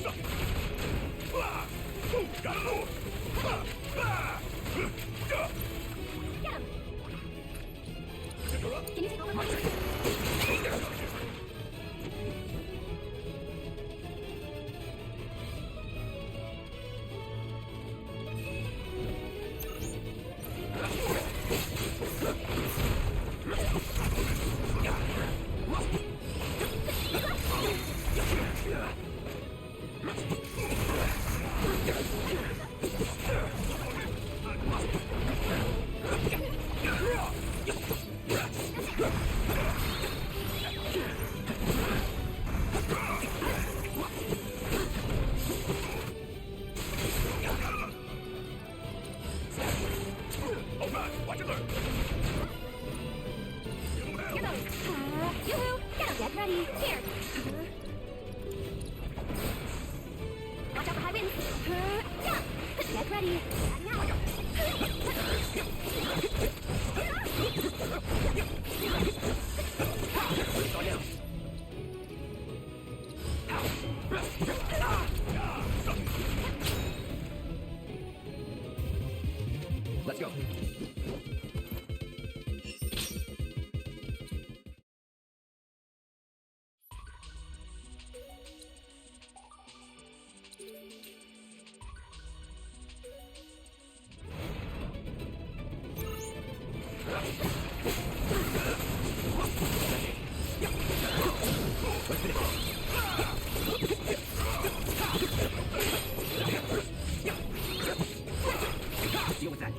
S20: ready.
S6: Let's go. Deal with that.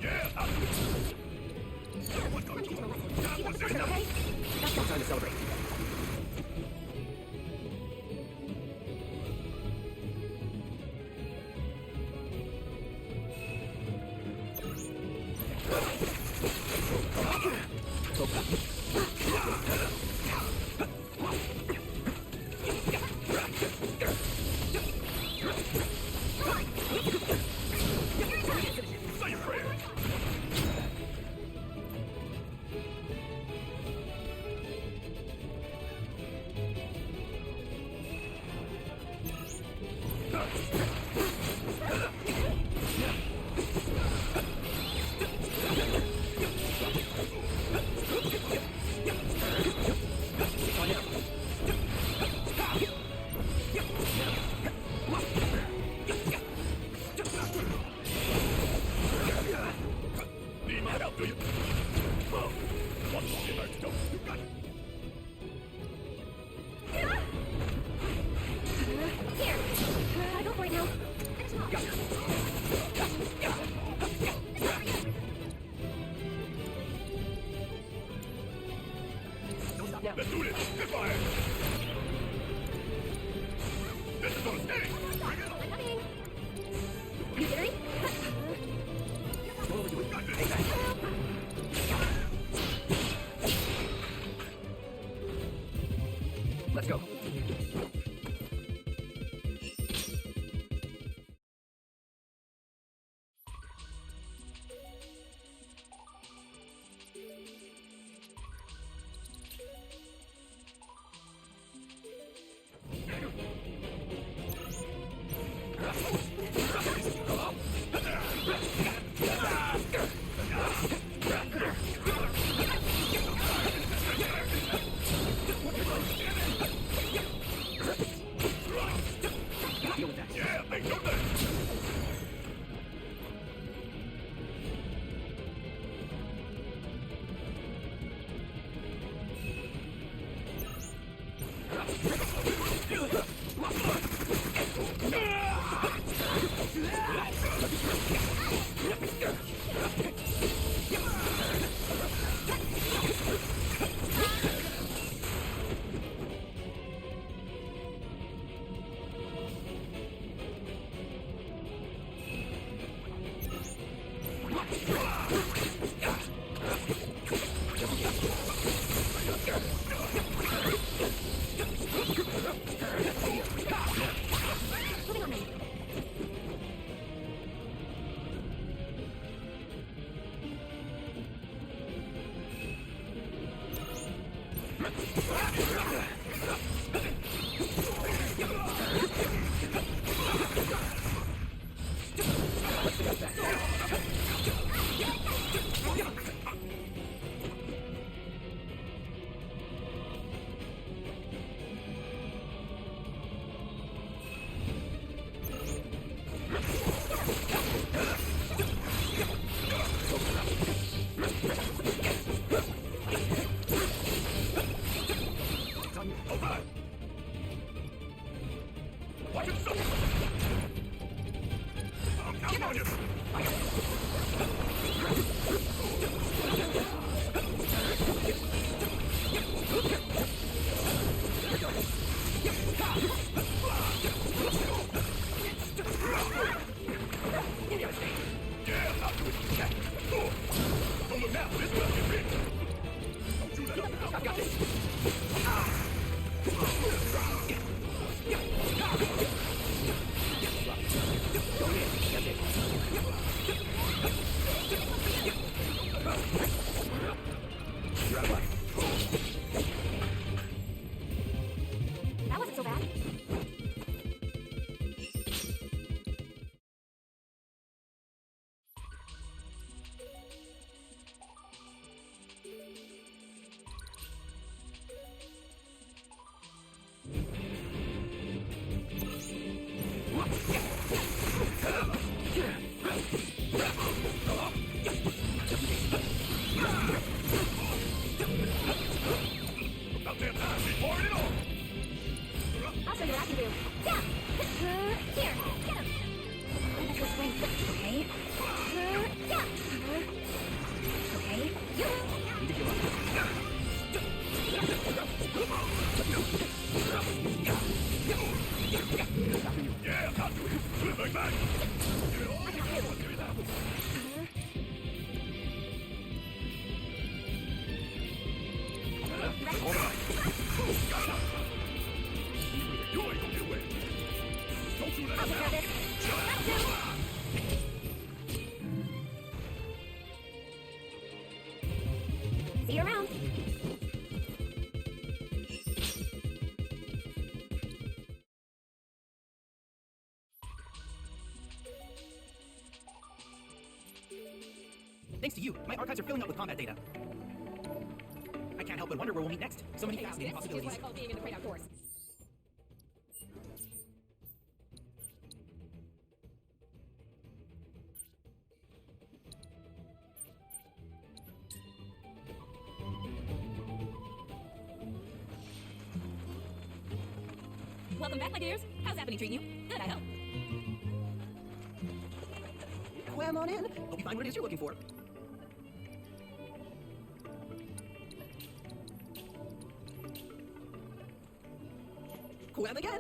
S6: No time to celebrate.
S17: Let's do this! Get fire! This is on steady! Bring it on!
S20: You ready?
S17: Got this!
S6: Let's go.
S17: Yeah, make no sense!
S14: show you what I can do. Yeah! Here, get him! That's your strength. Okay. Yeah! Okay. You!
S6: Need to heal up.
S17: Yeah, I'll do it. Like that.
S6: Hold on.
S17: You ain't gonna get away. Don't you let
S14: I'll take care of this. That'll do! See you around.
S15: Thanks to you, my archives are filling up with combat data. I can't help but wonder where we'll meet next. So many fascinating possibilities.
S14: This is what I call being in the great outdoors. Welcome back, my dears. How's Anthony treating you? Good, I hope.
S15: Come on in. Hope you find what it is you're looking for. Wham again.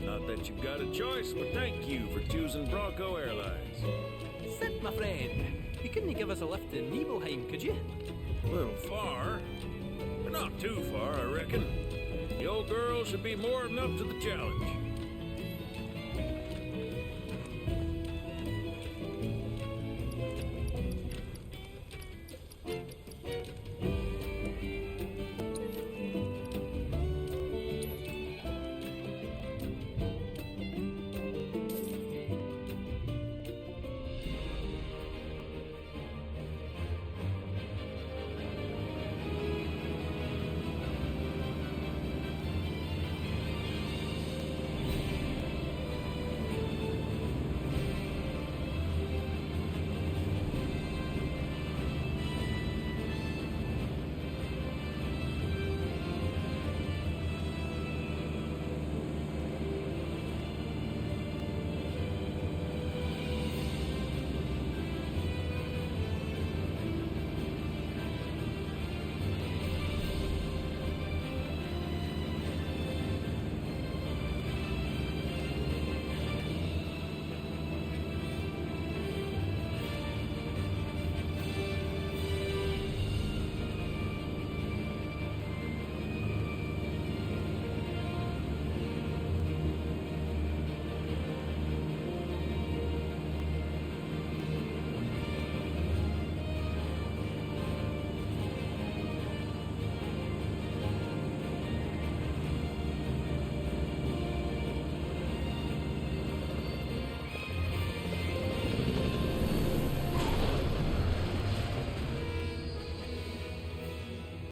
S10: Not that you've got a choice, but thank you for choosing Bronco Airlines.
S6: Seth, my friend, you couldn't give us a lift to Nibelheim, could you?
S10: A little far, but not too far, I reckon. The old girl should be more than up to the challenge.